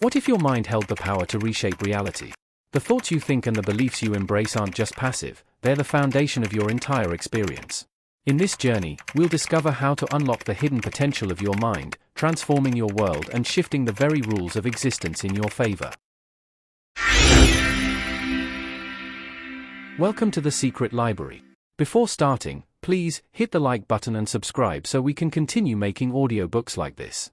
What if your mind held the power to reshape reality? The thoughts you think and the beliefs you embrace aren't just passive, they're the foundation of your entire experience. In this journey, we'll discover how to unlock the hidden potential of your mind, transforming your world and shifting the very rules of existence in your favor. Welcome to the Secret Library. Before starting, please hit the like button and subscribe so we can continue making audiobooks like this.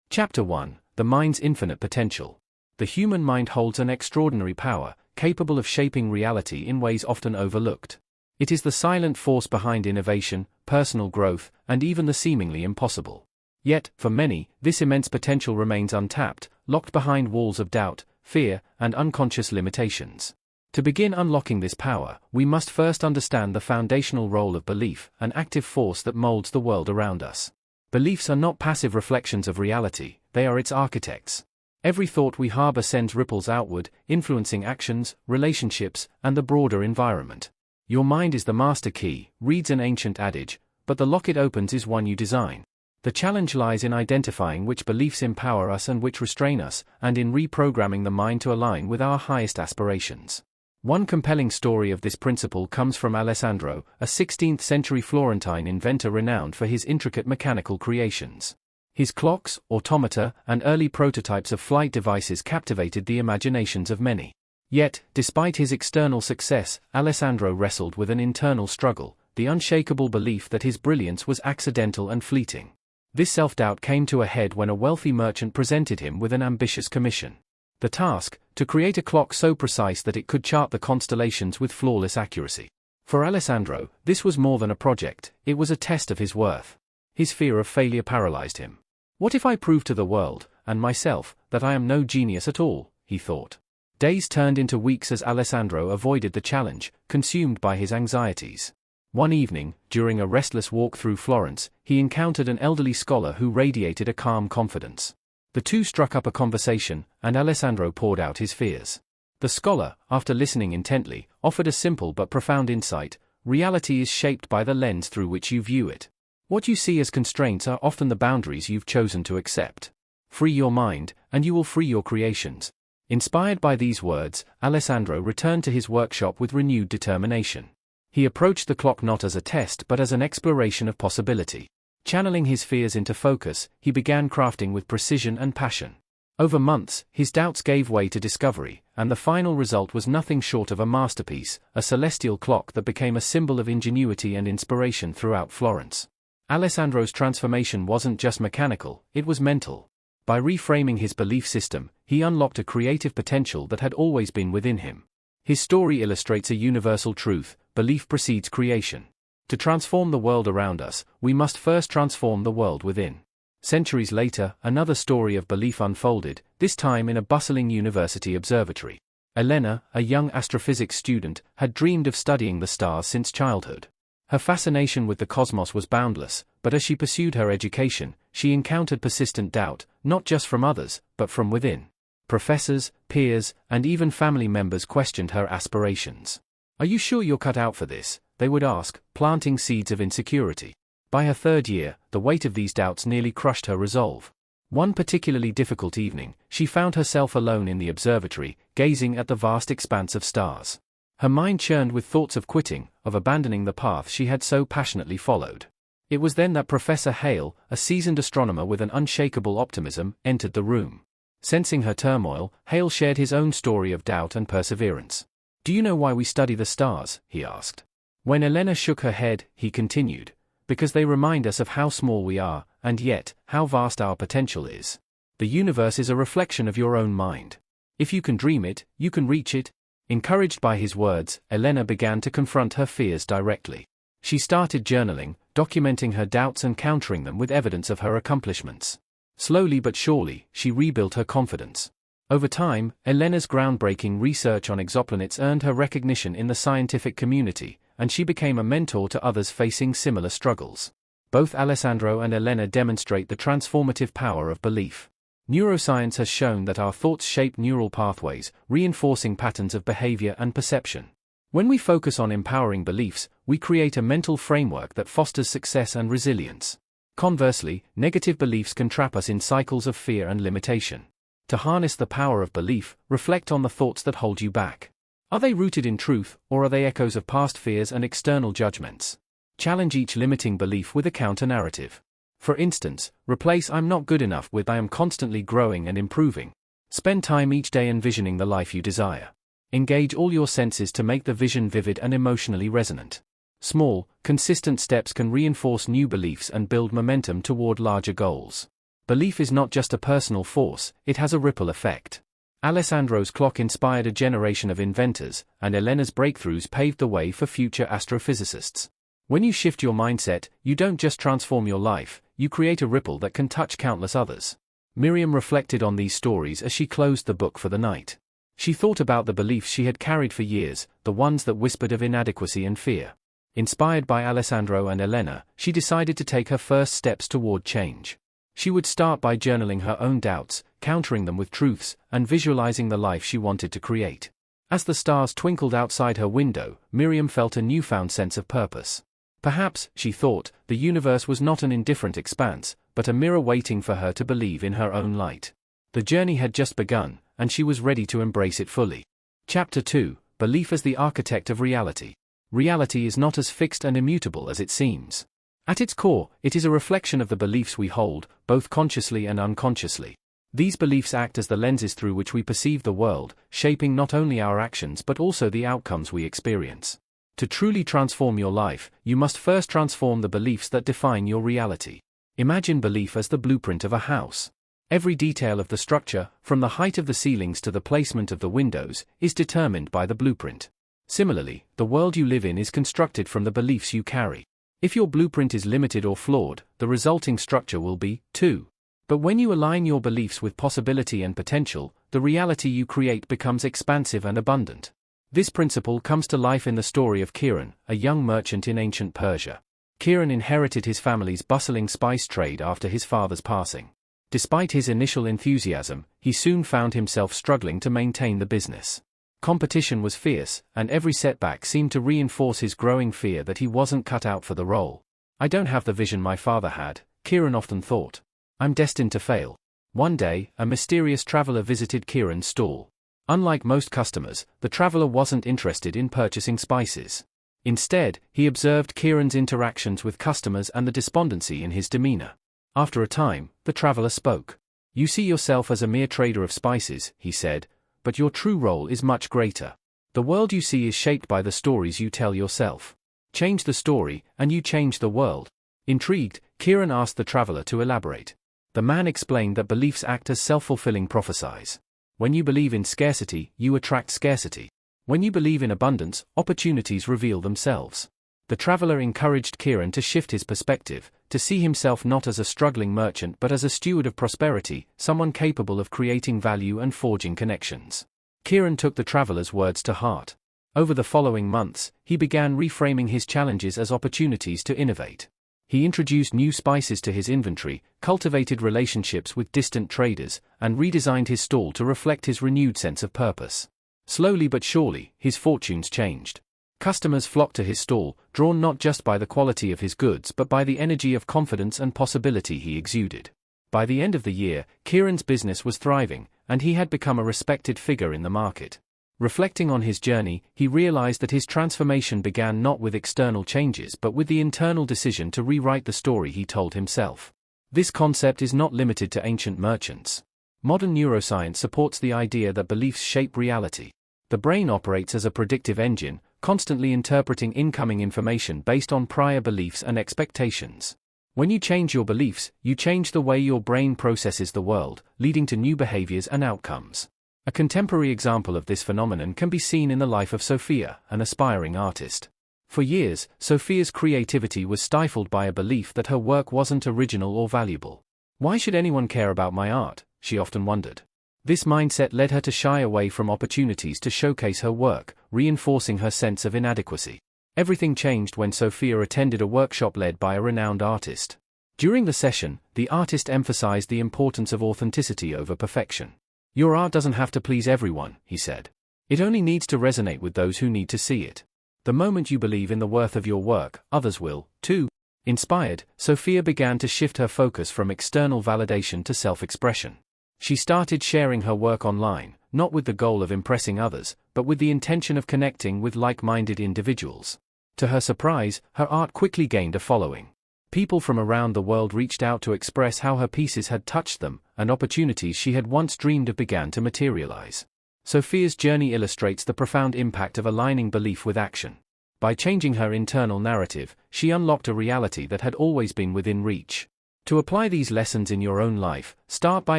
Chapter 1: The Mind's Infinite Potential. The human mind holds an extraordinary power, capable of shaping reality in ways often overlooked. It is the silent force behind innovation, personal growth, and even the seemingly impossible. Yet, for many, this immense potential remains untapped, locked behind walls of doubt, fear, and unconscious limitations. To begin unlocking this power, we must first understand the foundational role of belief, an active force that molds the world around us. Beliefs are not passive reflections of reality, they are its architects. Every thought we harbor sends ripples outward, influencing actions, relationships, and the broader environment. Your mind is the master key, reads an ancient adage, but the lock it opens is one you design. The challenge lies in identifying which beliefs empower us and which restrain us, and in reprogramming the mind to align with our highest aspirations. One compelling story of this principle comes from Alessandro, a 16th-century Florentine inventor renowned for his intricate mechanical creations. His clocks, automata, and early prototypes of flight devices captivated the imaginations of many. Yet, despite his external success, Alessandro wrestled with an internal struggle, the unshakable belief that his brilliance was accidental and fleeting. This self-doubt came to a head when a wealthy merchant presented him with an ambitious commission. The task, to create a clock so precise that it could chart the constellations with flawless accuracy. For Alessandro, this was more than a project, it was a test of his worth. His fear of failure paralyzed him. What if I prove to the world, and myself, that I am no genius at all, he thought. Days turned into weeks as Alessandro avoided the challenge, consumed by his anxieties. One evening, during a restless walk through Florence, he encountered an elderly scholar who radiated a calm confidence. The two struck up a conversation, and Alessandro poured out his fears. The scholar, after listening intently, offered a simple but profound insight: reality is shaped by the lens through which you view it. What you see as constraints are often the boundaries you've chosen to accept. Free your mind, and you will free your creations. Inspired by these words, Alessandro returned to his workshop with renewed determination. He approached the clock not as a test but as an exploration of possibility. Channeling his fears into focus, he began crafting with precision and passion. Over months, his doubts gave way to discovery, and the final result was nothing short of a masterpiece, a celestial clock that became a symbol of ingenuity and inspiration throughout Florence. Alessandro's transformation wasn't just mechanical, it was mental. By reframing his belief system, he unlocked a creative potential that had always been within him. His story illustrates a universal truth: belief precedes creation. To transform the world around us, we must first transform the world within. Centuries later, another story of belief unfolded, this time in a bustling university observatory. Elena, a young astrophysics student, had dreamed of studying the stars since childhood. Her fascination with the cosmos was boundless, but as she pursued her education, she encountered persistent doubt, not just from others, but from within. Professors, peers, and even family members questioned her aspirations. "Are you sure you're cut out for this?" they would ask, planting seeds of insecurity. By her third year, the weight of these doubts nearly crushed her resolve. One particularly difficult evening, she found herself alone in the observatory, gazing at the vast expanse of stars. Her mind churned with thoughts of quitting, of abandoning the path she had so passionately followed. It was then that Professor Hale, a seasoned astronomer with an unshakable optimism, entered the room. Sensing her turmoil, Hale shared his own story of doubt and perseverance. "Do you know why we study the stars?" he asked. When Elena shook her head, he continued, "Because they remind us of how small we are, and yet, how vast our potential is. The universe is a reflection of your own mind. If you can dream it, you can reach it." Encouraged by his words, Elena began to confront her fears directly. She started journaling, documenting her doubts and countering them with evidence of her accomplishments. Slowly but surely, she rebuilt her confidence. Over time, Elena's groundbreaking research on exoplanets earned her recognition in the scientific community, and she became a mentor to others facing similar struggles. Both Alessandro and Elena demonstrate the transformative power of belief. Neuroscience has shown that our thoughts shape neural pathways, reinforcing patterns of behavior and perception. When we focus on empowering beliefs, we create a mental framework that fosters success and resilience. Conversely, negative beliefs can trap us in cycles of fear and limitation. To harness the power of belief, reflect on the thoughts that hold you back. Are they rooted in truth, or are they echoes of past fears and external judgments? Challenge each limiting belief with a counter-narrative. For instance, replace "I'm not good enough" with "I am constantly growing and improving." Spend time each day envisioning the life you desire. Engage all your senses to make the vision vivid and emotionally resonant. Small, consistent steps can reinforce new beliefs and build momentum toward larger goals. Belief is not just a personal force, it has a ripple effect. Alessandro's clock inspired a generation of inventors, and Elena's breakthroughs paved the way for future astrophysicists. When you shift your mindset, you don't just transform your life, you create a ripple that can touch countless others. Miriam reflected on these stories as she closed the book for the night. She thought about the beliefs she had carried for years, the ones that whispered of inadequacy and fear. Inspired by Alessandro and Elena, she decided to take her first steps toward change. She would start by journaling her own doubts, countering them with truths, and visualizing the life she wanted to create. As the stars twinkled outside her window, Miriam felt a newfound sense of purpose. Perhaps, she thought, the universe was not an indifferent expanse, but a mirror waiting for her to believe in her own light. The journey had just begun, and she was ready to embrace it fully. Chapter 2: Belief as the Architect of Reality. Reality is not as fixed and immutable as it seems. At its core, it is a reflection of the beliefs we hold, both consciously and unconsciously. These beliefs act as the lenses through which we perceive the world, shaping not only our actions but also the outcomes we experience. To truly transform your life, you must first transform the beliefs that define your reality. Imagine belief as the blueprint of a house. Every detail of the structure, from the height of the ceilings to the placement of the windows, is determined by the blueprint. Similarly, the world you live in is constructed from the beliefs you carry. If your blueprint is limited or flawed, the resulting structure will be, too. But when you align your beliefs with possibility and potential, the reality you create becomes expansive and abundant. This principle comes to life in the story of Kiran, a young merchant in ancient Persia. Kiran inherited his family's bustling spice trade after his father's passing. Despite his initial enthusiasm, he soon found himself struggling to maintain the business. Competition was fierce, and every setback seemed to reinforce his growing fear that he wasn't cut out for the role. "I don't have the vision my father had," Kiran often thought. "I'm destined to fail." One day, a mysterious traveler visited Kiran's stall. Unlike most customers, the traveler wasn't interested in purchasing spices. Instead, he observed Kiran's interactions with customers and the despondency in his demeanor. After a time, the traveler spoke. "You see yourself as a mere trader of spices," he said, "but your true role is much greater. The world you see is shaped by the stories you tell yourself. Change the story, and you change the world." Intrigued, Kiran asked the traveler to elaborate. The man explained that beliefs act as self-fulfilling prophecies. When you believe in scarcity, you attract scarcity. When you believe in abundance, opportunities reveal themselves. The traveler encouraged Kiran to shift his perspective, to see himself not as a struggling merchant but as a steward of prosperity, someone capable of creating value and forging connections. Kiran took the traveler's words to heart. Over the following months, he began reframing his challenges as opportunities to innovate. He introduced new spices to his inventory, cultivated relationships with distant traders, and redesigned his stall to reflect his renewed sense of purpose. Slowly but surely, his fortunes changed. Customers flocked to his stall, drawn not just by the quality of his goods but by the energy of confidence and possibility he exuded. By the end of the year, Kiran's business was thriving, and he had become a respected figure in the market. Reflecting on his journey, he realized that his transformation began not with external changes but with the internal decision to rewrite the story he told himself. This concept is not limited to ancient merchants. Modern neuroscience supports the idea that beliefs shape reality. The brain operates as a predictive engine, constantly interpreting incoming information based on prior beliefs and expectations. When you change your beliefs, you change the way your brain processes the world, leading to new behaviors and outcomes. A contemporary example of this phenomenon can be seen in the life of Sophia, an aspiring artist. For years, Sophia's creativity was stifled by a belief that her work wasn't original or valuable. "Why should anyone care about my art?" she often wondered. This mindset led her to shy away from opportunities to showcase her work, reinforcing her sense of inadequacy. Everything changed when Sophia attended a workshop led by a renowned artist. During the session, the artist emphasized the importance of authenticity over perfection. "Your art doesn't have to please everyone," he said. "It only needs to resonate with those who need to see it. The moment you believe in the worth of your work, others will, too." Inspired, Sophia began to shift her focus from external validation to self-expression. She started sharing her work online, not with the goal of impressing others, but with the intention of connecting with like-minded individuals. To her surprise, her art quickly gained a following. People from around the world reached out to express how her pieces had touched them, and opportunities she had once dreamed of began to materialize. Sophia's journey illustrates the profound impact of aligning belief with action. By changing her internal narrative, she unlocked a reality that had always been within reach. To apply these lessons in your own life, start by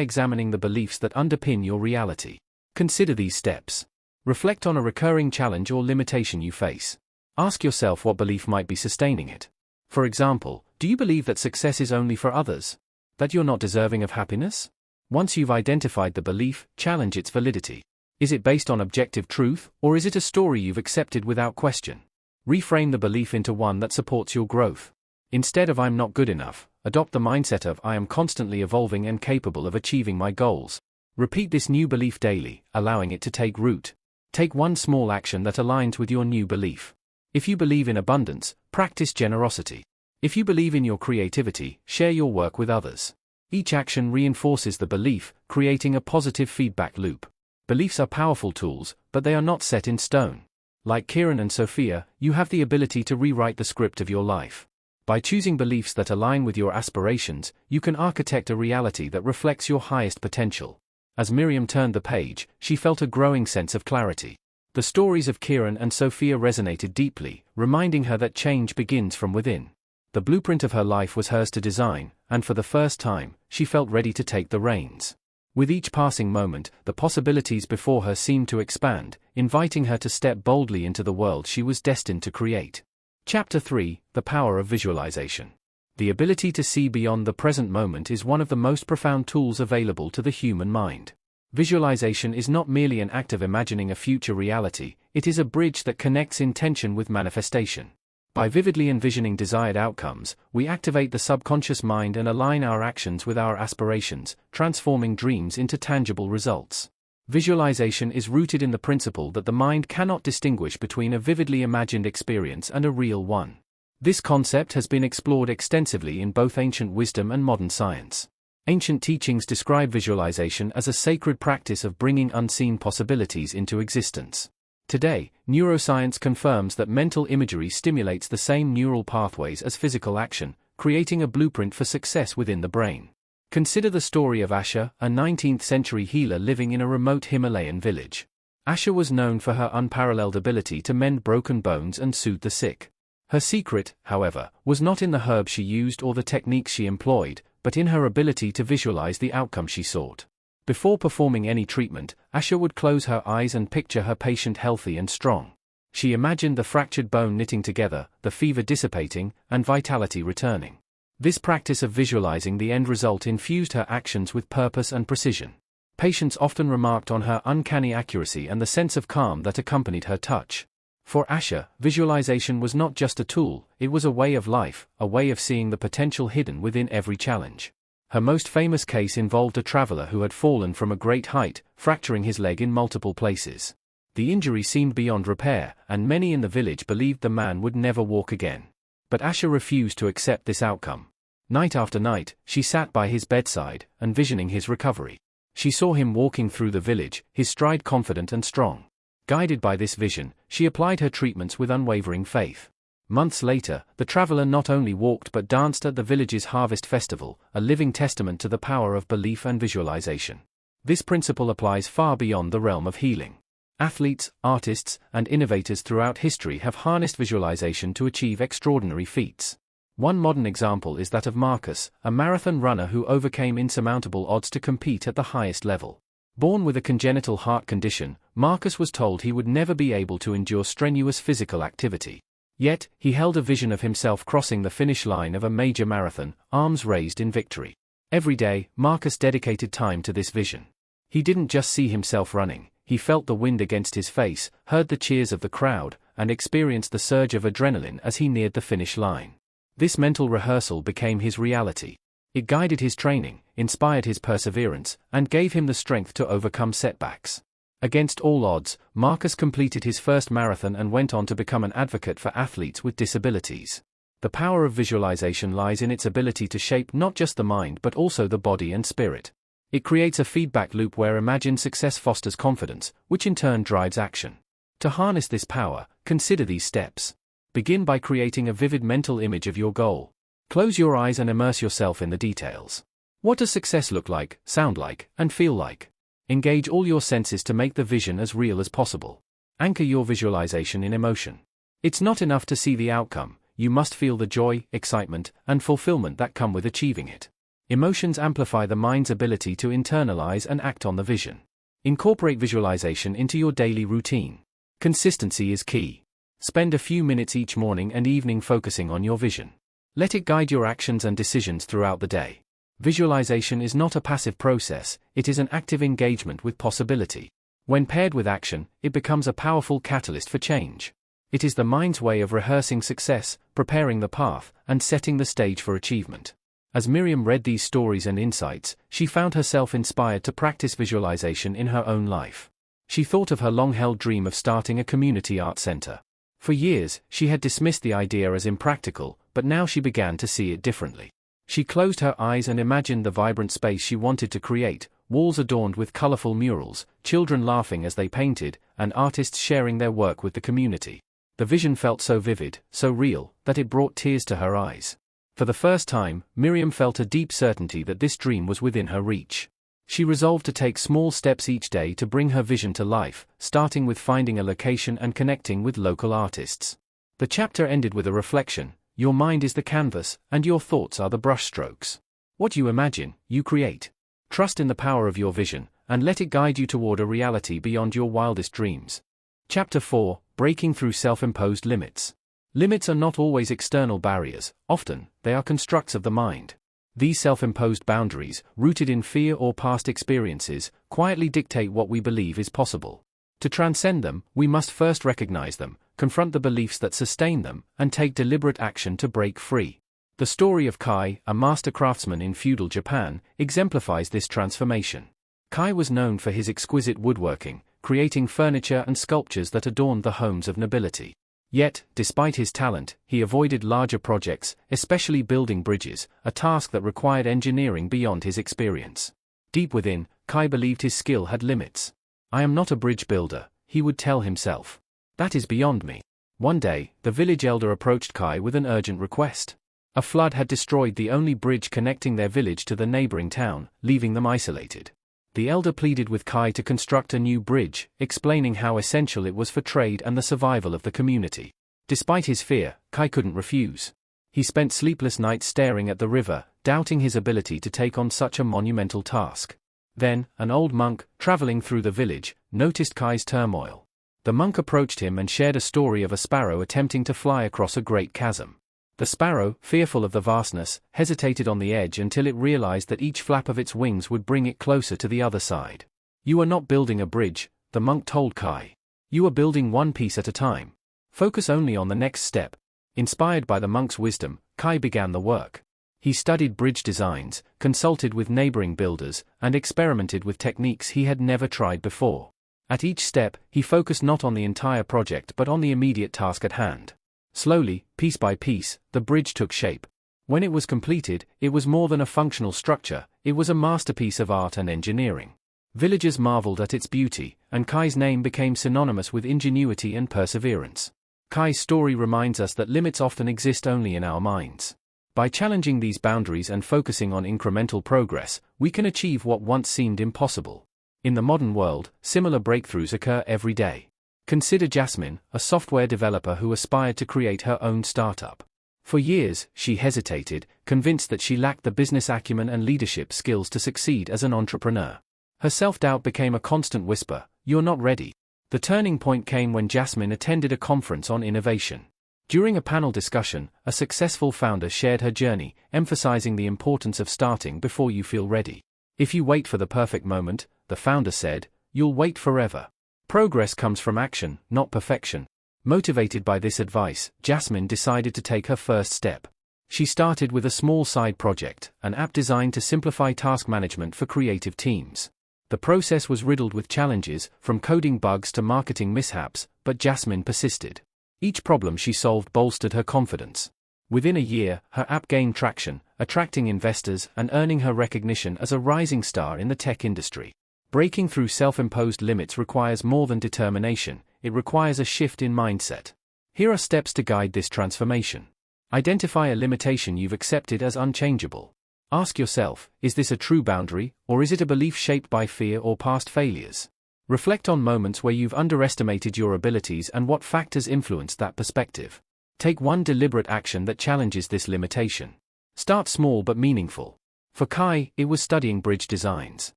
examining the beliefs that underpin your reality. Consider these steps. Reflect on a recurring challenge or limitation you face. Ask yourself what belief might be sustaining it. For example, do you believe that success is only for others? That you're not deserving of happiness? Once you've identified the belief, challenge its validity. Is it based on objective truth, or is it a story you've accepted without question? Reframe the belief into one that supports your growth. Instead of "I'm not good enough," adopt the mindset of "I am constantly evolving and capable of achieving my goals." Repeat this new belief daily, allowing it to take root. Take one small action that aligns with your new belief. If you believe in abundance, practice generosity. If you believe in your creativity, share your work with others. Each action reinforces the belief, creating a positive feedback loop. Beliefs are powerful tools, but they are not set in stone. Like Kieran and Sophia, you have the ability to rewrite the script of your life. By choosing beliefs that align with your aspirations, you can architect a reality that reflects your highest potential. As Miriam turned the page, she felt a growing sense of clarity. The stories of Kieran and Sophia resonated deeply, reminding her that change begins from within. The blueprint of her life was hers to design, and for the first time, she felt ready to take the reins. With each passing moment, the possibilities before her seemed to expand, inviting her to step boldly into the world she was destined to create. Chapter 3: The Power of Visualization. The ability to see beyond the present moment is one of the most profound tools available to the human mind. Visualization is not merely an act of imagining a future reality, it is a bridge that connects intention with manifestation. By vividly envisioning desired outcomes, we activate the subconscious mind and align our actions with our aspirations, transforming dreams into tangible results. Visualization is rooted in the principle that the mind cannot distinguish between a vividly imagined experience and a real one. This concept has been explored extensively in both ancient wisdom and modern science. Ancient teachings describe visualization as a sacred practice of bringing unseen possibilities into existence. Today, neuroscience confirms that mental imagery stimulates the same neural pathways as physical action, creating a blueprint for success within the brain. Consider the story of Asha, a 19th-century healer living in a remote Himalayan village. Asha was known for her unparalleled ability to mend broken bones and soothe the sick. Her secret, however, was not in the herbs she used or the techniques she employed, but in her ability to visualize the outcome she sought. Before performing any treatment, Asha would close her eyes and picture her patient healthy and strong. She imagined the fractured bone knitting together, the fever dissipating, and vitality returning. This practice of visualizing the end result infused her actions with purpose and precision. Patients often remarked on her uncanny accuracy and the sense of calm that accompanied her touch. For Asha, visualization was not just a tool, it was a way of life, a way of seeing the potential hidden within every challenge. Her most famous case involved a traveler who had fallen from a great height, fracturing his leg in multiple places. The injury seemed beyond repair, and many in the village believed the man would never walk again. But Asha refused to accept this outcome. Night after night, she sat by his bedside, envisioning his recovery. She saw him walking through the village, his stride confident and strong. Guided by this vision, she applied her treatments with unwavering faith. Months later, the traveler not only walked but danced at the village's harvest festival, a living testament to the power of belief and visualization. This principle applies far beyond the realm of healing. Athletes, artists, and innovators throughout history have harnessed visualization to achieve extraordinary feats. One modern example is that of Marcus, a marathon runner who overcame insurmountable odds to compete at the highest level. Born with a congenital heart condition, Marcus was told he would never be able to endure strenuous physical activity. Yet, he held a vision of himself crossing the finish line of a major marathon, arms raised in victory. Every day, Marcus dedicated time to this vision. He didn't just see himself running, he felt the wind against his face, heard the cheers of the crowd, and experienced the surge of adrenaline as he neared the finish line. This mental rehearsal became his reality. It guided his training, inspired his perseverance, and gave him the strength to overcome setbacks. Against all odds, Marcus completed his first marathon and went on to become an advocate for athletes with disabilities. The power of visualization lies in its ability to shape not just the mind but also the body and spirit. It creates a feedback loop where imagined success fosters confidence, which in turn drives action. To harness this power, consider these steps. Begin by creating a vivid mental image of your goal. Close your eyes and immerse yourself in the details. What does success look like, sound like, and feel like? Engage all your senses to make the vision as real as possible. Anchor your visualization in emotion. It's not enough to see the outcome, you must feel the joy, excitement, and fulfillment that come with achieving it. Emotions amplify the mind's ability to internalize and act on the vision. Incorporate visualization into your daily routine. Consistency is key. Spend a few minutes each morning and evening focusing on your vision. Let it guide your actions and decisions throughout the day. Visualization is not a passive process, it is an active engagement with possibility. When paired with action, it becomes a powerful catalyst for change. It is the mind's way of rehearsing success, preparing the path, and setting the stage for achievement. As Miriam read these stories and insights, she found herself inspired to practice visualization in her own life. She thought of her long-held dream of starting a community art center. For years, she had dismissed the idea as impractical, but now she began to see it differently. She closed her eyes and imagined the vibrant space she wanted to create, walls adorned with colorful murals, children laughing as they painted, and artists sharing their work with the community. The vision felt so vivid, so real, that it brought tears to her eyes. For the first time, Miriam felt a deep certainty that this dream was within her reach. She resolved to take small steps each day to bring her vision to life, starting with finding a location and connecting with local artists. The chapter ended with a reflection: your mind is the canvas, and your thoughts are the brushstrokes. What you imagine, you create. Trust in the power of your vision, and let it guide you toward a reality beyond your wildest dreams. Chapter 4: Breaking Through Self-Imposed Limits. Limits are not always external barriers, often, they are constructs of the mind. These self-imposed boundaries, rooted in fear or past experiences, quietly dictate what we believe is possible. To transcend them, we must first recognize them, confront the beliefs that sustain them, and take deliberate action to break free. The story of Kai, a master craftsman in feudal Japan, exemplifies this transformation. Kai was known for his exquisite woodworking, creating furniture and sculptures that adorned the homes of nobility. Yet, despite his talent, he avoided larger projects, especially building bridges, a task that required engineering beyond his experience. Deep within, Kai believed his skill had limits. "I am not a bridge builder," he would tell himself. "That is beyond me." One day, the village elder approached Kai with an urgent request. A flood had destroyed the only bridge connecting their village to the neighboring town, leaving them isolated. The elder pleaded with Kai to construct a new bridge, explaining how essential it was for trade and the survival of the community. Despite his fear, Kai couldn't refuse. He spent sleepless nights staring at the river, doubting his ability to take on such a monumental task. Then, an old monk, traveling through the village, noticed Kai's turmoil. The monk approached him and shared a story of a sparrow attempting to fly across a great chasm. The sparrow, fearful of the vastness, hesitated on the edge until it realized that each flap of its wings would bring it closer to the other side. "You are not building a bridge," the monk told Kai. "You are building one piece at a time. Focus only on the next step." Inspired by the monk's wisdom, Kai began the work. He studied bridge designs, consulted with neighboring builders, and experimented with techniques he had never tried before. At each step, he focused not on the entire project but on the immediate task at hand. Slowly, piece by piece, the bridge took shape. When it was completed, it was more than a functional structure, it was a masterpiece of art and engineering. Villagers marveled at its beauty, and Kai's name became synonymous with ingenuity and perseverance. Kai's story reminds us that limits often exist only in our minds. By challenging these boundaries and focusing on incremental progress, we can achieve what once seemed impossible. In the modern world, similar breakthroughs occur every day. Consider Jasmine, a software developer who aspired to create her own startup. For years, she hesitated, convinced that she lacked the business acumen and leadership skills to succeed as an entrepreneur. Her self-doubt became a constant whisper, "You're not ready." The turning point came when Jasmine attended a conference on innovation. During a panel discussion, a successful founder shared her journey, emphasizing the importance of starting before you feel ready. "If you wait for the perfect moment," the founder said, "you'll wait forever. Progress comes from action, not perfection." Motivated by this advice, Jasmine decided to take her first step. She started with a small side project, an app designed to simplify task management for creative teams. The process was riddled with challenges, from coding bugs to marketing mishaps, but Jasmine persisted. Each problem she solved bolstered her confidence. Within a year, her app gained traction, attracting investors and earning her recognition as a rising star in the tech industry. Breaking through self-imposed limits requires more than determination, it requires a shift in mindset. Here are steps to guide this transformation. Identify a limitation you've accepted as unchangeable. Ask yourself, is this a true boundary, or is it a belief shaped by fear or past failures? Reflect on moments where you've underestimated your abilities and what factors influenced that perspective. Take one deliberate action that challenges this limitation. Start small but meaningful. For Kai, it was studying bridge designs.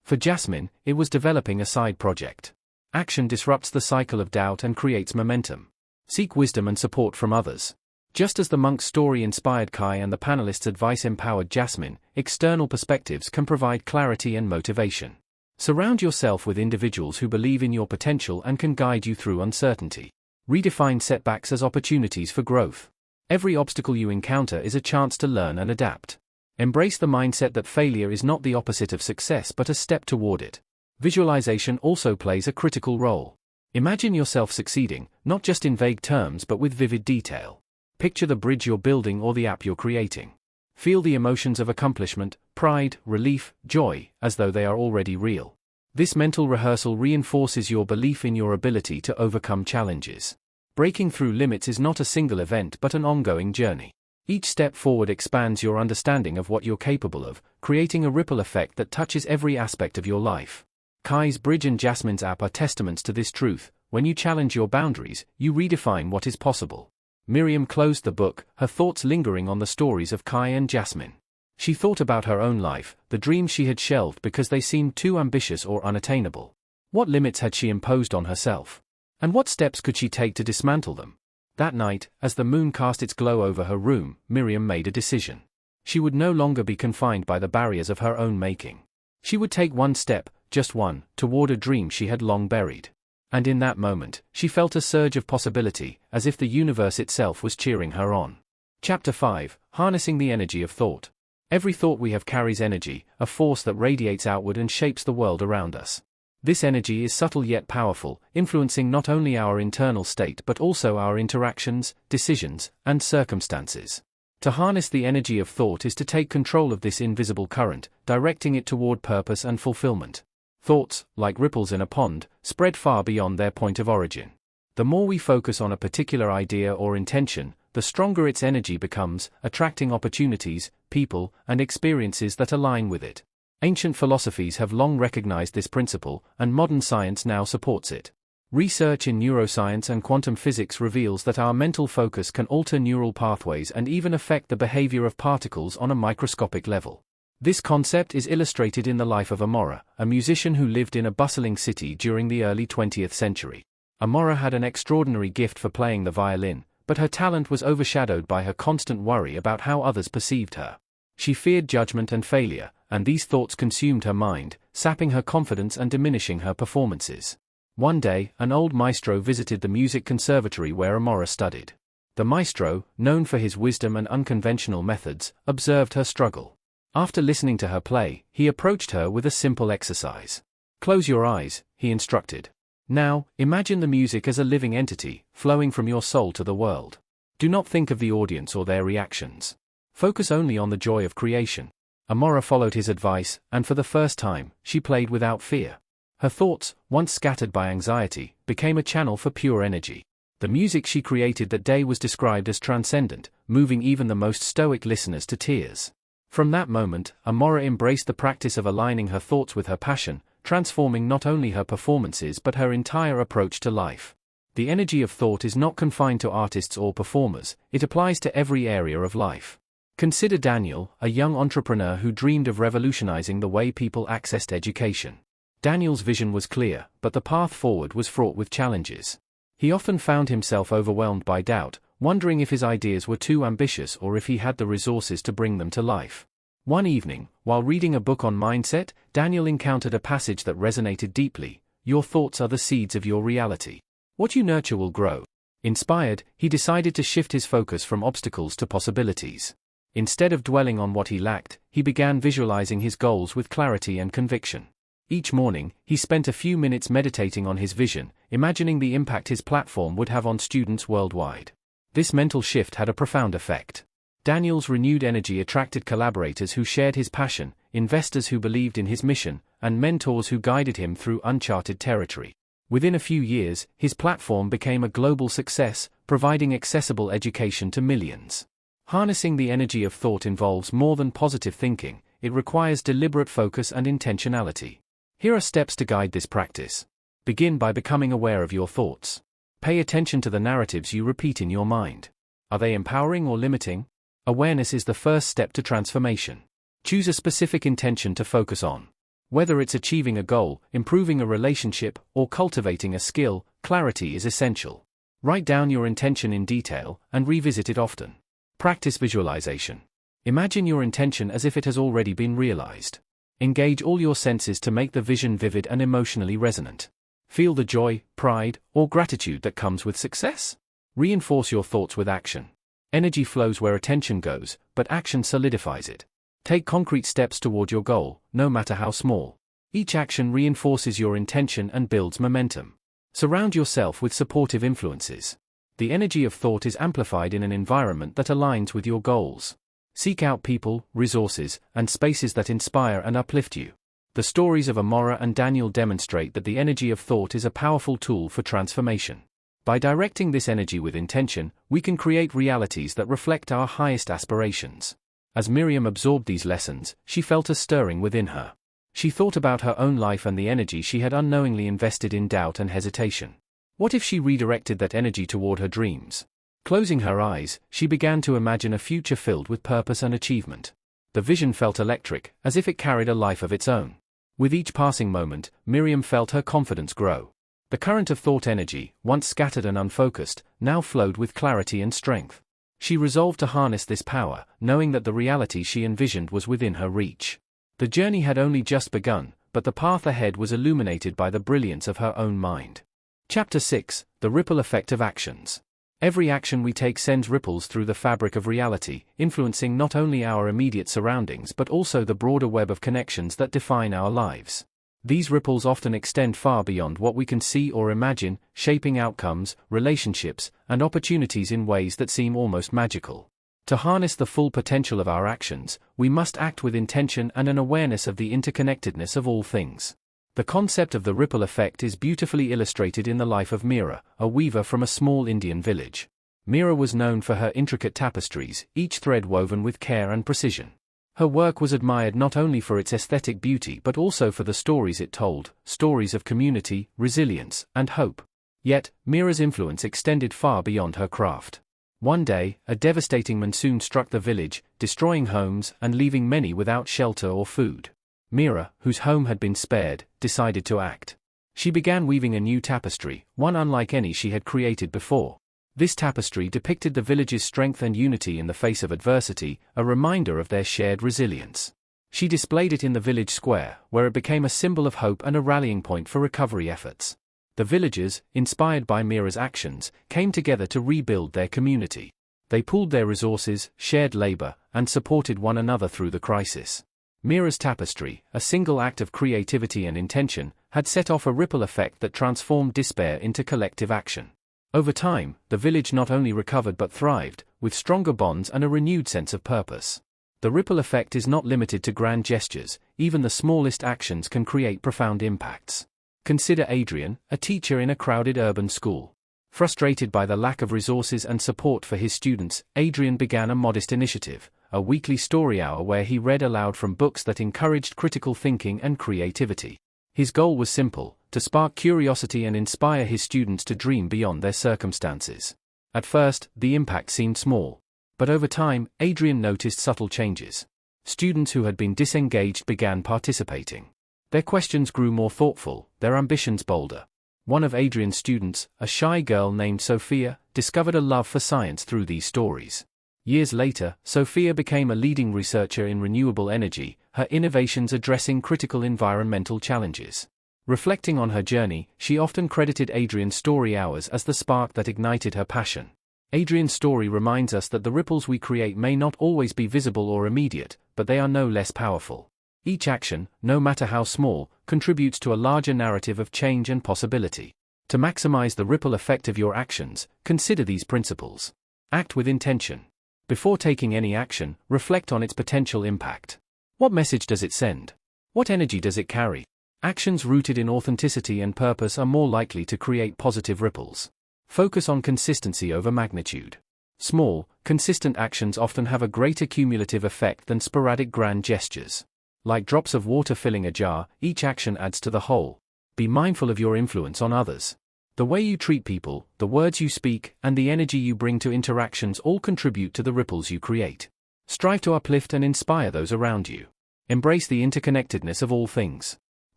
For Jasmine, it was developing a side project. Action disrupts the cycle of doubt and creates momentum. Seek wisdom and support from others. Just as the monk's story inspired Kai and the panelist's advice empowered Jasmine, external perspectives can provide clarity and motivation. Surround yourself with individuals who believe in your potential and can guide you through uncertainty. Redefine setbacks as opportunities for growth. Every obstacle you encounter is a chance to learn and adapt. Embrace the mindset that failure is not the opposite of success but a step toward it. Visualization also plays a critical role. Imagine yourself succeeding, not just in vague terms but with vivid detail. Picture the bridge you're building or the app you're creating. Feel the emotions of accomplishment, pride, relief, joy, as though they are already real. This mental rehearsal reinforces your belief in your ability to overcome challenges. Breaking through limits is not a single event but an ongoing journey. Each step forward expands your understanding of what you're capable of, creating a ripple effect that touches every aspect of your life. Kai's bridge and Jasmine's app are testaments to this truth. When you challenge your boundaries, you redefine what is possible. Miriam closed the book, her thoughts lingering on the stories of Kai and Jasmine. She thought about her own life, the dreams she had shelved because they seemed too ambitious or unattainable. What limits had she imposed on herself? And what steps could she take to dismantle them? That night, as the moon cast its glow over her room, Miriam made a decision. She would no longer be confined by the barriers of her own making. She would take one step, just one, toward a dream she had long buried. And in that moment, she felt a surge of possibility, as if the universe itself was cheering her on. Chapter 5: Harnessing the Energy of Thought. Every thought we have carries energy, a force that radiates outward and shapes the world around us. This energy is subtle yet powerful, influencing not only our internal state but also our interactions, decisions, and circumstances. To harness the energy of thought is to take control of this invisible current, directing it toward purpose and fulfillment. Thoughts, like ripples in a pond, spread far beyond their point of origin. The more we focus on a particular idea or intention, the stronger its energy becomes, attracting opportunities, people, and experiences that align with it. Ancient philosophies have long recognized this principle, and modern science now supports it. Research in neuroscience and quantum physics reveals that our mental focus can alter neural pathways and even affect the behavior of particles on a microscopic level. This concept is illustrated in the life of Amora, a musician who lived in a bustling city during the early 20th century. Amora had an extraordinary gift for playing the violin, but her talent was overshadowed by her constant worry about how others perceived her. She feared judgment and failure, and these thoughts consumed her mind, sapping her confidence and diminishing her performances. One day, an old maestro visited the music conservatory where Amora studied. The maestro, known for his wisdom and unconventional methods, observed her struggle. After listening to her play, he approached her with a simple exercise. "Close your eyes," he instructed. "Now, imagine the music as a living entity, flowing from your soul to the world. Do not think of the audience or their reactions. Focus only on the joy of creation." Amora followed his advice, and for the first time, she played without fear. Her thoughts, once scattered by anxiety, became a channel for pure energy. The music she created that day was described as transcendent, moving even the most stoic listeners to tears. From that moment, Amora embraced the practice of aligning her thoughts with her passion, transforming not only her performances but her entire approach to life. The energy of thought is not confined to artists or performers, it applies to every area of life. Consider Daniel, a young entrepreneur who dreamed of revolutionizing the way people accessed education. Daniel's vision was clear, but the path forward was fraught with challenges. He often found himself overwhelmed by doubt, wondering if his ideas were too ambitious or if he had the resources to bring them to life. One evening, while reading a book on mindset, Daniel encountered a passage that resonated deeply. "Your thoughts are the seeds of your reality. What you nurture will grow." Inspired, he decided to shift his focus from obstacles to possibilities. Instead of dwelling on what he lacked, he began visualizing his goals with clarity and conviction. Each morning, he spent a few minutes meditating on his vision, imagining the impact his platform would have on students worldwide. This mental shift had a profound effect. Daniel's renewed energy attracted collaborators who shared his passion, investors who believed in his mission, and mentors who guided him through uncharted territory. Within a few years, his platform became a global success, providing accessible education to millions. Harnessing the energy of thought involves more than positive thinking, it requires deliberate focus and intentionality. Here are steps to guide this practice. Begin by becoming aware of your thoughts. Pay attention to the narratives you repeat in your mind. Are they empowering or limiting? Awareness is the first step to transformation. Choose a specific intention to focus on. Whether it's achieving a goal, improving a relationship, or cultivating a skill, clarity is essential. Write down your intention in detail and revisit it often. Practice visualization. Imagine your intention as if it has already been realized. Engage all your senses to make the vision vivid and emotionally resonant. Feel the joy, pride, or gratitude that comes with success. Reinforce your thoughts with action. Energy flows where attention goes, but action solidifies it. Take concrete steps toward your goal, no matter how small. Each action reinforces your intention and builds momentum. Surround yourself with supportive influences. The energy of thought is amplified in an environment that aligns with your goals. Seek out people, resources, and spaces that inspire and uplift you. The stories of Amora and Daniel demonstrate that the energy of thought is a powerful tool for transformation. By directing this energy with intention, we can create realities that reflect our highest aspirations. As Miriam absorbed these lessons, she felt a stirring within her. She thought about her own life and the energy she had unknowingly invested in doubt and hesitation. What if she redirected that energy toward her dreams? Closing her eyes, she began to imagine a future filled with purpose and achievement. The vision felt electric, as if it carried a life of its own. With each passing moment, Miriam felt her confidence grow. The current of thought energy, once scattered and unfocused, now flowed with clarity and strength. She resolved to harness this power, knowing that the reality she envisioned was within her reach. The journey had only just begun, but the path ahead was illuminated by the brilliance of her own mind. Chapter 6: The Ripple Effect of Actions. Every action we take sends ripples through the fabric of reality, influencing not only our immediate surroundings but also the broader web of connections that define our lives. These ripples often extend far beyond what we can see or imagine, shaping outcomes, relationships, and opportunities in ways that seem almost magical. To harness the full potential of our actions, we must act with intention and an awareness of the interconnectedness of all things. The concept of the ripple effect is beautifully illustrated in the life of Meera, a weaver from a small Indian village. Meera was known for her intricate tapestries, each thread woven with care and precision. Her work was admired not only for its aesthetic beauty but also for the stories it told, stories of community, resilience, and hope. Yet, Meera's influence extended far beyond her craft. One day, a devastating monsoon struck the village, destroying homes and leaving many without shelter or food. Meera, whose home had been spared, decided to act. She began weaving a new tapestry, one unlike any she had created before. This tapestry depicted the village's strength and unity in the face of adversity, a reminder of their shared resilience. She displayed it in the village square, where it became a symbol of hope and a rallying point for recovery efforts. The villagers, inspired by Meera's actions, came together to rebuild their community. They pooled their resources, shared labor, and supported one another through the crisis. Meera's tapestry, a single act of creativity and intention, had set off a ripple effect that transformed despair into collective action. Over time, the village not only recovered but thrived, with stronger bonds and a renewed sense of purpose. The ripple effect is not limited to grand gestures, even the smallest actions can create profound impacts. Consider Adrian, a teacher in a crowded urban school. Frustrated by the lack of resources and support for his students, Adrian began a modest initiative, a weekly story hour where he read aloud from books that encouraged critical thinking and creativity. His goal was simple: to spark curiosity and inspire his students to dream beyond their circumstances. At first, the impact seemed small. But over time, Adrian noticed subtle changes. Students who had been disengaged began participating. Their questions grew more thoughtful, their ambitions bolder. One of Adrian's students, a shy girl named Sophia, discovered a love for science through these stories. Years later, Sophia became a leading researcher in renewable energy, her innovations addressing critical environmental challenges. Reflecting on her journey, she often credited Adrian's story hours as the spark that ignited her passion. Adrian's story reminds us that the ripples we create may not always be visible or immediate, but they are no less powerful. Each action, no matter how small, contributes to a larger narrative of change and possibility. To maximize the ripple effect of your actions, consider these principles. Act with intention. Before taking any action, reflect on its potential impact. What message does it send? What energy does it carry? Actions rooted in authenticity and purpose are more likely to create positive ripples. Focus on consistency over magnitude. Small, consistent actions often have a greater cumulative effect than sporadic grand gestures. Like drops of water filling a jar, each action adds to the whole. Be mindful of your influence on others. The way you treat people, the words you speak, and the energy you bring to interactions all contribute to the ripples you create. Strive to uplift and inspire those around you. Embrace the interconnectedness of all things.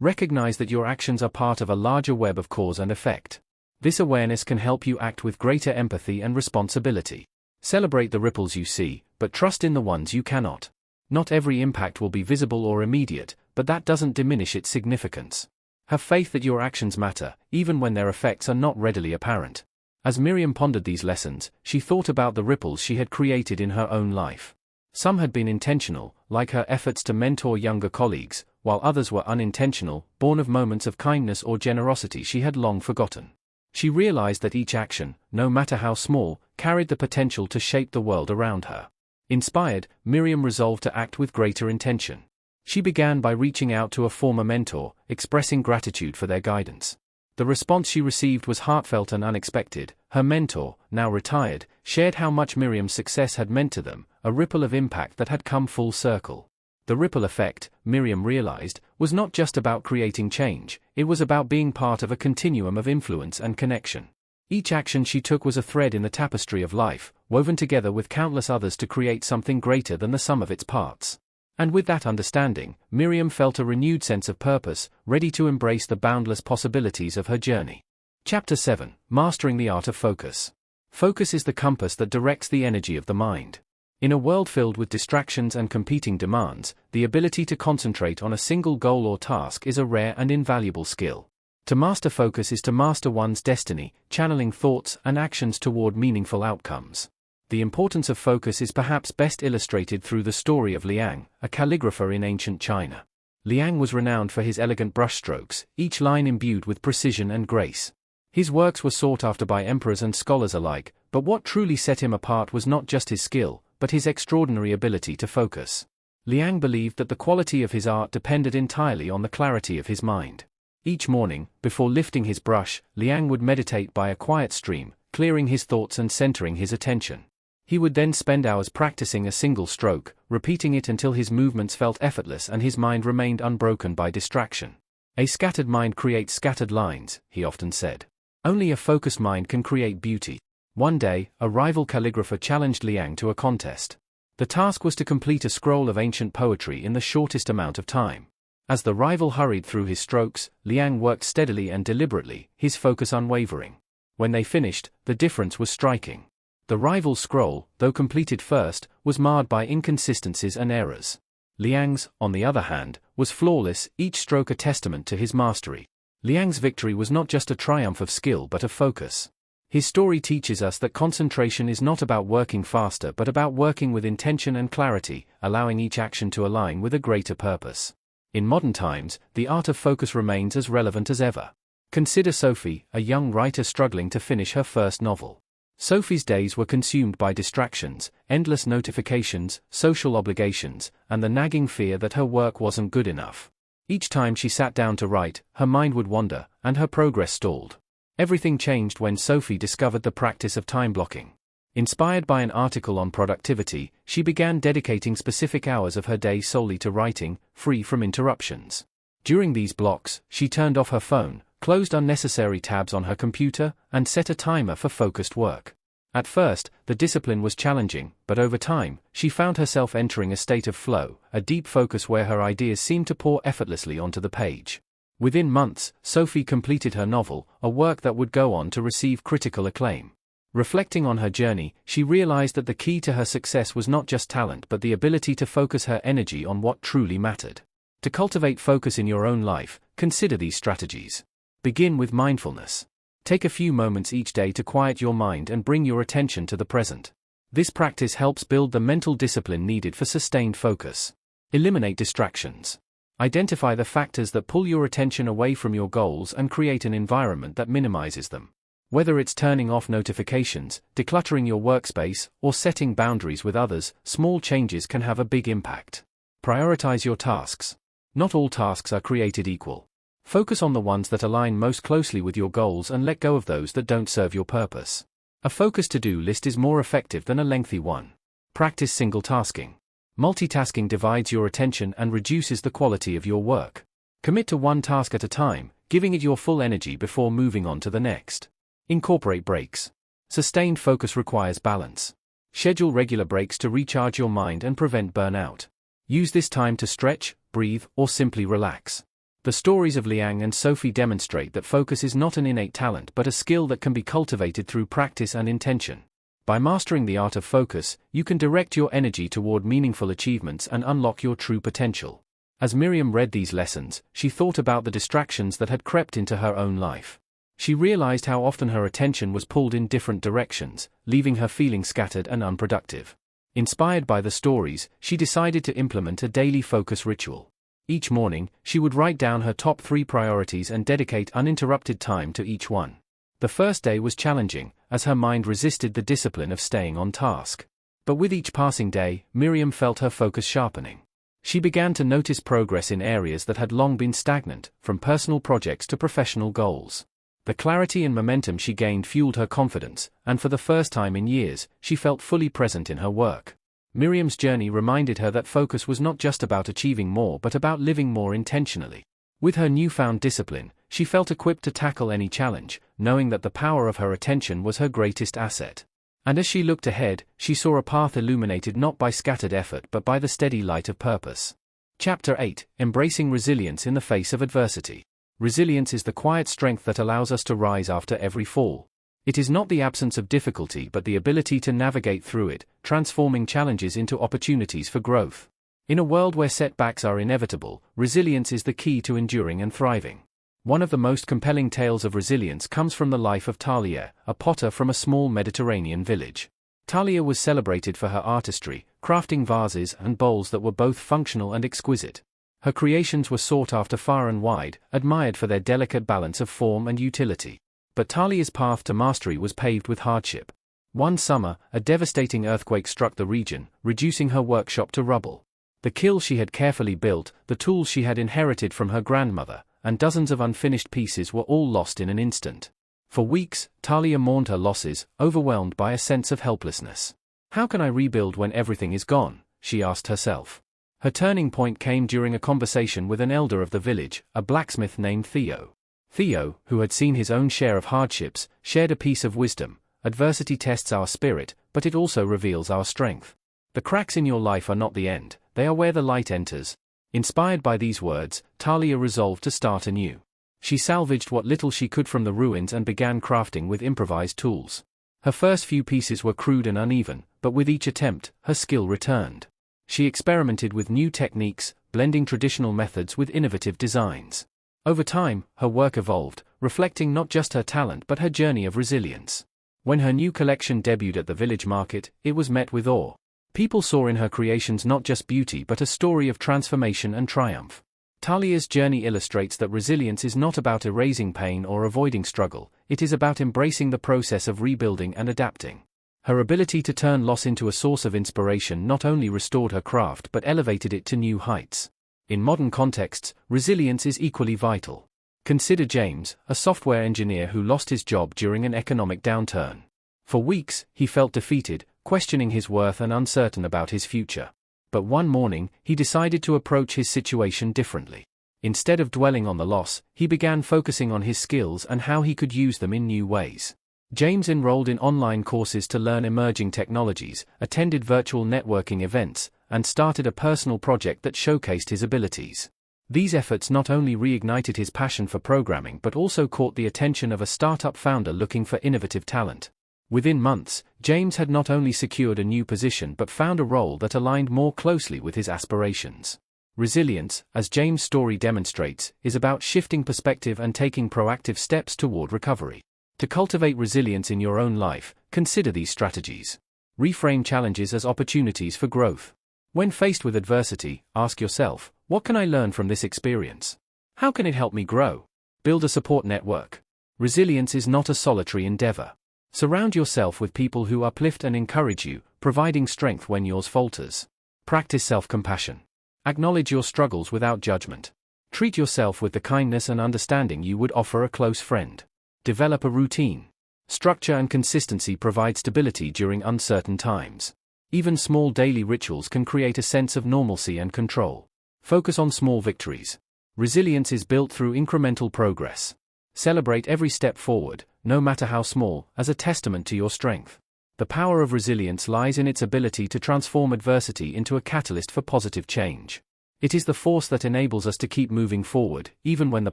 Recognize that your actions are part of a larger web of cause and effect. This awareness can help you act with greater empathy and responsibility. Celebrate the ripples you see, but trust in the ones you cannot. Not every impact will be visible or immediate, but that doesn't diminish its significance. Have faith that your actions matter, even when their effects are not readily apparent. As Miriam pondered these lessons, she thought about the ripples she had created in her own life. Some had been intentional, like her efforts to mentor younger colleagues, while others were unintentional, born of moments of kindness or generosity she had long forgotten. She realized that each action, no matter how small, carried the potential to shape the world around her. Inspired, Miriam resolved to act with greater intention. She began by reaching out to a former mentor, expressing gratitude for their guidance. The response she received was heartfelt and unexpected. Her mentor, now retired, shared how much Miriam's success had meant to them, a ripple of impact that had come full circle. The ripple effect, Miriam realized, was not just about creating change, it was about being part of a continuum of influence and connection. Each action she took was a thread in the tapestry of life, woven together with countless others to create something greater than the sum of its parts. And with that understanding, Miriam felt a renewed sense of purpose, ready to embrace the boundless possibilities of her journey. Chapter 7: Mastering the Art of Focus. Focus is the compass that directs the energy of the mind. In a world filled with distractions and competing demands, the ability to concentrate on a single goal or task is a rare and invaluable skill. To master focus is to master one's destiny, channeling thoughts and actions toward meaningful outcomes. The importance of focus is perhaps best illustrated through the story of Liang, a calligrapher in ancient China. Liang was renowned for his elegant brushstrokes, each line imbued with precision and grace. His works were sought after by emperors and scholars alike, but what truly set him apart was not just his skill, but his extraordinary ability to focus. Liang believed that the quality of his art depended entirely on the clarity of his mind. Each morning, before lifting his brush, Liang would meditate by a quiet stream, clearing his thoughts and centering his attention. He would then spend hours practicing a single stroke, repeating it until his movements felt effortless and his mind remained unbroken by distraction. A scattered mind creates scattered lines, he often said. Only a focused mind can create beauty. One day, a rival calligrapher challenged Liang to a contest. The task was to complete a scroll of ancient poetry in the shortest amount of time. As the rival hurried through his strokes, Liang worked steadily and deliberately, his focus unwavering. When they finished, the difference was striking. The rival's scroll, though completed first, was marred by inconsistencies and errors. Liang's, on the other hand, was flawless, each stroke a testament to his mastery. Liang's victory was not just a triumph of skill but of focus. His story teaches us that concentration is not about working faster but about working with intention and clarity, allowing each action to align with a greater purpose. In modern times, the art of focus remains as relevant as ever. Consider Sophie, a young writer struggling to finish her first novel. Sophie's days were consumed by distractions, endless notifications, social obligations, and the nagging fear that her work wasn't good enough. Each time she sat down to write, her mind would wander, and her progress stalled. Everything changed when Sophie discovered the practice of time blocking. Inspired by an article on productivity, she began dedicating specific hours of her day solely to writing, free from interruptions. During these blocks, she turned off her phone, closed unnecessary tabs on her computer, and set a timer for focused work. At first, the discipline was challenging, but over time, she found herself entering a state of flow, a deep focus where her ideas seemed to pour effortlessly onto the page. Within months, Sophie completed her novel, a work that would go on to receive critical acclaim. Reflecting on her journey, she realized that the key to her success was not just talent but the ability to focus her energy on what truly mattered. To cultivate focus in your own life, consider these strategies. Begin with mindfulness. Take a few moments each day to quiet your mind and bring your attention to the present. This practice helps build the mental discipline needed for sustained focus. Eliminate distractions. Identify the factors that pull your attention away from your goals and create an environment that minimizes them. Whether it's turning off notifications, decluttering your workspace, or setting boundaries with others, small changes can have a big impact. Prioritize your tasks. Not all tasks are created equal. Focus on the ones that align most closely with your goals and let go of those that don't serve your purpose. A focused to-do list is more effective than a lengthy one. Practice single tasking. Multitasking divides your attention and reduces the quality of your work. Commit to one task at a time, giving it your full energy before moving on to the next. Incorporate breaks. Sustained focus requires balance. Schedule regular breaks to recharge your mind and prevent burnout. Use this time to stretch, breathe, or simply relax. The stories of Liang and Sophie demonstrate that focus is not an innate talent but a skill that can be cultivated through practice and intention. By mastering the art of focus, you can direct your energy toward meaningful achievements and unlock your true potential. As Miriam read these lessons, she thought about the distractions that had crept into her own life. She realized how often her attention was pulled in different directions, leaving her feeling scattered and unproductive. Inspired by the stories, she decided to implement a daily focus ritual. Each morning, she would write down her top 3 priorities and dedicate uninterrupted time to each one. The first day was challenging, as her mind resisted the discipline of staying on task. But with each passing day, Miriam felt her focus sharpening. She began to notice progress in areas that had long been stagnant, from personal projects to professional goals. The clarity and momentum she gained fueled her confidence, and for the first time in years, she felt fully present in her work. Miriam's journey reminded her that focus was not just about achieving more but about living more intentionally. With her newfound discipline, she felt equipped to tackle any challenge, knowing that the power of her attention was her greatest asset. And as she looked ahead, she saw a path illuminated not by scattered effort but by the steady light of purpose. Chapter 8: Embracing Resilience in the Face of Adversity. Resilience is the quiet strength that allows us to rise after every fall. It is not the absence of difficulty but the ability to navigate through it, transforming challenges into opportunities for growth. In a world where setbacks are inevitable, resilience is the key to enduring and thriving. One of the most compelling tales of resilience comes from the life of Talia, a potter from a small Mediterranean village. Talia was celebrated for her artistry, crafting vases and bowls that were both functional and exquisite. Her creations were sought after far and wide, admired for their delicate balance of form and utility. But Talia's path to mastery was paved with hardship. One summer, a devastating earthquake struck the region, reducing her workshop to rubble. The kiln she had carefully built, the tools she had inherited from her grandmother, and dozens of unfinished pieces were all lost in an instant. For weeks, Talia mourned her losses, overwhelmed by a sense of helplessness. "How can I rebuild when everything is gone?" she asked herself. Her turning point came during a conversation with an elder of the village, a blacksmith named Theo. Theo, who had seen his own share of hardships, shared a piece of wisdom: adversity tests our spirit, but it also reveals our strength. The cracks in your life are not the end, they are where the light enters. Inspired by these words, Talia resolved to start anew. She salvaged what little she could from the ruins and began crafting with improvised tools. Her first few pieces were crude and uneven, but with each attempt, her skill returned. She experimented with new techniques, blending traditional methods with innovative designs. Over time, her work evolved, reflecting not just her talent but her journey of resilience. When her new collection debuted at the village market, it was met with awe. People saw in her creations not just beauty but a story of transformation and triumph. Talia's journey illustrates that resilience is not about erasing pain or avoiding struggle, it is about embracing the process of rebuilding and adapting. Her ability to turn loss into a source of inspiration not only restored her craft but elevated it to new heights. In modern contexts, resilience is equally vital. Consider James, a software engineer who lost his job during an economic downturn. For weeks, he felt defeated, questioning his worth and uncertain about his future. But one morning, he decided to approach his situation differently. Instead of dwelling on the loss, he began focusing on his skills and how he could use them in new ways. James enrolled in online courses to learn emerging technologies, attended virtual networking events, and started a personal project that showcased his abilities. These efforts not only reignited his passion for programming but also caught the attention of a startup founder looking for innovative talent. Within months, James had not only secured a new position but found a role that aligned more closely with his aspirations. Resilience, as James' story demonstrates, is about shifting perspective and taking proactive steps toward recovery. To cultivate resilience in your own life, consider these strategies. Reframe challenges as opportunities for growth. When faced with adversity, ask yourself, what can I learn from this experience? How can it help me grow? Build a support network. Resilience is not a solitary endeavor. Surround yourself with people who uplift and encourage you, providing strength when yours falters. Practice self-compassion. Acknowledge your struggles without judgment. Treat yourself with the kindness and understanding you would offer a close friend. Develop a routine. Structure and consistency provide stability during uncertain times. Even small daily rituals can create a sense of normalcy and control. Focus on small victories. Resilience is built through incremental progress. Celebrate every step forward, no matter how small, as a testament to your strength. The power of resilience lies in its ability to transform adversity into a catalyst for positive change. It is the force that enables us to keep moving forward, even when the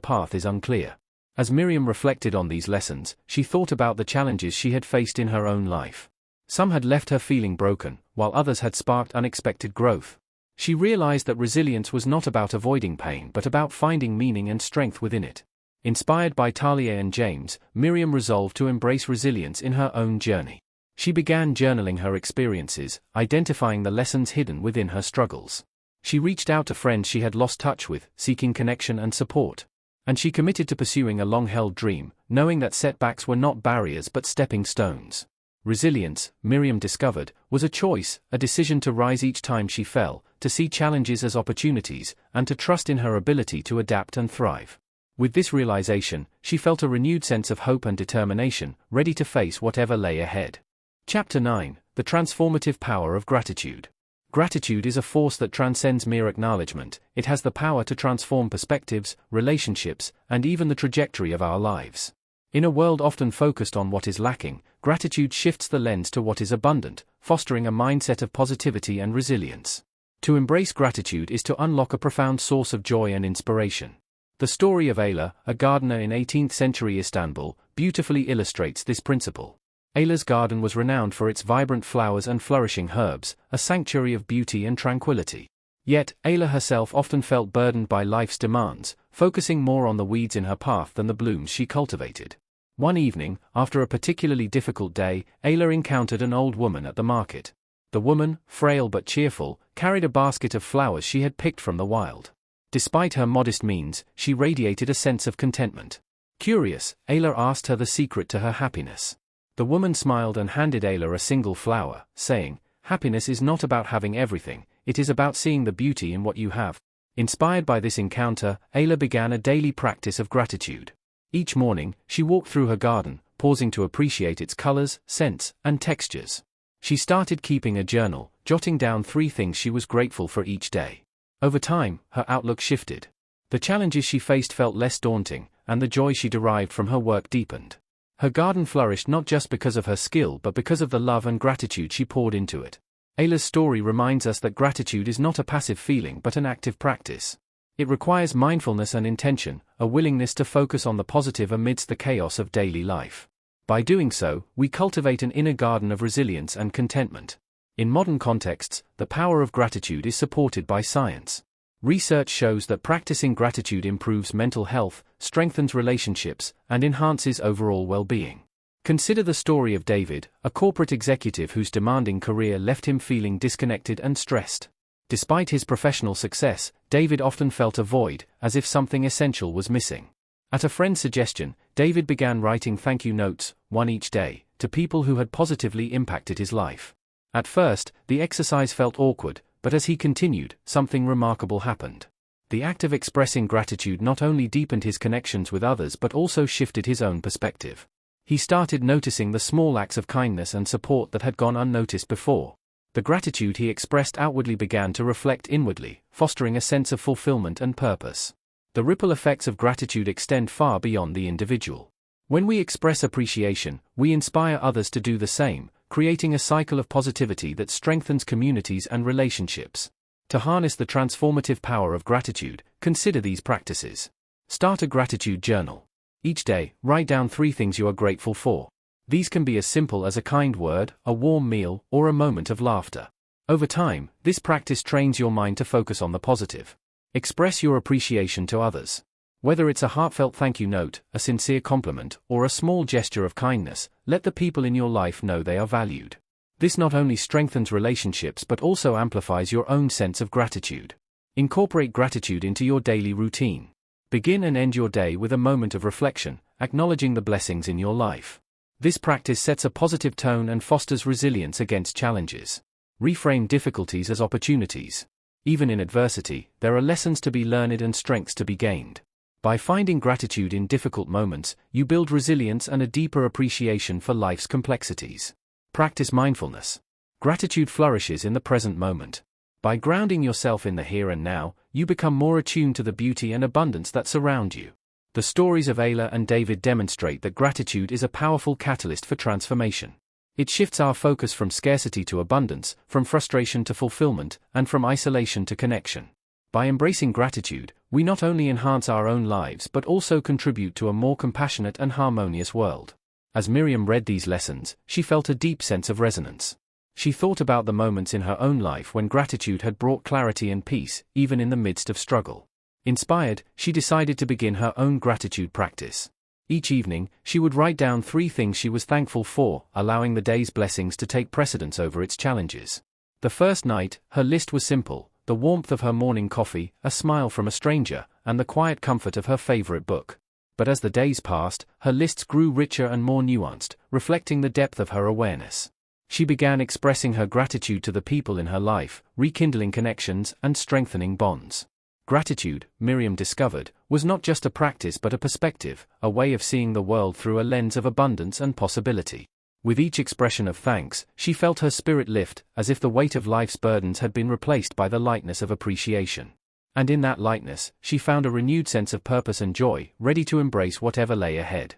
path is unclear. As Miriam reflected on these lessons, she thought about the challenges she had faced in her own life. Some had left her feeling broken, while others had sparked unexpected growth. She realized that resilience was not about avoiding pain but about finding meaning and strength within it. Inspired by Talia and James, Miriam resolved to embrace resilience in her own journey. She began journaling her experiences, identifying the lessons hidden within her struggles. She reached out to friends she had lost touch with, seeking connection and support. And she committed to pursuing a long-held dream, knowing that setbacks were not barriers but stepping stones. Resilience, Miriam discovered, was a choice, a decision to rise each time she fell, to see challenges as opportunities, and to trust in her ability to adapt and thrive. With this realization, she felt a renewed sense of hope and determination, ready to face whatever lay ahead. Chapter 9: The Transformative Power of Gratitude. Gratitude is a force that transcends mere acknowledgement. It has the power to transform perspectives, relationships, and even the trajectory of our lives. In a world often focused on what is lacking, gratitude shifts the lens to what is abundant, fostering a mindset of positivity and resilience. To embrace gratitude is to unlock a profound source of joy and inspiration. The story of Ayla, a gardener in 18th century Istanbul, beautifully illustrates this principle. Ayla's garden was renowned for its vibrant flowers and flourishing herbs, a sanctuary of beauty and tranquility. Yet, Ayla herself often felt burdened by life's demands, focusing more on the weeds in her path than the blooms she cultivated. One evening, after a particularly difficult day, Ayla encountered an old woman at the market. The woman, frail but cheerful, carried a basket of flowers she had picked from the wild. Despite her modest means, she radiated a sense of contentment. Curious, Ayla asked her the secret to her happiness. The woman smiled and handed Ayla a single flower, saying, "Happiness is not about having everything, it is about seeing the beauty in what you have." Inspired by this encounter, Ayla began a daily practice of gratitude. Each morning, she walked through her garden, pausing to appreciate its colors, scents, and textures. She started keeping a journal, jotting down 3 things she was grateful for each day. Over time, her outlook shifted. The challenges she faced felt less daunting, and the joy she derived from her work deepened. Her garden flourished not just because of her skill but because of the love and gratitude she poured into it. Ayla's story reminds us that gratitude is not a passive feeling but an active practice. It requires mindfulness and intention, a willingness to focus on the positive amidst the chaos of daily life. By doing so, we cultivate an inner garden of resilience and contentment. In modern contexts, the power of gratitude is supported by science. Research shows that practicing gratitude improves mental health, strengthens relationships, and enhances overall well-being. Consider the story of David, a corporate executive whose demanding career left him feeling disconnected and stressed. Despite his professional success, David often felt a void, as if something essential was missing. At a friend's suggestion, David began writing thank you notes, one each day, to people who had positively impacted his life. At first, the exercise felt awkward, but as he continued, something remarkable happened. The act of expressing gratitude not only deepened his connections with others but also shifted his own perspective. He started noticing the small acts of kindness and support that had gone unnoticed before. The gratitude he expressed outwardly began to reflect inwardly, fostering a sense of fulfillment and purpose. The ripple effects of gratitude extend far beyond the individual. When we express appreciation, we inspire others to do the same, creating a cycle of positivity that strengthens communities and relationships. To harness the transformative power of gratitude, consider these practices. Start a gratitude journal. Each day, write down 3 things you are grateful for. These can be as simple as a kind word, a warm meal, or a moment of laughter. Over time, this practice trains your mind to focus on the positive. Express your appreciation to others. Whether it's a heartfelt thank you note, a sincere compliment, or a small gesture of kindness, let the people in your life know they are valued. This not only strengthens relationships but also amplifies your own sense of gratitude. Incorporate gratitude into your daily routine. Begin and end your day with a moment of reflection, acknowledging the blessings in your life. This practice sets a positive tone and fosters resilience against challenges. Reframe difficulties as opportunities. Even in adversity, there are lessons to be learned and strengths to be gained. By finding gratitude in difficult moments, you build resilience and a deeper appreciation for life's complexities. Practice mindfulness. Gratitude flourishes in the present moment. By grounding yourself in the here and now, you become more attuned to the beauty and abundance that surround you. The stories of Ayla and David demonstrate that gratitude is a powerful catalyst for transformation. It shifts our focus from scarcity to abundance, from frustration to fulfillment, and from isolation to connection. By embracing gratitude, we not only enhance our own lives but also contribute to a more compassionate and harmonious world. As Miriam read these lessons, she felt a deep sense of resonance. She thought about the moments in her own life when gratitude had brought clarity and peace, even in the midst of struggle. Inspired, she decided to begin her own gratitude practice. Each evening, she would write down 3 things she was thankful for, allowing the day's blessings to take precedence over its challenges. The first night, her list was simple: the warmth of her morning coffee, a smile from a stranger, and the quiet comfort of her favorite book. But as the days passed, her lists grew richer and more nuanced, reflecting the depth of her awareness. She began expressing her gratitude to the people in her life, rekindling connections and strengthening bonds. Gratitude, Miriam discovered, was not just a practice but a perspective, a way of seeing the world through a lens of abundance and possibility. With each expression of thanks, she felt her spirit lift, as if the weight of life's burdens had been replaced by the lightness of appreciation. And in that lightness, she found a renewed sense of purpose and joy, ready to embrace whatever lay ahead.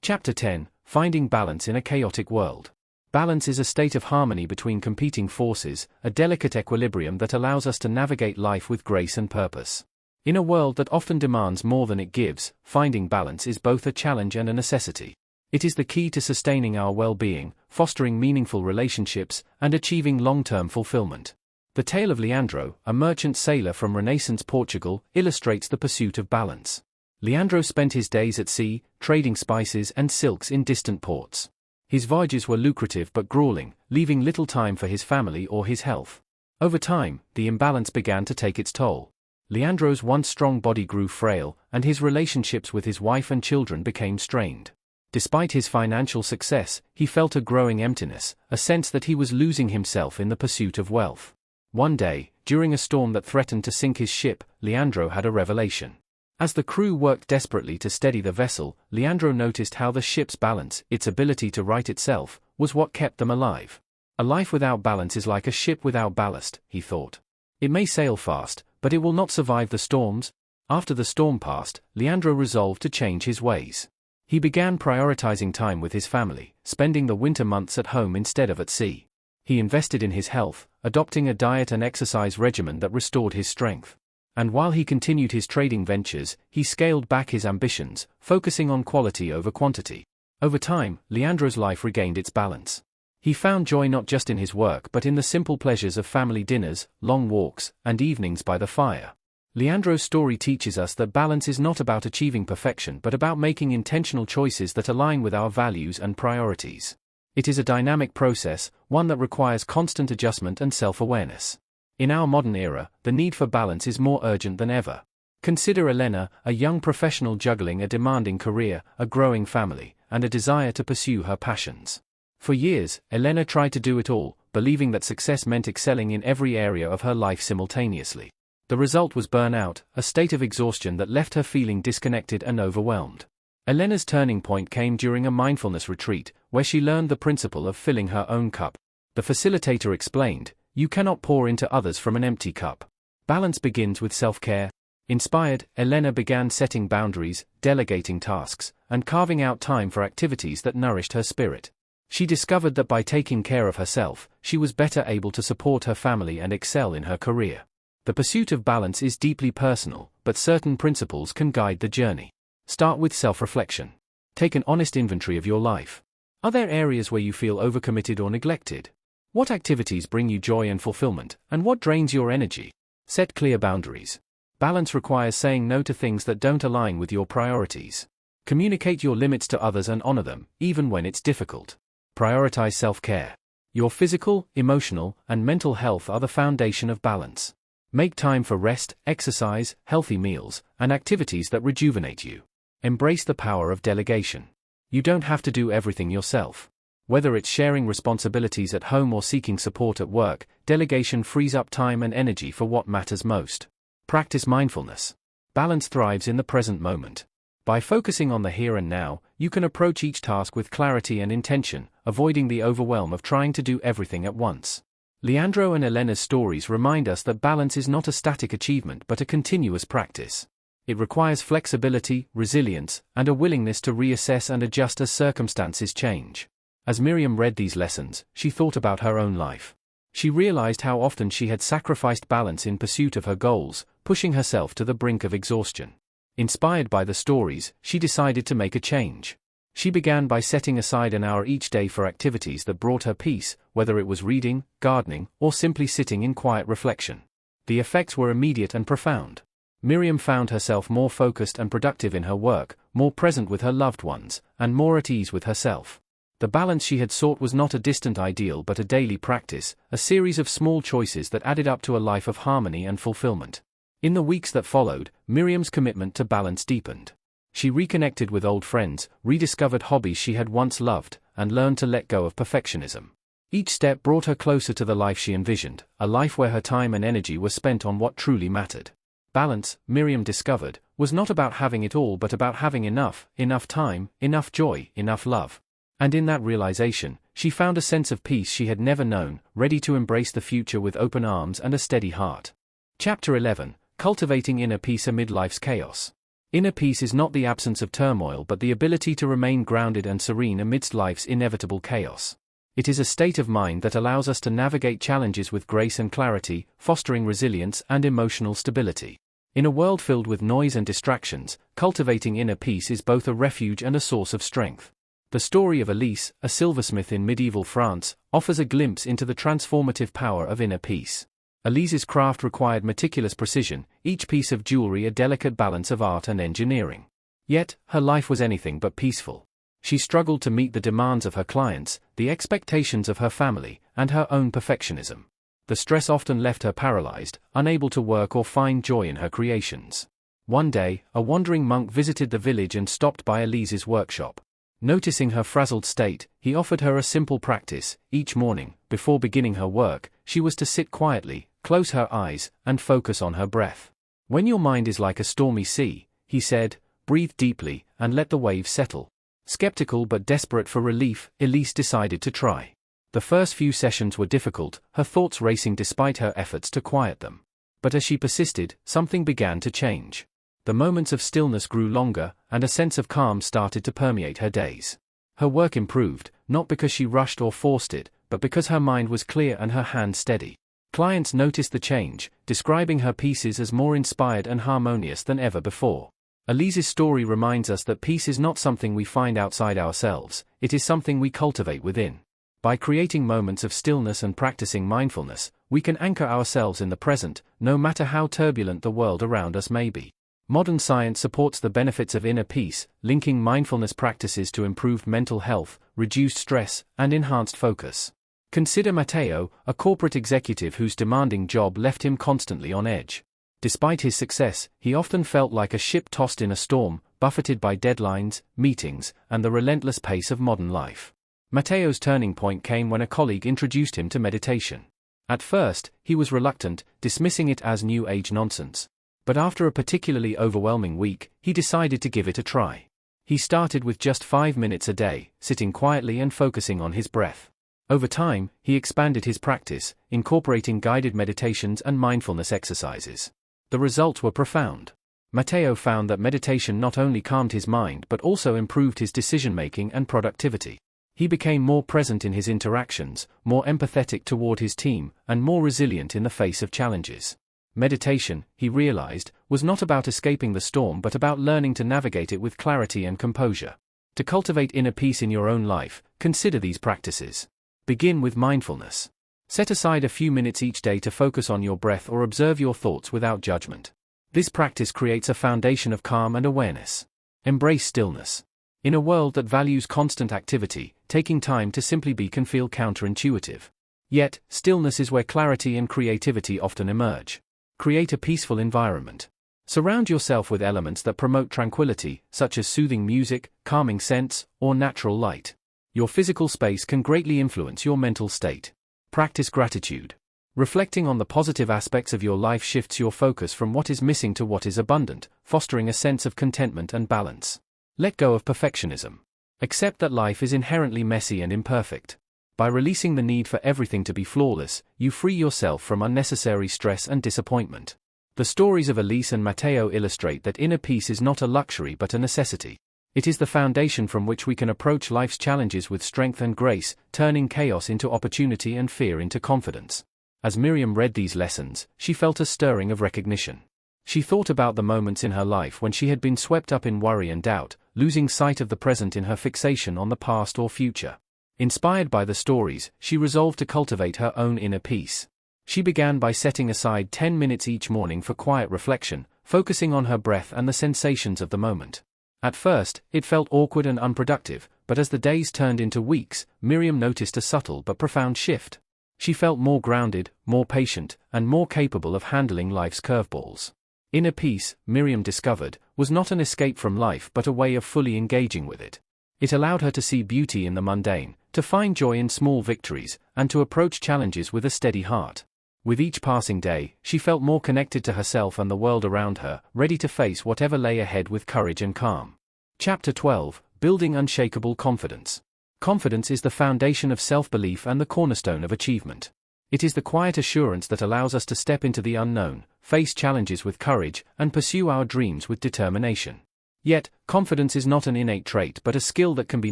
Chapter 10: Finding Balance in a Chaotic World. Balance is a state of harmony between competing forces, a delicate equilibrium that allows us to navigate life with grace and purpose. In a world that often demands more than it gives, finding balance is both a challenge and a necessity. It is the key to sustaining our well-being, fostering meaningful relationships, and achieving long-term fulfillment. The tale of Leandro, a merchant sailor from Renaissance Portugal, illustrates the pursuit of balance. Leandro spent his days at sea, trading spices and silks in distant ports. His voyages were lucrative but grueling, leaving little time for his family or his health. Over time, the imbalance began to take its toll. Leandro's once strong body grew frail, and his relationships with his wife and children became strained. Despite his financial success, he felt a growing emptiness, a sense that he was losing himself in the pursuit of wealth. One day, during a storm that threatened to sink his ship, Leandro had a revelation. As the crew worked desperately to steady the vessel, Leandro noticed how the ship's balance, its ability to right itself, was what kept them alive. A life without balance is like a ship without ballast, he thought. It may sail fast, but it will not survive the storms. After the storm passed, Leandro resolved to change his ways. He began prioritizing time with his family, spending the winter months at home instead of at sea. He invested in his health, adopting a diet and exercise regimen that restored his strength. And while he continued his trading ventures, he scaled back his ambitions, focusing on quality over quantity. Over time, Leandro's life regained its balance. He found joy not just in his work but in the simple pleasures of family dinners, long walks, and evenings by the fire. Leandro's story teaches us that balance is not about achieving perfection but about making intentional choices that align with our values and priorities. It is a dynamic process, one that requires constant adjustment and self-awareness. In our modern era, the need for balance is more urgent than ever. Consider Elena, a young professional juggling a demanding career, a growing family, and a desire to pursue her passions. For years, Elena tried to do it all, believing that success meant excelling in every area of her life simultaneously. The result was burnout, a state of exhaustion that left her feeling disconnected and overwhelmed. Elena's turning point came during a mindfulness retreat, where she learned the principle of filling her own cup. The facilitator explained, "You cannot pour into others from an empty cup. Balance begins with self-care." Inspired, Elena began setting boundaries, delegating tasks, and carving out time for activities that nourished her spirit. She discovered that by taking care of herself, she was better able to support her family and excel in her career. The pursuit of balance is deeply personal, but certain principles can guide the journey. Start with self-reflection. Take an honest inventory of your life. Are there areas where you feel overcommitted or neglected? What activities bring you joy and fulfillment, and what drains your energy? Set clear boundaries. Balance requires saying no to things that don't align with your priorities. Communicate your limits to others and honor them, even when it's difficult. Prioritize self-care. Your physical, emotional, and mental health are the foundation of balance. Make time for rest, exercise, healthy meals, and activities that rejuvenate you. Embrace the power of delegation. You don't have to do everything yourself. Whether it's sharing responsibilities at home or seeking support at work, delegation frees up time and energy for what matters most. Practice mindfulness. Balance thrives in the present moment. By focusing on the here and now, you can approach each task with clarity and intention, avoiding the overwhelm of trying to do everything at once. Leandro and Elena's stories remind us that balance is not a static achievement but a continuous practice. It requires flexibility, resilience, and a willingness to reassess and adjust as circumstances change. As Miriam read these lessons, she thought about her own life. She realized how often she had sacrificed balance in pursuit of her goals, pushing herself to the brink of exhaustion. Inspired by the stories, she decided to make a change. She began by setting aside an hour each day for activities that brought her peace, whether it was reading, gardening, or simply sitting in quiet reflection. The effects were immediate and profound. Miriam found herself more focused and productive in her work, more present with her loved ones, and more at ease with herself. The balance she had sought was not a distant ideal but a daily practice, a series of small choices that added up to a life of harmony and fulfillment. In the weeks that followed, Miriam's commitment to balance deepened. She reconnected with old friends, rediscovered hobbies she had once loved, and learned to let go of perfectionism. Each step brought her closer to the life she envisioned, a life where her time and energy were spent on what truly mattered. Balance, Miriam discovered, was not about having it all but about having enough time, enough joy, enough love. And in that realization, she found a sense of peace she had never known, ready to embrace the future with open arms and a steady heart. Chapter 11: Cultivating Inner Peace Amid Life's Chaos. Inner peace is not the absence of turmoil but the ability to remain grounded and serene amidst life's inevitable chaos. It is a state of mind that allows us to navigate challenges with grace and clarity, fostering resilience and emotional stability. In a world filled with noise and distractions, cultivating inner peace is both a refuge and a source of strength. The story of Elise, a silversmith in medieval France, offers a glimpse into the transformative power of inner peace. Elise's craft required meticulous precision, each piece of jewelry a delicate balance of art and engineering. Yet, her life was anything but peaceful. She struggled to meet the demands of her clients, the expectations of her family, and her own perfectionism. The stress often left her paralyzed, unable to work or find joy in her creations. One day, a wandering monk visited the village and stopped by Elise's workshop. Noticing her frazzled state, he offered her a simple practice. Each morning, before beginning her work, she was to sit quietly, close her eyes, and focus on her breath. When your mind is like a stormy sea, he said, breathe deeply, and let the waves settle. Skeptical but desperate for relief, Elise decided to try. The first few sessions were difficult, her thoughts racing despite her efforts to quiet them. But as she persisted, something began to change. The moments of stillness grew longer, and a sense of calm started to permeate her days. Her work improved, not because she rushed or forced it, but because her mind was clear and her hand steady. Clients noticed the change, describing her pieces as more inspired and harmonious than ever before. Elise's story reminds us that peace is not something we find outside ourselves, it is something we cultivate within. By creating moments of stillness and practicing mindfulness, we can anchor ourselves in the present, no matter how turbulent the world around us may be. Modern science supports the benefits of inner peace, linking mindfulness practices to improved mental health, reduced stress, and enhanced focus. Consider Matteo, a corporate executive whose demanding job left him constantly on edge. Despite his success, he often felt like a ship tossed in a storm, buffeted by deadlines, meetings, and the relentless pace of modern life. Matteo's turning point came when a colleague introduced him to meditation. At first, he was reluctant, dismissing it as New Age nonsense. But after a particularly overwhelming week, he decided to give it a try. He started with just 5 minutes a day, sitting quietly and focusing on his breath. Over time, he expanded his practice, incorporating guided meditations and mindfulness exercises. The results were profound. Matteo found that meditation not only calmed his mind but also improved his decision-making and productivity. He became more present in his interactions, more empathetic toward his team, and more resilient in the face of challenges. Meditation, he realized, was not about escaping the storm but about learning to navigate it with clarity and composure. To cultivate inner peace in your own life, consider these practices. Begin with mindfulness. Set aside a few minutes each day to focus on your breath or observe your thoughts without judgment. This practice creates a foundation of calm and awareness. Embrace stillness. In a world that values constant activity, taking time to simply be can feel counterintuitive. Yet, stillness is where clarity and creativity often emerge. Create a peaceful environment. Surround yourself with elements that promote tranquility, such as soothing music, calming scents, or natural light. Your physical space can greatly influence your mental state. Practice gratitude. Reflecting on the positive aspects of your life shifts your focus from what is missing to what is abundant, fostering a sense of contentment and balance. Let go of perfectionism. Accept that life is inherently messy and imperfect. By releasing the need for everything to be flawless, you free yourself from unnecessary stress and disappointment. The stories of Elise and Matteo illustrate that inner peace is not a luxury but a necessity. It is the foundation from which we can approach life's challenges with strength and grace, turning chaos into opportunity and fear into confidence. As Miriam read these lessons, she felt a stirring of recognition. She thought about the moments in her life when she had been swept up in worry and doubt, losing sight of the present in her fixation on the past or future. Inspired by the stories, she resolved to cultivate her own inner peace. She began by setting aside 10 minutes each morning for quiet reflection, focusing on her breath and the sensations of the moment. At first, it felt awkward and unproductive, but as the days turned into weeks, Miriam noticed a subtle but profound shift. She felt more grounded, more patient, and more capable of handling life's curveballs. Inner peace, Miriam discovered, was not an escape from life but a way of fully engaging with it. It allowed her to see beauty in the mundane, to find joy in small victories, and to approach challenges with a steady heart. With each passing day, she felt more connected to herself and the world around her, ready to face whatever lay ahead with courage and calm. Chapter 12: Building Unshakable Confidence. Confidence is the foundation of self-belief and the cornerstone of achievement. It is the quiet assurance that allows us to step into the unknown, face challenges with courage, and pursue our dreams with determination. Yet, confidence is not an innate trait but a skill that can be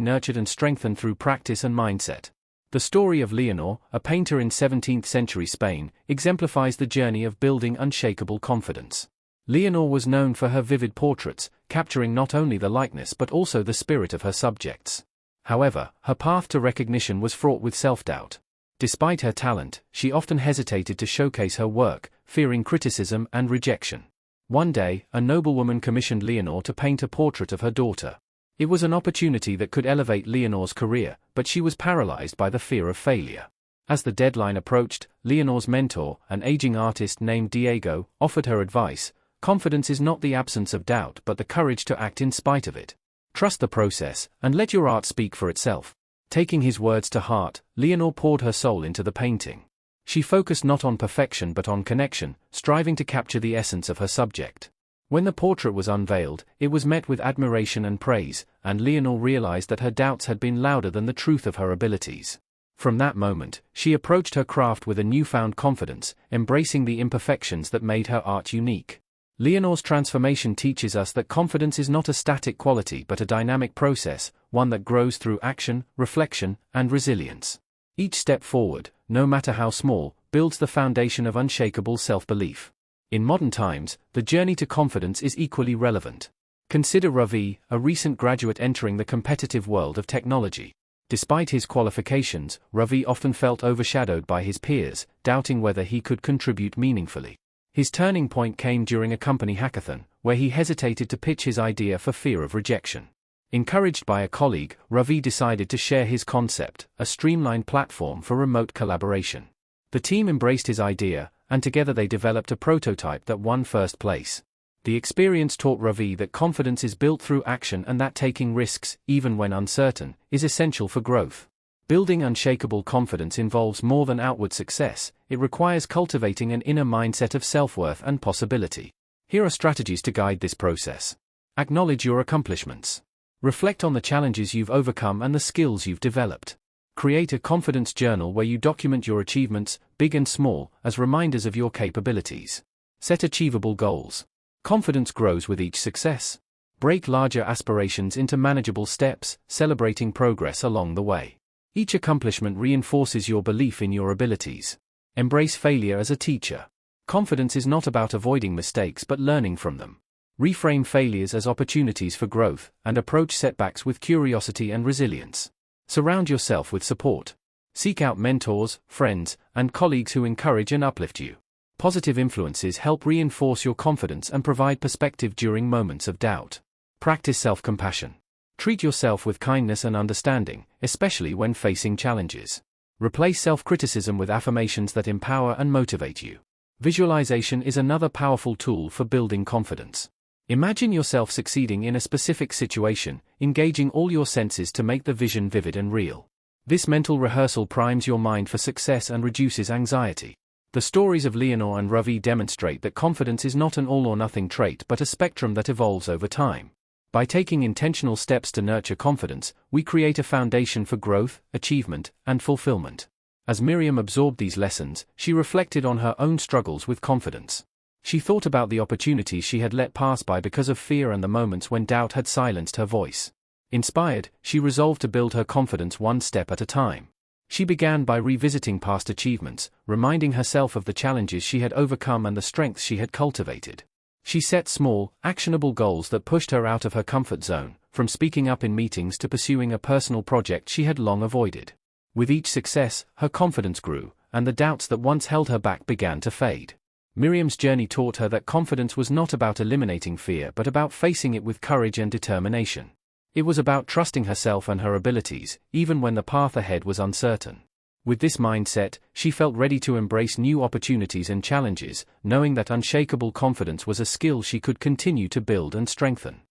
nurtured and strengthened through practice and mindset. The story of Leonor, a painter in 17th-century Spain, exemplifies the journey of building unshakable confidence. Leonor was known for her vivid portraits, capturing not only the likeness but also the spirit of her subjects. However, her path to recognition was fraught with self-doubt. Despite her talent, she often hesitated to showcase her work, fearing criticism and rejection. One day, a noblewoman commissioned Leonor to paint a portrait of her daughter. It was an opportunity that could elevate Leonor's career, but she was paralyzed by the fear of failure. As the deadline approached, Leonor's mentor, an aging artist named Diego, offered her advice: confidence is not the absence of doubt but the courage to act in spite of it. Trust the process, and let your art speak for itself. Taking his words to heart, Leonor poured her soul into the painting. She focused not on perfection but on connection, striving to capture the essence of her subject. When the portrait was unveiled, it was met with admiration and praise, and Leonor realized that her doubts had been louder than the truth of her abilities. From that moment, she approached her craft with a newfound confidence, embracing the imperfections that made her art unique. Leonor's transformation teaches us that confidence is not a static quality but a dynamic process, one that grows through action, reflection, and resilience. Each step forward, no matter how small, builds the foundation of unshakable self-belief. In modern times, the journey to confidence is equally relevant. Consider Ravi, a recent graduate entering the competitive world of technology. Despite his qualifications, Ravi often felt overshadowed by his peers, doubting whether he could contribute meaningfully. His turning point came during a company hackathon, where he hesitated to pitch his idea for fear of rejection. Encouraged by a colleague, Ravi decided to share his concept, a streamlined platform for remote collaboration. The team embraced his idea, and together they developed a prototype that won first place. The experience taught Ravi that confidence is built through action and that taking risks, even when uncertain, is essential for growth. Building unshakable confidence involves more than outward success. It requires cultivating an inner mindset of self-worth and possibility. Here are strategies to guide this process. Acknowledge your accomplishments. Reflect on the challenges you've overcome and the skills you've developed. Create a confidence journal where you document your achievements, big and small, as reminders of your capabilities. Set achievable goals. Confidence grows with each success. Break larger aspirations into manageable steps, celebrating progress along the way. Each accomplishment reinforces your belief in your abilities. Embrace failure as a teacher. Confidence is not about avoiding mistakes but learning from them. Reframe failures as opportunities for growth, and approach setbacks with curiosity and resilience. Surround yourself with support. Seek out mentors, friends, and colleagues who encourage and uplift you. Positive influences help reinforce your confidence and provide perspective during moments of doubt. Practice self-compassion. Treat yourself with kindness and understanding, especially when facing challenges. Replace self-criticism with affirmations that empower and motivate you. Visualization is another powerful tool for building confidence. Imagine yourself succeeding in a specific situation, engaging all your senses to make the vision vivid and real. This mental rehearsal primes your mind for success and reduces anxiety. The stories of Leonore and Ravi demonstrate that confidence is not an all-or-nothing trait but a spectrum that evolves over time. By taking intentional steps to nurture confidence, we create a foundation for growth, achievement, and fulfillment. As Miriam absorbed these lessons, she reflected on her own struggles with confidence. She thought about the opportunities she had let pass by because of fear and the moments when doubt had silenced her voice. Inspired, she resolved to build her confidence one step at a time. She began by revisiting past achievements, reminding herself of the challenges she had overcome and the strengths she had cultivated. She set small, actionable goals that pushed her out of her comfort zone, from speaking up in meetings to pursuing a personal project she had long avoided. With each success, her confidence grew, and the doubts that once held her back began to fade. Miriam's journey taught her that confidence was not about eliminating fear but about facing it with courage and determination. It was about trusting herself and her abilities, even when the path ahead was uncertain. With this mindset, she felt ready to embrace new opportunities and challenges, knowing that unshakable confidence was a skill she could continue to build and strengthen.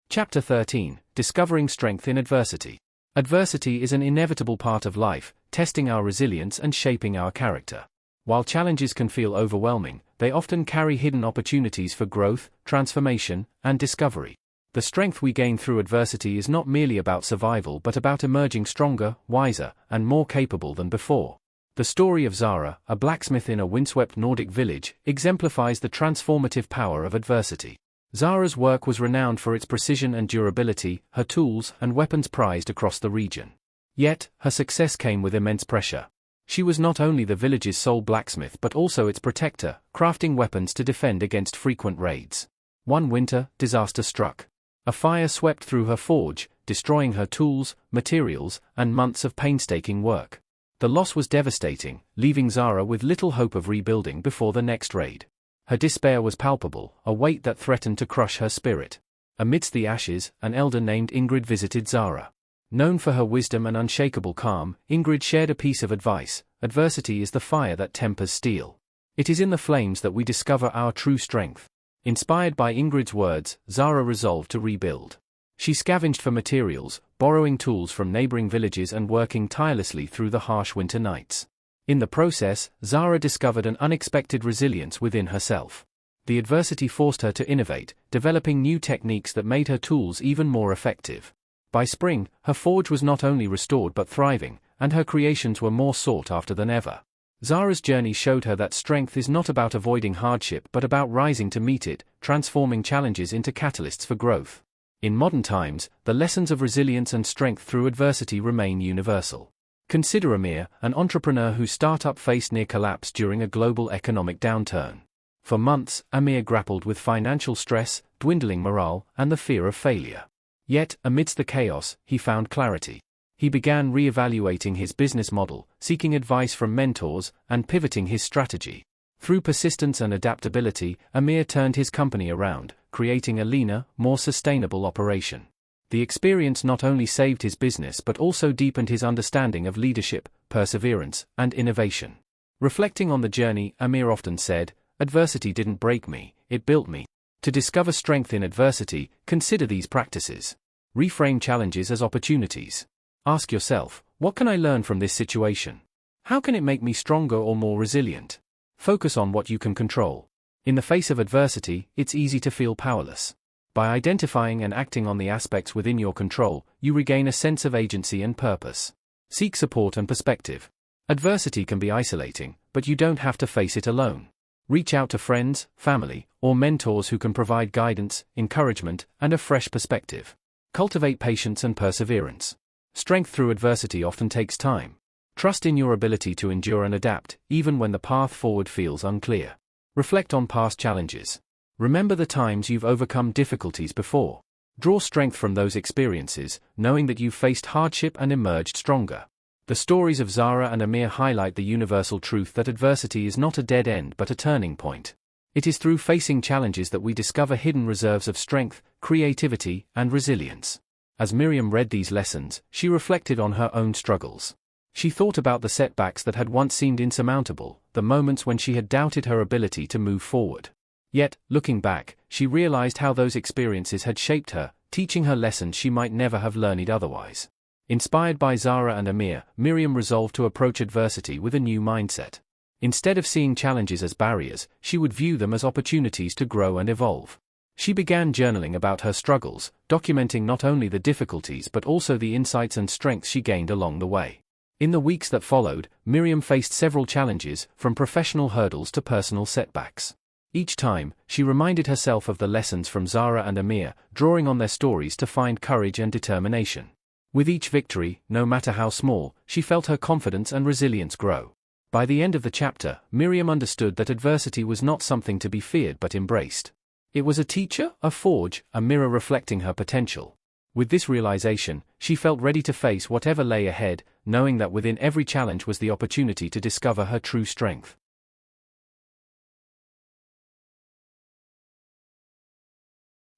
Chapter 13: Discovering Strength in Adversity. Adversity is an inevitable part of life, testing our resilience and shaping our character. While challenges can feel overwhelming, they often carry hidden opportunities for growth, transformation, and discovery. The strength we gain through adversity is not merely about survival but about emerging stronger, wiser, and more capable than before. The story of Zara, a blacksmith in a windswept Nordic village, exemplifies the transformative power of adversity. Zara's work was renowned for its precision and durability, her tools and weapons prized across the region. Yet, her success came with immense pressure. She was not only the village's sole blacksmith but also its protector, crafting weapons to defend against frequent raids. One winter, disaster struck. A fire swept through her forge, destroying her tools, materials, and months of painstaking work. The loss was devastating, leaving Zara with little hope of rebuilding before the next raid. Her despair was palpable, a weight that threatened to crush her spirit. Amidst the ashes, an elder named Ingrid visited Zara. Known for her wisdom and unshakable calm, Ingrid shared a piece of advice: adversity is the fire that tempers steel. It is in the flames that we discover our true strength. Inspired by Ingrid's words, Zara resolved to rebuild. She scavenged for materials, borrowing tools from neighboring villages and working tirelessly through the harsh winter nights. In the process, Zara discovered an unexpected resilience within herself. The adversity forced her to innovate, developing new techniques that made her tools even more effective. By spring, her forge was not only restored but thriving, and her creations were more sought after than ever. Zara's journey showed her that strength is not about avoiding hardship but about rising to meet it, transforming challenges into catalysts for growth. In modern times, the lessons of resilience and strength through adversity remain universal. Consider Amir, an entrepreneur whose startup faced near collapse during a global economic downturn. For months, Amir grappled with financial stress, dwindling morale, and the fear of failure. Yet, amidst the chaos, he found clarity. He began re-evaluating his business model, seeking advice from mentors, and pivoting his strategy. Through persistence and adaptability, Amir turned his company around, creating a leaner, more sustainable operation. The experience not only saved his business but also deepened his understanding of leadership, perseverance, and innovation. Reflecting on the journey, Amir often said, "Adversity didn't break me, it built me." To discover strength in adversity, consider these practices. Reframe challenges as opportunities. Ask yourself, what can I learn from this situation? How can it make me stronger or more resilient? Focus on what you can control. In the face of adversity, it's easy to feel powerless. By identifying and acting on the aspects within your control, you regain a sense of agency and purpose. Seek support and perspective. Adversity can be isolating, but you don't have to face it alone. Reach out to friends, family, or mentors who can provide guidance, encouragement, and a fresh perspective. Cultivate patience and perseverance. Strength through adversity often takes time. Trust in your ability to endure and adapt, even when the path forward feels unclear. Reflect on past challenges. Remember the times you've overcome difficulties before. Draw strength from those experiences, knowing that you've faced hardship and emerged stronger. The stories of Zara and Amir highlight the universal truth that adversity is not a dead end but a turning point. It is through facing challenges that we discover hidden reserves of strength, creativity, and resilience. As Miriam read these lessons, she reflected on her own struggles. She thought about the setbacks that had once seemed insurmountable, the moments when she had doubted her ability to move forward. Yet, looking back, she realized how those experiences had shaped her, teaching her lessons she might never have learned otherwise. Inspired by Zara and Amir, Miriam resolved to approach adversity with a new mindset. Instead of seeing challenges as barriers, she would view them as opportunities to grow and evolve. She began journaling about her struggles, documenting not only the difficulties but also the insights and strengths she gained along the way. In the weeks that followed, Miriam faced several challenges, from professional hurdles to personal setbacks. Each time, she reminded herself of the lessons from Zara and Amir, drawing on their stories to find courage and determination. With each victory, no matter how small, she felt her confidence and resilience grow. By the end of the chapter, Miriam understood that adversity was not something to be feared but embraced. It was a teacher, a forge, a mirror reflecting her potential. With this realization, she felt ready to face whatever lay ahead, knowing that within every challenge was the opportunity to discover her true strength.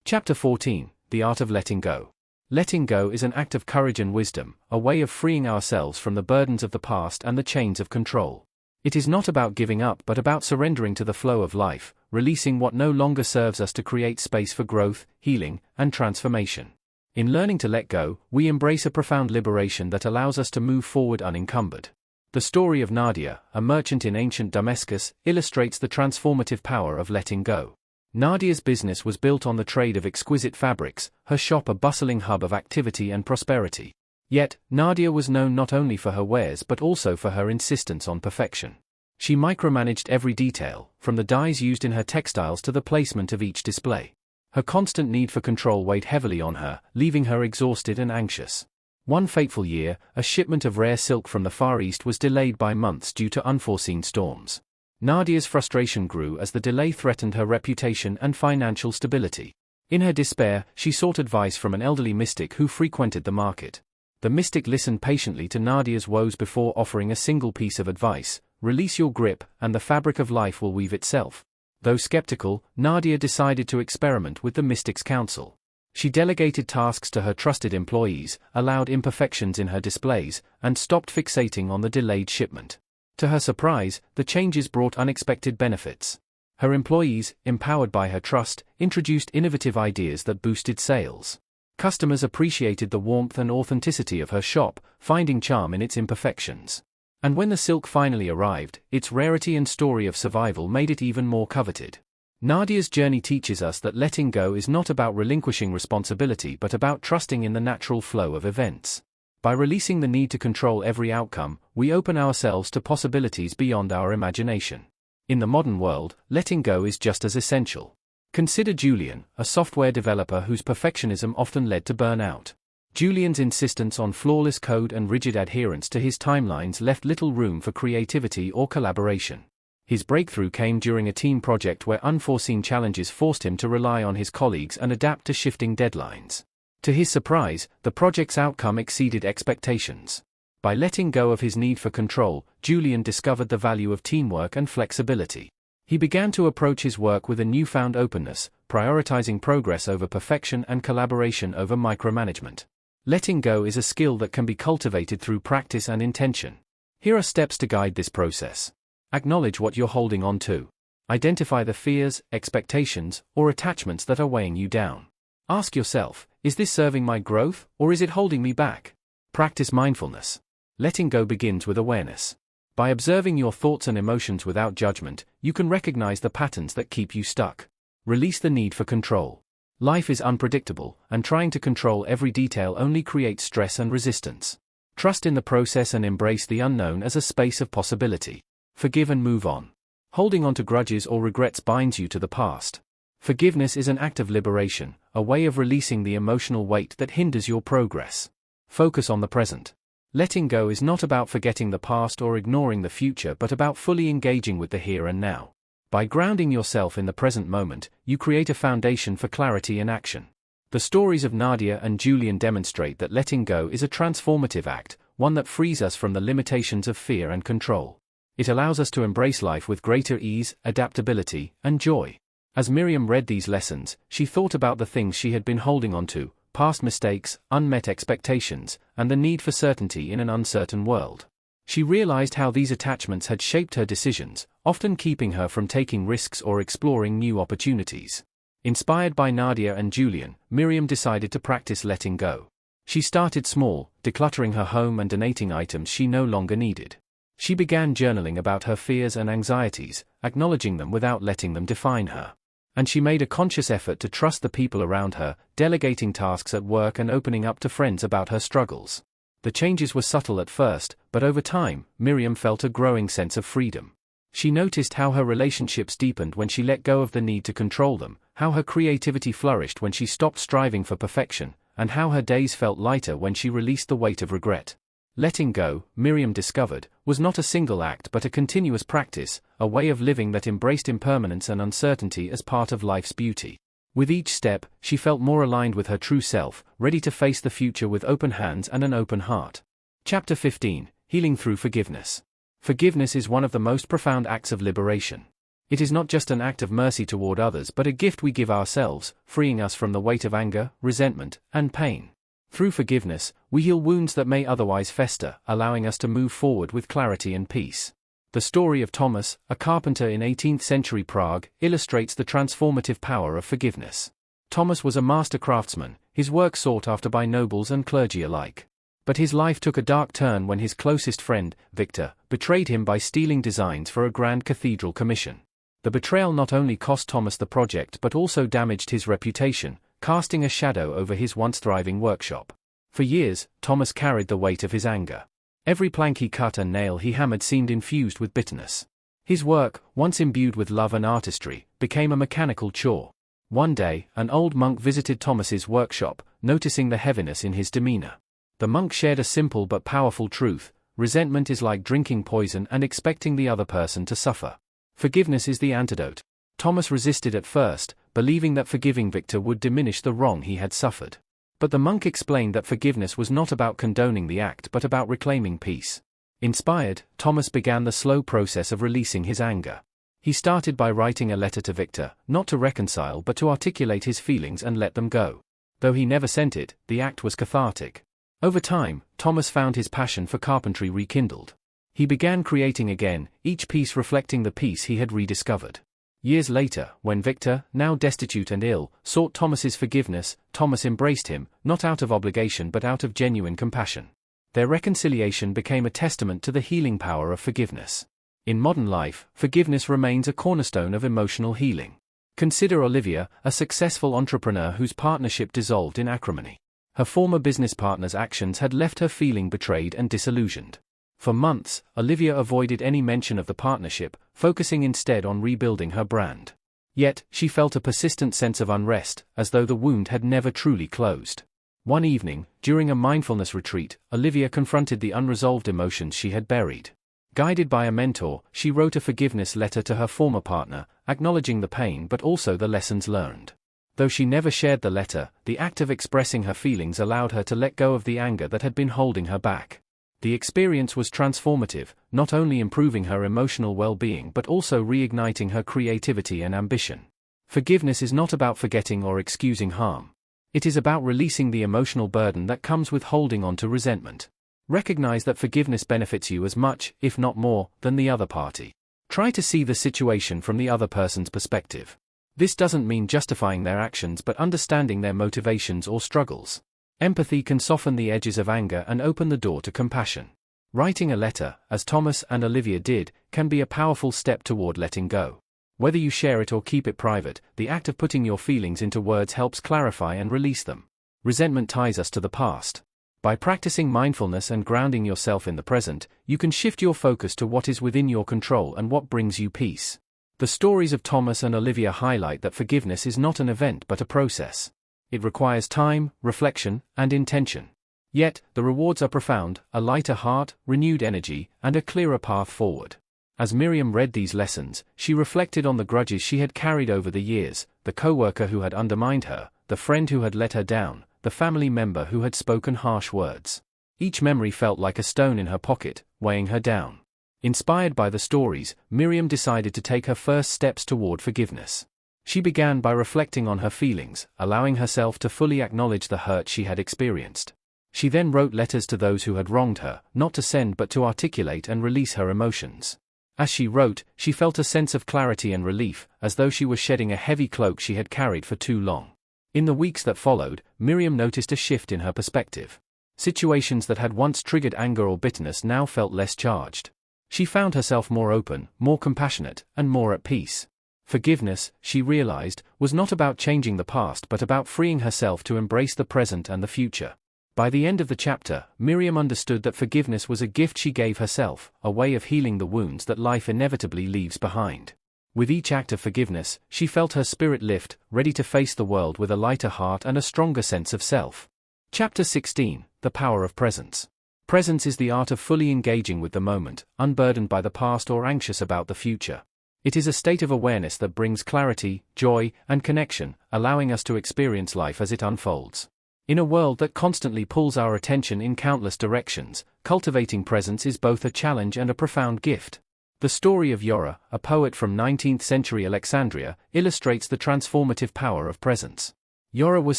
Chapter 14: The Art of Letting Go. Letting go is an act of courage and wisdom, a way of freeing ourselves from the burdens of the past and the chains of control. It is not about giving up but about surrendering to the flow of life, releasing what no longer serves us to create space for growth, healing, and transformation. In learning to let go, we embrace a profound liberation that allows us to move forward unencumbered. The story of Nadia, a merchant in ancient Damascus, illustrates the transformative power of letting go. Nadia's business was built on the trade of exquisite fabrics, her shop a bustling hub of activity and prosperity. Yet, Nadia was known not only for her wares but also for her insistence on perfection. She micromanaged every detail, from the dyes used in her textiles to the placement of each display. Her constant need for control weighed heavily on her, leaving her exhausted and anxious. One fateful year, a shipment of rare silk from the Far East was delayed by months due to unforeseen storms. Nadia's frustration grew as the delay threatened her reputation and financial stability. In her despair, she sought advice from an elderly mystic who frequented the market. The mystic listened patiently to Nadia's woes before offering a single piece of advice: release your grip, and the fabric of life will weave itself. Though skeptical, Nadia decided to experiment with the mystic's counsel. She delegated tasks to her trusted employees, allowed imperfections in her displays, and stopped fixating on the delayed shipment. To her surprise, the changes brought unexpected benefits. Her employees, empowered by her trust, introduced innovative ideas that boosted sales. Customers appreciated the warmth and authenticity of her shop, finding charm in its imperfections. And when the silk finally arrived, its rarity and story of survival made it even more coveted. Nadia's journey teaches us that letting go is not about relinquishing responsibility but about trusting in the natural flow of events. By releasing the need to control every outcome, we open ourselves to possibilities beyond our imagination. In the modern world, letting go is just as essential. Consider Julian, a software developer whose perfectionism often led to burnout. Julian's insistence on flawless code and rigid adherence to his timelines left little room for creativity or collaboration. His breakthrough came during a team project where unforeseen challenges forced him to rely on his colleagues and adapt to shifting deadlines. To his surprise, the project's outcome exceeded expectations. By letting go of his need for control, Julian discovered the value of teamwork and flexibility. He began to approach his work with a newfound openness, prioritizing progress over perfection and collaboration over micromanagement. Letting go is a skill that can be cultivated through practice and intention. Here are steps to guide this process. Acknowledge what you're holding on to. Identify the fears, expectations, or attachments that are weighing you down. Ask yourself, is this serving my growth, or is it holding me back? Practice mindfulness. Letting go begins with awareness. By observing your thoughts and emotions without judgment, you can recognize the patterns that keep you stuck. Release the need for control. Life is unpredictable, and trying to control every detail only creates stress and resistance. Trust in the process and embrace the unknown as a space of possibility. Forgive and move on. Holding on to grudges or regrets binds you to the past. Forgiveness is an act of liberation, a way of releasing the emotional weight that hinders your progress. Focus on the present. Letting go is not about forgetting the past or ignoring the future but about fully engaging with the here and now. By grounding yourself in the present moment, you create a foundation for clarity and action. The stories of Nadia and Julian demonstrate that letting go is a transformative act, one that frees us from the limitations of fear and control. It allows us to embrace life with greater ease, adaptability, and joy. As Miriam read these lessons, she thought about the things she had been holding on to: past mistakes, unmet expectations, and the need for certainty in an uncertain world. She realized how these attachments had shaped her decisions, often keeping her from taking risks or exploring new opportunities. Inspired by Nadia and Julian, Miriam decided to practice letting go. She started small, decluttering her home and donating items she no longer needed. She began journaling about her fears and anxieties, acknowledging them without letting them define her. And she made a conscious effort to trust the people around her, delegating tasks at work and opening up to friends about her struggles. The changes were subtle at first, but over time, Miriam felt a growing sense of freedom. She noticed how her relationships deepened when she let go of the need to control them, how her creativity flourished when she stopped striving for perfection, and how her days felt lighter when she released the weight of regret. Letting go, Miriam discovered, was not a single act but a continuous practice, a way of living that embraced impermanence and uncertainty as part of life's beauty. With each step, she felt more aligned with her true self, ready to face the future with open hands and an open heart. Chapter 15: Healing Through Forgiveness. Forgiveness is one of the most profound acts of liberation. It is not just an act of mercy toward others but a gift we give ourselves, freeing us from the weight of anger, resentment, and pain. Through forgiveness, we heal wounds that may otherwise fester, allowing us to move forward with clarity and peace. The story of Thomas, a carpenter in 18th-century Prague, illustrates the transformative power of forgiveness. Thomas was a master craftsman, his work sought after by nobles and clergy alike. But his life took a dark turn when his closest friend, Victor, betrayed him by stealing designs for a grand cathedral commission. The betrayal not only cost Thomas the project but also damaged his reputation, casting a shadow over his once thriving workshop. For years, Thomas carried the weight of his anger. Every plank he cut and nail he hammered seemed infused with bitterness. His work, once imbued with love and artistry, became a mechanical chore. One day, an old monk visited Thomas's workshop, noticing the heaviness in his demeanor. The monk shared a simple but powerful truth: resentment is like drinking poison and expecting the other person to suffer. Forgiveness is the antidote. Thomas resisted at first, believing that forgiving Victor would diminish the wrong he had suffered. But the monk explained that forgiveness was not about condoning the act but about reclaiming peace. Inspired, Thomas began the slow process of releasing his anger. He started by writing a letter to Victor, not to reconcile but to articulate his feelings and let them go. Though he never sent it, the act was cathartic. Over time, Thomas found his passion for carpentry rekindled. He began creating again, each piece reflecting the peace he had rediscovered. Years later, when Victor, now destitute and ill, sought Thomas's forgiveness, Thomas embraced him, not out of obligation but out of genuine compassion. Their reconciliation became a testament to the healing power of forgiveness. In modern life, forgiveness remains a cornerstone of emotional healing. Consider Olivia, a successful entrepreneur whose partnership dissolved in acrimony. Her former business partner's actions had left her feeling betrayed and disillusioned. For months, Olivia avoided any mention of the partnership, focusing instead on rebuilding her brand. Yet, she felt a persistent sense of unrest, as though the wound had never truly closed. One evening, during a mindfulness retreat, Olivia confronted the unresolved emotions she had buried. Guided by a mentor, she wrote a forgiveness letter to her former partner, acknowledging the pain but also the lessons learned. Though she never shared the letter, the act of expressing her feelings allowed her to let go of the anger that had been holding her back. The experience was transformative, not only improving her emotional well-being but also reigniting her creativity and ambition. Forgiveness is not about forgetting or excusing harm. It is about releasing the emotional burden that comes with holding on to resentment. Recognize that forgiveness benefits you as much, if not more, than the other party. Try to see the situation from the other person's perspective. This doesn't mean justifying their actions but understanding their motivations or struggles. Empathy can soften the edges of anger and open the door to compassion. Writing a letter, as Thomas and Olivia did, can be a powerful step toward letting go. Whether you share it or keep it private, the act of putting your feelings into words helps clarify and release them. Resentment ties us to the past. By practicing mindfulness and grounding yourself in the present, you can shift your focus to what is within your control and what brings you peace. The stories of Thomas and Olivia highlight that forgiveness is not an event but a process. It requires time, reflection, and intention. Yet, the rewards are profound: a lighter heart, renewed energy, and a clearer path forward. As Miriam read these lessons, she reflected on the grudges she had carried over the years: the co-worker who had undermined her, the friend who had let her down, the family member who had spoken harsh words. Each memory felt like a stone in her pocket, weighing her down. Inspired by the stories, Miriam decided to take her first steps toward forgiveness. She began by reflecting on her feelings, allowing herself to fully acknowledge the hurt she had experienced. She then wrote letters to those who had wronged her, not to send but to articulate and release her emotions. As she wrote, she felt a sense of clarity and relief, as though she was shedding a heavy cloak she had carried for too long. In the weeks that followed, Miriam noticed a shift in her perspective. Situations that had once triggered anger or bitterness now felt less charged. She found herself more open, more compassionate, and more at peace. Forgiveness, she realized, was not about changing the past but about freeing herself to embrace the present and the future. By the end of the chapter, Miriam understood that forgiveness was a gift she gave herself, a way of healing the wounds that life inevitably leaves behind. With each act of forgiveness, she felt her spirit lift, ready to face the world with a lighter heart and a stronger sense of self. Chapter 16: The Power of Presence. Presence is the art of fully engaging with the moment, unburdened by the past or anxious about the future. It is a state of awareness that brings clarity, joy, and connection, allowing us to experience life as it unfolds. In a world that constantly pulls our attention in countless directions, cultivating presence is both a challenge and a profound gift. The story of Yora, a poet from 19th-century Alexandria, illustrates the transformative power of presence. Yora was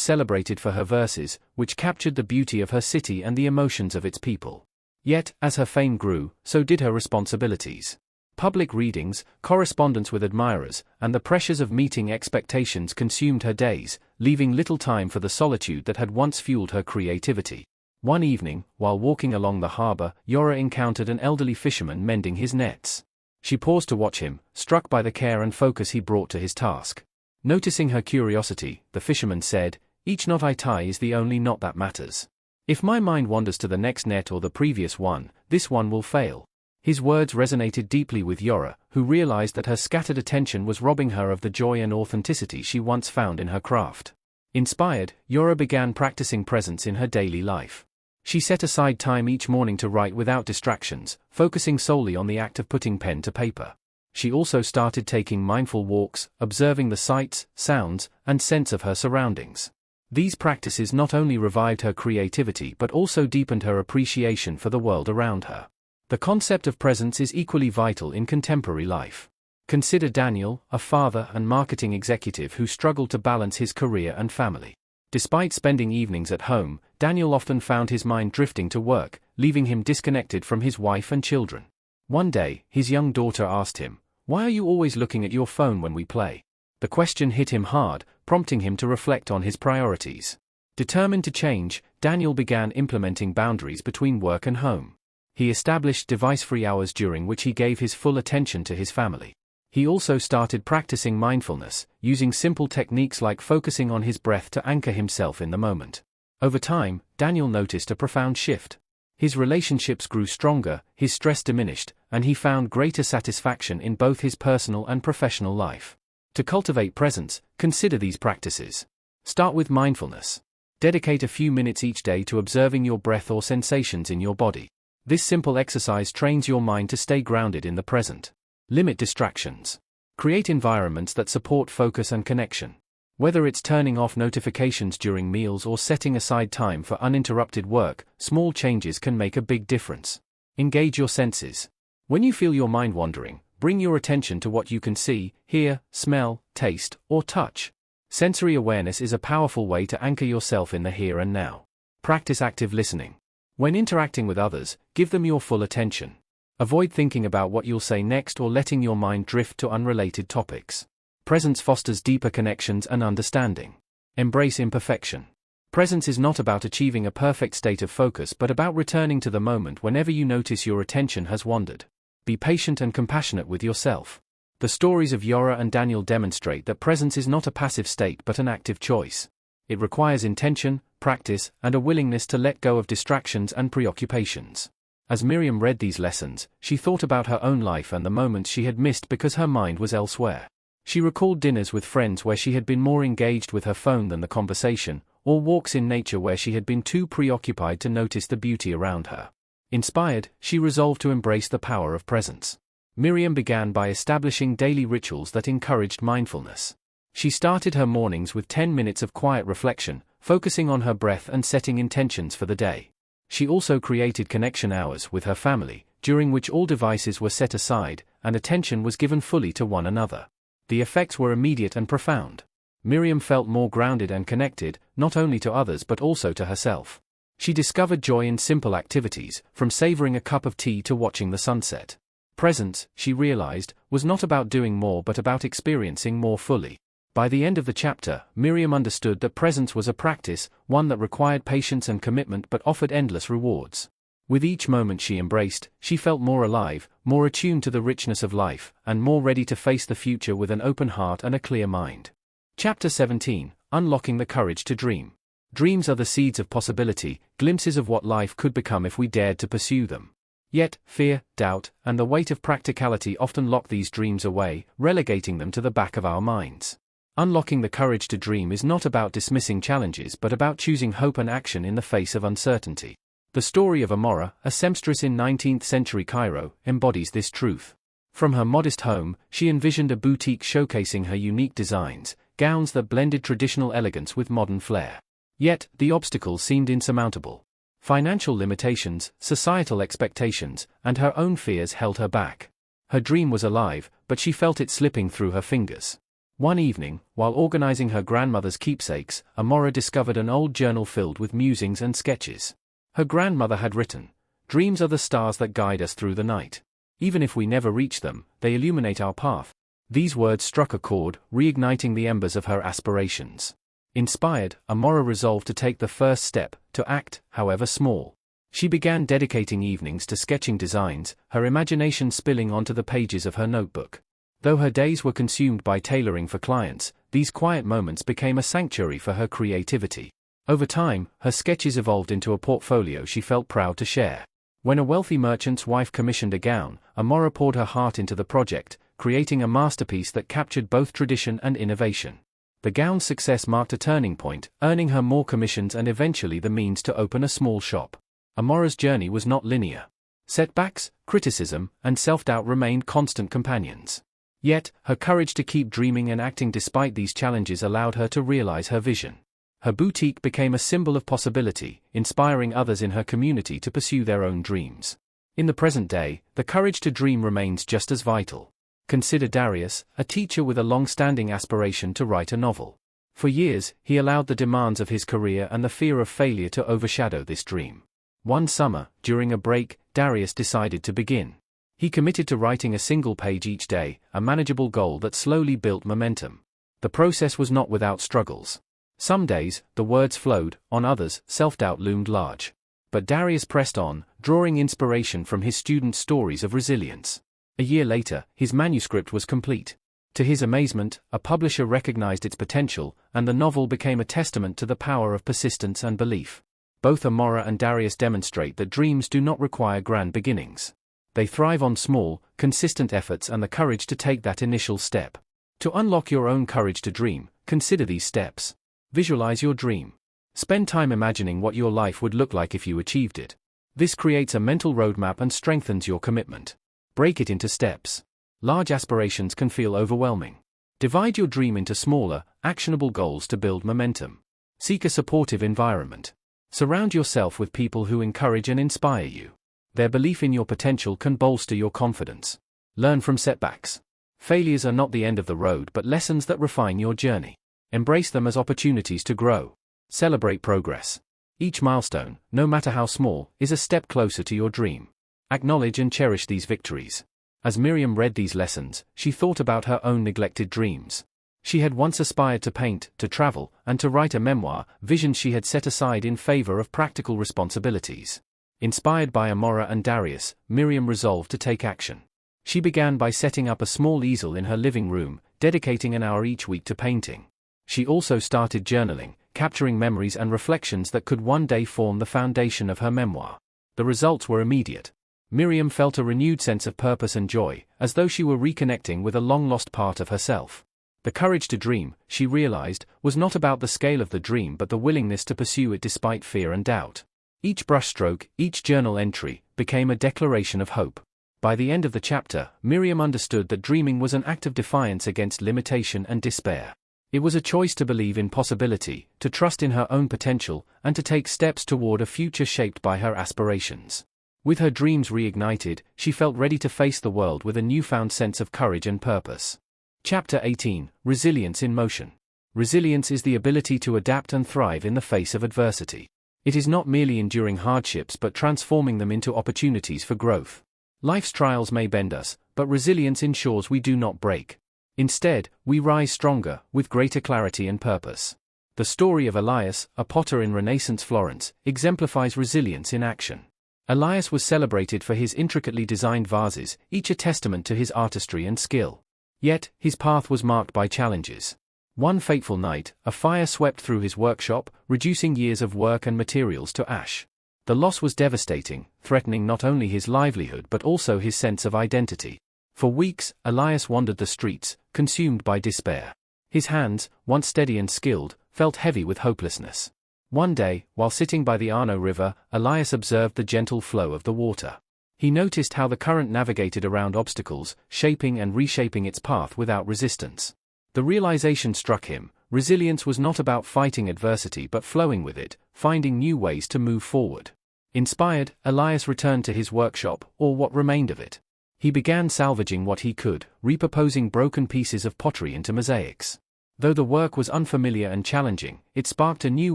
celebrated for her verses, which captured the beauty of her city and the emotions of its people. Yet, as her fame grew, so did her responsibilities. Public readings, correspondence with admirers, and the pressures of meeting expectations consumed her days, leaving little time for the solitude that had once fueled her creativity. One evening, while walking along the harbor, Yora encountered an elderly fisherman mending his nets. She paused to watch him, struck by the care and focus he brought to his task. Noticing her curiosity, the fisherman said, "Each knot I tie is the only knot that matters. If my mind wanders to the next net or the previous one, this one will fail." His words resonated deeply with Yora, who realized that her scattered attention was robbing her of the joy and authenticity she once found in her craft. Inspired, Yora began practicing presence in her daily life. She set aside time each morning to write without distractions, focusing solely on the act of putting pen to paper. She also started taking mindful walks, observing the sights, sounds, and scents of her surroundings. These practices not only revived her creativity but also deepened her appreciation for the world around her. The concept of presence is equally vital in contemporary life. Consider Daniel, a father and marketing executive who struggled to balance his career and family. Despite spending evenings at home, Daniel often found his mind drifting to work, leaving him disconnected from his wife and children. One day, his young daughter asked him, "Why are you always looking at your phone when we play?" The question hit him hard, prompting him to reflect on his priorities. Determined to change, Daniel began implementing boundaries between work and home. He established device-free hours during which he gave his full attention to his family. He also started practicing mindfulness, using simple techniques like focusing on his breath to anchor himself in the moment. Over time, Daniel noticed a profound shift. His relationships grew stronger, his stress diminished, and he found greater satisfaction in both his personal and professional life. To cultivate presence, consider these practices. Start with mindfulness. Dedicate a few minutes each day to observing your breath or sensations in your body. This simple exercise trains your mind to stay grounded in the present. Limit distractions. Create environments that support focus and connection. Whether it's turning off notifications during meals or setting aside time for uninterrupted work, small changes can make a big difference. Engage your senses. When you feel your mind wandering, bring your attention to what you can see, hear, smell, taste, or touch. Sensory awareness is a powerful way to anchor yourself in the here and now. Practice active listening. When interacting with others, give them your full attention. Avoid thinking about what you'll say next or letting your mind drift to unrelated topics. Presence fosters deeper connections and understanding. Embrace imperfection. Presence is not about achieving a perfect state of focus but about returning to the moment whenever you notice your attention has wandered. Be patient and compassionate with yourself. The stories of Yora and Daniel demonstrate that presence is not a passive state but an active choice. It requires intention, practice, and a willingness to let go of distractions and preoccupations. As Miriam read these lessons, she thought about her own life and the moments she had missed because her mind was elsewhere. She recalled dinners with friends where she had been more engaged with her phone than the conversation, or walks in nature where she had been too preoccupied to notice the beauty around her. Inspired, she resolved to embrace the power of presence. Miriam began by establishing daily rituals that encouraged mindfulness. She started her mornings with 10 minutes of quiet reflection, focusing on her breath and setting intentions for the day. She also created connection hours with her family, during which all devices were set aside, and attention was given fully to one another. The effects were immediate and profound. Miriam felt more grounded and connected, not only to others but also to herself. She discovered joy in simple activities, from savoring a cup of tea to watching the sunset. Presence, she realized, was not about doing more but about experiencing more fully. By the end of the chapter, Miriam understood that presence was a practice, one that required patience and commitment but offered endless rewards. With each moment she embraced, she felt more alive, more attuned to the richness of life, and more ready to face the future with an open heart and a clear mind. Chapter 17, Unlocking the Courage to Dream. Dreams are the seeds of possibility, glimpses of what life could become if we dared to pursue them. Yet, fear, doubt, and the weight of practicality often lock these dreams away, relegating them to the back of our minds. Unlocking the courage to dream is not about dismissing challenges but about choosing hope and action in the face of uncertainty. The story of Amora, a seamstress in 19th-century Cairo, embodies this truth. From her modest home, she envisioned a boutique showcasing her unique designs, gowns that blended traditional elegance with modern flair. Yet, the obstacles seemed insurmountable. Financial limitations, societal expectations, and her own fears held her back. Her dream was alive, but she felt it slipping through her fingers. One evening, while organizing her grandmother's keepsakes, Amora discovered an old journal filled with musings and sketches. Her grandmother had written, "Dreams are the stars that guide us through the night. Even if we never reach them, they illuminate our path." These words struck a chord, reigniting the embers of her aspirations. Inspired, Amora resolved to take the first step, to act, however small. She began dedicating evenings to sketching designs, her imagination spilling onto the pages of her notebook. Though her days were consumed by tailoring for clients, these quiet moments became a sanctuary for her creativity. Over time, her sketches evolved into a portfolio she felt proud to share. When a wealthy merchant's wife commissioned a gown, Amora poured her heart into the project, creating a masterpiece that captured both tradition and innovation. The gown's success marked a turning point, earning her more commissions and eventually the means to open a small shop. Amora's journey was not linear. Setbacks, criticism, and self-doubt remained constant companions. Yet, her courage to keep dreaming and acting despite these challenges allowed her to realize her vision. Her boutique became a symbol of possibility, inspiring others in her community to pursue their own dreams. In the present day, the courage to dream remains just as vital. Consider Darius, a teacher with a long-standing aspiration to write a novel. For years, he allowed the demands of his career and the fear of failure to overshadow this dream. One summer, during a break, Darius decided to begin. He committed to writing a single page each day, a manageable goal that slowly built momentum. The process was not without struggles. Some days, the words flowed, on others, self-doubt loomed large. But Darius pressed on, drawing inspiration from his students' stories of resilience. A year later, his manuscript was complete. To his amazement, a publisher recognized its potential, and the novel became a testament to the power of persistence and belief. Both Amora and Darius demonstrate that dreams do not require grand beginnings. They thrive on small, consistent efforts and the courage to take that initial step. To unlock your own courage to dream, consider these steps. Visualize your dream. Spend time imagining what your life would look like if you achieved it. This creates a mental roadmap and strengthens your commitment. Break it into steps. Large aspirations can feel overwhelming. Divide your dream into smaller, actionable goals to build momentum. Seek a supportive environment. Surround yourself with people who encourage and inspire you. Their belief in your potential can bolster your confidence. Learn from setbacks. Failures are not the end of the road but lessons that refine your journey. Embrace them as opportunities to grow. Celebrate progress. Each milestone, no matter how small, is a step closer to your dream. Acknowledge and cherish these victories. As Miriam read these lessons, she thought about her own neglected dreams. She had once aspired to paint, to travel, and to write a memoir, visions she had set aside in favor of practical responsibilities. Inspired by Amora and Darius, Miriam resolved to take action. She began by setting up a small easel in her living room, dedicating an hour each week to painting. She also started journaling, capturing memories and reflections that could one day form the foundation of her memoir. The results were immediate. Miriam felt a renewed sense of purpose and joy, as though she were reconnecting with a long-lost part of herself. The courage to dream, she realized, was not about the scale of the dream but the willingness to pursue it despite fear and doubt. Each brushstroke, each journal entry, became a declaration of hope. By the end of the chapter, Miriam understood that dreaming was an act of defiance against limitation and despair. It was a choice to believe in possibility, to trust in her own potential, and to take steps toward a future shaped by her aspirations. With her dreams reignited, she felt ready to face the world with a newfound sense of courage and purpose. Chapter 18, Resilience in Motion. Resilience is the ability to adapt and thrive in the face of adversity. It is not merely enduring hardships but transforming them into opportunities for growth. Life's trials may bend us, but resilience ensures we do not break. Instead, we rise stronger, with greater clarity and purpose. The story of Elias, a potter in Renaissance Florence, exemplifies resilience in action. Elias was celebrated for his intricately designed vases, each a testament to his artistry and skill. Yet, his path was marked by challenges. One fateful night, a fire swept through his workshop, reducing years of work and materials to ash. The loss was devastating, threatening not only his livelihood but also his sense of identity. For weeks, Elias wandered the streets, consumed by despair. His hands, once steady and skilled, felt heavy with hopelessness. One day, while sitting by the Arno River, Elias observed the gentle flow of the water. He noticed how the current navigated around obstacles, shaping and reshaping its path without resistance. The realization struck him: resilience was not about fighting adversity but flowing with it, finding new ways to move forward. Inspired, Elias returned to his workshop, or what remained of it. He began salvaging what he could, repurposing broken pieces of pottery into mosaics. Though the work was unfamiliar and challenging, it sparked a new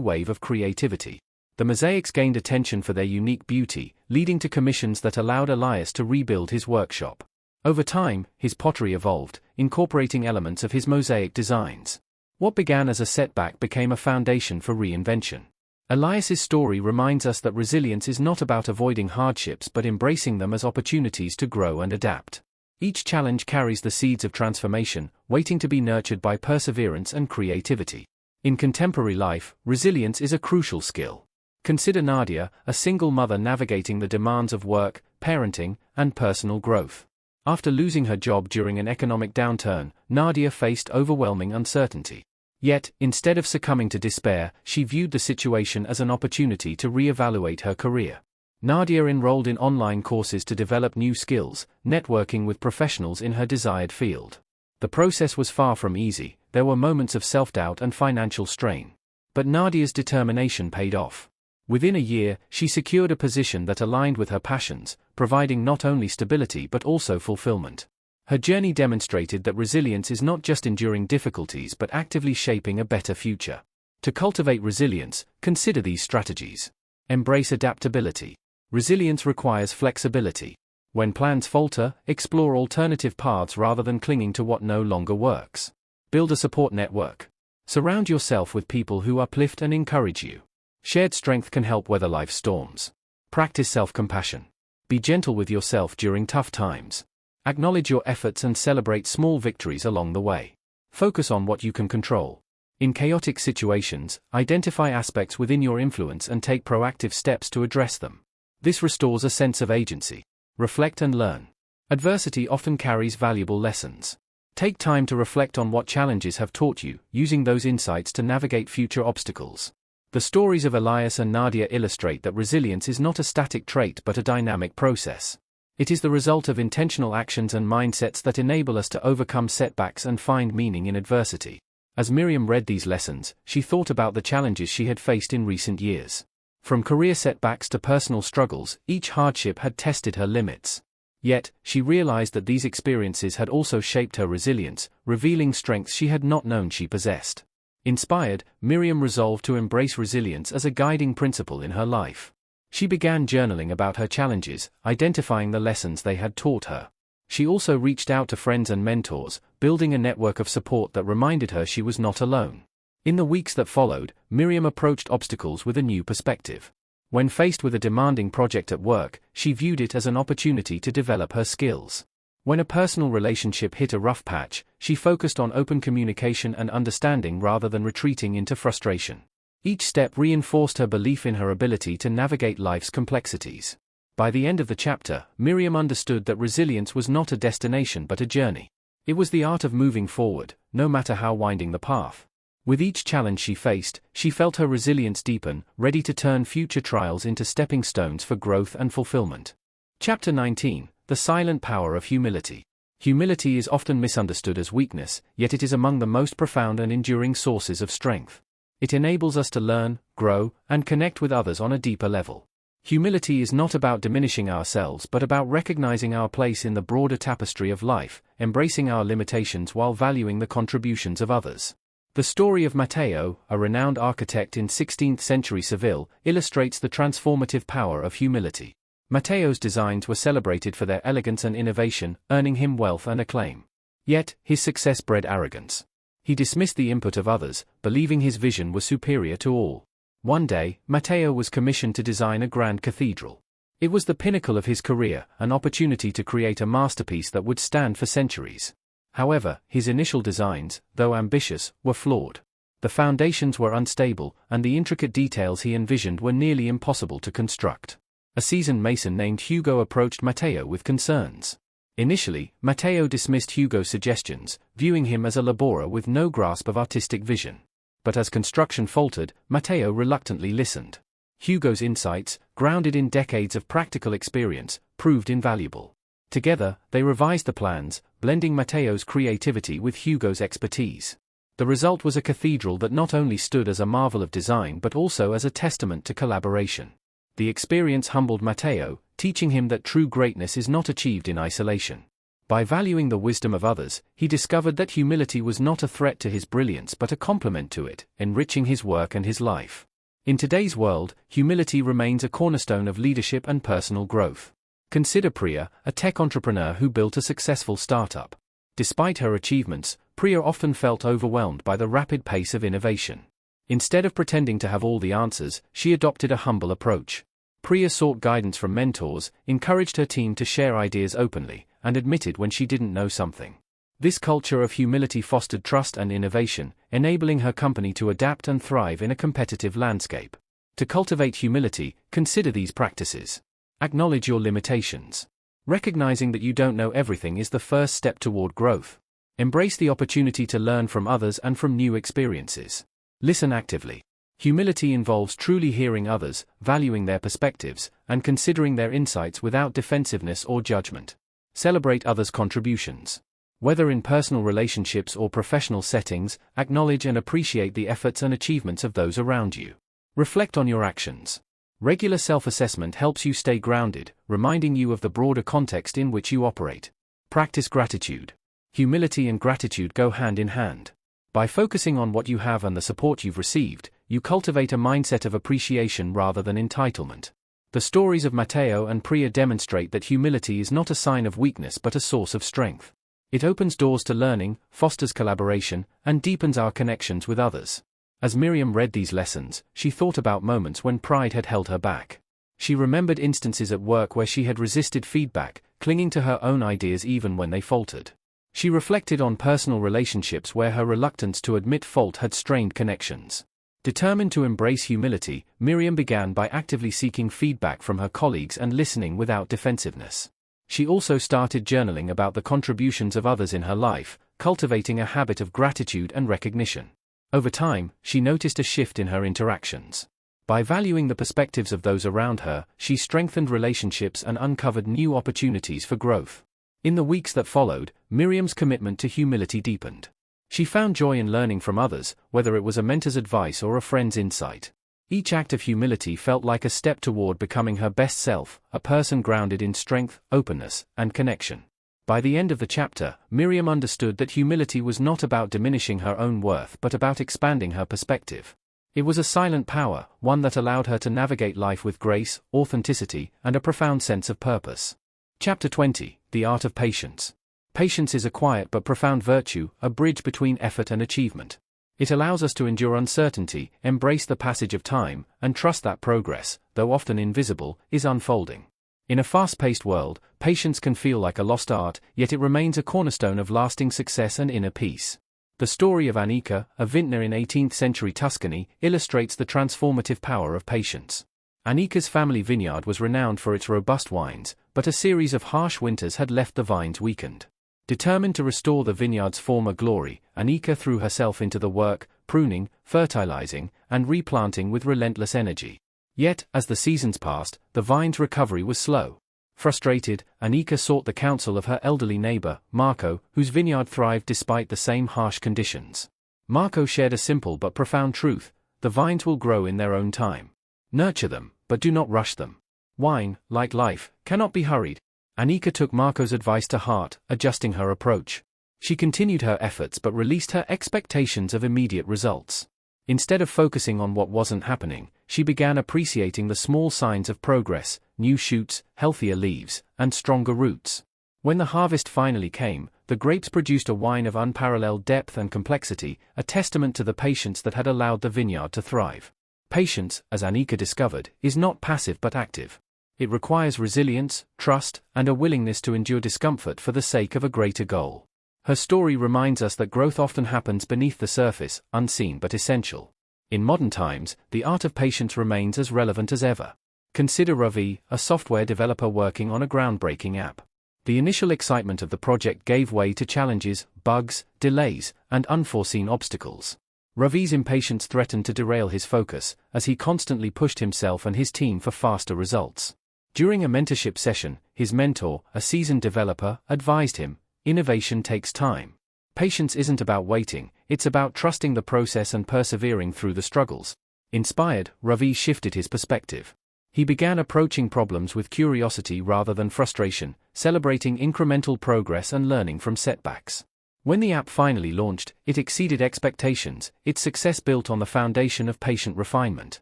wave of creativity. The mosaics gained attention for their unique beauty, leading to commissions that allowed Elias to rebuild his workshop. Over time, his pottery evolved, incorporating elements of his mosaic designs. What began as a setback became a foundation for reinvention. Elias's story reminds us that resilience is not about avoiding hardships but embracing them as opportunities to grow and adapt. Each challenge carries the seeds of transformation, waiting to be nurtured by perseverance and creativity. In contemporary life, resilience is a crucial skill. Consider Nadia, a single mother navigating the demands of work, parenting, and personal growth. After losing her job during an economic downturn, Nadia faced overwhelming uncertainty. Yet, instead of succumbing to despair, she viewed the situation as an opportunity to reevaluate her career. Nadia enrolled in online courses to develop new skills, networking with professionals in her desired field. The process was far from easy. There were moments of self-doubt and financial strain. But Nadia's determination paid off. Within a year, she secured a position that aligned with her passions, providing not only stability but also fulfillment. Her journey demonstrated that resilience is not just enduring difficulties but actively shaping a better future. To cultivate resilience, consider these strategies. Embrace adaptability. Resilience requires flexibility. When plans falter, explore alternative paths rather than clinging to what no longer works. Build a support network. Surround yourself with people who uplift and encourage you. Shared strength can help weather life's storms. Practice self-compassion. Be gentle with yourself during tough times. Acknowledge your efforts and celebrate small victories along the way. Focus on what you can control. In chaotic situations, identify aspects within your influence and take proactive steps to address them. This restores a sense of agency. Reflect and learn. Adversity often carries valuable lessons. Take time to reflect on what challenges have taught you, using those insights to navigate future obstacles. The stories of Elias and Nadia illustrate that resilience is not a static trait but a dynamic process. It is the result of intentional actions and mindsets that enable us to overcome setbacks and find meaning in adversity. As Miriam read these lessons, she thought about the challenges she had faced in recent years. From career setbacks to personal struggles, each hardship had tested her limits. Yet, she realized that these experiences had also shaped her resilience, revealing strengths she had not known she possessed. Inspired, Miriam resolved to embrace resilience as a guiding principle in her life. She began journaling about her challenges, identifying the lessons they had taught her. She also reached out to friends and mentors, building a network of support that reminded her she was not alone. In the weeks that followed, Miriam approached obstacles with a new perspective. When faced with a demanding project at work, she viewed it as an opportunity to develop her skills. When a personal relationship hit a rough patch, she focused on open communication and understanding rather than retreating into frustration. Each step reinforced her belief in her ability to navigate life's complexities. By the end of the chapter, Miriam understood that resilience was not a destination but a journey. It was the art of moving forward, no matter how winding the path. With each challenge she faced, she felt her resilience deepen, ready to turn future trials into stepping stones for growth and fulfillment. Chapter 19: The Silent Power of Humility. Humility is often misunderstood as weakness, yet it is among the most profound and enduring sources of strength. It enables us to learn, grow, and connect with others on a deeper level. Humility is not about diminishing ourselves but about recognizing our place in the broader tapestry of life, embracing our limitations while valuing the contributions of others. The story of Matteo, a renowned architect in 16th century Seville, illustrates the transformative power of humility. Matteo's designs were celebrated for their elegance and innovation, earning him wealth and acclaim. Yet, his success bred arrogance. He dismissed the input of others, believing his vision was superior to all. One day, Matteo was commissioned to design a grand cathedral. It was the pinnacle of his career, an opportunity to create a masterpiece that would stand for centuries. However, his initial designs, though ambitious, were flawed. The foundations were unstable, and the intricate details he envisioned were nearly impossible to construct. A seasoned mason named Hugo approached Matteo with concerns. Initially, Matteo dismissed Hugo's suggestions, viewing him as a laborer with no grasp of artistic vision. But as construction faltered, Matteo reluctantly listened. Hugo's insights, grounded in decades of practical experience, proved invaluable. Together, they revised the plans, blending Matteo's creativity with Hugo's expertise. The result was a cathedral that not only stood as a marvel of design but also as a testament to collaboration. The experience humbled Matteo, teaching him that true greatness is not achieved in isolation. By valuing the wisdom of others, he discovered that humility was not a threat to his brilliance but a complement to it, enriching his work and his life. In today's world, humility remains a cornerstone of leadership and personal growth. Consider Priya, a tech entrepreneur who built a successful startup. Despite her achievements, Priya often felt overwhelmed by the rapid pace of innovation. Instead of pretending to have all the answers, she adopted a humble approach. Priya sought guidance from mentors, encouraged her team to share ideas openly, and admitted when she didn't know something. This culture of humility fostered trust and innovation, enabling her company to adapt and thrive in a competitive landscape. To cultivate humility, consider these practices. Acknowledge your limitations. Recognizing that you don't know everything is the first step toward growth. Embrace the opportunity to learn from others and from new experiences. Listen actively. Humility involves truly hearing others, valuing their perspectives, and considering their insights without defensiveness or judgment. Celebrate others' contributions. Whether in personal relationships or professional settings, acknowledge and appreciate the efforts and achievements of those around you. Reflect on your actions. Regular self-assessment helps you stay grounded, reminding you of the broader context in which you operate. Practice gratitude. Humility and gratitude go hand in hand. By focusing on what you have and the support you've received, you cultivate a mindset of appreciation rather than entitlement. The stories of Matteo and Priya demonstrate that humility is not a sign of weakness but a source of strength. It opens doors to learning, fosters collaboration, and deepens our connections with others. As Miriam read these lessons, she thought about moments when pride had held her back. She remembered instances at work where she had resisted feedback, clinging to her own ideas even when they faltered. She reflected on personal relationships where her reluctance to admit fault had strained connections. Determined to embrace humility, Miriam began by actively seeking feedback from her colleagues and listening without defensiveness. She also started journaling about the contributions of others in her life, cultivating a habit of gratitude and recognition. Over time, she noticed a shift in her interactions. By valuing the perspectives of those around her, she strengthened relationships and uncovered new opportunities for growth. In the weeks that followed, Miriam's commitment to humility deepened. She found joy in learning from others, whether it was a mentor's advice or a friend's insight. Each act of humility felt like a step toward becoming her best self, a person grounded in strength, openness, and connection. By the end of the chapter, Miriam understood that humility was not about diminishing her own worth but about expanding her perspective. It was a silent power, one that allowed her to navigate life with grace, authenticity, and a profound sense of purpose. Chapter 20, The Art of Patience. Patience is a quiet but profound virtue, a bridge between effort and achievement. It allows us to endure uncertainty, embrace the passage of time, and trust that progress, though often invisible, is unfolding. In a fast-paced world, patience can feel like a lost art, yet it remains a cornerstone of lasting success and inner peace. The story of Annika, a vintner in 18th-century Tuscany, illustrates the transformative power of patience. Annika's family vineyard was renowned for its robust wines, but a series of harsh winters had left the vines weakened. Determined to restore the vineyard's former glory, Annika threw herself into the work, pruning, fertilizing, and replanting with relentless energy. Yet, as the seasons passed, the vine's recovery was slow. Frustrated, Annika sought the counsel of her elderly neighbor, Marco, whose vineyard thrived despite the same harsh conditions. Marco shared a simple but profound truth: the vines will grow in their own time. Nurture them, but do not rush them. Wine, like life, cannot be hurried. Annika took Marco's advice to heart, adjusting her approach. She continued her efforts but released her expectations of immediate results. Instead of focusing on what wasn't happening, she began appreciating the small signs of progress: new shoots, healthier leaves, and stronger roots. When the harvest finally came, the grapes produced a wine of unparalleled depth and complexity, a testament to the patience that had allowed the vineyard to thrive. Patience, as Anika discovered, is not passive but active. It requires resilience, trust, and a willingness to endure discomfort for the sake of a greater goal. Her story reminds us that growth often happens beneath the surface, unseen but essential. In modern times, the art of patience remains as relevant as ever. Consider Ravi, a software developer working on a groundbreaking app. The initial excitement of the project gave way to challenges, bugs, delays, and unforeseen obstacles. Ravi's impatience threatened to derail his focus, as he constantly pushed himself and his team for faster results. During a mentorship session, his mentor, a seasoned developer, advised him, "Innovation takes time. Patience isn't about waiting, it's about trusting the process and persevering through the struggles." Inspired, Ravi shifted his perspective. He began approaching problems with curiosity rather than frustration, celebrating incremental progress and learning from setbacks. When the app finally launched, it exceeded expectations, its success built on the foundation of patient refinement.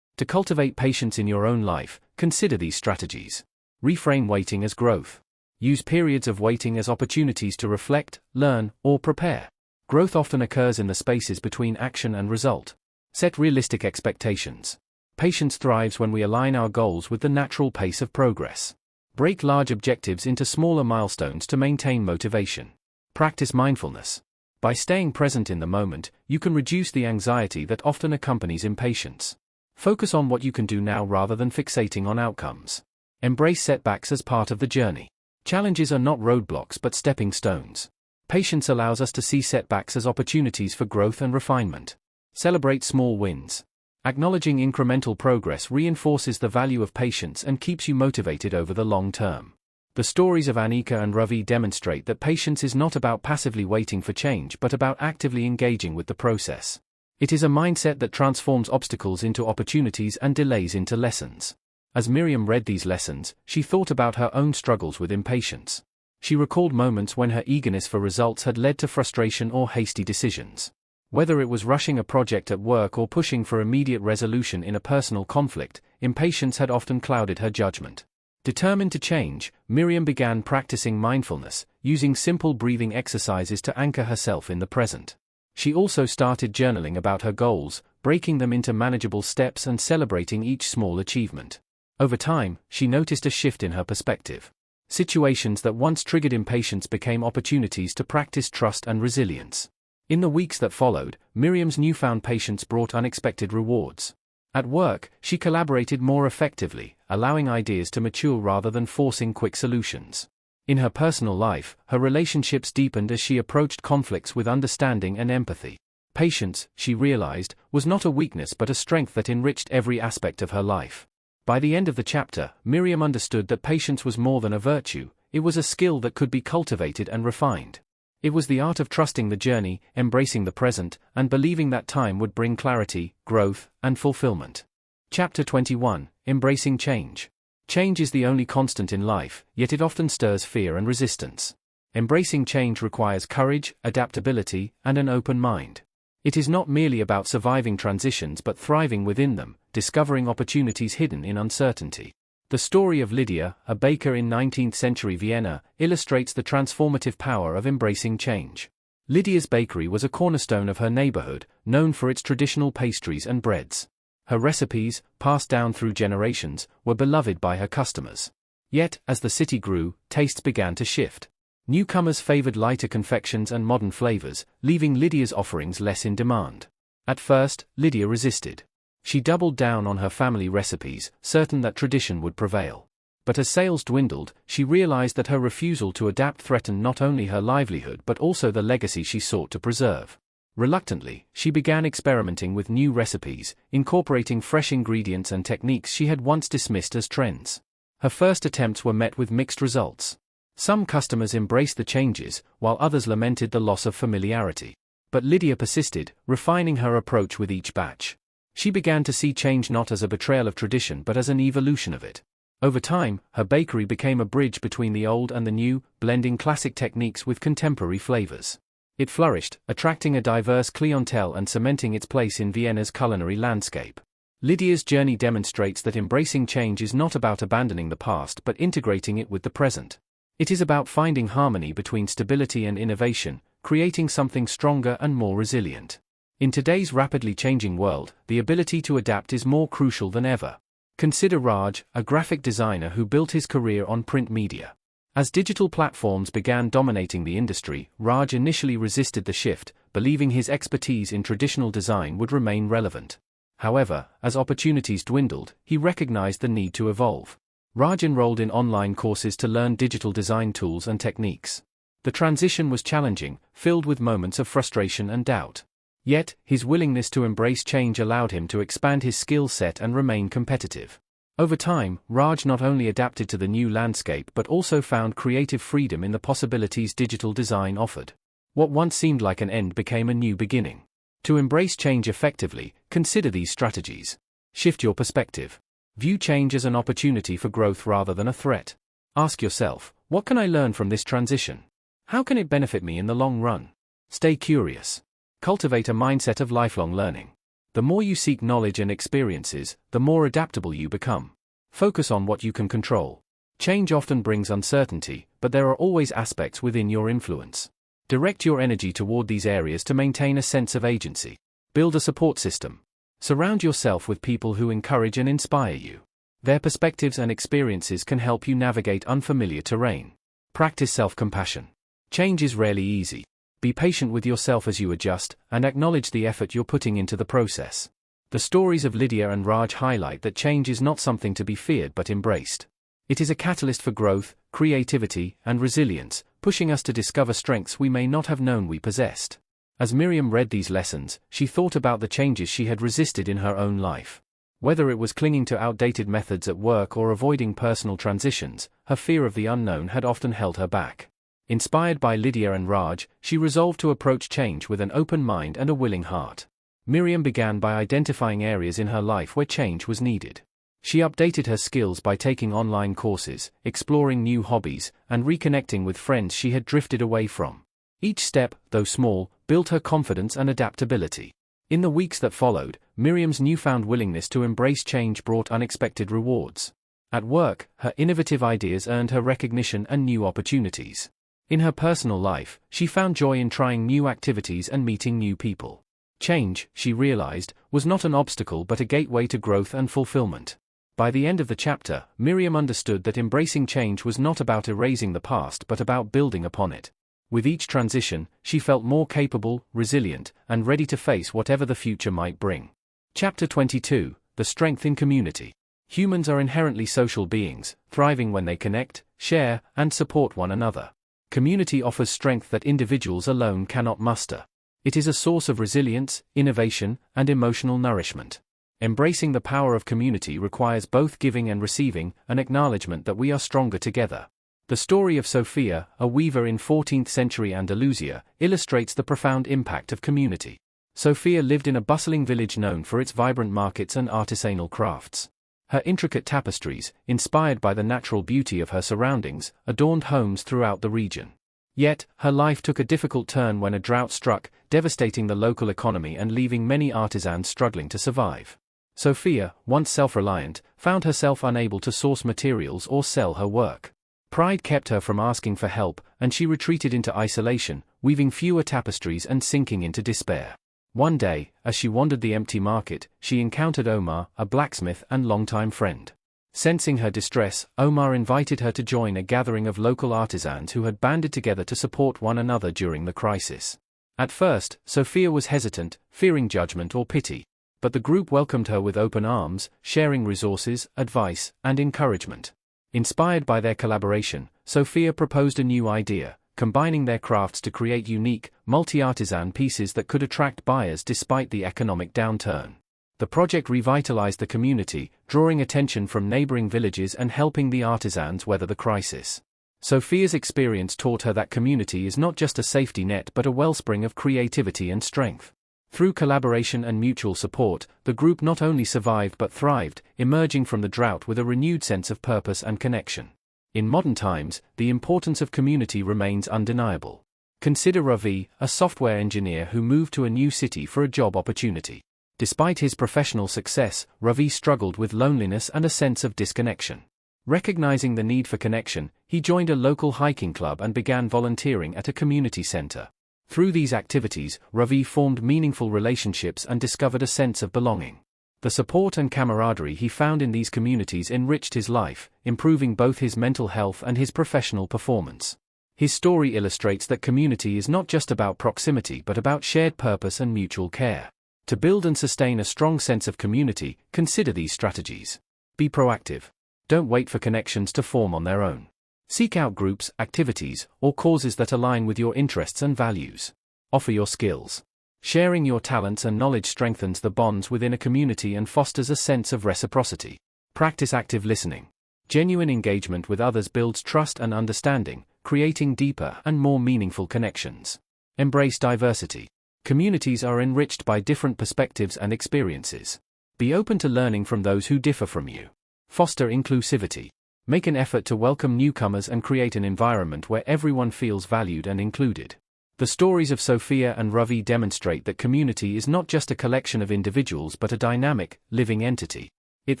To cultivate patience in your own life, consider these strategies. Reframe waiting as growth. Use periods of waiting as opportunities to reflect, learn, or prepare. Growth often occurs in the spaces between action and result. Set realistic expectations. Patience thrives when we align our goals with the natural pace of progress. Break large objectives into smaller milestones to maintain motivation. Practice mindfulness. By staying present in the moment, you can reduce the anxiety that often accompanies impatience. Focus on what you can do now rather than fixating on outcomes. Embrace setbacks as part of the journey. Challenges are not roadblocks but stepping stones. Patience allows us to see setbacks as opportunities for growth and refinement. Celebrate small wins. Acknowledging incremental progress reinforces the value of patience and keeps you motivated over the long term. The stories of Anika and Ravi demonstrate that patience is not about passively waiting for change but about actively engaging with the process. It is a mindset that transforms obstacles into opportunities and delays into lessons. As Miriam read these lessons, she thought about her own struggles with impatience. She recalled moments when her eagerness for results had led to frustration or hasty decisions. Whether it was rushing a project at work or pushing for immediate resolution in a personal conflict, impatience had often clouded her judgment. Determined to change, Miriam began practicing mindfulness, using simple breathing exercises to anchor herself in the present. She also started journaling about her goals, breaking them into manageable steps and celebrating each small achievement. Over time, she noticed a shift in her perspective. Situations that once triggered impatience became opportunities to practice trust and resilience. In the weeks that followed, Miriam's newfound patience brought unexpected rewards. At work, she collaborated more effectively, allowing ideas to mature rather than forcing quick solutions. In her personal life, her relationships deepened as she approached conflicts with understanding and empathy. Patience, she realized, was not a weakness but a strength that enriched every aspect of her life. By the end of the chapter, Miriam understood that patience was more than a virtue, it was a skill that could be cultivated and refined. It was the art of trusting the journey, embracing the present, and believing that time would bring clarity, growth, and fulfillment. Chapter 21, Embracing Change. Change is the only constant in life, yet it often stirs fear and resistance. Embracing change requires courage, adaptability, and an open mind. It is not merely about surviving transitions but thriving within them, discovering opportunities hidden in uncertainty. The story of Lydia, a baker in 19th-century Vienna, illustrates the transformative power of embracing change. Lydia's bakery was a cornerstone of her neighborhood, known for its traditional pastries and breads. Her recipes, passed down through generations, were beloved by her customers. Yet, as the city grew, tastes began to shift. Newcomers favored lighter confections and modern flavors, leaving Lydia's offerings less in demand. At first, Lydia resisted. She doubled down on her family recipes, certain that tradition would prevail. But as sales dwindled, she realized that her refusal to adapt threatened not only her livelihood but also the legacy she sought to preserve. Reluctantly, she began experimenting with new recipes, incorporating fresh ingredients and techniques she had once dismissed as trends. Her first attempts were met with mixed results. Some customers embraced the changes, while others lamented the loss of familiarity. But Lydia persisted, refining her approach with each batch. She began to see change not as a betrayal of tradition but as an evolution of it. Over time, her bakery became a bridge between the old and the new, blending classic techniques with contemporary flavors. It flourished, attracting a diverse clientele and cementing its place in Vienna's culinary landscape. Lydia's journey demonstrates that embracing change is not about abandoning the past but integrating it with the present. It is about finding harmony between stability and innovation, creating something stronger and more resilient. In today's rapidly changing world, the ability to adapt is more crucial than ever. Consider Raj, a graphic designer who built his career on print media. As digital platforms began dominating the industry, Raj initially resisted the shift, believing his expertise in traditional design would remain relevant. However, as opportunities dwindled, he recognized the need to evolve. Raj enrolled in online courses to learn digital design tools and techniques. The transition was challenging, filled with moments of frustration and doubt. Yet, his willingness to embrace change allowed him to expand his skill set and remain competitive. Over time, Raj not only adapted to the new landscape but also found creative freedom in the possibilities digital design offered. What once seemed like an end became a new beginning. To embrace change effectively, consider these strategies. Shift your perspective. View change as an opportunity for growth rather than a threat. Ask yourself, what can I learn from this transition? How can it benefit me in the long run? Stay curious. Cultivate a mindset of lifelong learning. The more you seek knowledge and experiences, the more adaptable you become. Focus on what you can control. Change often brings uncertainty, but there are always aspects within your influence. Direct your energy toward these areas to maintain a sense of agency. Build a support system. Surround yourself with people who encourage and inspire you. Their perspectives and experiences can help you navigate unfamiliar terrain. Practice self-compassion. Change is rarely easy. Be patient with yourself as you adjust, and acknowledge the effort you're putting into the process. The stories of Lydia and Raj highlight that change is not something to be feared but embraced. It is a catalyst for growth, creativity, and resilience, pushing us to discover strengths we may not have known we possessed. As Miriam read these lessons, she thought about the changes she had resisted in her own life. Whether it was clinging to outdated methods at work or avoiding personal transitions, her fear of the unknown had often held her back. Inspired by Lydia and Raj, she resolved to approach change with an open mind and a willing heart. Miriam began by identifying areas in her life where change was needed. She updated her skills by taking online courses, exploring new hobbies, and reconnecting with friends she had drifted away from. Each step, though small, built her confidence and adaptability. In the weeks that followed, Miriam's newfound willingness to embrace change brought unexpected rewards. At work, her innovative ideas earned her recognition and new opportunities. In her personal life, she found joy in trying new activities and meeting new people. Change, she realized, was not an obstacle but a gateway to growth and fulfillment. By the end of the chapter, Miriam understood that embracing change was not about erasing the past but about building upon it. With each transition, she felt more capable, resilient, and ready to face whatever the future might bring. Chapter 22: The Strength in Community. Humans are inherently social beings, thriving when they connect, share, and support one another. Community offers strength that individuals alone cannot muster. It is a source of resilience, innovation, and emotional nourishment. Embracing the power of community requires both giving and receiving, an acknowledgement that we are stronger together. The story of Sophia, a weaver in 14th-century Andalusia, illustrates the profound impact of community. Sophia lived in a bustling village known for its vibrant markets and artisanal crafts. Her intricate tapestries, inspired by the natural beauty of her surroundings, adorned homes throughout the region. Yet, her life took a difficult turn when a drought struck, devastating the local economy and leaving many artisans struggling to survive. Sophia, once self-reliant, found herself unable to source materials or sell her work. Pride kept her from asking for help, and she retreated into isolation, weaving fewer tapestries and sinking into despair. One day, as she wandered the empty market, she encountered Omar, a blacksmith and longtime friend. Sensing her distress, Omar invited her to join a gathering of local artisans who had banded together to support one another during the crisis. At first, Sophia was hesitant, fearing judgment or pity. But the group welcomed her with open arms, sharing resources, advice, and encouragement. Inspired by their collaboration, Sophia proposed a new idea, combining their crafts to create unique, multi-artisan pieces that could attract buyers despite the economic downturn. The project revitalized the community, drawing attention from neighboring villages and helping the artisans weather the crisis. Sophia's experience taught her that community is not just a safety net but a wellspring of creativity and strength. Through collaboration and mutual support, the group not only survived but thrived, emerging from the drought with a renewed sense of purpose and connection. In modern times, the importance of community remains undeniable. Consider Ravi, a software engineer who moved to a new city for a job opportunity. Despite his professional success, Ravi struggled with loneliness and a sense of disconnection. Recognizing the need for connection, he joined a local hiking club and began volunteering at a community center. Through these activities, Ravi formed meaningful relationships and discovered a sense of belonging. The support and camaraderie he found in these communities enriched his life, improving both his mental health and his professional performance. His story illustrates that community is not just about proximity but about shared purpose and mutual care. To build and sustain a strong sense of community, consider these strategies. Be proactive. Don't wait for connections to form on their own. Seek out groups, activities, or causes that align with your interests and values. Offer your skills. Sharing your talents and knowledge strengthens the bonds within a community and fosters a sense of reciprocity. Practice active listening. Genuine engagement with others builds trust and understanding, creating deeper and more meaningful connections. Embrace diversity. Communities are enriched by different perspectives and experiences. Be open to learning from those who differ from you. Foster inclusivity. Make an effort to welcome newcomers and create an environment where everyone feels valued and included. The stories of Sophia and Ravi demonstrate that community is not just a collection of individuals but a dynamic, living entity. It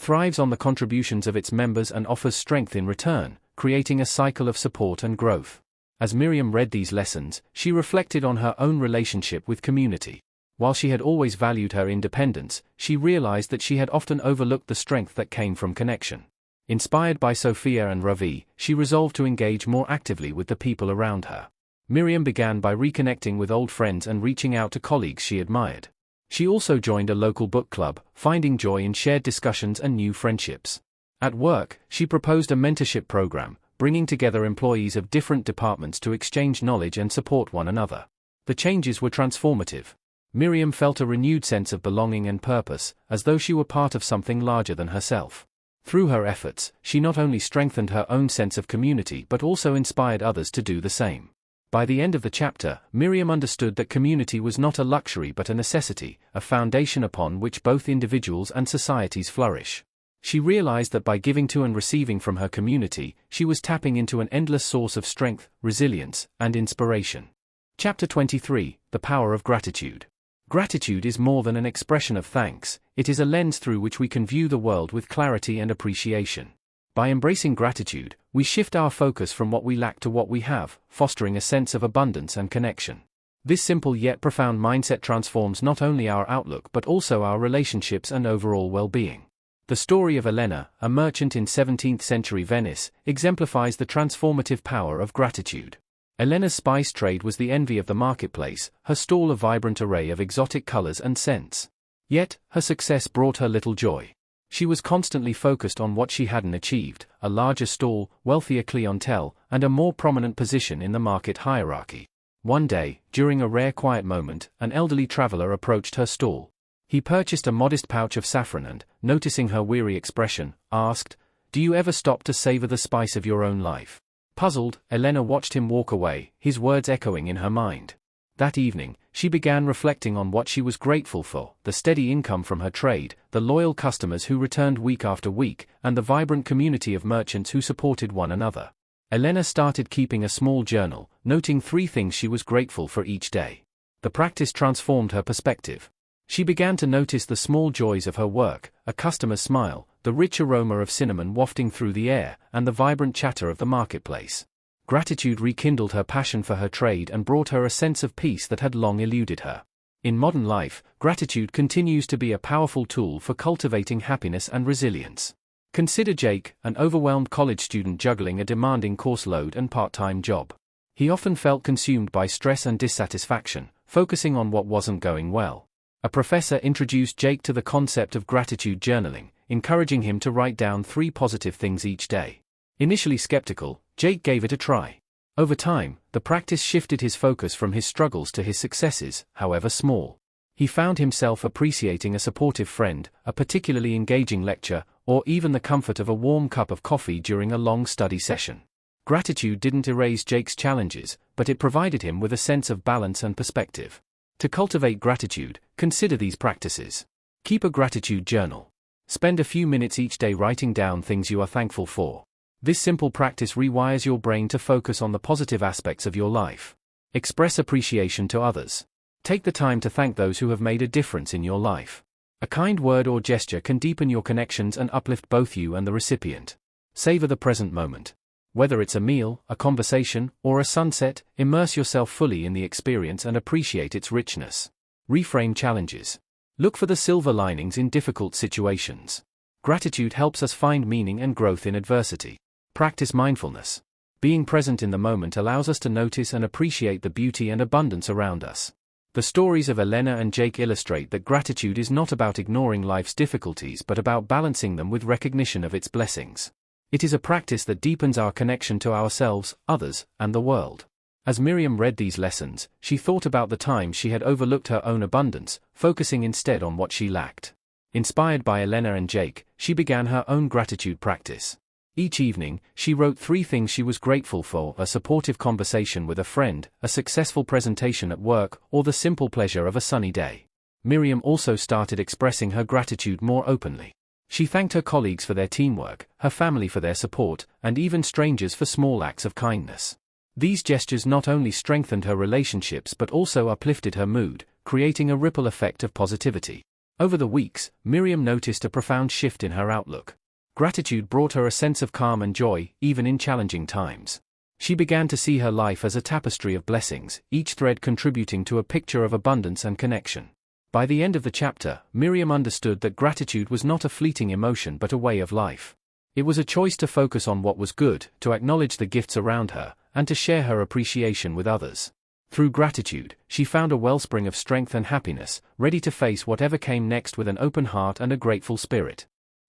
thrives on the contributions of its members and offers strength in return, creating a cycle of support and growth. As Miriam read these lessons, she reflected on her own relationship with community. While she had always valued her independence, she realized that she had often overlooked the strength that came from connection. Inspired by Sophia and Ravi, she resolved to engage more actively with the people around her. Miriam began by reconnecting with old friends and reaching out to colleagues she admired. She also joined a local book club, finding joy in shared discussions and new friendships. At work, she proposed a mentorship program, bringing together employees of different departments to exchange knowledge and support one another. The changes were transformative. Miriam felt a renewed sense of belonging and purpose, as though she were part of something larger than herself. Through her efforts, she not only strengthened her own sense of community but also inspired others to do the same. By the end of the chapter, Miriam understood that community was not a luxury but a necessity, a foundation upon which both individuals and societies flourish. She realized that by giving to and receiving from her community, she was tapping into an endless source of strength, resilience, and inspiration. Chapter 23: The Power of Gratitude. Gratitude is more than an expression of thanks, it is a lens through which we can view the world with clarity and appreciation. By embracing gratitude, we shift our focus from what we lack to what we have, fostering a sense of abundance and connection. This simple yet profound mindset transforms not only our outlook but also our relationships and overall well-being. The story of Elena, a merchant in 17th-century Venice, exemplifies the transformative power of gratitude. Elena's spice trade was the envy of the marketplace, her stall a vibrant array of exotic colors and scents. Yet, her success brought her little joy. She was constantly focused on what she hadn't achieved: a larger stall, wealthier clientele, and a more prominent position in the market hierarchy. One day, during a rare quiet moment, an elderly traveler approached her stall. He purchased a modest pouch of saffron and, noticing her weary expression, asked, "Do you ever stop to savor the spice of your own life?" Puzzled, Elena watched him walk away, his words echoing in her mind. That evening, she began reflecting on what she was grateful for: the steady income from her trade, the loyal customers who returned week after week, and the vibrant community of merchants who supported one another. Elena started keeping a small journal, noting 3 things she was grateful for each day. The practice transformed her perspective. She began to notice the small joys of her work: a customer's smile, the rich aroma of cinnamon wafting through the air, and the vibrant chatter of the marketplace. Gratitude rekindled her passion for her trade and brought her a sense of peace that had long eluded her. In modern life, gratitude continues to be a powerful tool for cultivating happiness and resilience. Consider Jake, an overwhelmed college student juggling a demanding course load and part-time job. He often felt consumed by stress and dissatisfaction, focusing on what wasn't going well. A professor introduced Jake to the concept of gratitude journaling, encouraging him to write down 3 positive things each day. Initially skeptical, Jake gave it a try. Over time, the practice shifted his focus from his struggles to his successes, however small. He found himself appreciating a supportive friend, a particularly engaging lecture, or even the comfort of a warm cup of coffee during a long study session. Gratitude didn't erase Jake's challenges, but it provided him with a sense of balance and perspective. To cultivate gratitude, consider these practices. Keep a gratitude journal. Spend a few minutes each day writing down things you are thankful for. This simple practice rewires your brain to focus on the positive aspects of your life. Express appreciation to others. Take the time to thank those who have made a difference in your life. A kind word or gesture can deepen your connections and uplift both you and the recipient. Savor the present moment. Whether it's a meal, a conversation, or a sunset, immerse yourself fully in the experience and appreciate its richness. Reframe challenges. Look for the silver linings in difficult situations. Gratitude helps us find meaning and growth in adversity. Practice mindfulness. Being present in the moment allows us to notice and appreciate the beauty and abundance around us. The stories of Elena and Jake illustrate that gratitude is not about ignoring life's difficulties but about balancing them with recognition of its blessings. It is a practice that deepens our connection to ourselves, others, and the world. As Miriam read these lessons, she thought about the times she had overlooked her own abundance, focusing instead on what she lacked. Inspired by Elena and Jake, she began her own gratitude practice. Each evening, she wrote 3 things she was grateful for: a supportive conversation with a friend, a successful presentation at work, or the simple pleasure of a sunny day. Miriam also started expressing her gratitude more openly. She thanked her colleagues for their teamwork, her family for their support, and even strangers for small acts of kindness. These gestures not only strengthened her relationships but also uplifted her mood, creating a ripple effect of positivity. Over the weeks, Miriam noticed a profound shift in her outlook. Gratitude brought her a sense of calm and joy, even in challenging times. She began to see her life as a tapestry of blessings, each thread contributing to a picture of abundance and connection. By the end of the chapter, Miriam understood that gratitude was not a fleeting emotion but a way of life. It was a choice to focus on what was good, to acknowledge the gifts around her, and to share her appreciation with others. Through gratitude, she found a wellspring of strength and happiness, ready to face whatever came next with an open heart and a grateful spirit.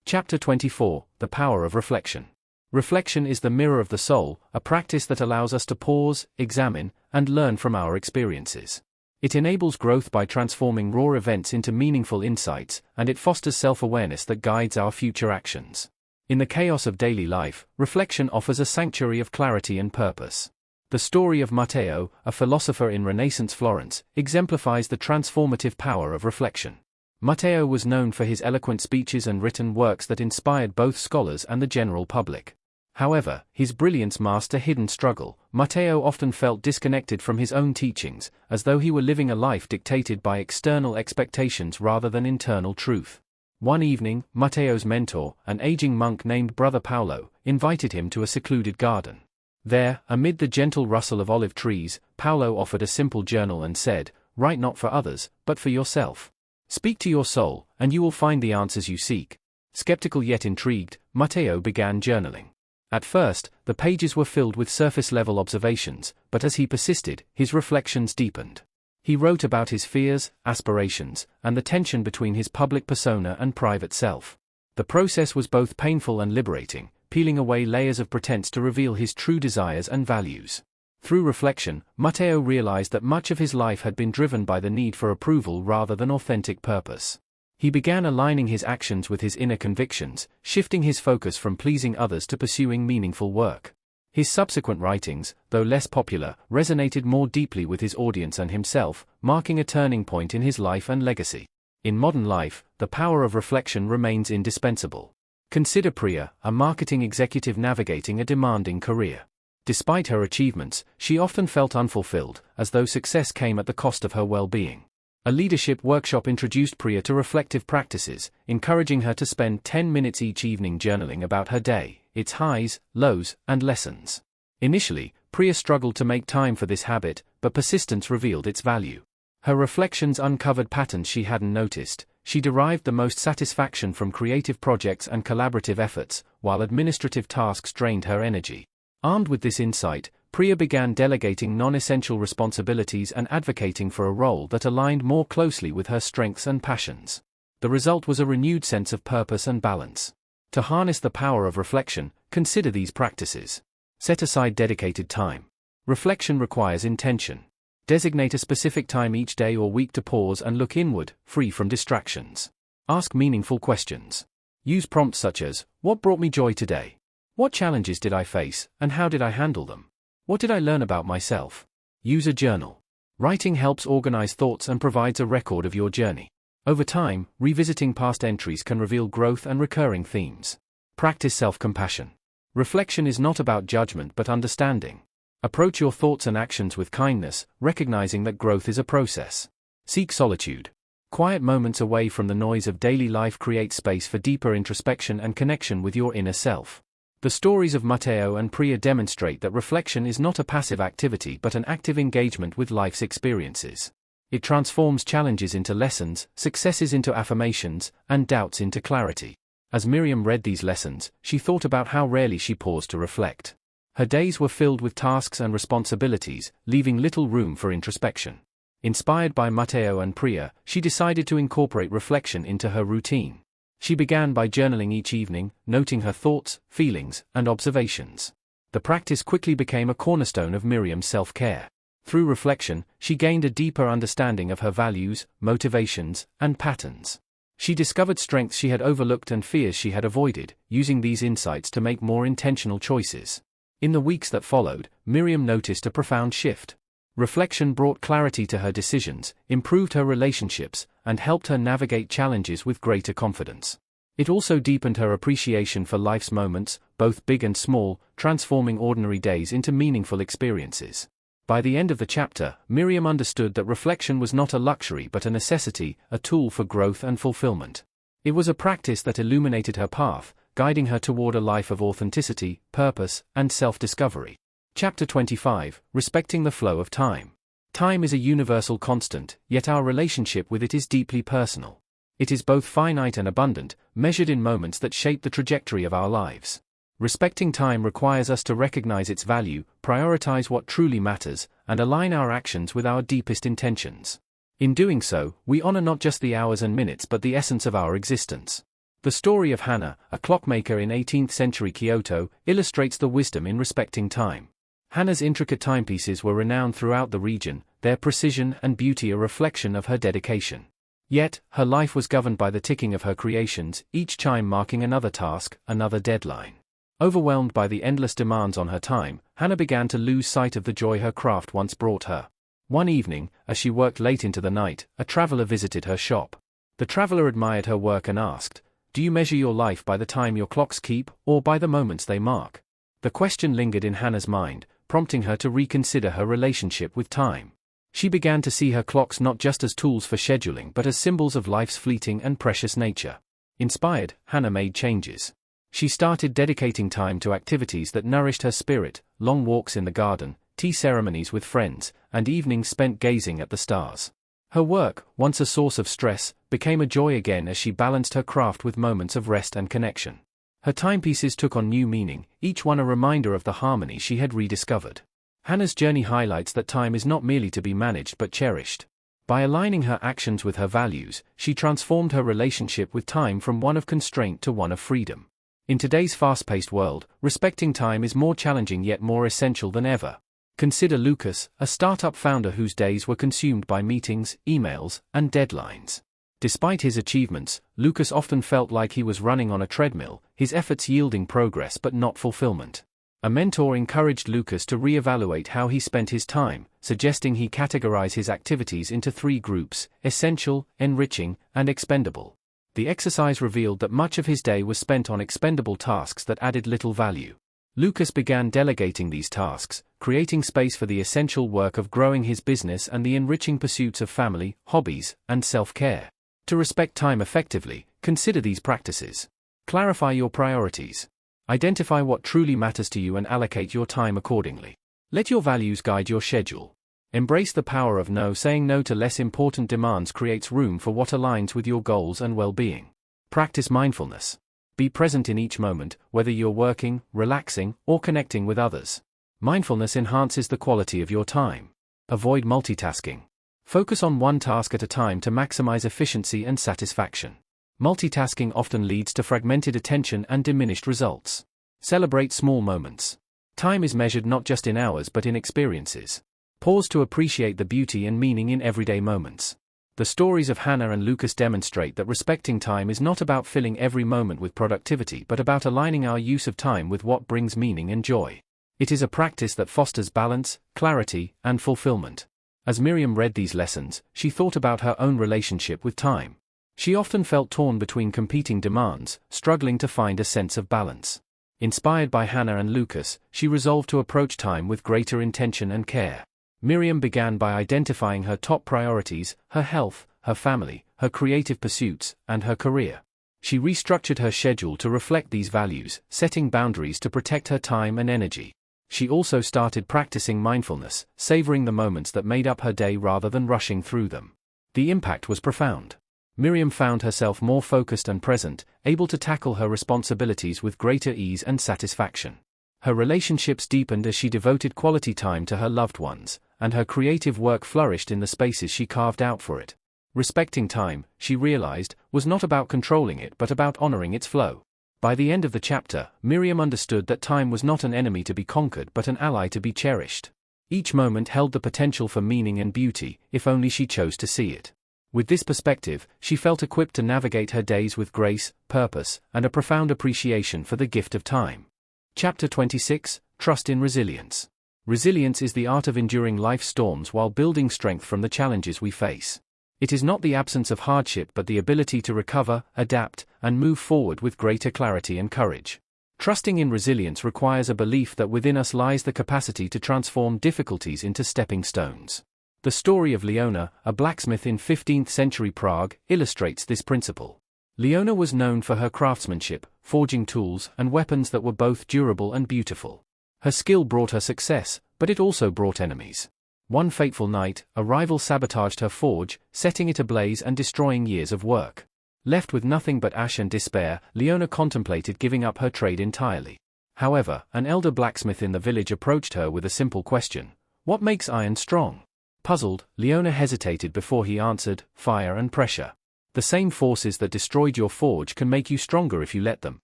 Chapter 24: The Power of Reflection. Reflection is the mirror of the soul, a practice that allows us to pause, examine, and learn from our experiences. It enables growth by transforming raw events into meaningful insights, and it fosters self-awareness that guides our future actions. In the chaos of daily life, reflection offers a sanctuary of clarity and purpose. The story of Matteo, a philosopher in Renaissance Florence, exemplifies the transformative power of reflection. Matteo was known for his eloquent speeches and written works that inspired both scholars and the general public. However, his brilliance masked a hidden struggle. Matteo often felt disconnected from his own teachings, as though he were living a life dictated by external expectations rather than internal truth. One evening, Matteo's mentor, an aging monk named Brother Paolo, invited him to a secluded garden. There, amid the gentle rustle of olive trees, Paolo offered a simple journal and said, "Write not for others, but for yourself. Speak to your soul, and you will find the answers you seek." Skeptical yet intrigued, Matteo began journaling. At first, the pages were filled with surface-level observations, but as he persisted, his reflections deepened. He wrote about his fears, aspirations, and the tension between his public persona and private self. The process was both painful and liberating, peeling away layers of pretense to reveal his true desires and values. Through reflection, Matteo realized that much of his life had been driven by the need for approval rather than authentic purpose. He began aligning his actions with his inner convictions, shifting his focus from pleasing others to pursuing meaningful work. His subsequent writings, though less popular, resonated more deeply with his audience and himself, marking a turning point in his life and legacy. In modern life, the power of reflection remains indispensable. Consider Priya, a marketing executive navigating a demanding career. Despite her achievements, she often felt unfulfilled, as though success came at the cost of her well-being. A leadership workshop introduced Priya to reflective practices, encouraging her to spend 10 minutes each evening journaling about her day, its highs, lows, and lessons. Initially, Priya struggled to make time for this habit, but persistence revealed its value. Her reflections uncovered patterns she hadn't noticed. She derived the most satisfaction from creative projects and collaborative efforts, while administrative tasks drained her energy. Armed with this insight, Priya began delegating non-essential responsibilities and advocating for a role that aligned more closely with her strengths and passions. The result was a renewed sense of purpose and balance. To harness the power of reflection, consider these practices. Set aside dedicated time. Reflection requires intention. Designate a specific time each day or week to pause and look inward, free from distractions. Ask meaningful questions. Use prompts such as, "What brought me joy today? What challenges did I face, and how did I handle them? What did I learn about myself?" Use a journal. Writing helps organize thoughts and provides a record of your journey. Over time, revisiting past entries can reveal growth and recurring themes. Practice self-compassion. Reflection is not about judgment but understanding. Approach your thoughts and actions with kindness, recognizing that growth is a process. Seek solitude. Quiet moments away from the noise of daily life create space for deeper introspection and connection with your inner self. The stories of Matteo and Priya demonstrate that reflection is not a passive activity but an active engagement with life's experiences. It transforms challenges into lessons, successes into affirmations, and doubts into clarity. As Miriam read these lessons, she thought about how rarely she paused to reflect. Her days were filled with tasks and responsibilities, leaving little room for introspection. Inspired by Matteo and Priya, she decided to incorporate reflection into her routine. She began by journaling each evening, noting her thoughts, feelings, and observations. The practice quickly became a cornerstone of Miriam's self-care. Through reflection, she gained a deeper understanding of her values, motivations, and patterns. She discovered strengths she had overlooked and fears she had avoided, using these insights to make more intentional choices. In the weeks that followed, Miriam noticed a profound shift. Reflection brought clarity to her decisions, improved her relationships, and helped her navigate challenges with greater confidence. It also deepened her appreciation for life's moments, both big and small, transforming ordinary days into meaningful experiences. By the end of the chapter, Miriam understood that reflection was not a luxury but a necessity, a tool for growth and fulfillment. It was a practice that illuminated her path, guiding her toward a life of authenticity, purpose, and self-discovery. Chapter 25, Respecting the Flow of Time. Time is a universal constant, yet our relationship with it is deeply personal. It is both finite and abundant, measured in moments that shape the trajectory of our lives. Respecting time requires us to recognize its value, prioritize what truly matters, and align our actions with our deepest intentions. In doing so, we honor not just the hours and minutes but the essence of our existence. The story of Hana, a clockmaker in 18th-century Kyoto, illustrates the wisdom in respecting time. Hana's intricate timepieces were renowned throughout the region, their precision and beauty a reflection of her dedication. Yet, her life was governed by the ticking of her creations, each chime marking another task, another deadline. Overwhelmed by the endless demands on her time, Hana began to lose sight of the joy her craft once brought her. One evening, as she worked late into the night, a traveler visited her shop. The traveler admired her work and asked, "Do you measure your life by the time your clocks keep, or by the moments they mark?" The question lingered in Hana's mind, prompting her to reconsider her relationship with time. She began to see her clocks not just as tools for scheduling but as symbols of life's fleeting and precious nature. Inspired, Hana made changes. She started dedicating time to activities that nourished her spirit, long walks in the garden, tea ceremonies with friends, and evenings spent gazing at the stars. Her work, once a source of stress, became a joy again as she balanced her craft with moments of rest and connection. Her timepieces took on new meaning, each one a reminder of the harmony she had rediscovered. Hana's journey highlights that time is not merely to be managed but cherished. By aligning her actions with her values, she transformed her relationship with time from one of constraint to one of freedom. In today's fast-paced world, respecting time is more challenging yet more essential than ever. Consider Lucas, a startup founder whose days were consumed by meetings, emails, and deadlines. Despite his achievements, Lucas often felt like he was running on a treadmill, his efforts yielding progress but not fulfillment. A mentor encouraged Lucas to reevaluate how he spent his time, suggesting he categorize his activities into 3 groups: essential, enriching, and expendable. The exercise revealed that much of his day was spent on expendable tasks that added little value. Lucas began delegating these tasks, creating space for the essential work of growing his business and the enriching pursuits of family, hobbies, and self-care. To respect time effectively, consider these practices. Clarify your priorities. Identify what truly matters to you and allocate your time accordingly. Let your values guide your schedule. Embrace the power of no. Saying no to less important demands creates room for what aligns with your goals and well-being. Practice mindfulness. Be present in each moment, whether you're working, relaxing, or connecting with others. Mindfulness enhances the quality of your time. Avoid multitasking. Focus on one task at a time to maximize efficiency and satisfaction. Multitasking often leads to fragmented attention and diminished results. Celebrate small moments. Time is measured not just in hours but in experiences. Pause to appreciate the beauty and meaning in everyday moments. The stories of Hana and Lucas demonstrate that respecting time is not about filling every moment with productivity but about aligning our use of time with what brings meaning and joy. It is a practice that fosters balance, clarity, and fulfillment. As Miriam read these lessons, she thought about her own relationship with time. She often felt torn between competing demands, struggling to find a sense of balance. Inspired by Hannah and Lucas, she resolved to approach time with greater intention and care. Miriam began by identifying her top priorities: her health, her family, her creative pursuits, and her career. She restructured her schedule to reflect these values, setting boundaries to protect her time and energy. She also started practicing mindfulness, savoring the moments that made up her day rather than rushing through them. The impact was profound. Miriam found herself more focused and present, able to tackle her responsibilities with greater ease and satisfaction. Her relationships deepened as she devoted quality time to her loved ones, and her creative work flourished in the spaces she carved out for it. Respecting time, she realized, was not about controlling it but about honoring its flow. By the end of the chapter, Miriam understood that time was not an enemy to be conquered but an ally to be cherished. Each moment held the potential for meaning and beauty, if only she chose to see it. With this perspective, she felt equipped to navigate her days with grace, purpose, and a profound appreciation for the gift of time. Chapter 26: Trust in Resilience. Resilience is the art of enduring life's storms while building strength from the challenges we face. It is not the absence of hardship but the ability to recover, adapt, and move forward with greater clarity and courage. Trusting in resilience requires a belief that within us lies the capacity to transform difficulties into stepping stones. The story of Leona, a blacksmith in 15th century Prague, illustrates this principle. Leona was known for her craftsmanship, forging tools and weapons that were both durable and beautiful. Her skill brought her success, but it also brought enemies. One fateful night, a rival sabotaged her forge, setting it ablaze and destroying years of work. Left with nothing but ash and despair, Leona contemplated giving up her trade entirely. However, an elder blacksmith in the village approached her with a simple question: "What makes iron strong?" Puzzled, Leona hesitated before he answered: "Fire and pressure. The same forces that destroyed your forge can make you stronger if you let them."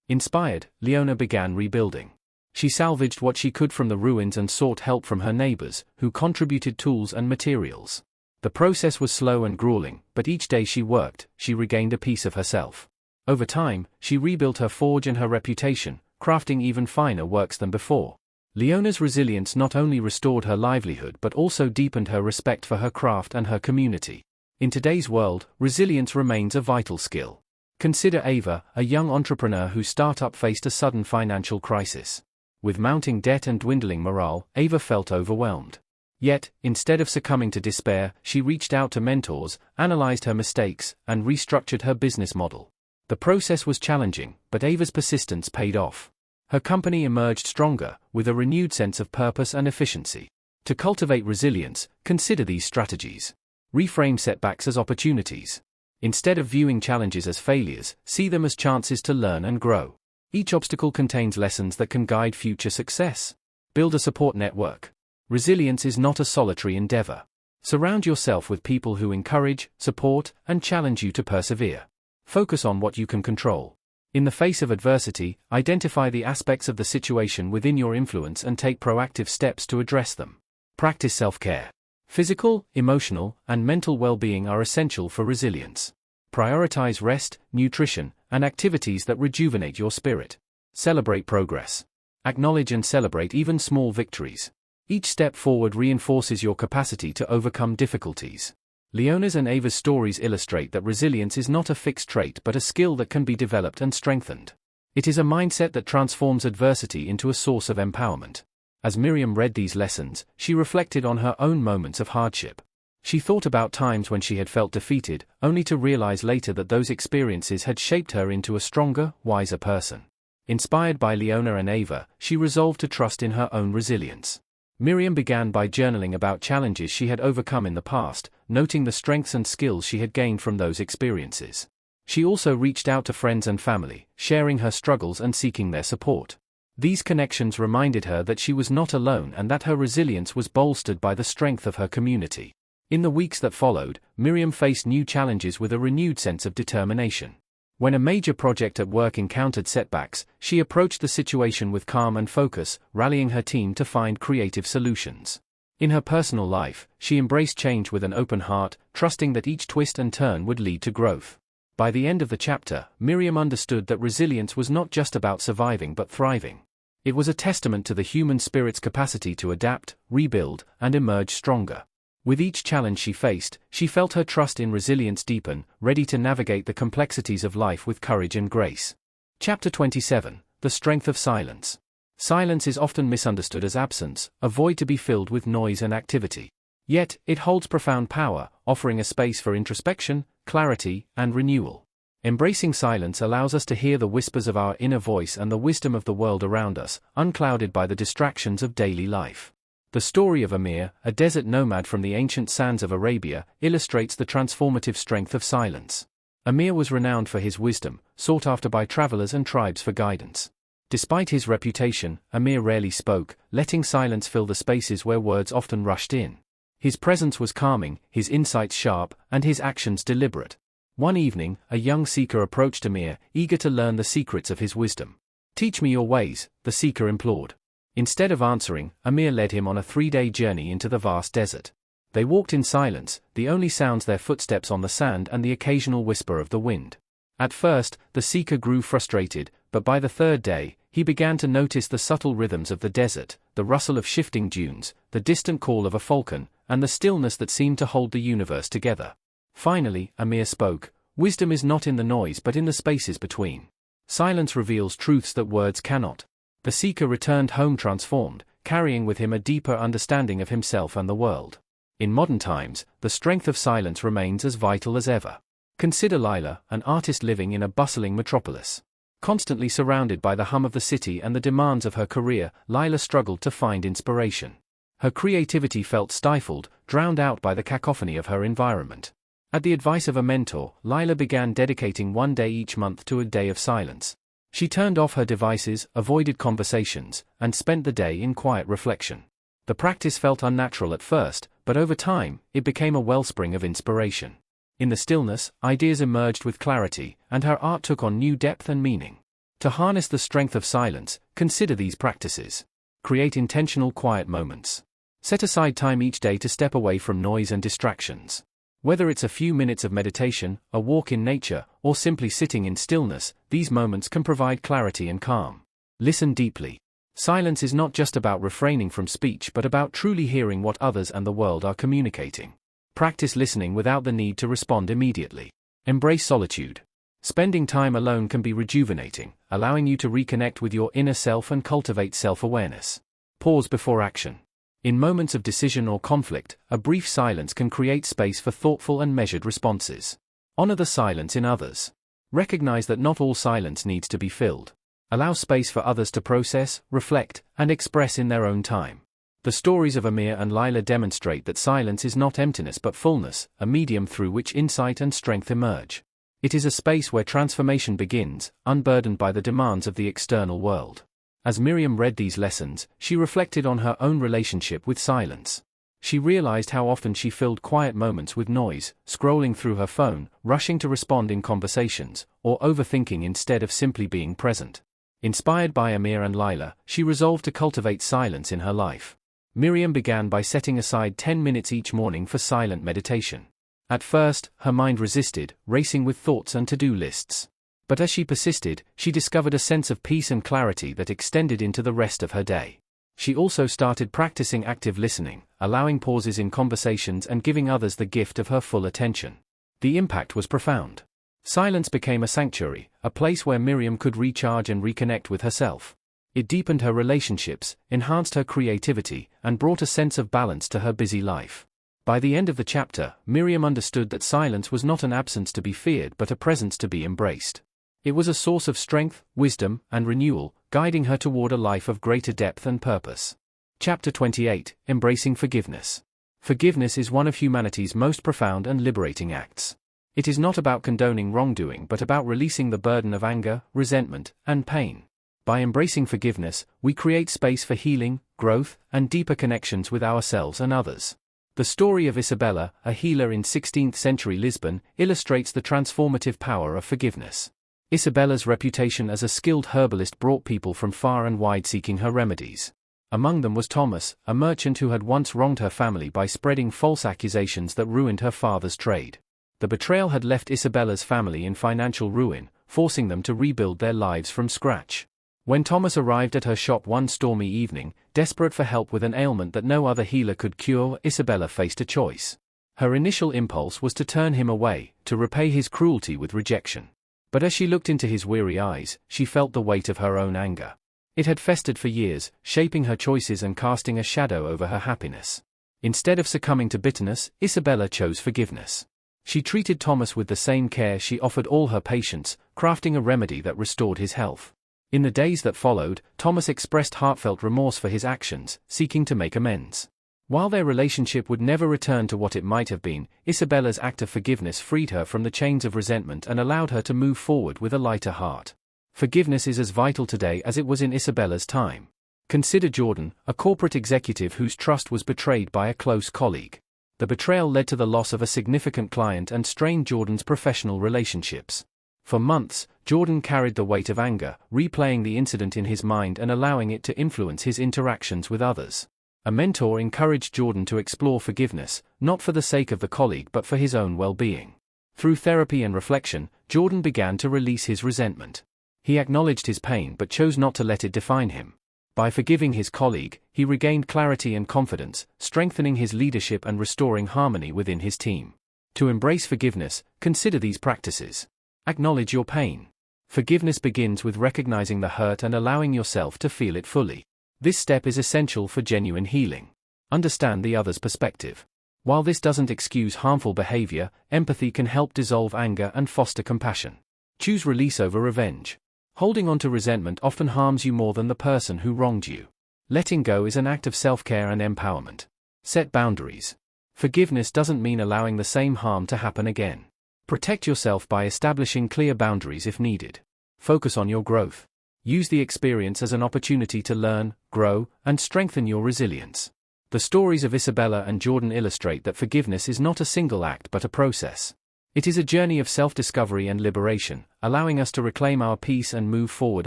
Inspired, Leona began rebuilding. She salvaged what she could from the ruins and sought help from her neighbors, who contributed tools and materials. The process was slow and grueling, but each day she worked, she regained a piece of herself. Over time, she rebuilt her forge and her reputation, crafting even finer works than before. Leona's resilience not only restored her livelihood but also deepened her respect for her craft and her community. In today's world, resilience remains a vital skill. Consider Ava, a young entrepreneur whose startup faced a sudden financial crisis. With mounting debt and dwindling morale, Ava felt overwhelmed. Yet, instead of succumbing to despair, she reached out to mentors, analyzed her mistakes, and restructured her business model. The process was challenging, but Ava's persistence paid off. Her company emerged stronger, with a renewed sense of purpose and efficiency. To cultivate resilience, consider these strategies. Reframe setbacks as opportunities. Instead of viewing challenges as failures, see them as chances to learn and grow. Each obstacle contains lessons that can guide future success. Build a support network. Resilience is not a solitary endeavor. Surround yourself with people who encourage, support, and challenge you to persevere. Focus on what you can control. In the face of adversity, identify the aspects of the situation within your influence and take proactive steps to address them. Practice self-care. Physical, emotional, and mental well-being are essential for resilience. Prioritize rest, nutrition, and activities that rejuvenate your spirit. Celebrate progress. Acknowledge and celebrate even small victories. Each step forward reinforces your capacity to overcome difficulties. Leona's and Ava's stories illustrate that resilience is not a fixed trait but a skill that can be developed and strengthened. It is a mindset that transforms adversity into a source of empowerment. As Miriam read these lessons, she reflected on her own moments of hardship. She thought about times when she had felt defeated, only to realize later that those experiences had shaped her into a stronger, wiser person. Inspired by Leona and Ava, she resolved to trust in her own resilience. Miriam began by journaling about challenges she had overcome in the past, noting the strengths and skills she had gained from those experiences. She also reached out to friends and family, sharing her struggles and seeking their support. These connections reminded her that she was not alone and that her resilience was bolstered by the strength of her community. In the weeks that followed, Miriam faced new challenges with a renewed sense of determination. When a major project at work encountered setbacks, she approached the situation with calm and focus, rallying her team to find creative solutions. In her personal life, she embraced change with an open heart, trusting that each twist and turn would lead to growth. By the end of the chapter, Miriam understood that resilience was not just about surviving but thriving. It was a testament to the human spirit's capacity to adapt, rebuild, and emerge stronger. With each challenge she faced, she felt her trust in resilience deepen, ready to navigate the complexities of life with courage and grace. Chapter 27: the strength of silence. Silence is often misunderstood as absence, a void to be filled with noise and activity. Yet, it holds profound power, offering a space for introspection, clarity, and renewal. Embracing silence allows us to hear the whispers of our inner voice and the wisdom of the world around us, unclouded by the distractions of daily life. The story of Amir, a desert nomad from the ancient sands of Arabia, illustrates the transformative strength of silence. Amir was renowned for his wisdom, sought after by travelers and tribes for guidance. Despite his reputation, Amir rarely spoke, letting silence fill the spaces where words often rushed in. His presence was calming, his insights sharp, and his actions deliberate. One evening, a young seeker approached Amir, eager to learn the secrets of his wisdom. "Teach me your ways," the seeker implored. Instead of answering, Amir led him on a 3-day journey into the vast desert. They walked in silence, the only sounds their footsteps on the sand and the occasional whisper of the wind. At first, the seeker grew frustrated, but by the 3rd day, he began to notice the subtle rhythms of the desert, the rustle of shifting dunes, the distant call of a falcon, and the stillness that seemed to hold the universe together. Finally, Amir spoke, "Wisdom is not in the noise but in the spaces between. Silence reveals truths that words cannot." The seeker returned home transformed, carrying with him a deeper understanding of himself and the world. In modern times, the strength of silence remains as vital as ever. Consider Lila, an artist living in a bustling metropolis. Constantly surrounded by the hum of the city and the demands of her career, Lila struggled to find inspiration. Her creativity felt stifled, drowned out by the cacophony of her environment. At the advice of a mentor, Lila began dedicating 1 day each month to a day of silence. She turned off her devices, avoided conversations, and spent the day in quiet reflection. The practice felt unnatural at first, but over time, it became a wellspring of inspiration. In the stillness, ideas emerged with clarity, and her art took on new depth and meaning. To harness the strength of silence, consider these practices. Create intentional quiet moments. Set aside time each day to step away from noise and distractions. Whether it's a few minutes of meditation, a walk in nature, or simply sitting in stillness, these moments can provide clarity and calm. Listen deeply. Silence is not just about refraining from speech but about truly hearing what others and the world are communicating. Practice listening without the need to respond immediately. Embrace solitude. Spending time alone can be rejuvenating, allowing you to reconnect with your inner self and cultivate self-awareness. Pause before action. In moments of decision or conflict, a brief silence can create space for thoughtful and measured responses. Honor the silence in others. Recognize that not all silence needs to be filled. Allow space for others to process, reflect, and express in their own time. The stories of Amir and Lila demonstrate that silence is not emptiness but fullness, a medium through which insight and strength emerge. It is a space where transformation begins, unburdened by the demands of the external world. As Miriam read these lessons, she reflected on her own relationship with silence. She realized how often she filled quiet moments with noise, scrolling through her phone, rushing to respond in conversations, or overthinking instead of simply being present. Inspired by Amir and Lila, she resolved to cultivate silence in her life. Miriam began by setting aside 10 minutes each morning for silent meditation. At first, her mind resisted, racing with thoughts and to-do lists. But as she persisted, she discovered a sense of peace and clarity that extended into the rest of her day. She also started practicing active listening, allowing pauses in conversations and giving others the gift of her full attention. The impact was profound. Silence became a sanctuary, a place where Miriam could recharge and reconnect with herself. It deepened her relationships, enhanced her creativity, and brought a sense of balance to her busy life. By the end of the chapter, Miriam understood that silence was not an absence to be feared but a presence to be embraced. It was a source of strength, wisdom, and renewal, guiding her toward a life of greater depth and purpose. Chapter 28, Embracing Forgiveness. Forgiveness is one of humanity's most profound and liberating acts. It is not about condoning wrongdoing but about releasing the burden of anger, resentment, and pain. By embracing forgiveness, we create space for healing, growth, and deeper connections with ourselves and others. The story of Isabella, a healer in 16th-century Lisbon, illustrates the transformative power of forgiveness. Isabella's reputation as a skilled herbalist brought people from far and wide seeking her remedies. Among them was Thomas, a merchant who had once wronged her family by spreading false accusations that ruined her father's trade. The betrayal had left Isabella's family in financial ruin, forcing them to rebuild their lives from scratch. When Thomas arrived at her shop one stormy evening, desperate for help with an ailment that no other healer could cure, Isabella faced a choice. Her initial impulse was to turn him away, to repay his cruelty with rejection. But as she looked into his weary eyes, she felt the weight of her own anger. It had festered for years, shaping her choices and casting a shadow over her happiness. Instead of succumbing to bitterness, Isabella chose forgiveness. She treated Thomas with the same care she offered all her patients, crafting a remedy that restored his health. In the days that followed, Thomas expressed heartfelt remorse for his actions, seeking to make amends. While their relationship would never return to what it might have been, Isabella's act of forgiveness freed her from the chains of resentment and allowed her to move forward with a lighter heart. Forgiveness is as vital today as it was in Isabella's time. Consider Jordan, a corporate executive whose trust was betrayed by a close colleague. The betrayal led to the loss of a significant client and strained Jordan's professional relationships. For months, Jordan carried the weight of anger, replaying the incident in his mind and allowing it to influence his interactions with others. A mentor encouraged Jordan to explore forgiveness, not for the sake of the colleague but for his own well-being. Through therapy and reflection, Jordan began to release his resentment. He acknowledged his pain but chose not to let it define him. By forgiving his colleague, he regained clarity and confidence, strengthening his leadership and restoring harmony within his team. To embrace forgiveness, consider these practices. Acknowledge your pain. Forgiveness begins with recognizing the hurt and allowing yourself to feel it fully. This step is essential for genuine healing. Understand the other's perspective. While this doesn't excuse harmful behavior, empathy can help dissolve anger and foster compassion. Choose release over revenge. Holding on to resentment often harms you more than the person who wronged you. Letting go is an act of self-care and empowerment. Set boundaries. Forgiveness doesn't mean allowing the same harm to happen again. Protect yourself by establishing clear boundaries if needed. Focus on your growth. Use the experience as an opportunity to learn, grow, and strengthen your resilience. The stories of Isabella and Jordan illustrate that forgiveness is not a single act but a process. It is a journey of self-discovery and liberation, allowing us to reclaim our peace and move forward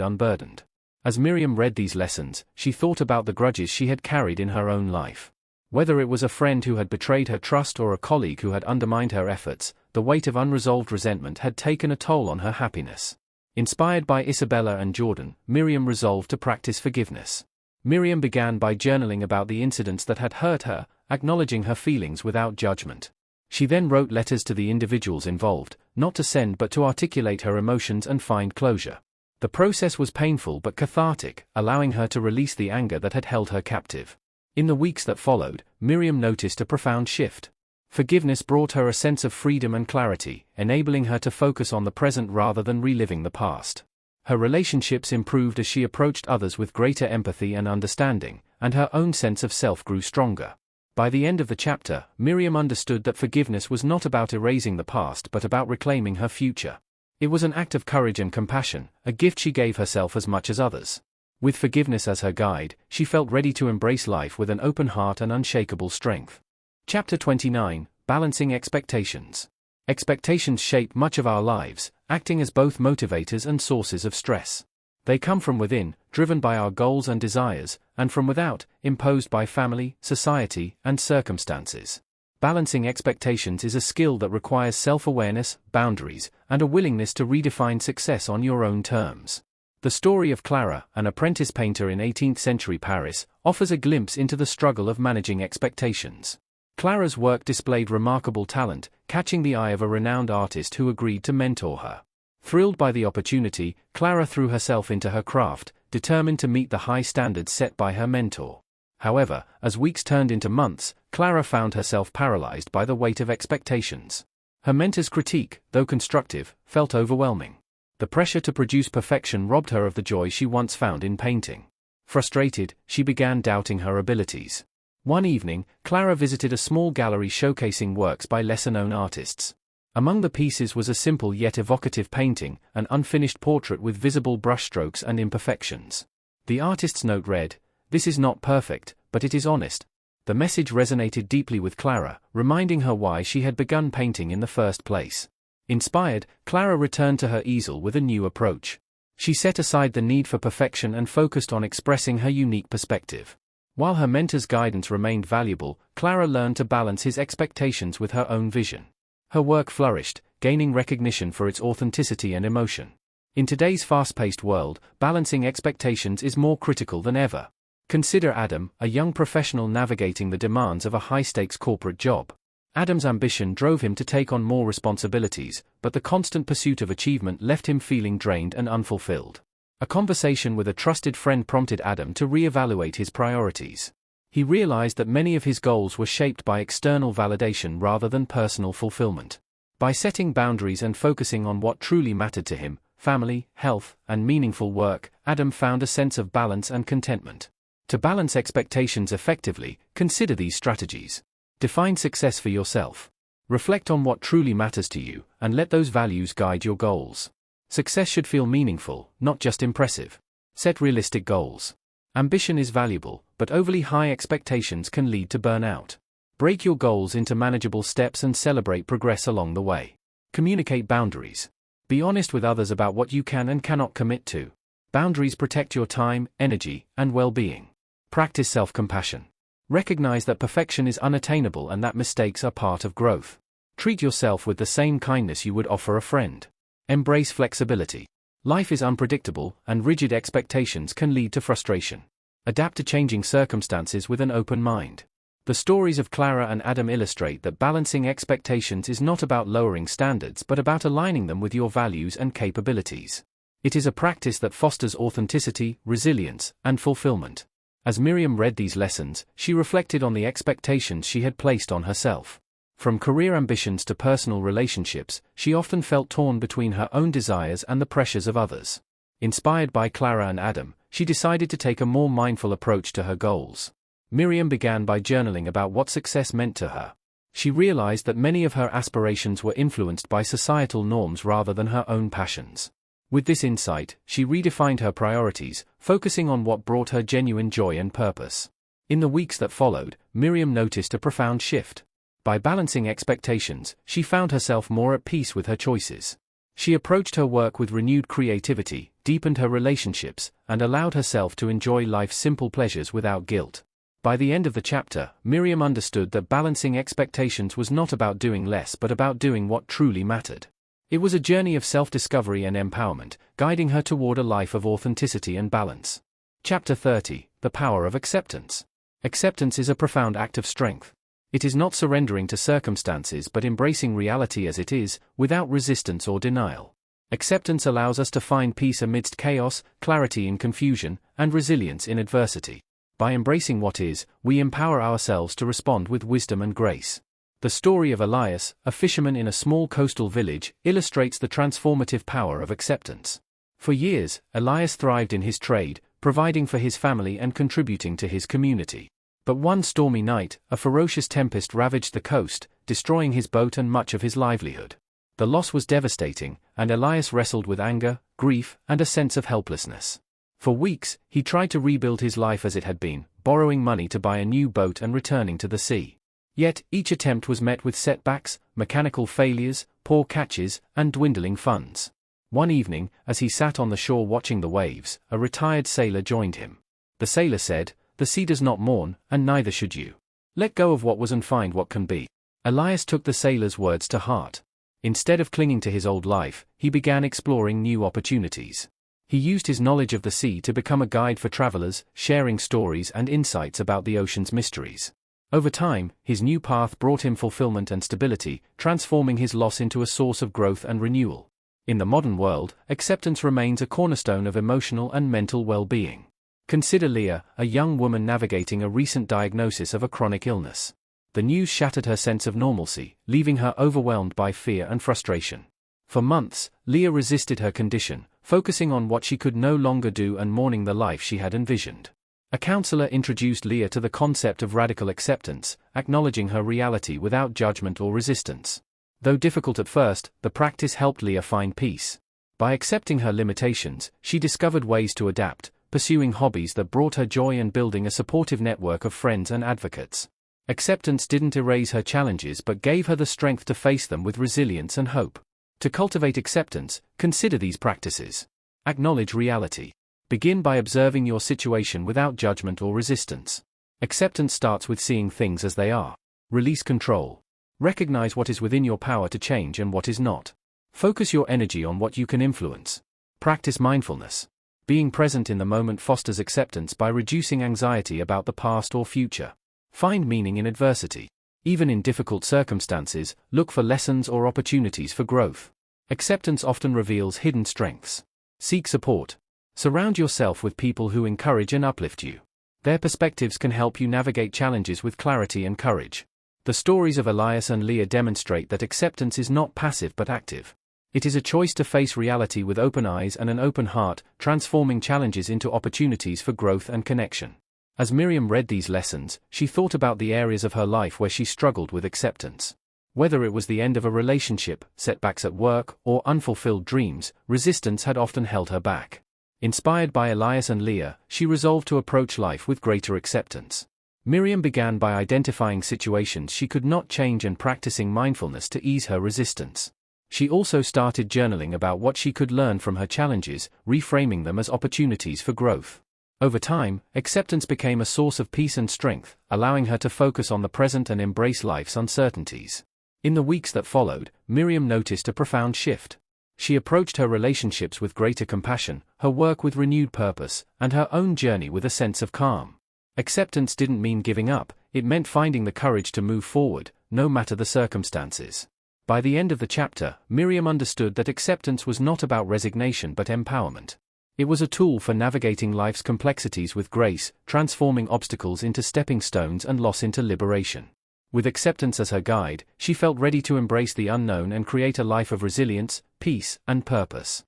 unburdened. As Miriam read these lessons, she thought about the grudges she had carried in her own life. Whether it was a friend who had betrayed her trust or a colleague who had undermined her efforts, the weight of unresolved resentment had taken a toll on her happiness. Inspired by Isabella and Jordan, Miriam resolved to practice forgiveness. Miriam began by journaling about the incidents that had hurt her, acknowledging her feelings without judgment. She then wrote letters to the individuals involved, not to send but to articulate her emotions and find closure. The process was painful but cathartic, allowing her to release the anger that had held her captive. In the weeks that followed, Miriam noticed a profound shift. Forgiveness brought her a sense of freedom and clarity, enabling her to focus on the present rather than reliving the past. Her relationships improved as she approached others with greater empathy and understanding, and her own sense of self grew stronger. By the end of the chapter, Miriam understood that forgiveness was not about erasing the past but about reclaiming her future. It was an act of courage and compassion, a gift she gave herself as much as others. With forgiveness as her guide, she felt ready to embrace life with an open heart and unshakable strength. Chapter 29, Balancing Expectations. Expectations shape much of our lives, acting as both motivators and sources of stress. They come from within, driven by our goals and desires, and from without, imposed by family, society, and circumstances. Balancing expectations is a skill that requires self-awareness, boundaries, and a willingness to redefine success on your own terms. The story of Clara, an apprentice painter in 18th-century Paris, offers a glimpse into the struggle of managing expectations. Clara's work displayed remarkable talent, catching the eye of a renowned artist who agreed to mentor her. Thrilled by the opportunity, Clara threw herself into her craft, determined to meet the high standards set by her mentor. However, as weeks turned into months, Clara found herself paralyzed by the weight of expectations. Her mentor's critique, though constructive, felt overwhelming. The pressure to produce perfection robbed her of the joy she once found in painting. Frustrated, she began doubting her abilities. One evening, Clara visited a small gallery showcasing works by lesser-known artists. Among the pieces was a simple yet evocative painting, an unfinished portrait with visible brushstrokes and imperfections. The artist's note read, "This is not perfect, but it is honest." The message resonated deeply with Clara, reminding her why she had begun painting in the first place. Inspired, Clara returned to her easel with a new approach. She set aside the need for perfection and focused on expressing her unique perspective. While her mentor's guidance remained valuable, Clara learned to balance his expectations with her own vision. Her work flourished, gaining recognition for its authenticity and emotion. In today's fast-paced world, balancing expectations is more critical than ever. Consider Adam, a young professional navigating the demands of a high-stakes corporate job. Adam's ambition drove him to take on more responsibilities, but the constant pursuit of achievement left him feeling drained and unfulfilled. A conversation with a trusted friend prompted Adam to reevaluate his priorities. He realized that many of his goals were shaped by external validation rather than personal fulfillment. By setting boundaries and focusing on what truly mattered to him, family, health, and meaningful work, Adam found a sense of balance and contentment. To balance expectations effectively, consider these strategies. Define success for yourself. Reflect on what truly matters to you, and let those values guide your goals. Success should feel meaningful, not just impressive. Set realistic goals. Ambition is valuable, but overly high expectations can lead to burnout. Break your goals into manageable steps and celebrate progress along the way. Communicate boundaries. Be honest with others about what you can and cannot commit to. Boundaries protect your time, energy, and well-being. Practice self-compassion. Recognize that perfection is unattainable and that mistakes are part of growth. Treat yourself with the same kindness you would offer a friend. Embrace flexibility. Life is unpredictable, and rigid expectations can lead to frustration. Adapt to changing circumstances with an open mind. The stories of Clara and Adam illustrate that balancing expectations is not about lowering standards but about aligning them with your values and capabilities. It is a practice that fosters authenticity, resilience, and fulfillment. As Miriam read these lessons, she reflected on the expectations she had placed on herself. From career ambitions to personal relationships, she often felt torn between her own desires and the pressures of others. Inspired by Clara and Adam, she decided to take a more mindful approach to her goals. Miriam began by journaling about what success meant to her. She realized that many of her aspirations were influenced by societal norms rather than her own passions. With this insight, she redefined her priorities, focusing on what brought her genuine joy and purpose. In the weeks that followed, Miriam noticed a profound shift. By balancing expectations, she found herself more at peace with her choices. She approached her work with renewed creativity, deepened her relationships, and allowed herself to enjoy life's simple pleasures without guilt. By the end of the chapter, Miriam understood that balancing expectations was not about doing less but about doing what truly mattered. It was a journey of self-discovery and empowerment, guiding her toward a life of authenticity and balance. Chapter 30: The Power of Acceptance. Acceptance is a profound act of strength. It is not surrendering to circumstances but embracing reality as it is, without resistance or denial. Acceptance allows us to find peace amidst chaos, clarity in confusion, and resilience in adversity. By embracing what is, we empower ourselves to respond with wisdom and grace. The story of Elias, a fisherman in a small coastal village, illustrates the transformative power of acceptance. For years, Elias thrived in his trade, providing for his family and contributing to his community. But one stormy night, a ferocious tempest ravaged the coast, destroying his boat and much of his livelihood. The loss was devastating, and Elias wrestled with anger, grief, and a sense of helplessness. For weeks, he tried to rebuild his life as it had been, borrowing money to buy a new boat and returning to the sea. Yet, each attempt was met with setbacks, mechanical failures, poor catches, and dwindling funds. One evening, as he sat on the shore watching the waves, a retired sailor joined him. The sailor said, "The sea does not mourn, and neither should you. Let go of what was and find what can be." Elias took the sailor's words to heart. Instead of clinging to his old life, he began exploring new opportunities. He used his knowledge of the sea to become a guide for travelers, sharing stories and insights about the ocean's mysteries. Over time, his new path brought him fulfillment and stability, transforming his loss into a source of growth and renewal. In the modern world, acceptance remains a cornerstone of emotional and mental well-being. Consider Leah, a young woman navigating a recent diagnosis of a chronic illness. The news shattered her sense of normalcy, leaving her overwhelmed by fear and frustration. For months, Leah resisted her condition, focusing on what she could no longer do and mourning the life she had envisioned. A counselor introduced Leah to the concept of radical acceptance, acknowledging her reality without judgment or resistance. Though difficult at first, the practice helped Leah find peace. By accepting her limitations, she discovered ways to adapt, pursuing hobbies that brought her joy and building a supportive network of friends and advocates. Acceptance didn't erase her challenges but gave her the strength to face them with resilience and hope. To cultivate acceptance, consider these practices. Acknowledge reality. Begin by observing your situation without judgment or resistance. Acceptance starts with seeing things as they are. Release control. Recognize what is within your power to change and what is not. Focus your energy on what you can influence. Practice mindfulness. Being present in the moment fosters acceptance by reducing anxiety about the past or future. Find meaning in adversity. Even in difficult circumstances, look for lessons or opportunities for growth. Acceptance often reveals hidden strengths. Seek support. Surround yourself with people who encourage and uplift you. Their perspectives can help you navigate challenges with clarity and courage. The stories of Elias and Leah demonstrate that acceptance is not passive but active. It is a choice to face reality with open eyes and an open heart, transforming challenges into opportunities for growth and connection. As Miriam read these lessons, she thought about the areas of her life where she struggled with acceptance. Whether it was the end of a relationship, setbacks at work, or unfulfilled dreams, resistance had often held her back. Inspired by Elias and Leah, she resolved to approach life with greater acceptance. Miriam began by identifying situations she could not change and practicing mindfulness to ease her resistance. She also started journaling about what she could learn from her challenges, reframing them as opportunities for growth. Over time, acceptance became a source of peace and strength, allowing her to focus on the present and embrace life's uncertainties. In the weeks that followed, Miriam noticed a profound shift. She approached her relationships with greater compassion, her work with renewed purpose, and her own journey with a sense of calm. Acceptance didn't mean giving up, it meant finding the courage to move forward, no matter the circumstances. By the end of the chapter, Miriam understood that acceptance was not about resignation but empowerment. It was a tool for navigating life's complexities with grace, transforming obstacles into stepping stones and loss into liberation. With acceptance as her guide, she felt ready to embrace the unknown and create a life of resilience, peace, and purpose.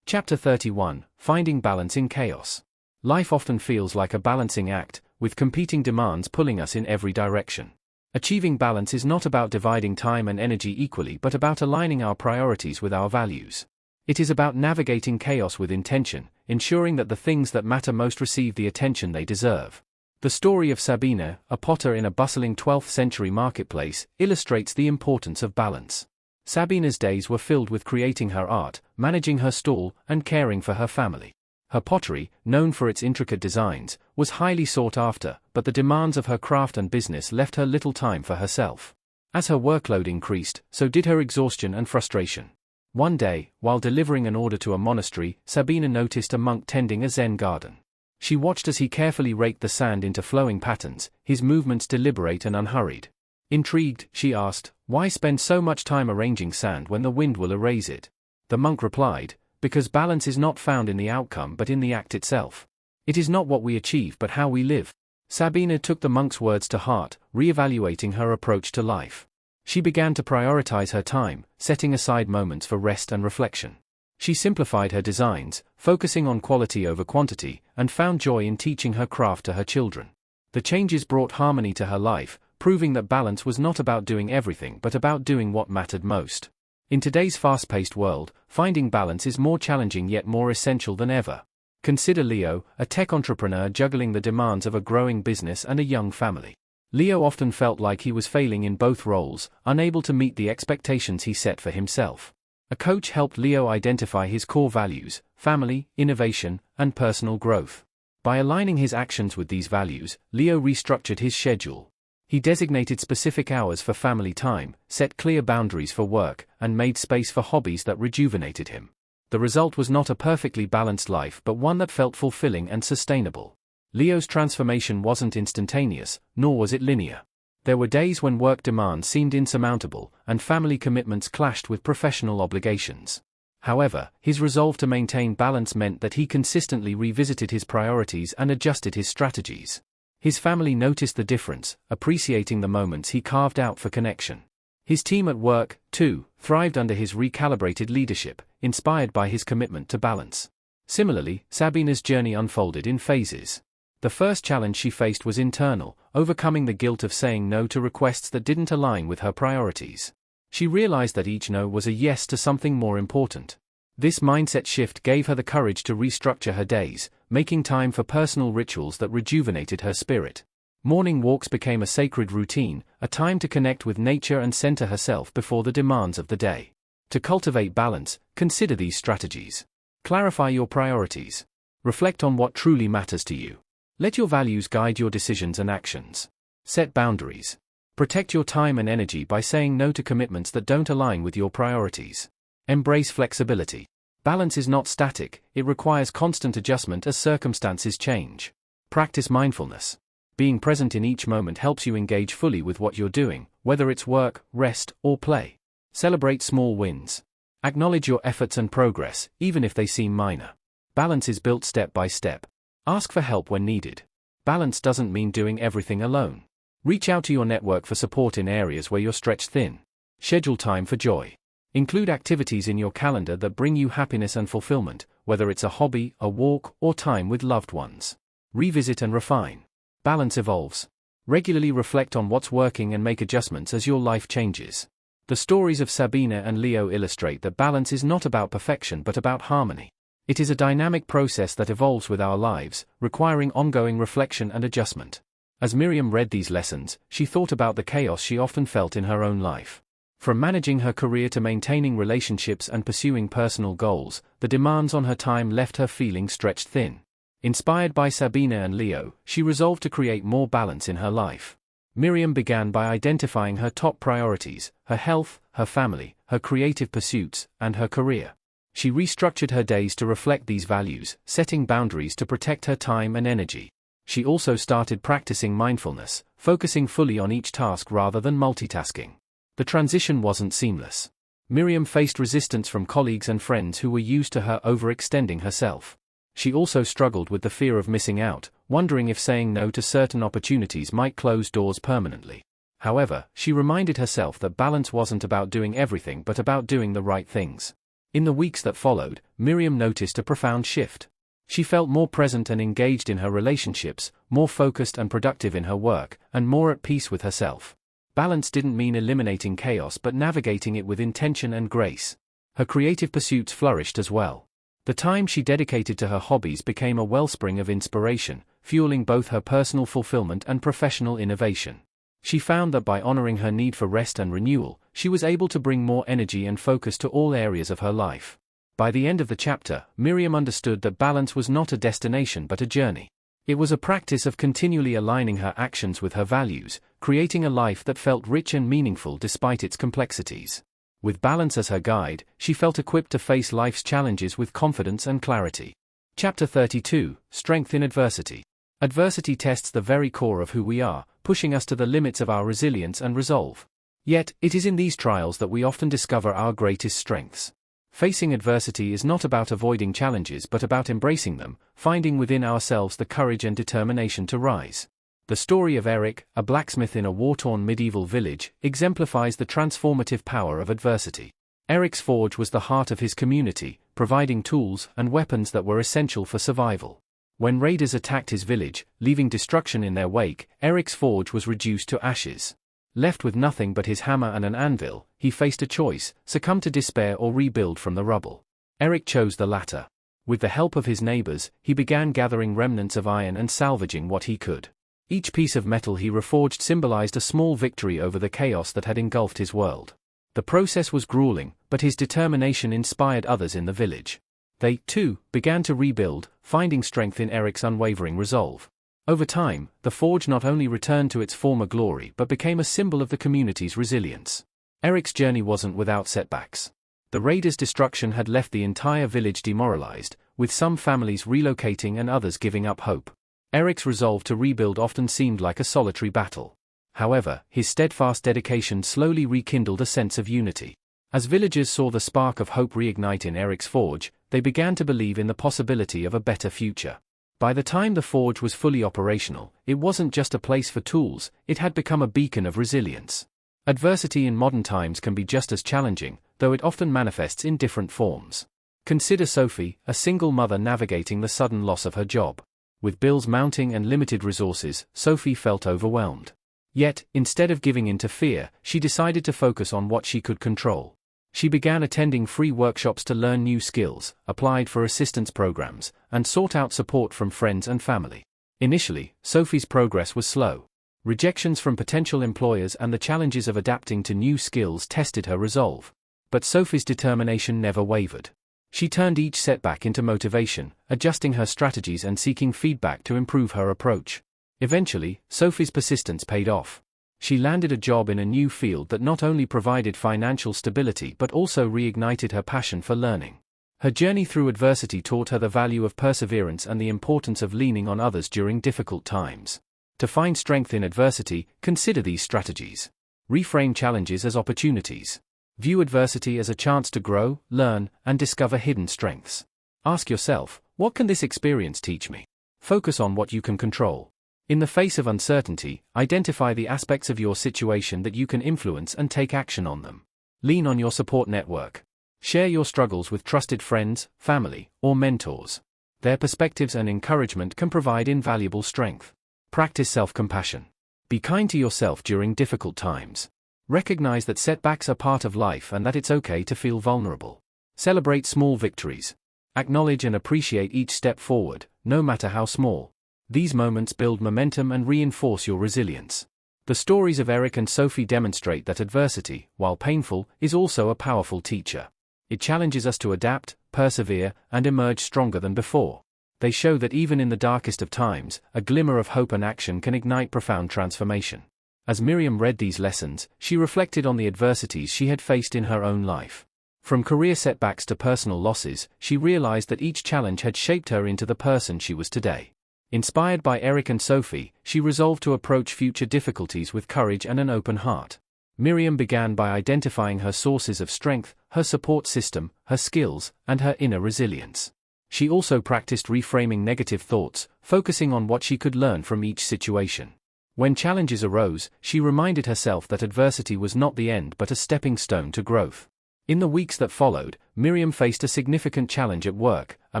Chapter 31: Finding Balance in Chaos. Life often feels like a balancing act, with competing demands pulling us in every direction. Achieving balance is not about dividing time and energy equally but about aligning our priorities with our values. It is about navigating chaos with intention, ensuring that the things that matter most receive the attention they deserve. The story of Sabina, a potter in a bustling 12th century marketplace, illustrates the importance of balance. Sabina's days were filled with creating her art, managing her stall, and caring for her family. Her pottery, known for its intricate designs, was highly sought after, but the demands of her craft and business left her little time for herself. As her workload increased, so did her exhaustion and frustration. One day, while delivering an order to a monastery, Sabina noticed a monk tending a Zen garden. She watched as he carefully raked the sand into flowing patterns, his movements deliberate and unhurried. Intrigued, she asked, "Why spend so much time arranging sand when the wind will erase it?" The monk replied, "Because balance is not found in the outcome but in the act itself. It is not what we achieve but how we live." Sabina took the monk's words to heart, re-evaluating her approach to life. She began to prioritize her time, setting aside moments for rest and reflection. She simplified her designs, focusing on quality over quantity, and found joy in teaching her craft to her children. The changes brought harmony to her life, proving that balance was not about doing everything but about doing what mattered most. In today's fast-paced world, finding balance is more challenging yet more essential than ever. Consider Leo, a tech entrepreneur juggling the demands of a growing business and a young family. Leo often felt like he was failing in both roles, unable to meet the expectations he set for himself. A coach helped Leo identify his core values: family, innovation, and personal growth. By aligning his actions with these values, Leo restructured his schedule. He designated specific hours for family time, set clear boundaries for work, and made space for hobbies that rejuvenated him. The result was not a perfectly balanced life but one that felt fulfilling and sustainable. Leo's transformation wasn't instantaneous, nor was it linear. There were days when work demands seemed insurmountable, and family commitments clashed with professional obligations. However, his resolve to maintain balance meant that he consistently revisited his priorities and adjusted his strategies. His family noticed the difference, appreciating the moments he carved out for connection. His team at work, too, thrived under his recalibrated leadership, inspired by his commitment to balance. Similarly, Sabina's journey unfolded in phases. The first challenge she faced was internal, overcoming the guilt of saying no to requests that didn't align with her priorities. She realized that each no was a yes to something more important. This mindset shift gave her the courage to restructure her days, making time for personal rituals that rejuvenated her spirit. Morning walks became a sacred routine, a time to connect with nature and center herself before the demands of the day. To cultivate balance, consider these strategies. Clarify your priorities. Reflect on what truly matters to you. Let your values guide your decisions and actions. Set boundaries. Protect your time and energy by saying no to commitments that don't align with your priorities. Embrace flexibility. Balance is not static, it requires constant adjustment as circumstances change. Practice mindfulness. Being present in each moment helps you engage fully with what you're doing, whether it's work, rest, or play. Celebrate small wins. Acknowledge your efforts and progress, even if they seem minor. Balance is built step by step. Ask for help when needed. Balance doesn't mean doing everything alone. Reach out to your network for support in areas where you're stretched thin. Schedule time for joy. Include activities in your calendar that bring you happiness and fulfillment, whether it's a hobby, a walk, or time with loved ones. Revisit and refine. Balance evolves. Regularly reflect on what's working and make adjustments as your life changes. The stories of Sabina and Leo illustrate that balance is not about perfection but about harmony. It is a dynamic process that evolves with our lives, requiring ongoing reflection and adjustment. As Miriam read these lessons, she thought about the chaos she often felt in her own life. From managing her career to maintaining relationships and pursuing personal goals, the demands on her time left her feeling stretched thin. Inspired by Sabina and Leo, she resolved to create more balance in her life. Miriam began by identifying her top priorities: her health, her family, her creative pursuits, and her career. She restructured her days to reflect these values, setting boundaries to protect her time and energy. She also started practicing mindfulness, focusing fully on each task rather than multitasking. The transition wasn't seamless. Miriam faced resistance from colleagues and friends who were used to her overextending herself. She also struggled with the fear of missing out, wondering if saying no to certain opportunities might close doors permanently. However, she reminded herself that balance wasn't about doing everything but about doing the right things. In the weeks that followed, Miriam noticed a profound shift. She felt more present and engaged in her relationships, more focused and productive in her work, and more at peace with herself. Balance didn't mean eliminating chaos but navigating it with intention and grace. Her creative pursuits flourished as well. The time she dedicated to her hobbies became a wellspring of inspiration, fueling both her personal fulfillment and professional innovation. She found that by honoring her need for rest and renewal, she was able to bring more energy and focus to all areas of her life. By the end of the chapter, Miriam understood that balance was not a destination but a journey. It was a practice of continually aligning her actions with her values, creating a life that felt rich and meaningful despite its complexities. With balance as her guide, she felt equipped to face life's challenges with confidence and clarity. Chapter 32: Strength in Adversity. Adversity tests the very core of who we are, pushing us to the limits of our resilience and resolve. Yet, it is in these trials that we often discover our greatest strengths. Facing adversity is not about avoiding challenges but about embracing them, finding within ourselves the courage and determination to rise. The story of Eric, a blacksmith in a war-torn medieval village, exemplifies the transformative power of adversity. Eric's forge was the heart of his community, providing tools and weapons that were essential for survival. When raiders attacked his village, leaving destruction in their wake, Eric's forge was reduced to ashes. Left with nothing but his hammer and an anvil, he faced a choice: succumb to despair or rebuild from the rubble. Eric chose the latter. With the help of his neighbors, he began gathering remnants of iron and salvaging what he could. Each piece of metal he reforged symbolized a small victory over the chaos that had engulfed his world. The process was grueling, but his determination inspired others in the village. They, too, began to rebuild, finding strength in Eric's unwavering resolve. Over time, the forge not only returned to its former glory but became a symbol of the community's resilience. Eric's journey wasn't without setbacks. The raiders' destruction had left the entire village demoralized, with some families relocating and others giving up hope. Eric's resolve to rebuild often seemed like a solitary battle. However, his steadfast dedication slowly rekindled a sense of unity. As villagers saw the spark of hope reignite in Eric's forge, they began to believe in the possibility of a better future. By the time the forge was fully operational, it wasn't just a place for tools, it had become a beacon of resilience. Adversity in modern times can be just as challenging, though it often manifests in different forms. Consider Sophie, a single mother navigating the sudden loss of her job. With bills mounting and limited resources, Sophie felt overwhelmed. Yet, instead of giving in to fear, she decided to focus on what she could control. She began attending free workshops to learn new skills, applied for assistance programs, and sought out support from friends and family. Initially, Sophie's progress was slow. Rejections from potential employers and the challenges of adapting to new skills tested her resolve. But Sophie's determination never wavered. She turned each setback into motivation, adjusting her strategies and seeking feedback to improve her approach. Eventually, Sophie's persistence paid off. She landed a job in a new field that not only provided financial stability but also reignited her passion for learning. Her journey through adversity taught her the value of perseverance and the importance of leaning on others during difficult times. To find strength in adversity, consider these strategies. Reframe challenges as opportunities. View adversity as a chance to grow, learn, and discover hidden strengths. Ask yourself, what can this experience teach me? Focus on what you can control. In the face of uncertainty, identify the aspects of your situation that you can influence and take action on them. Lean on your support network. Share your struggles with trusted friends, family, or mentors. Their perspectives and encouragement can provide invaluable strength. Practice self-compassion. Be kind to yourself during difficult times. Recognize that setbacks are part of life and that it's okay to feel vulnerable. Celebrate small victories. Acknowledge and appreciate each step forward, no matter how small. These moments build momentum and reinforce your resilience. The stories of Eric and Sophie demonstrate that adversity, while painful, is also a powerful teacher. It challenges us to adapt, persevere, and emerge stronger than before. They show that even in the darkest of times, a glimmer of hope and action can ignite profound transformation. As Miriam read these lessons, she reflected on the adversities she had faced in her own life. From career setbacks to personal losses, she realized that each challenge had shaped her into the person she was today. Inspired by Eric and Sophie, she resolved to approach future difficulties with courage and an open heart. Miriam began by identifying her sources of strength, her support system, her skills, and her inner resilience. She also practiced reframing negative thoughts, focusing on what she could learn from each situation. When challenges arose, she reminded herself that adversity was not the end but a stepping stone to growth. In the weeks that followed, Miriam faced a significant challenge at work. A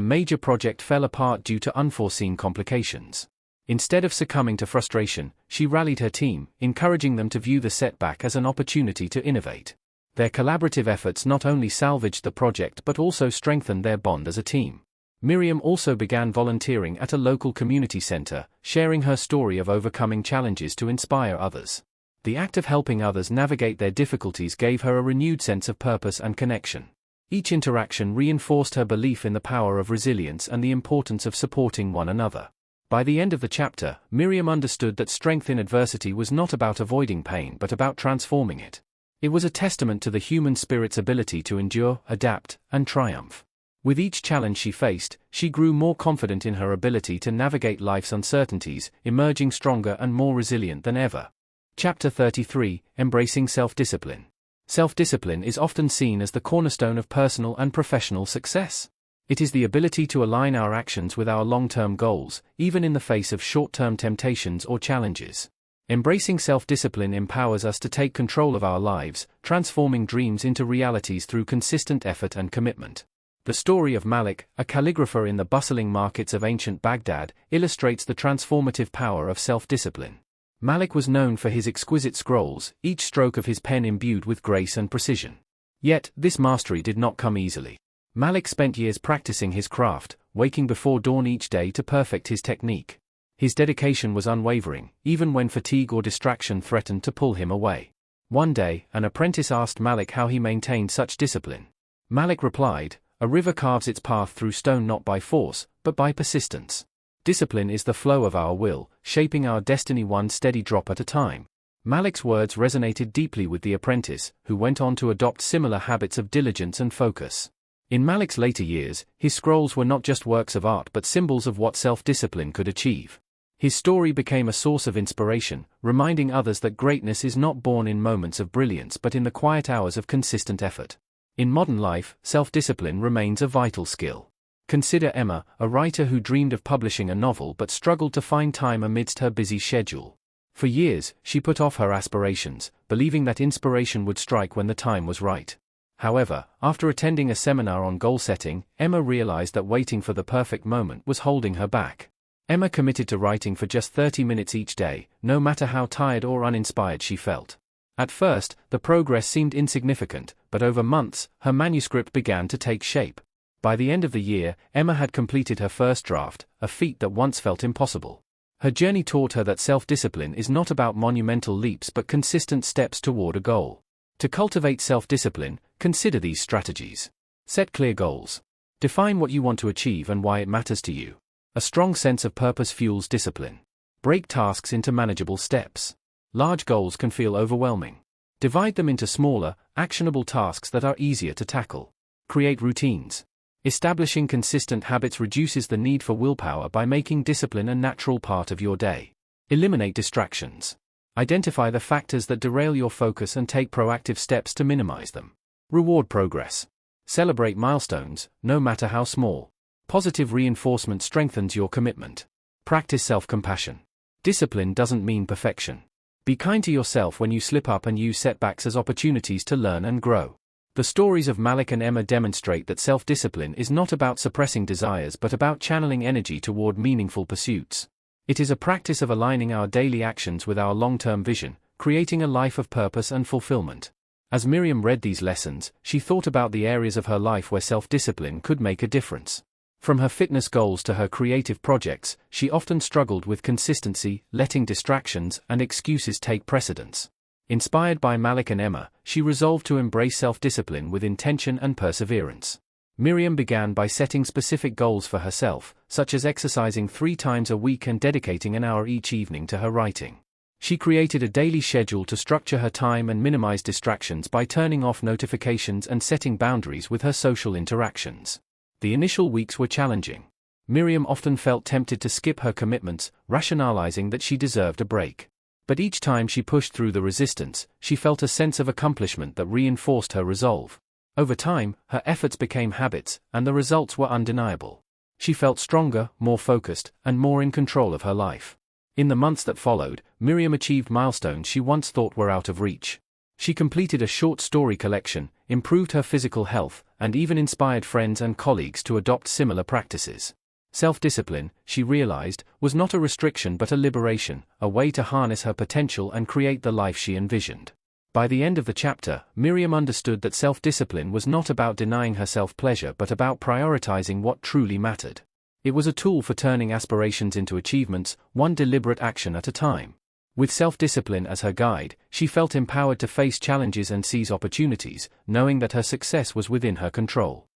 major project fell apart due to unforeseen complications. Instead of succumbing to frustration, she rallied her team, encouraging them to view the setback as an opportunity to innovate. Their collaborative efforts not only salvaged the project but also strengthened their bond as a team. Miriam also began volunteering at a local community center, sharing her story of overcoming challenges to inspire others. The act of helping others navigate their difficulties gave her a renewed sense of purpose and connection. Each interaction reinforced her belief in the power of resilience and the importance of supporting one another. By the end of the chapter, Miriam understood that strength in adversity was not about avoiding pain but about transforming it. It was a testament to the human spirit's ability to endure, adapt, and triumph. With each challenge she faced, she grew more confident in her ability to navigate life's uncertainties, emerging stronger and more resilient than ever. Chapter 33, Embracing Self-Discipline. Self-discipline is often seen as the cornerstone of personal and professional success. It is the ability to align our actions with our long-term goals, even in the face of short-term temptations or challenges. Embracing self-discipline empowers us to take control of our lives, transforming dreams into realities through consistent effort and commitment. The story of Malik, a calligrapher in the bustling markets of ancient Baghdad, illustrates the transformative power of self-discipline. Malik was known for his exquisite scrolls, each stroke of his pen imbued with grace and precision. Yet, this mastery did not come easily. Malik spent years practicing his craft, waking before dawn each day to perfect his technique. His dedication was unwavering, even when fatigue or distraction threatened to pull him away. One day, an apprentice asked Malik how he maintained such discipline. Malik replied, "A river carves its path through stone not by force, but by persistence." Discipline is the flow of our will, shaping our destiny one steady drop at a time. Malik's words resonated deeply with the apprentice, who went on to adopt similar habits of diligence and focus. In Malik's later years, his scrolls were not just works of art but symbols of what self-discipline could achieve. His story became a source of inspiration, reminding others that greatness is not born in moments of brilliance but in the quiet hours of consistent effort. In modern life, self-discipline remains a vital skill. Consider Emma, a writer who dreamed of publishing a novel but struggled to find time amidst her busy schedule. For years, she put off her aspirations, believing that inspiration would strike when the time was right. However, after attending a seminar on goal setting, Emma realized that waiting for the perfect moment was holding her back. Emma committed to writing for just 30 minutes each day, no matter how tired or uninspired she felt. At first, the progress seemed insignificant, but over months, her manuscript began to take shape. By the end of the year, Emma had completed her first draft, a feat that once felt impossible. Her journey taught her that self-discipline is not about monumental leaps but consistent steps toward a goal. To cultivate self-discipline, consider these strategies. Set clear goals. Define what you want to achieve and why it matters to you. A strong sense of purpose fuels discipline. Break tasks into manageable steps. Large goals can feel overwhelming. Divide them into smaller, actionable tasks that are easier to tackle. Create routines. Establishing consistent habits reduces the need for willpower by making discipline a natural part of your day. Eliminate distractions. Identify the factors that derail your focus and take proactive steps to minimize them. Reward progress. Celebrate milestones, no matter how small. Positive reinforcement strengthens your commitment. Practice self-compassion. Discipline doesn't mean perfection. Be kind to yourself when you slip up and use setbacks as opportunities to learn and grow. The stories of Malik and Emma demonstrate that self-discipline is not about suppressing desires but about channeling energy toward meaningful pursuits. It is a practice of aligning our daily actions with our long-term vision, creating a life of purpose and fulfillment. As Miriam read these lessons, she thought about the areas of her life where self-discipline could make a difference. From her fitness goals to her creative projects, she often struggled with consistency, letting distractions and excuses take precedence. Inspired by Malik and Emma, she resolved to embrace self-discipline with intention and perseverance. Miriam began by setting specific goals for herself, such as exercising 3 times a week and dedicating an hour each evening to her writing. She created a daily schedule to structure her time and minimize distractions by turning off notifications and setting boundaries with her social interactions. The initial weeks were challenging. Miriam often felt tempted to skip her commitments, rationalizing that she deserved a break. But each time she pushed through the resistance, she felt a sense of accomplishment that reinforced her resolve. Over time, her efforts became habits, and the results were undeniable. She felt stronger, more focused, and more in control of her life. In the months that followed, Miriam achieved milestones she once thought were out of reach. She completed a short story collection, improved her physical health, and even inspired friends and colleagues to adopt similar practices. Self-discipline, she realized, was not a restriction but a liberation, a way to harness her potential and create the life she envisioned. By the end of the chapter, Miriam understood that self-discipline was not about denying herself pleasure but about prioritizing what truly mattered. It was a tool for turning aspirations into achievements, one deliberate action at a time. With self-discipline as her guide, she felt empowered to face challenges and seize opportunities, knowing that her success was within her control.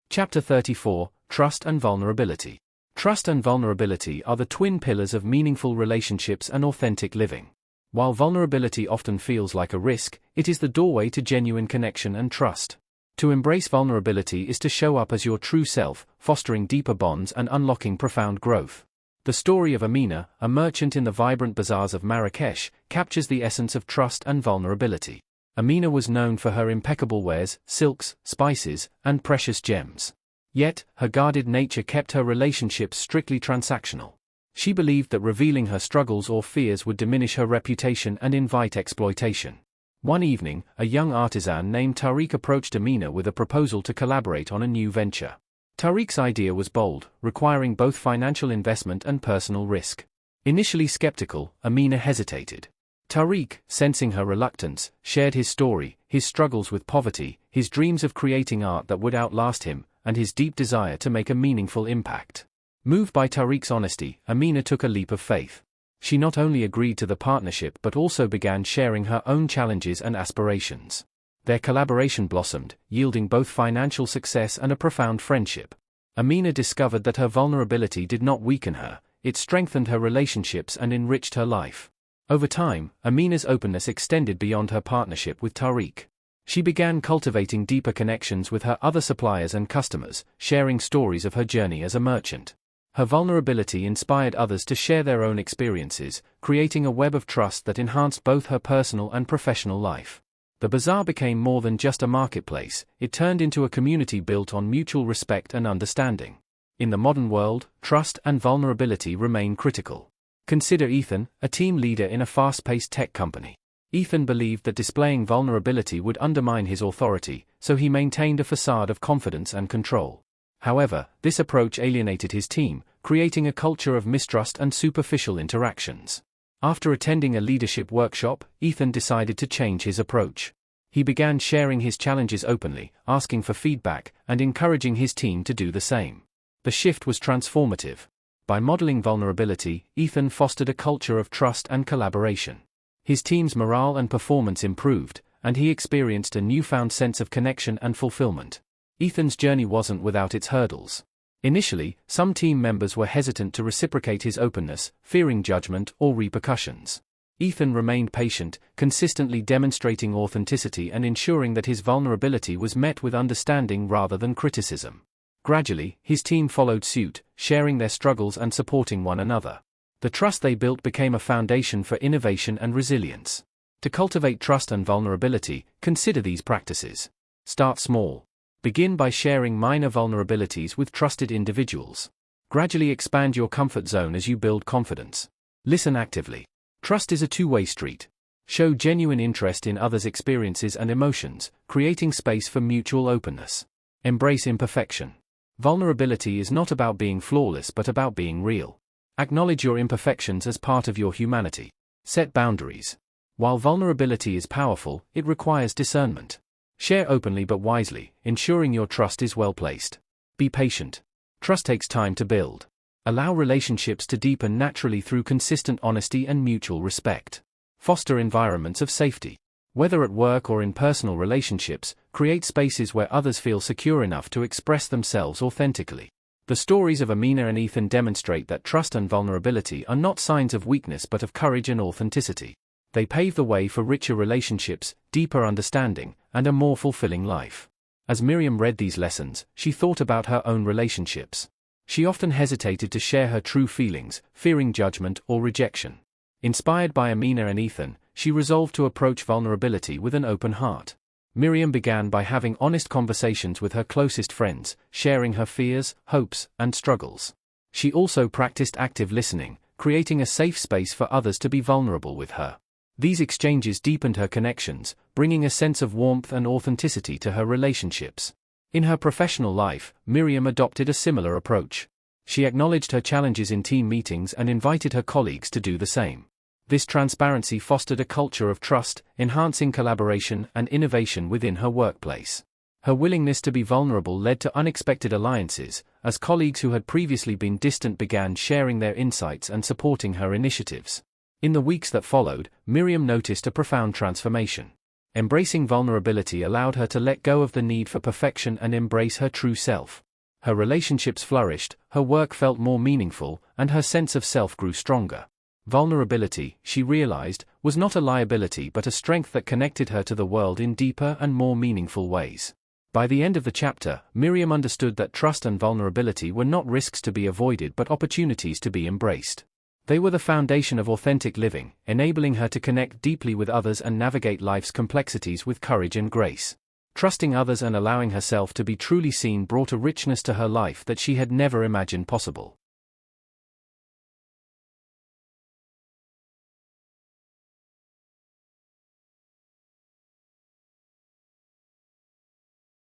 Chapter 34, Trust and Vulnerability. Trust and vulnerability are the twin pillars of meaningful relationships and authentic living. While vulnerability often feels like a risk, it is the doorway to genuine connection and trust. To embrace vulnerability is to show up as your true self, fostering deeper bonds and unlocking profound growth. The story of Amina, a merchant in the vibrant bazaars of Marrakesh, captures the essence of trust and vulnerability. Amina was known for her impeccable wares, silks, spices, and precious gems. Yet, her guarded nature kept her relationships strictly transactional. She believed that revealing her struggles or fears would diminish her reputation and invite exploitation. One evening, a young artisan named Tariq approached Amina with a proposal to collaborate on a new venture. Tariq's idea was bold, requiring both financial investment and personal risk. Initially skeptical, Amina hesitated. Tariq, sensing her reluctance, shared his story, his struggles with poverty, his dreams of creating art that would outlast him, and his deep desire to make a meaningful impact. Moved by Tariq's honesty, Amina took a leap of faith. She not only agreed to the partnership but also began sharing her own challenges and aspirations. Their collaboration blossomed, yielding both financial success and a profound friendship. Amina discovered that her vulnerability did not weaken her, it strengthened her relationships and enriched her life. Over time, Amina's openness extended beyond her partnership with Tariq. She began cultivating deeper connections with her other suppliers and customers, sharing stories of her journey as a merchant. Her vulnerability inspired others to share their own experiences, creating a web of trust that enhanced both her personal and professional life. The bazaar became more than just a marketplace, it turned into a community built on mutual respect and understanding. In the modern world, trust and vulnerability remain critical. Consider Ethan, a team leader in a fast-paced tech company. Ethan believed that displaying vulnerability would undermine his authority, so he maintained a facade of confidence and control. However, this approach alienated his team, creating a culture of mistrust and superficial interactions. After attending a leadership workshop, Ethan decided to change his approach. He began sharing his challenges openly, asking for feedback, and encouraging his team to do the same. The shift was transformative. By modeling vulnerability, Ethan fostered a culture of trust and collaboration. His team's morale and performance improved, and he experienced a newfound sense of connection and fulfillment. Ethan's journey wasn't without its hurdles. Initially, some team members were hesitant to reciprocate his openness, fearing judgment or repercussions. Ethan remained patient, consistently demonstrating authenticity and ensuring that his vulnerability was met with understanding rather than criticism. Gradually, his team followed suit, sharing their struggles and supporting one another. The trust they built became a foundation for innovation and resilience. To cultivate trust and vulnerability, consider these practices. Start small. Begin by sharing minor vulnerabilities with trusted individuals. Gradually expand your comfort zone as you build confidence. Listen actively. Trust is a two-way street. Show genuine interest in others' experiences and emotions, creating space for mutual openness. Embrace imperfection. Vulnerability is not about being flawless but about being real. Acknowledge your imperfections as part of your humanity. Set boundaries. While vulnerability is powerful, it requires discernment. Share openly but wisely, ensuring your trust is well placed. Be patient. Trust takes time to build. Allow relationships to deepen naturally through consistent honesty and mutual respect. Foster environments of safety. Whether at work or in personal relationships, create spaces where others feel secure enough to express themselves authentically. The stories of Amina and Ethan demonstrate that trust and vulnerability are not signs of weakness but of courage and authenticity. They pave the way for richer relationships, deeper understanding, and a more fulfilling life. As Miriam read these lessons, she thought about her own relationships. She often hesitated to share her true feelings, fearing judgment or rejection. Inspired by Amina and Ethan, she resolved to approach vulnerability with an open heart. Miriam began by having honest conversations with her closest friends, sharing her fears, hopes, and struggles. She also practiced active listening, creating a safe space for others to be vulnerable with her. These exchanges deepened her connections, bringing a sense of warmth and authenticity to her relationships. In her professional life, Miriam adopted a similar approach. She acknowledged her challenges in team meetings and invited her colleagues to do the same. This transparency fostered a culture of trust, enhancing collaboration and innovation within her workplace. Her willingness to be vulnerable led to unexpected alliances, as colleagues who had previously been distant began sharing their insights and supporting her initiatives. In the weeks that followed, Miriam noticed a profound transformation. Embracing vulnerability allowed her to let go of the need for perfection and embrace her true self. Her relationships flourished, her work felt more meaningful, and her sense of self grew stronger. Vulnerability, she realized, was not a liability but a strength that connected her to the world in deeper and more meaningful ways. By the end of the chapter, Miriam understood that trust and vulnerability were not risks to be avoided but opportunities to be embraced. They were the foundation of authentic living, enabling her to connect deeply with others and navigate life's complexities with courage and grace. Trusting others and allowing herself to be truly seen brought a richness to her life that she had never imagined possible.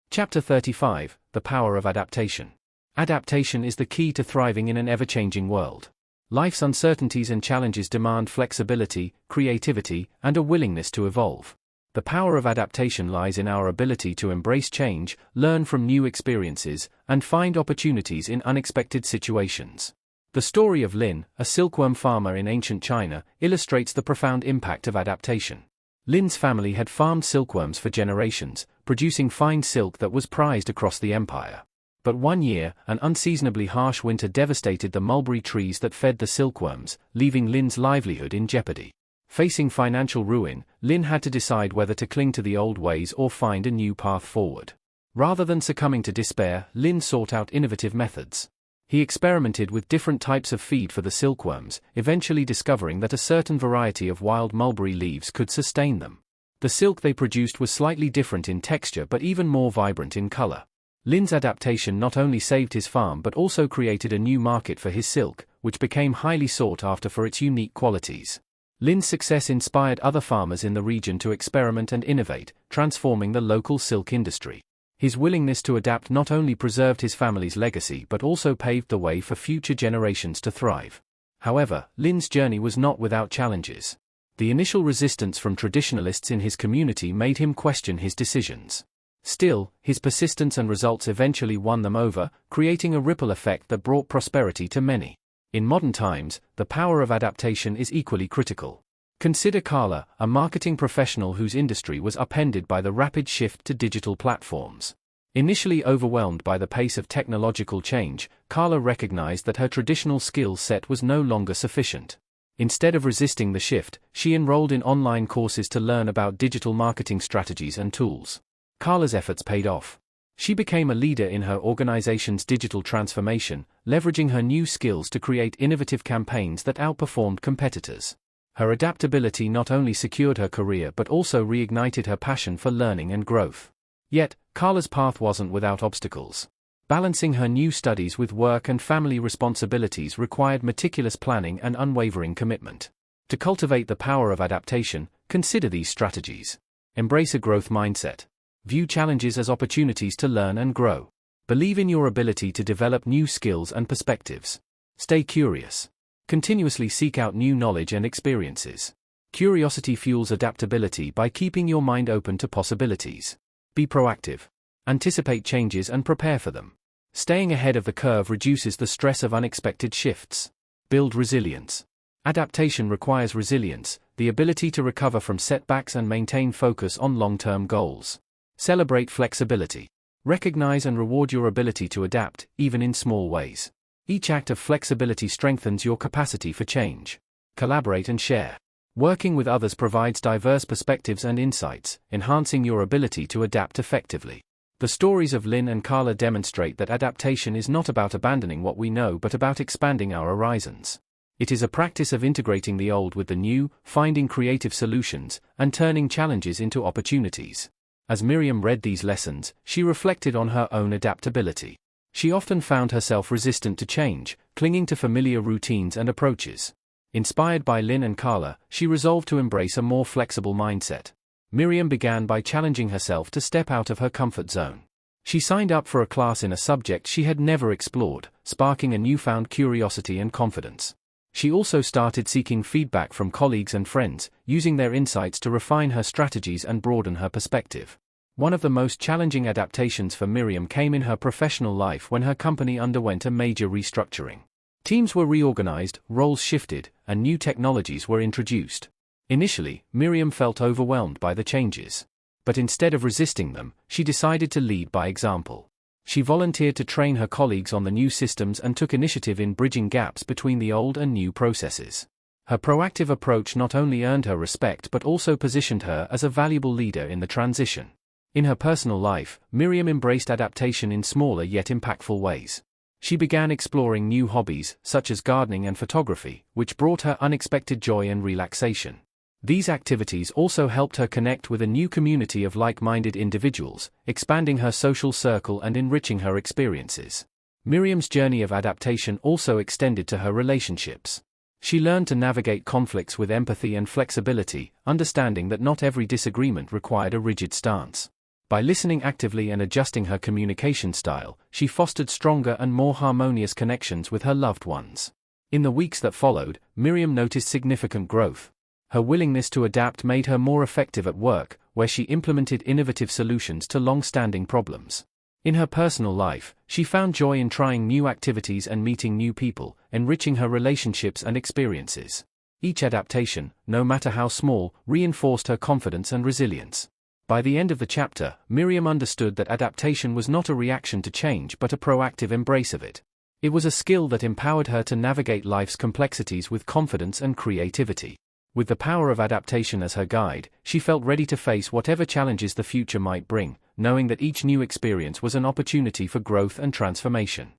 Chapter 35: The Power of Adaptation. Adaptation is the key to thriving in an ever-changing world. Life's uncertainties and challenges demand flexibility, creativity, and a willingness to evolve. The power of adaptation lies in our ability to embrace change, learn from new experiences, and find opportunities in unexpected situations. The story of Lin, a silkworm farmer in ancient China, illustrates the profound impact of adaptation. Lin's family had farmed silkworms for generations, producing fine silk that was prized across the empire. But one year, an unseasonably harsh winter devastated the mulberry trees that fed the silkworms, leaving Lin's livelihood in jeopardy. Facing financial ruin, Lin had to decide whether to cling to the old ways or find a new path forward. Rather than succumbing to despair, Lin sought out innovative methods. He experimented with different types of feed for the silkworms, eventually discovering that a certain variety of wild mulberry leaves could sustain them. The silk they produced was slightly different in texture but even more vibrant in color. Lin's adaptation not only saved his farm but also created a new market for his silk, which became highly sought after for its unique qualities. Lin's success inspired other farmers in the region to experiment and innovate, transforming the local silk industry. His willingness to adapt not only preserved his family's legacy but also paved the way for future generations to thrive. However, Lin's journey was not without challenges. The initial resistance from traditionalists in his community made him question his decisions. Still, his persistence and results eventually won them over, creating a ripple effect that brought prosperity to many. In modern times, the power of adaptation is equally critical. Consider Carla, a marketing professional whose industry was upended by the rapid shift to digital platforms. Initially overwhelmed by the pace of technological change, Carla recognized that her traditional skill set was no longer sufficient. Instead of resisting the shift, she enrolled in online courses to learn about digital marketing strategies and tools. Carla's efforts paid off. She became a leader in her organization's digital transformation, leveraging her new skills to create innovative campaigns that outperformed competitors. Her adaptability not only secured her career but also reignited her passion for learning and growth. Yet, Carla's path wasn't without obstacles. Balancing her new studies with work and family responsibilities required meticulous planning and unwavering commitment. To cultivate the power of adaptation, consider these strategies. Embrace a growth mindset. View challenges as opportunities to learn and grow. Believe in your ability to develop new skills and perspectives. Stay curious. Continuously seek out new knowledge and experiences. Curiosity fuels adaptability by keeping your mind open to possibilities. Be proactive. Anticipate changes and prepare for them. Staying ahead of the curve reduces the stress of unexpected shifts. Build resilience. Adaptation requires resilience, the ability to recover from setbacks and maintain focus on long-term goals. Celebrate flexibility. Recognize and reward your ability to adapt, even in small ways. Each act of flexibility strengthens your capacity for change. Collaborate and share. Working with others provides diverse perspectives and insights, enhancing your ability to adapt effectively. The stories of Lynn and Carla demonstrate that adaptation is not about abandoning what we know but about expanding our horizons. It is a practice of integrating the old with the new, finding creative solutions, and turning challenges into opportunities. As Miriam read these lessons, she reflected on her own adaptability. She often found herself resistant to change, clinging to familiar routines and approaches. Inspired by Lynn and Carla, she resolved to embrace a more flexible mindset. Miriam began by challenging herself to step out of her comfort zone. She signed up for a class in a subject she had never explored, sparking a newfound curiosity and confidence. She also started seeking feedback from colleagues and friends, using their insights to refine her strategies and broaden her perspective. One of the most challenging adaptations for Miriam came in her professional life when her company underwent a major restructuring. Teams were reorganized, roles shifted, and new technologies were introduced. Initially, Miriam felt overwhelmed by the changes. But instead of resisting them, she decided to lead by example. She volunteered to train her colleagues on the new systems and took initiative in bridging gaps between the old and new processes. Her proactive approach not only earned her respect but also positioned her as a valuable leader in the transition. In her personal life, Miriam embraced adaptation in smaller yet impactful ways. She began exploring new hobbies, such as gardening and photography, which brought her unexpected joy and relaxation. These activities also helped her connect with a new community of like-minded individuals, expanding her social circle and enriching her experiences. Miriam's journey of adaptation also extended to her relationships. She learned to navigate conflicts with empathy and flexibility, understanding that not every disagreement required a rigid stance. By listening actively and adjusting her communication style, she fostered stronger and more harmonious connections with her loved ones. In the weeks that followed, Miriam noticed significant growth. Her willingness to adapt made her more effective at work, where she implemented innovative solutions to long-standing problems. In her personal life, she found joy in trying new activities and meeting new people, enriching her relationships and experiences. Each adaptation, no matter how small, reinforced her confidence and resilience. By the end of the chapter, Miriam understood that adaptation was not a reaction to change but a proactive embrace of it. It was a skill that empowered her to navigate life's complexities with confidence and creativity. With the power of adaptation as her guide, she felt ready to face whatever challenges the future might bring, knowing that each new experience was an opportunity for growth and transformation.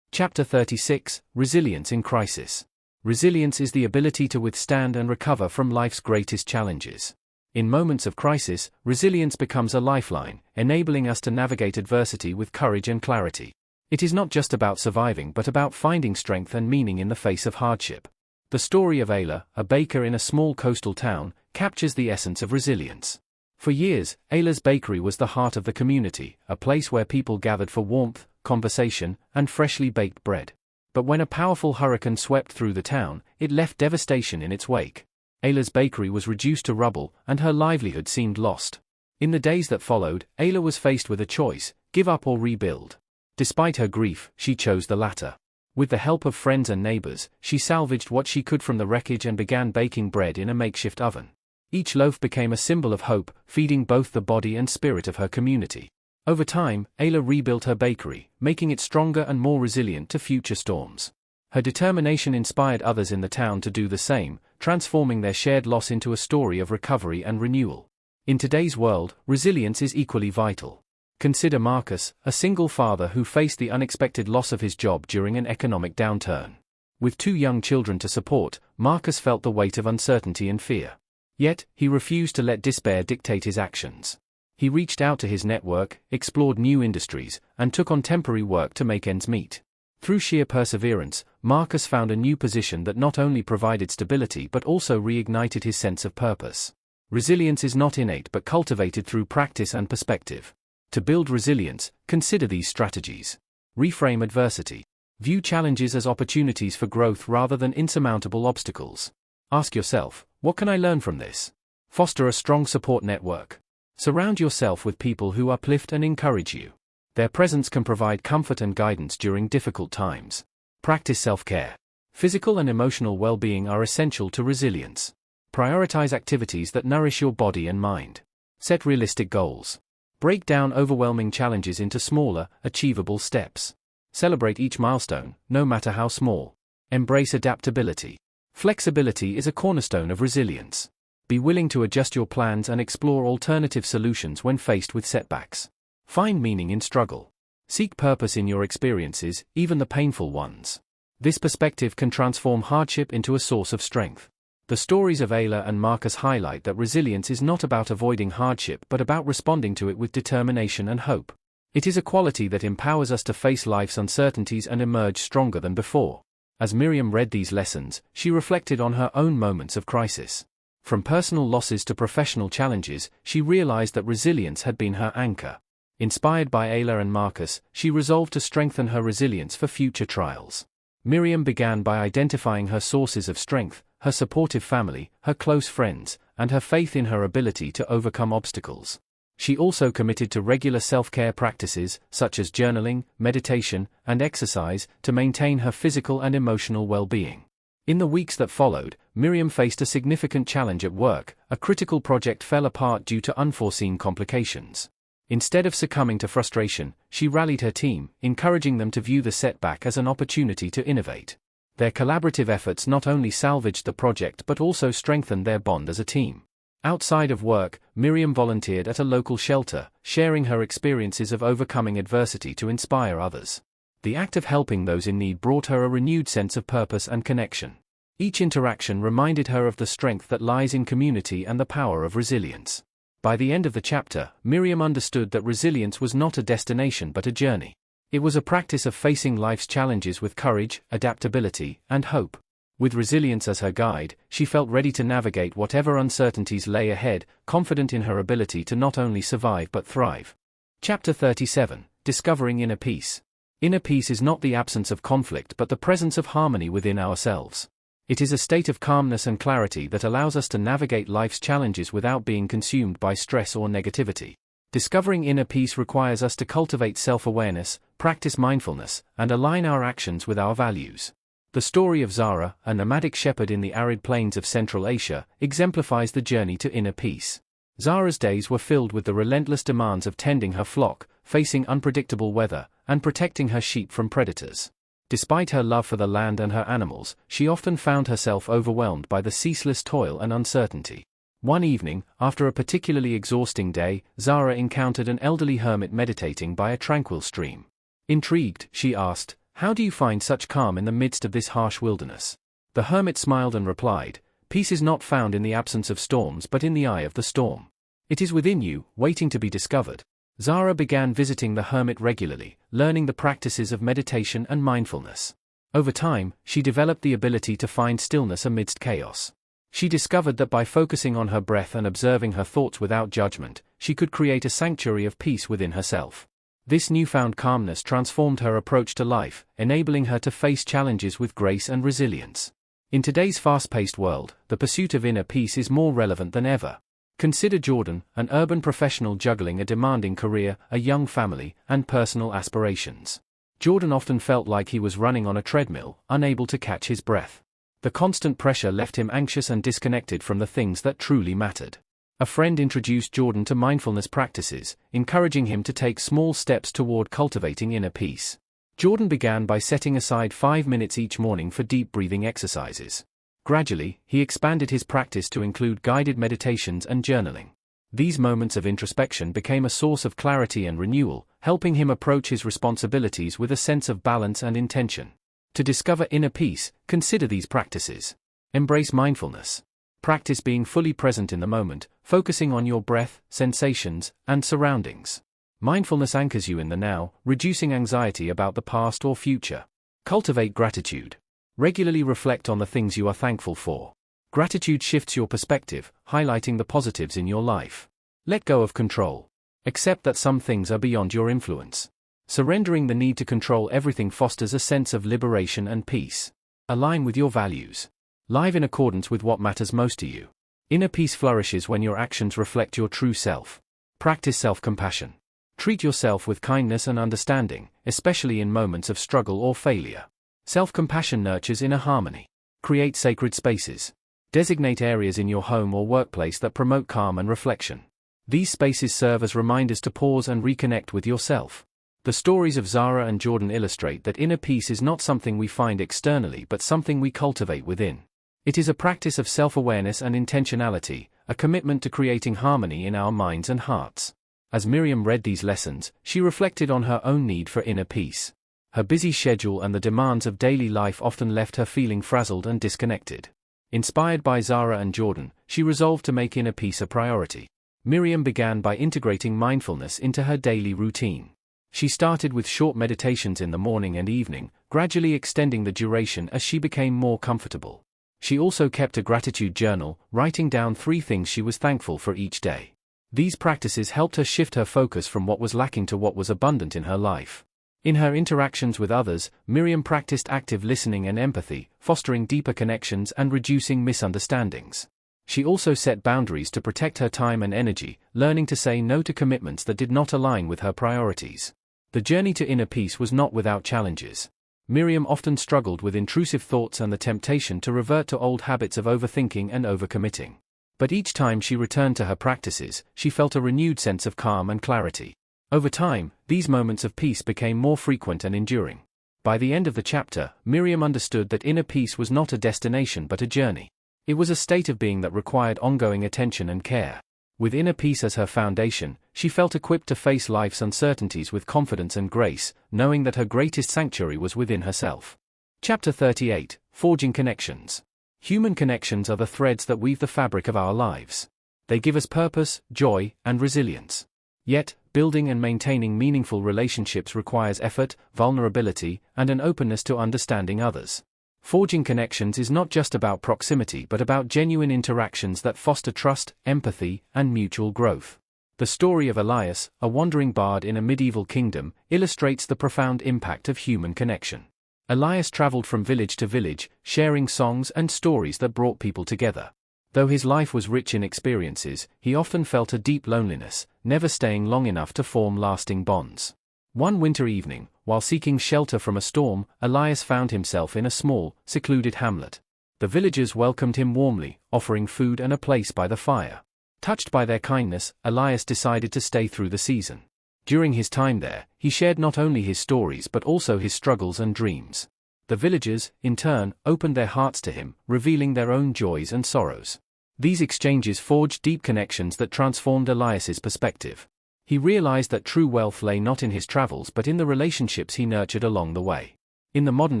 Chapter 36: Resilience in Crisis. Resilience is the ability to withstand and recover from life's greatest challenges. In moments of crisis, resilience becomes a lifeline, enabling us to navigate adversity with courage and clarity. It is not just about surviving but about finding strength and meaning in the face of hardship. The story of Ayla, a baker in a small coastal town, captures the essence of resilience. For years, Ayla's bakery was the heart of the community, a place where people gathered for warmth, conversation, and freshly baked bread. But when a powerful hurricane swept through the town, it left devastation in its wake. Ayla's bakery was reduced to rubble, and her livelihood seemed lost. In the days that followed, Ayla was faced with a choice: give up or rebuild. Despite her grief, she chose the latter. With the help of friends and neighbors, she salvaged what she could from the wreckage and began baking bread in a makeshift oven. Each loaf became a symbol of hope, feeding both the body and spirit of her community. Over time, Ayla rebuilt her bakery, making it stronger and more resilient to future storms. Her determination inspired others in the town to do the same, transforming their shared loss into a story of recovery and renewal. In today's world, resilience is equally vital. Consider Marcus, a single father who faced the unexpected loss of his job during an economic downturn. With 2 young children to support, Marcus felt the weight of uncertainty and fear. Yet, he refused to let despair dictate his actions. He reached out to his network, explored new industries, and took on temporary work to make ends meet. Through sheer perseverance, Marcus found a new position that not only provided stability but also reignited his sense of purpose. Resilience is not innate but cultivated through practice and perspective. To build resilience, consider these strategies. Reframe adversity. View challenges as opportunities for growth rather than insurmountable obstacles. Ask yourself, what can I learn from this? Foster a strong support network. Surround yourself with people who uplift and encourage you. Their presence can provide comfort and guidance during difficult times. Practice self-care. Physical and emotional well-being are essential to resilience. Prioritize activities that nourish your body and mind. Set realistic goals. Break down overwhelming challenges into smaller, achievable steps. Celebrate each milestone, no matter how small. Embrace adaptability. Flexibility is a cornerstone of resilience. Be willing to adjust your plans and explore alternative solutions when faced with setbacks. Find meaning in struggle. Seek purpose in your experiences, even the painful ones. This perspective can transform hardship into a source of strength. The stories of Ayla and Marcus highlight that resilience is not about avoiding hardship but about responding to it with determination and hope. It is a quality that empowers us to face life's uncertainties and emerge stronger than before. As Miriam read these lessons, she reflected on her own moments of crisis. From personal losses to professional challenges, she realized that resilience had been her anchor. Inspired by Ayla and Marcus, she resolved to strengthen her resilience for future trials. Miriam began by identifying her sources of strength, her supportive family, her close friends, and her faith in her ability to overcome obstacles. She also committed to regular self-care practices, such as journaling, meditation, and exercise, to maintain her physical and emotional well-being. In the weeks that followed, Miriam faced a significant challenge at work. A critical project fell apart due to unforeseen complications. Instead of succumbing to frustration, she rallied her team, encouraging them to view the setback as an opportunity to innovate. Their collaborative efforts not only salvaged the project but also strengthened their bond as a team. Outside of work, Miriam volunteered at a local shelter, sharing her experiences of overcoming adversity to inspire others. The act of helping those in need brought her a renewed sense of purpose and connection. Each interaction reminded her of the strength that lies in community and the power of resilience. By the end of the chapter, Miriam understood that resilience was not a destination but a journey. It was a practice of facing life's challenges with courage, adaptability, and hope. With resilience as her guide, she felt ready to navigate whatever uncertainties lay ahead, confident in her ability to not only survive but thrive. Chapter 37, Discovering Inner Peace. Inner peace is not the absence of conflict but the presence of harmony within ourselves. It is a state of calmness and clarity that allows us to navigate life's challenges without being consumed by stress or negativity. Discovering inner peace requires us to cultivate self-awareness, practice mindfulness, and align our actions with our values. The story of Zara, a nomadic shepherd in the arid plains of Central Asia, exemplifies the journey to inner peace. Zara's days were filled with the relentless demands of tending her flock, facing unpredictable weather, and protecting her sheep from predators. Despite her love for the land and her animals, she often found herself overwhelmed by the ceaseless toil and uncertainty. One evening, after a particularly exhausting day, Zara encountered an elderly hermit meditating by a tranquil stream. Intrigued, she asked, "How do you find such calm in the midst of this harsh wilderness?" The hermit smiled and replied, "Peace is not found in the absence of storms but in the eye of the storm. It is within you, waiting to be discovered." Zara began visiting the hermit regularly, learning the practices of meditation and mindfulness. Over time, she developed the ability to find stillness amidst chaos. She discovered that by focusing on her breath and observing her thoughts without judgment, she could create a sanctuary of peace within herself. This newfound calmness transformed her approach to life, enabling her to face challenges with grace and resilience. In today's fast-paced world, the pursuit of inner peace is more relevant than ever. Consider Jordan, an urban professional juggling a demanding career, a young family, and personal aspirations. Jordan often felt like he was running on a treadmill, unable to catch his breath. The constant pressure left him anxious and disconnected from the things that truly mattered. A friend introduced Jordan to mindfulness practices, encouraging him to take small steps toward cultivating inner peace. Jordan began by setting aside 5 minutes each morning for deep breathing exercises. Gradually, he expanded his practice to include guided meditations and journaling. These moments of introspection became a source of clarity and renewal, helping him approach his responsibilities with a sense of balance and intention. To discover inner peace, consider these practices. Embrace mindfulness. Practice being fully present in the moment, focusing on your breath, sensations, and surroundings. Mindfulness anchors you in the now, reducing anxiety about the past or future. Cultivate gratitude. Regularly reflect on the things you are thankful for. Gratitude shifts your perspective, highlighting the positives in your life. Let go of control. Accept that some things are beyond your influence. Surrendering the need to control everything fosters a sense of liberation and peace. Align with your values. Live in accordance with what matters most to you. Inner peace flourishes when your actions reflect your true self. Practice self-compassion. Treat yourself with kindness and understanding, especially in moments of struggle or failure. Self-compassion nurtures inner harmony. Create sacred spaces. Designate areas in your home or workplace that promote calm and reflection. These spaces serve as reminders to pause and reconnect with yourself. The stories of Zara and Jordan illustrate that inner peace is not something we find externally but something we cultivate within. It is a practice of self-awareness and intentionality, a commitment to creating harmony in our minds and hearts. As Miriam read these lessons, she reflected on her own need for inner peace. Her busy schedule and the demands of daily life often left her feeling frazzled and disconnected. Inspired by Zara and Jordan, she resolved to make inner peace a priority. Miriam began by integrating mindfulness into her daily routine. She started with short meditations in the morning and evening, gradually extending the duration as she became more comfortable. She also kept a gratitude journal, writing down 3 things she was thankful for each day. These practices helped her shift her focus from what was lacking to what was abundant in her life. In her interactions with others, Miriam practiced active listening and empathy, fostering deeper connections and reducing misunderstandings. She also set boundaries to protect her time and energy, learning to say no to commitments that did not align with her priorities. The journey to inner peace was not without challenges. Miriam often struggled with intrusive thoughts and the temptation to revert to old habits of overthinking and overcommitting. But each time she returned to her practices, she felt a renewed sense of calm and clarity. Over time, these moments of peace became more frequent and enduring. By the end of the chapter, Miriam understood that inner peace was not a destination but a journey. It was a state of being that required ongoing attention and care. With inner peace as her foundation, she felt equipped to face life's uncertainties with confidence and grace, knowing that her greatest sanctuary was within herself. Chapter 38: Forging Connections. Human connections are the threads that weave the fabric of our lives. They give us purpose, joy, and resilience. Yet, building and maintaining meaningful relationships requires effort, vulnerability, and an openness to understanding others. Forging connections is not just about proximity but about genuine interactions that foster trust, empathy, and mutual growth. The story of Elias, a wandering bard in a medieval kingdom, illustrates the profound impact of human connection. Elias traveled from village to village, sharing songs and stories that brought people together. Though his life was rich in experiences, he often felt a deep loneliness, never staying long enough to form lasting bonds. One winter evening, while seeking shelter from a storm, Elias found himself in a small, secluded hamlet. The villagers welcomed him warmly, offering food and a place by the fire. Touched by their kindness, Elias decided to stay through the season. During his time there, he shared not only his stories but also his struggles and dreams. The villagers, in turn, opened their hearts to him, revealing their own joys and sorrows. These exchanges forged deep connections that transformed Elias's perspective. He realized that true wealth lay not in his travels but in the relationships he nurtured along the way. In the modern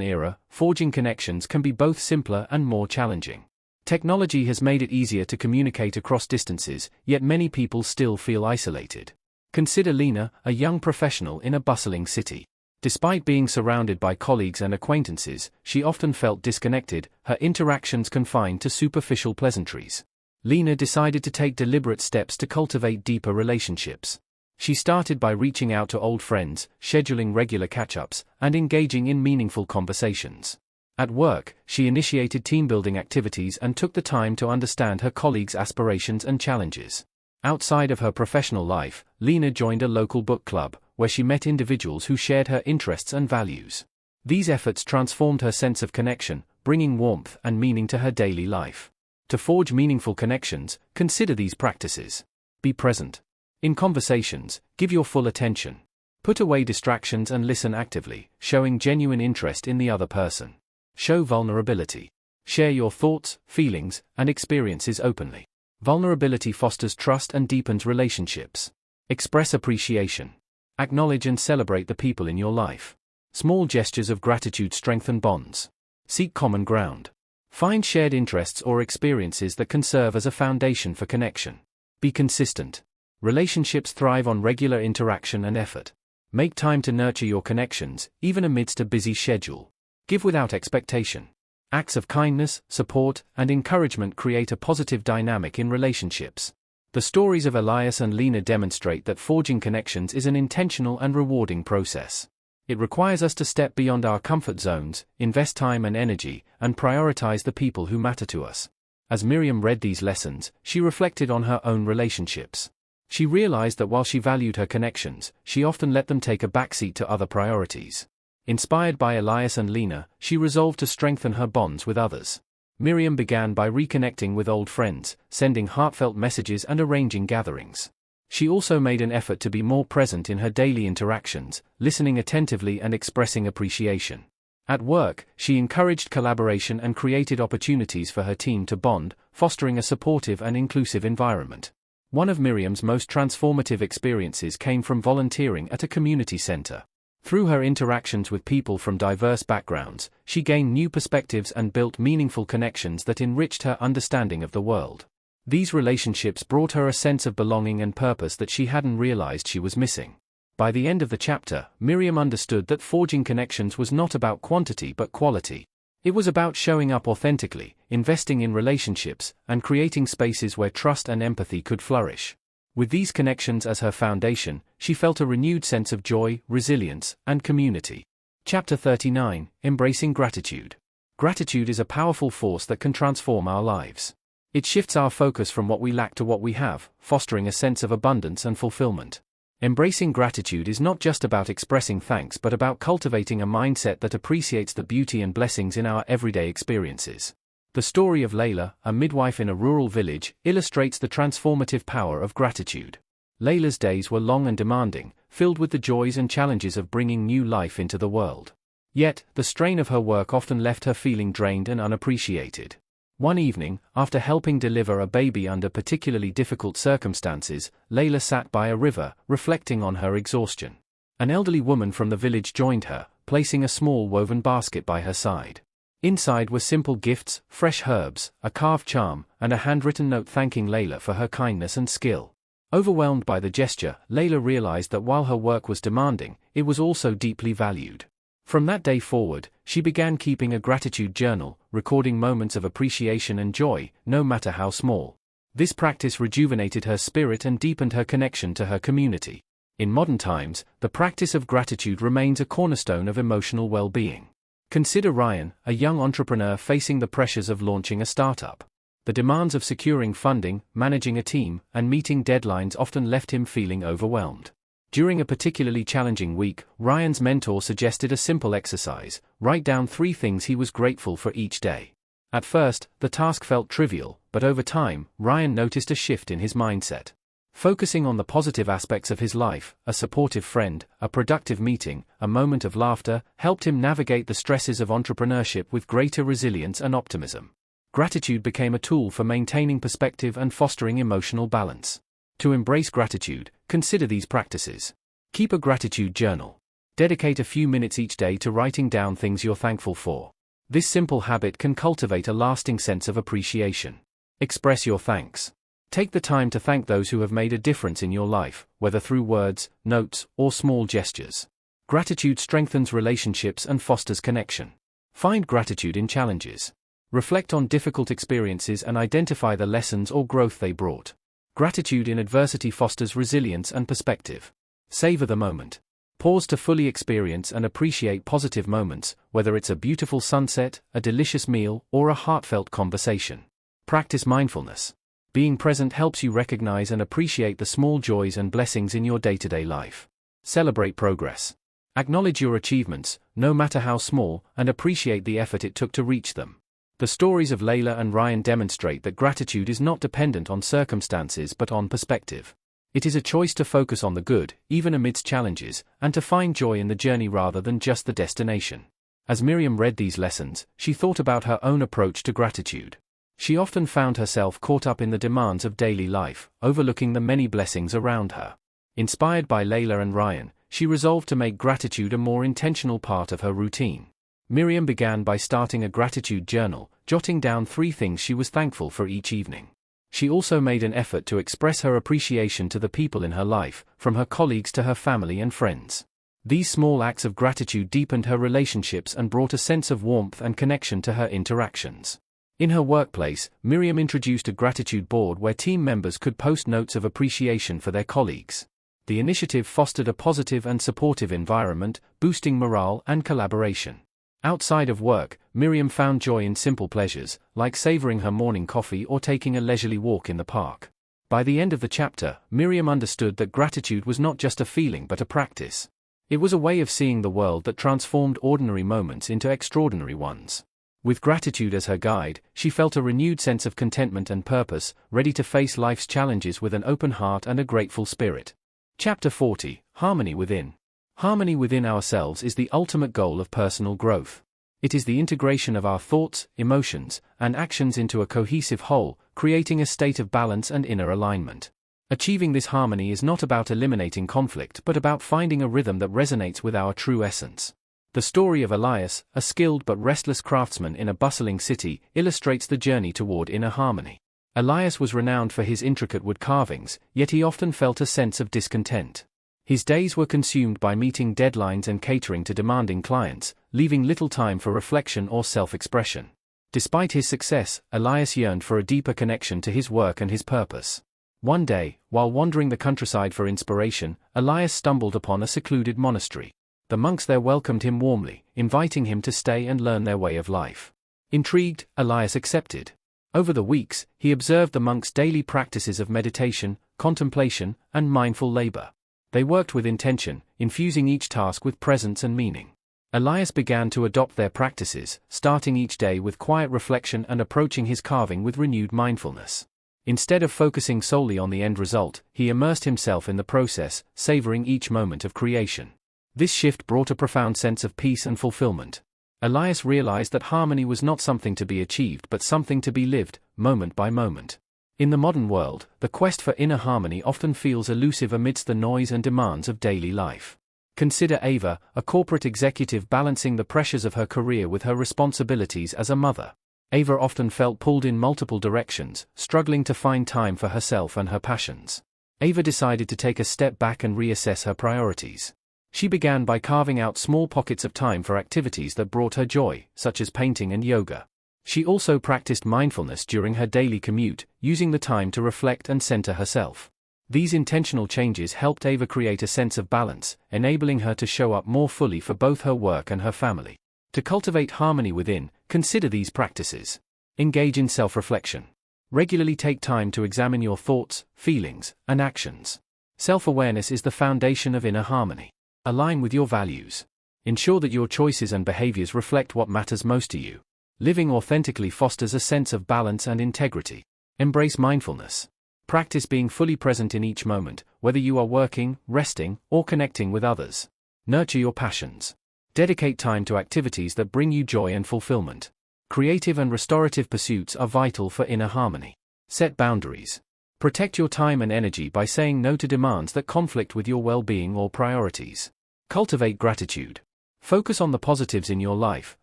era, forging connections can be both simpler and more challenging. Technology has made it easier to communicate across distances, yet many people still feel isolated. Consider Lena, a young professional in a bustling city. Despite being surrounded by colleagues and acquaintances, she often felt disconnected, her interactions confined to superficial pleasantries. Lena decided to take deliberate steps to cultivate deeper relationships. She started by reaching out to old friends, scheduling regular catch-ups, and engaging in meaningful conversations. At work, she initiated team-building activities and took the time to understand her colleagues' aspirations and challenges. Outside of her professional life, Lena joined a local book club, where she met individuals who shared her interests and values. These efforts transformed her sense of connection, bringing warmth and meaning to her daily life. To forge meaningful connections, consider these practices. Be present. In conversations, give your full attention. Put away distractions and listen actively, showing genuine interest in the other person. Show vulnerability. Share your thoughts, feelings, and experiences openly. Vulnerability fosters trust and deepens relationships. Express appreciation. Acknowledge and celebrate the people in your life. Small gestures of gratitude strengthen bonds. Seek common ground. Find shared interests or experiences that can serve as a foundation for connection. Be consistent. Relationships thrive on regular interaction and effort. Make time to nurture your connections, even amidst a busy schedule. Give without expectation. Acts of kindness, support, and encouragement create a positive dynamic in relationships. The stories of Elias and Lena demonstrate that forging connections is an intentional and rewarding process. It requires us to step beyond our comfort zones, invest time and energy, and prioritize the people who matter to us. As Miriam read these lessons, she reflected on her own relationships. She realized that while she valued her connections, she often let them take a backseat to other priorities. Inspired by Elias and Lena, she resolved to strengthen her bonds with others. Miriam began by reconnecting with old friends, sending heartfelt messages and arranging gatherings. She also made an effort to be more present in her daily interactions, listening attentively and expressing appreciation. At work, she encouraged collaboration and created opportunities for her team to bond, fostering a supportive and inclusive environment. One of Miriam's most transformative experiences came from volunteering at a community center. Through her interactions with people from diverse backgrounds, she gained new perspectives and built meaningful connections that enriched her understanding of the world. These relationships brought her a sense of belonging and purpose that she hadn't realized she was missing. By the end of the chapter, Miriam understood that forging connections was not about quantity but quality. It was about showing up authentically, investing in relationships, and creating spaces where trust and empathy could flourish. With these connections as her foundation, she felt a renewed sense of joy, resilience, and community. Chapter 39, Embracing Gratitude. Gratitude is a powerful force that can transform our lives. It shifts our focus from what we lack to what we have, fostering a sense of abundance and fulfillment. Embracing gratitude is not just about expressing thanks but about cultivating a mindset that appreciates the beauty and blessings in our everyday experiences. The story of Layla, a midwife in a rural village, illustrates the transformative power of gratitude. Layla's days were long and demanding, filled with the joys and challenges of bringing new life into the world. Yet, the strain of her work often left her feeling drained and unappreciated. One evening, after helping deliver a baby under particularly difficult circumstances, Layla sat by a river, reflecting on her exhaustion. An elderly woman from the village joined her, placing a small woven basket by her side. Inside were simple gifts, fresh herbs, a carved charm, and a handwritten note thanking Layla for her kindness and skill. Overwhelmed by the gesture, Layla realized that while her work was demanding, it was also deeply valued. From that day forward, she began keeping a gratitude journal, recording moments of appreciation and joy, no matter how small. This practice rejuvenated her spirit and deepened her connection to her community. In modern times, the practice of gratitude remains a cornerstone of emotional well-being. Consider Ryan, a young entrepreneur facing the pressures of launching a startup. The demands of securing funding, managing a team, and meeting deadlines often left him feeling overwhelmed. During a particularly challenging week, Ryan's mentor suggested a simple exercise: write down 3 things he was grateful for each day. At first, the task felt trivial, but over time, Ryan noticed a shift in his mindset. Focusing on the positive aspects of his life, a supportive friend, a productive meeting, a moment of laughter, helped him navigate the stresses of entrepreneurship with greater resilience and optimism. Gratitude became a tool for maintaining perspective and fostering emotional balance. To embrace gratitude, consider these practices. Keep a gratitude journal. Dedicate a few minutes each day to writing down things you're thankful for. This simple habit can cultivate a lasting sense of appreciation. Express your thanks. Take the time to thank those who have made a difference in your life, whether through words, notes, or small gestures. Gratitude strengthens relationships and fosters connection. Find gratitude in challenges. Reflect on difficult experiences and identify the lessons or growth they brought. Gratitude in adversity fosters resilience and perspective. Savor the moment. Pause to fully experience and appreciate positive moments, whether it's a beautiful sunset, a delicious meal, or a heartfelt conversation. Practice mindfulness. Being present helps you recognize and appreciate the small joys and blessings in your day-to-day life. Celebrate progress. Acknowledge your achievements, no matter how small, and appreciate the effort it took to reach them. The stories of Layla and Ryan demonstrate that gratitude is not dependent on circumstances but on perspective. It is a choice to focus on the good, even amidst challenges, and to find joy in the journey rather than just the destination. As Miriam read these lessons, she thought about her own approach to gratitude. She often found herself caught up in the demands of daily life, overlooking the many blessings around her. Inspired by Layla and Ryan, she resolved to make gratitude a more intentional part of her routine. Miriam began by starting a gratitude journal, jotting down 3 things she was thankful for each evening. She also made an effort to express her appreciation to the people in her life, from her colleagues to her family and friends. These small acts of gratitude deepened her relationships and brought a sense of warmth and connection to her interactions. In her workplace, Miriam introduced a gratitude board where team members could post notes of appreciation for their colleagues. The initiative fostered a positive and supportive environment, boosting morale and collaboration. Outside of work, Miriam found joy in simple pleasures, like savoring her morning coffee or taking a leisurely walk in the park. By the end of the chapter, Miriam understood that gratitude was not just a feeling but a practice. It was a way of seeing the world that transformed ordinary moments into extraordinary ones. With gratitude as her guide, she felt a renewed sense of contentment and purpose, ready to face life's challenges with an open heart and a grateful spirit. Chapter 40, Harmony Within. Harmony within ourselves is the ultimate goal of personal growth. It is the integration of our thoughts, emotions, and actions into a cohesive whole, creating a state of balance and inner alignment. Achieving this harmony is not about eliminating conflict but about finding a rhythm that resonates with our true essence. The story of Elias, a skilled but restless craftsman in a bustling city, illustrates the journey toward inner harmony. Elias was renowned for his intricate wood carvings, yet he often felt a sense of discontent. His days were consumed by meeting deadlines and catering to demanding clients, leaving little time for reflection or self-expression. Despite his success, Elias yearned for a deeper connection to his work and his purpose. One day, while wandering the countryside for inspiration, Elias stumbled upon a secluded monastery. The monks there welcomed him warmly, inviting him to stay and learn their way of life. Intrigued, Elias accepted. Over the weeks, he observed the monks' daily practices of meditation, contemplation, and mindful labor. They worked with intention, infusing each task with presence and meaning. Elias began to adopt their practices, starting each day with quiet reflection and approaching his carving with renewed mindfulness. Instead of focusing solely on the end result, he immersed himself in the process, savoring each moment of creation. This shift brought a profound sense of peace and fulfillment. Elias realized that harmony was not something to be achieved but something to be lived, moment by moment. In the modern world, the quest for inner harmony often feels elusive amidst the noise and demands of daily life. Consider Ava, a corporate executive balancing the pressures of her career with her responsibilities as a mother. Ava often felt pulled in multiple directions, struggling to find time for herself and her passions. Ava decided to take a step back and reassess her priorities. She began by carving out small pockets of time for activities that brought her joy, such as painting and yoga. She also practiced mindfulness during her daily commute, using the time to reflect and center herself. These intentional changes helped Ava create a sense of balance, enabling her to show up more fully for both her work and her family. To cultivate harmony within, consider these practices. Engage in self-reflection. Regularly take time to examine your thoughts, feelings, and actions. Self-awareness is the foundation of inner harmony. Align with your values. Ensure that your choices and behaviors reflect what matters most to you. Living authentically fosters a sense of balance and integrity. Embrace mindfulness. Practice being fully present in each moment, whether you are working, resting, or connecting with others. Nurture your passions. Dedicate time to activities that bring you joy and fulfillment. Creative and restorative pursuits are vital for inner harmony. Set boundaries. Protect your time and energy by saying no to demands that conflict with your well-being or priorities. Cultivate gratitude. Focus on the positives in your life,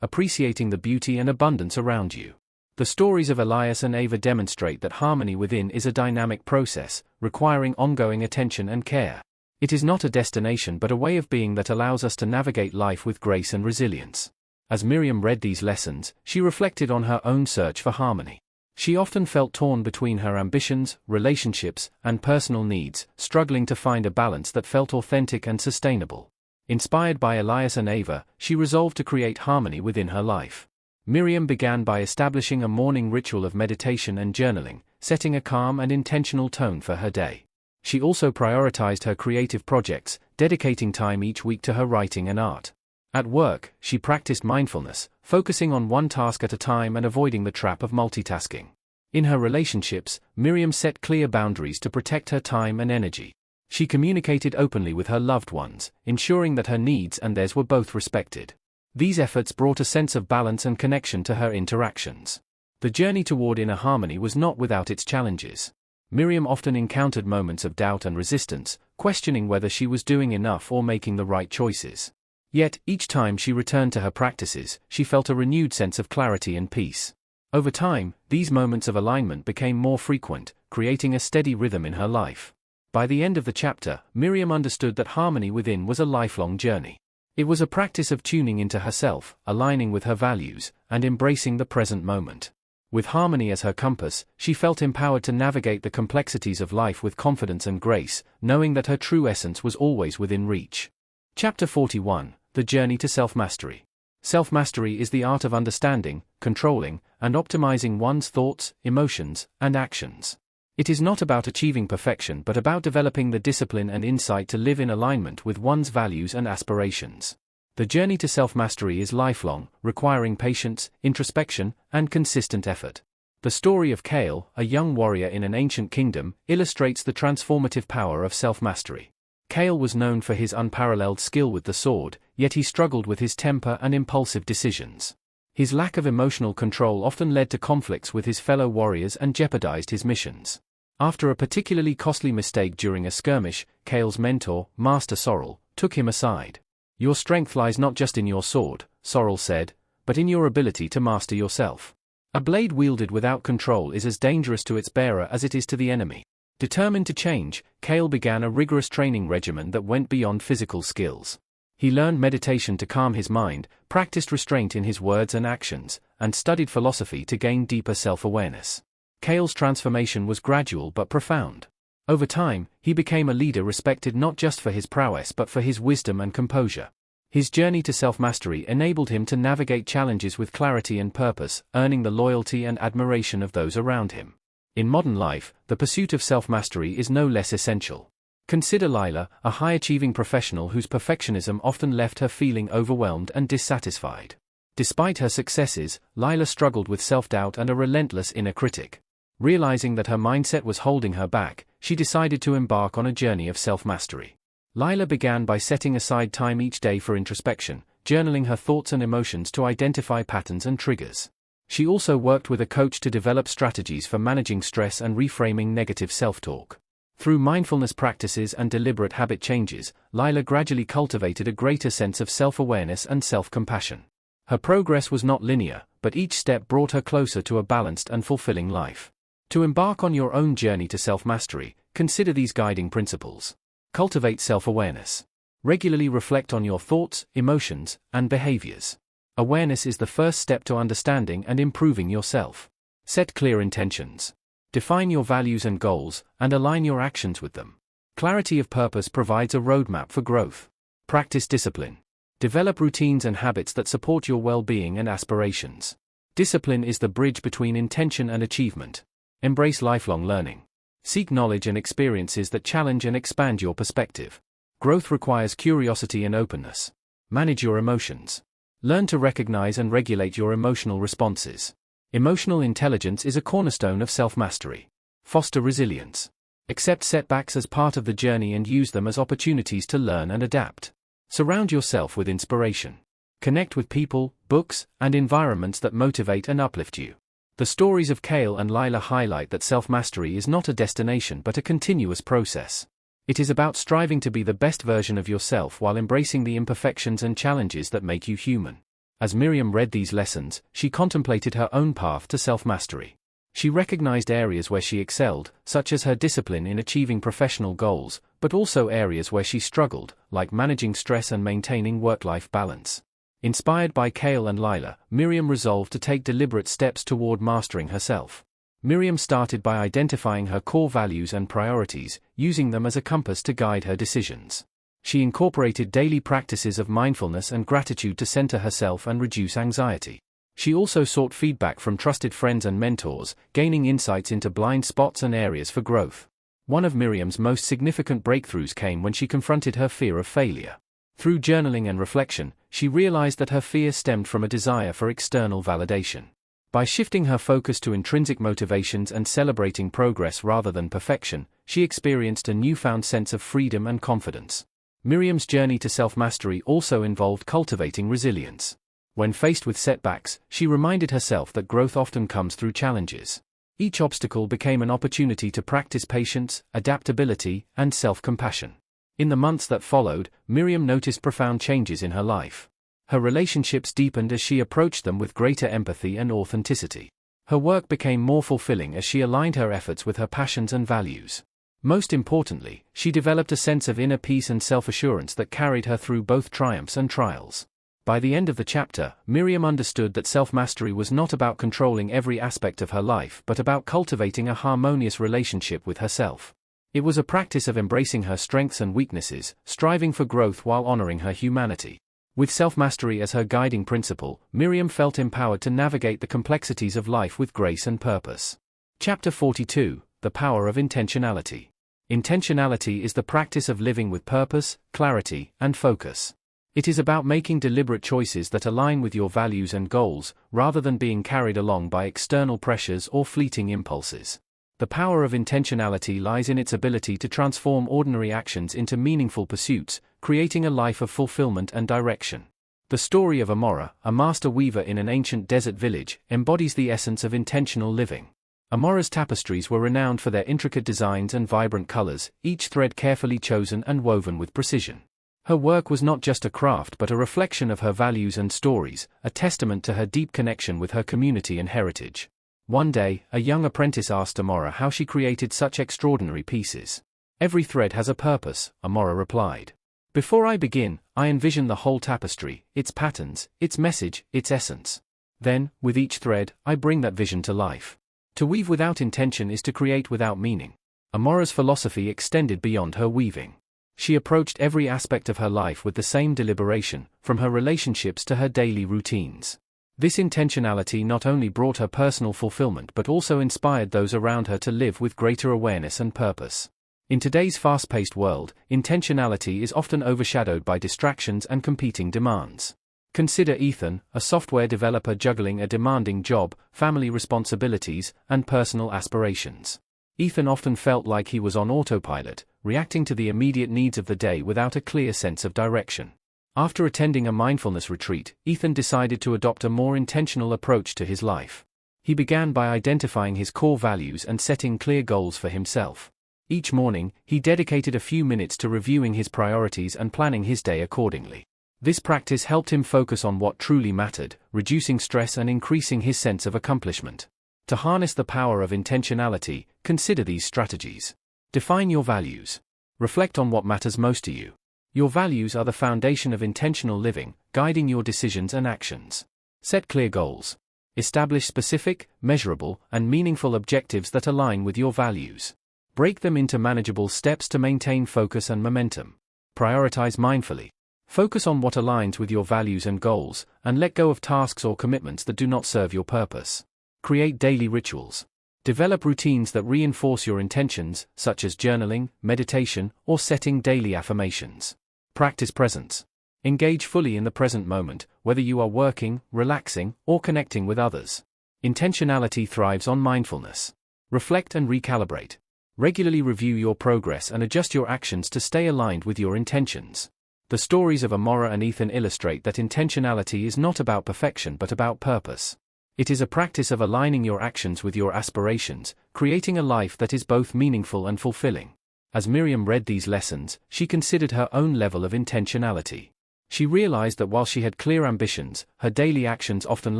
appreciating the beauty and abundance around you. The stories of Elias and Ava demonstrate that harmony within is a dynamic process, requiring ongoing attention and care. It is not a destination but a way of being that allows us to navigate life with grace and resilience. As Miriam read these lessons, she reflected on her own search for harmony. She often felt torn between her ambitions, relationships, and personal needs, struggling to find a balance that felt authentic and sustainable. Inspired by Elias and Ava, she resolved to create harmony within her life. Miriam began by establishing a morning ritual of meditation and journaling, setting a calm and intentional tone for her day. She also prioritized her creative projects, dedicating time each week to her writing and art. At work, she practiced mindfulness, focusing on one task at a time and avoiding the trap of multitasking. In her relationships, Miriam set clear boundaries to protect her time and energy. She communicated openly with her loved ones, ensuring that her needs and theirs were both respected. These efforts brought a sense of balance and connection to her interactions. The journey toward inner harmony was not without its challenges. Miriam often encountered moments of doubt and resistance, questioning whether she was doing enough or making the right choices. Yet, each time she returned to her practices, she felt a renewed sense of clarity and peace. Over time, these moments of alignment became more frequent, creating a steady rhythm in her life. By the end of the chapter, Miriam understood that harmony within was a lifelong journey. It was a practice of tuning into herself, aligning with her values, and embracing the present moment. With harmony as her compass, she felt empowered to navigate the complexities of life with confidence and grace, knowing that her true essence was always within reach. Chapter 41: The Journey to Self-Mastery. Self-mastery is the art of understanding, controlling, and optimizing one's thoughts, emotions, and actions. It is not about achieving perfection but about developing the discipline and insight to live in alignment with one's values and aspirations. The journey to self-mastery is lifelong, requiring patience, introspection, and consistent effort. The story of Kale, a young warrior in an ancient kingdom, illustrates the transformative power of self-mastery. Kale was known for his unparalleled skill with the sword, yet he struggled with his temper and impulsive decisions. His lack of emotional control often led to conflicts with his fellow warriors and jeopardized his missions. After a particularly costly mistake during a skirmish, Kale's mentor, Master Sorrel, took him aside. "Your strength lies not just in your sword," Sorrel said, "but in your ability to master yourself. A blade wielded without control is as dangerous to its bearer as it is to the enemy." Determined to change, Kale began a rigorous training regimen that went beyond physical skills. He learned meditation to calm his mind, practiced restraint in his words and actions, and studied philosophy to gain deeper self-awareness. Kale's transformation was gradual but profound. Over time, he became a leader respected not just for his prowess but for his wisdom and composure. His journey to self-mastery enabled him to navigate challenges with clarity and purpose, earning the loyalty and admiration of those around him. In modern life, the pursuit of self-mastery is no less essential. Consider Lila, a high-achieving professional whose perfectionism often left her feeling overwhelmed and dissatisfied. Despite her successes, Lila struggled with self-doubt and a relentless inner critic. Realizing that her mindset was holding her back, she decided to embark on a journey of self-mastery. Lila began by setting aside time each day for introspection, journaling her thoughts and emotions to identify patterns and triggers. She also worked with a coach to develop strategies for managing stress and reframing negative self-talk. Through mindfulness practices and deliberate habit changes, Lila gradually cultivated a greater sense of self-awareness and self-compassion. Her progress was not linear, but each step brought her closer to a balanced and fulfilling life. To embark on your own journey to self-mastery, consider these guiding principles. Cultivate self-awareness. Regularly reflect on your thoughts, emotions, and behaviors. Awareness is the first step to understanding and improving yourself. Set clear intentions. Define your values and goals, and align your actions with them. Clarity of purpose provides a roadmap for growth. Practice discipline. Develop routines and habits that support your well-being and aspirations. Discipline is the bridge between intention and achievement. Embrace lifelong learning. Seek knowledge and experiences that challenge and expand your perspective. Growth requires curiosity and openness. Manage your emotions. Learn to recognize and regulate your emotional responses. Emotional intelligence is a cornerstone of self-mastery. Foster resilience. Accept setbacks as part of the journey and use them as opportunities to learn and adapt. Surround yourself with inspiration. Connect with people, books, and environments that motivate and uplift you. The stories of Kale and Lila highlight that self-mastery is not a destination but a continuous process. It is about striving to be the best version of yourself while embracing the imperfections and challenges that make you human. As Miriam read these lessons, she contemplated her own path to self-mastery. She recognized areas where she excelled, such as her discipline in achieving professional goals, but also areas where she struggled, like managing stress and maintaining work-life balance. Inspired by Kale and Lila, Miriam resolved to take deliberate steps toward mastering herself. Miriam started by identifying her core values and priorities, using them as a compass to guide her decisions. She incorporated daily practices of mindfulness and gratitude to center herself and reduce anxiety. She also sought feedback from trusted friends and mentors, gaining insights into blind spots and areas for growth. One of Miriam's most significant breakthroughs came when she confronted her fear of failure. Through journaling and reflection, she realized that her fear stemmed from a desire for external validation. By shifting her focus to intrinsic motivations and celebrating progress rather than perfection, she experienced a newfound sense of freedom and confidence. Miriam's journey to self-mastery also involved cultivating resilience. When faced with setbacks, she reminded herself that growth often comes through challenges. Each obstacle became an opportunity to practice patience, adaptability, and self-compassion. In the months that followed, Miriam noticed profound changes in her life. Her relationships deepened as she approached them with greater empathy and authenticity. Her work became more fulfilling as she aligned her efforts with her passions and values. Most importantly, she developed a sense of inner peace and self-assurance that carried her through both triumphs and trials. By the end of the chapter, Miriam understood that self-mastery was not about controlling every aspect of her life but about cultivating a harmonious relationship with herself. It was a practice of embracing her strengths and weaknesses, striving for growth while honoring her humanity. With self-mastery as her guiding principle, Miriam felt empowered to navigate the complexities of life with grace and purpose. Chapter 42: The Power of Intentionality. Intentionality is the practice of living with purpose, clarity, and focus. It is about making deliberate choices that align with your values and goals, rather than being carried along by external pressures or fleeting impulses. The power of intentionality lies in its ability to transform ordinary actions into meaningful pursuits, creating a life of fulfillment and direction. The story of Amora, a master weaver in an ancient desert village, embodies the essence of intentional living. Amora's tapestries were renowned for their intricate designs and vibrant colors, each thread carefully chosen and woven with precision. Her work was not just a craft but a reflection of her values and stories, a testament to her deep connection with her community and heritage. One day, a young apprentice asked Amora how she created such extraordinary pieces. "Every thread has a purpose," Amora replied. "Before I begin, I envision the whole tapestry, its patterns, its message, its essence. Then, with each thread, I bring that vision to life. To weave without intention is to create without meaning." Amora's philosophy extended beyond her weaving. She approached every aspect of her life with the same deliberation, from her relationships to her daily routines. This intentionality not only brought her personal fulfillment but also inspired those around her to live with greater awareness and purpose. In today's fast-paced world, intentionality is often overshadowed by distractions and competing demands. Consider Ethan, a software developer juggling a demanding job, family responsibilities, and personal aspirations. Ethan often felt like he was on autopilot, reacting to the immediate needs of the day without a clear sense of direction. After attending a mindfulness retreat, Ethan decided to adopt a more intentional approach to his life. He began by identifying his core values and setting clear goals for himself. Each morning, he dedicated a few minutes to reviewing his priorities and planning his day accordingly. This practice helped him focus on what truly mattered, reducing stress and increasing his sense of accomplishment. To harness the power of intentionality, consider these strategies. Define your values. Reflect on what matters most to you. Your values are the foundation of intentional living, guiding your decisions and actions. Set clear goals. Establish specific, measurable, and meaningful objectives that align with your values. Break them into manageable steps to maintain focus and momentum. Prioritize mindfully. Focus on what aligns with your values and goals, and let go of tasks or commitments that do not serve your purpose. Create daily rituals. Develop routines that reinforce your intentions, such as journaling, meditation, or setting daily affirmations. Practice presence. Engage fully in the present moment, whether you are working, relaxing, or connecting with others. Intentionality thrives on mindfulness. Reflect and recalibrate. Regularly review your progress and adjust your actions to stay aligned with your intentions. The stories of Amora and Ethan illustrate that intentionality is not about perfection but about purpose. It is a practice of aligning your actions with your aspirations, creating a life that is both meaningful and fulfilling. As Miriam read these lessons, she considered her own level of intentionality. She realized that while she had clear ambitions, her daily actions often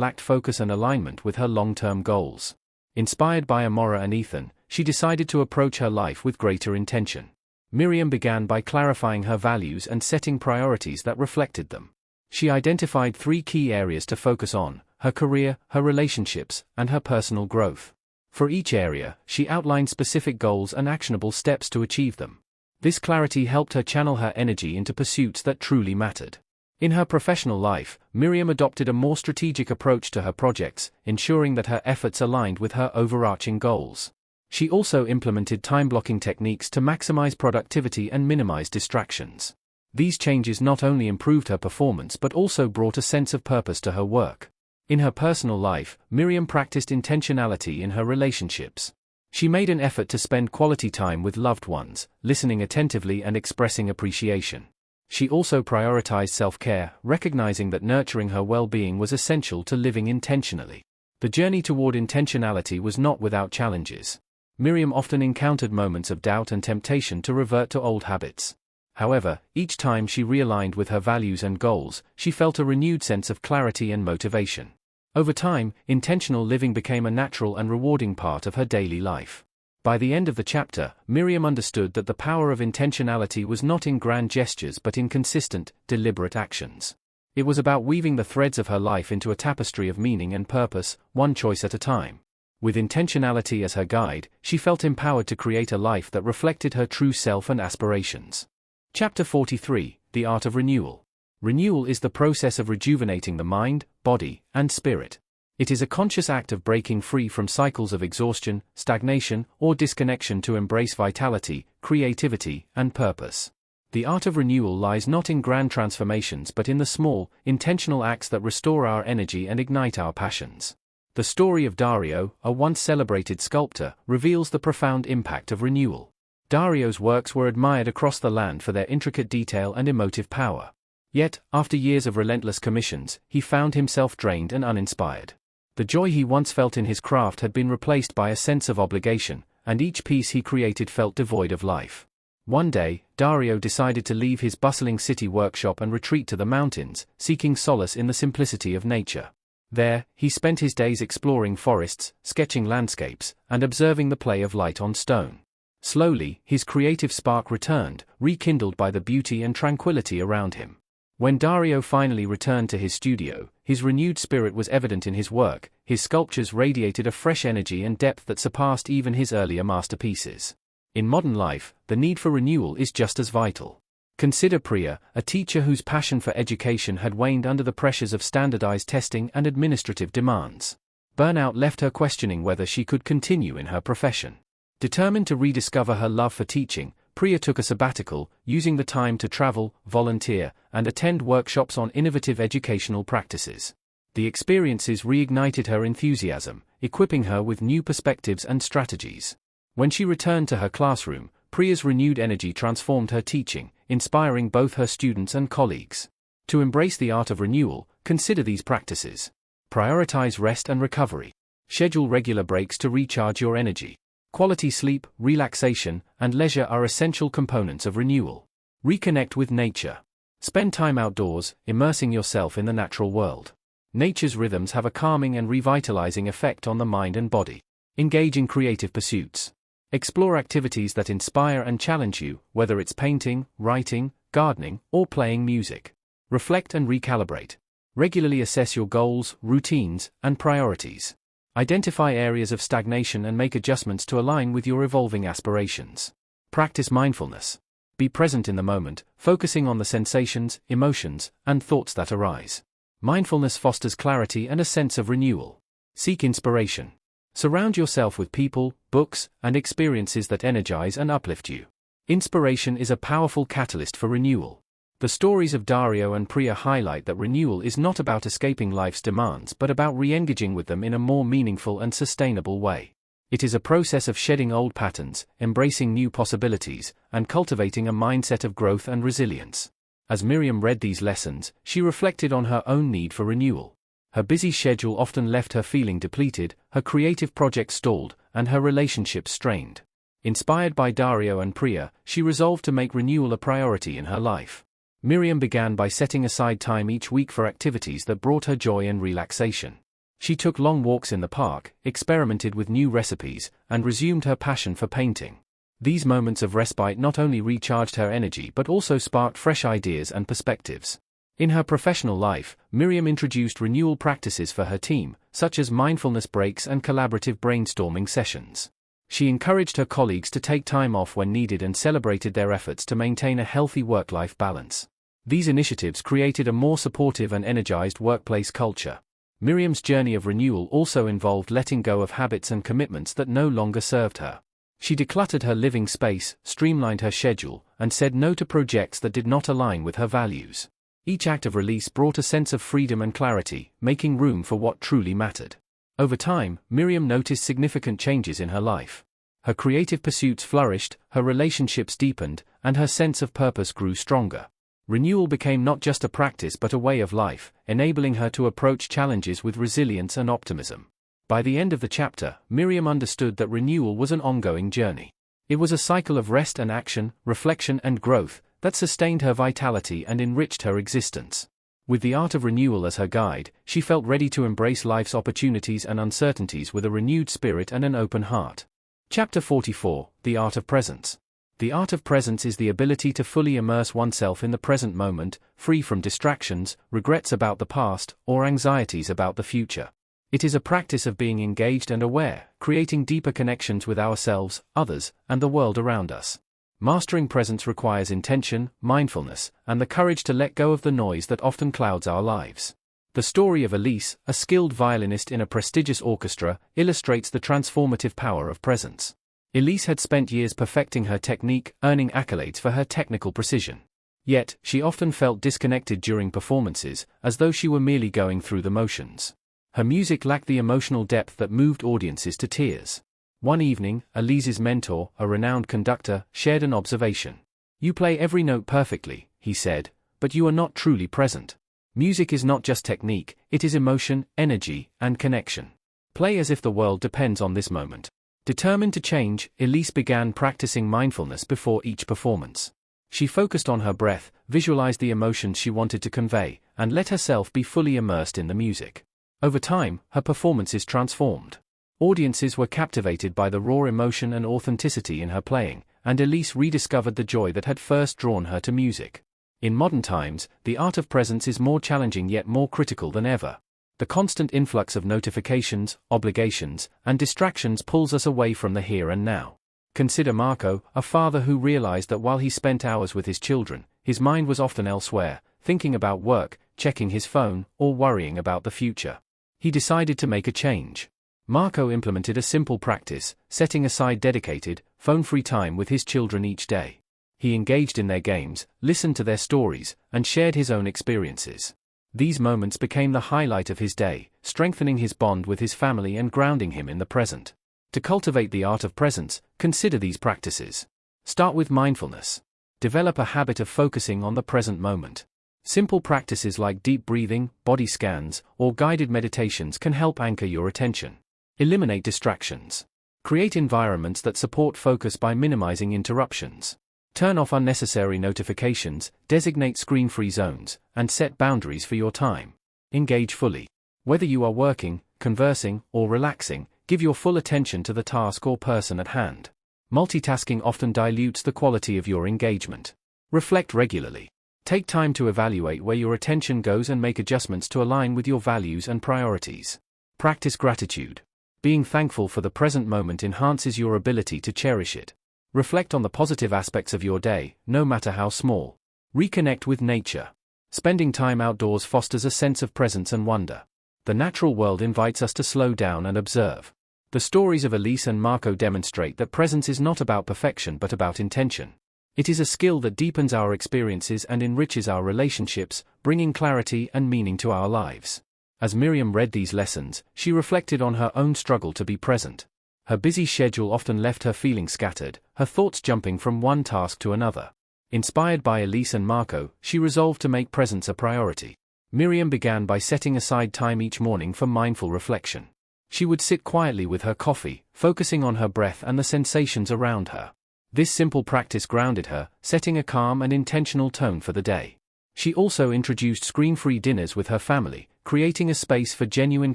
lacked focus and alignment with her long-term goals. Inspired by Amora and Ethan, she decided to approach her life with greater intention. Miriam began by clarifying her values and setting priorities that reflected them. She identified 3 key areas to focus on: her career, her relationships, and her personal growth. For each area, she outlined specific goals and actionable steps to achieve them. This clarity helped her channel her energy into pursuits that truly mattered. In her professional life, Miriam adopted a more strategic approach to her projects, ensuring that her efforts aligned with her overarching goals. She also implemented time-blocking techniques to maximize productivity and minimize distractions. These changes not only improved her performance but also brought a sense of purpose to her work. In her personal life, Miriam practiced intentionality in her relationships. She made an effort to spend quality time with loved ones, listening attentively and expressing appreciation. She also prioritized self-care, recognizing that nurturing her well-being was essential to living intentionally. The journey toward intentionality was not without challenges. Miriam often encountered moments of doubt and temptation to revert to old habits. However, each time she realigned with her values and goals, she felt a renewed sense of clarity and motivation. Over time, intentional living became a natural and rewarding part of her daily life. By the end of the chapter, Miriam understood that the power of intentionality was not in grand gestures but in consistent, deliberate actions. It was about weaving the threads of her life into a tapestry of meaning and purpose, one choice at a time. With intentionality as her guide, she felt empowered to create a life that reflected her true self and aspirations. Chapter 43: The Art of Renewal. Renewal is the process of rejuvenating the mind, body, and spirit. It is a conscious act of breaking free from cycles of exhaustion, stagnation, or disconnection to embrace vitality, creativity, and purpose. The art of renewal lies not in grand transformations but in the small, intentional acts that restore our energy and ignite our passions. The story of Dario, a once celebrated sculptor, reveals the profound impact of renewal. Dario's works were admired across the land for their intricate detail and emotive power. Yet, after years of relentless commissions, he found himself drained and uninspired. The joy he once felt in his craft had been replaced by a sense of obligation, and each piece he created felt devoid of life. One day, Dario decided to leave his bustling city workshop and retreat to the mountains, seeking solace in the simplicity of nature. There, he spent his days exploring forests, sketching landscapes, and observing the play of light on stone. Slowly, his creative spark returned, rekindled by the beauty and tranquility around him. When Dario finally returned to his studio, his renewed spirit was evident in his work. His sculptures radiated a fresh energy and depth that surpassed even his earlier masterpieces. In modern life, the need for renewal is just as vital. Consider Priya, a teacher whose passion for education had waned under the pressures of standardized testing and administrative demands. Burnout left her questioning whether she could continue in her profession. Determined to rediscover her love for teaching, Priya took a sabbatical, using the time to travel, volunteer, and attend workshops on innovative educational practices. The experiences reignited her enthusiasm, equipping her with new perspectives and strategies. When she returned to her classroom, Priya's renewed energy transformed her teaching, inspiring both her students and colleagues. To embrace the art of renewal, consider these practices. Prioritize rest and recovery. Schedule regular breaks to recharge your energy. Quality sleep, relaxation, and leisure are essential components of renewal. Reconnect with nature. Spend time outdoors, immersing yourself in the natural world. Nature's rhythms have a calming and revitalizing effect on the mind and body. Engage in creative pursuits. Explore activities that inspire and challenge you, whether it's painting, writing, gardening, or playing music. Reflect and recalibrate. Regularly assess your goals, routines, and priorities. Identify areas of stagnation and make adjustments to align with your evolving aspirations. Practice mindfulness. Be present in the moment, focusing on the sensations, emotions, and thoughts that arise. Mindfulness fosters clarity and a sense of renewal. Seek inspiration. Surround yourself with people, books, and experiences that energize and uplift you. Inspiration is a powerful catalyst for renewal. The stories of Dario and Priya highlight that renewal is not about escaping life's demands but about re-engaging with them in a more meaningful and sustainable way. It is a process of shedding old patterns, embracing new possibilities, and cultivating a mindset of growth and resilience. As Miriam read these lessons, she reflected on her own need for renewal. Her busy schedule often left her feeling depleted, her creative projects stalled, and her relationships strained. Inspired by Dario and Priya, she resolved to make renewal a priority in her life. Miriam began by setting aside time each week for activities that brought her joy and relaxation. She took long walks in the park, experimented with new recipes, and resumed her passion for painting. These moments of respite not only recharged her energy but also sparked fresh ideas and perspectives. In her professional life, Miriam introduced renewal practices for her team, such as mindfulness breaks and collaborative brainstorming sessions. She encouraged her colleagues to take time off when needed and celebrated their efforts to maintain a healthy work-life balance. These initiatives created a more supportive and energized workplace culture. Miriam's journey of renewal also involved letting go of habits and commitments that no longer served her. She decluttered her living space, streamlined her schedule, and said no to projects that did not align with her values. Each act of release brought a sense of freedom and clarity, making room for what truly mattered. Over time, Miriam noticed significant changes in her life. Her creative pursuits flourished, her relationships deepened, and her sense of purpose grew stronger. Renewal became not just a practice but a way of life, enabling her to approach challenges with resilience and optimism. By the end of the chapter, Miriam understood that renewal was an ongoing journey. It was a cycle of rest and action, reflection and growth, that sustained her vitality and enriched her existence. With the art of renewal as her guide, she felt ready to embrace life's opportunities and uncertainties with a renewed spirit and an open heart. Chapter 44, The Art of Presence. The art of presence is the ability to fully immerse oneself in the present moment, free from distractions, regrets about the past, or anxieties about the future. It is a practice of being engaged and aware, creating deeper connections with ourselves, others, and the world around us. Mastering presence requires intention, mindfulness, and the courage to let go of the noise that often clouds our lives. The story of Elise, a skilled violinist in a prestigious orchestra, illustrates the transformative power of presence. Elise had spent years perfecting her technique, earning accolades for her technical precision. Yet, she often felt disconnected during performances, as though she were merely going through the motions. Her music lacked the emotional depth that moved audiences to tears. One evening, Elise's mentor, a renowned conductor, shared an observation. "You play every note perfectly," he said, "but you are not truly present. Music is not just technique, it is emotion, energy, and connection. Play as if the world depends on this moment." Determined to change, Elise began practicing mindfulness before each performance. She focused on her breath, visualized the emotions she wanted to convey, and let herself be fully immersed in the music. Over time, her performances transformed. Audiences were captivated by the raw emotion and authenticity in her playing, and Elise rediscovered the joy that had first drawn her to music. In modern times, the art of presence is more challenging yet more critical than ever. The constant influx of notifications, obligations, and distractions pulls us away from the here and now. Consider Marco, a father who realized that while he spent hours with his children, his mind was often elsewhere, thinking about work, checking his phone, or worrying about the future. He decided to make a change. Marco implemented a simple practice, setting aside dedicated, phone-free time with his children each day. He engaged in their games, listened to their stories, and shared his own experiences. These moments became the highlight of his day, strengthening his bond with his family and grounding him in the present. To cultivate the art of presence, consider these practices. Start with mindfulness. Develop a habit of focusing on the present moment. Simple practices like deep breathing, body scans, or guided meditations can help anchor your attention. Eliminate distractions. Create environments that support focus by minimizing interruptions. Turn off unnecessary notifications, designate screen-free zones, and set boundaries for your time. Engage fully. Whether you are working, conversing, or relaxing, give your full attention to the task or person at hand. Multitasking often dilutes the quality of your engagement. Reflect regularly. Take time to evaluate where your attention goes and make adjustments to align with your values and priorities. Practice gratitude. Being thankful for the present moment enhances your ability to cherish it. Reflect on the positive aspects of your day, no matter how small. Reconnect with nature. Spending time outdoors fosters a sense of presence and wonder. The natural world invites us to slow down and observe. The stories of Elise and Marco demonstrate that presence is not about perfection but about intention. It is a skill that deepens our experiences and enriches our relationships, bringing clarity and meaning to our lives. As Miriam read these lessons, she reflected on her own struggle to be present. Her busy schedule often left her feeling scattered, her thoughts jumping from one task to another. Inspired by Elise and Marco, she resolved to make presence a priority. Miriam began by setting aside time each morning for mindful reflection. She would sit quietly with her coffee, focusing on her breath and the sensations around her. This simple practice grounded her, setting a calm and intentional tone for the day. She also introduced screen-free dinners with her family, creating a space for genuine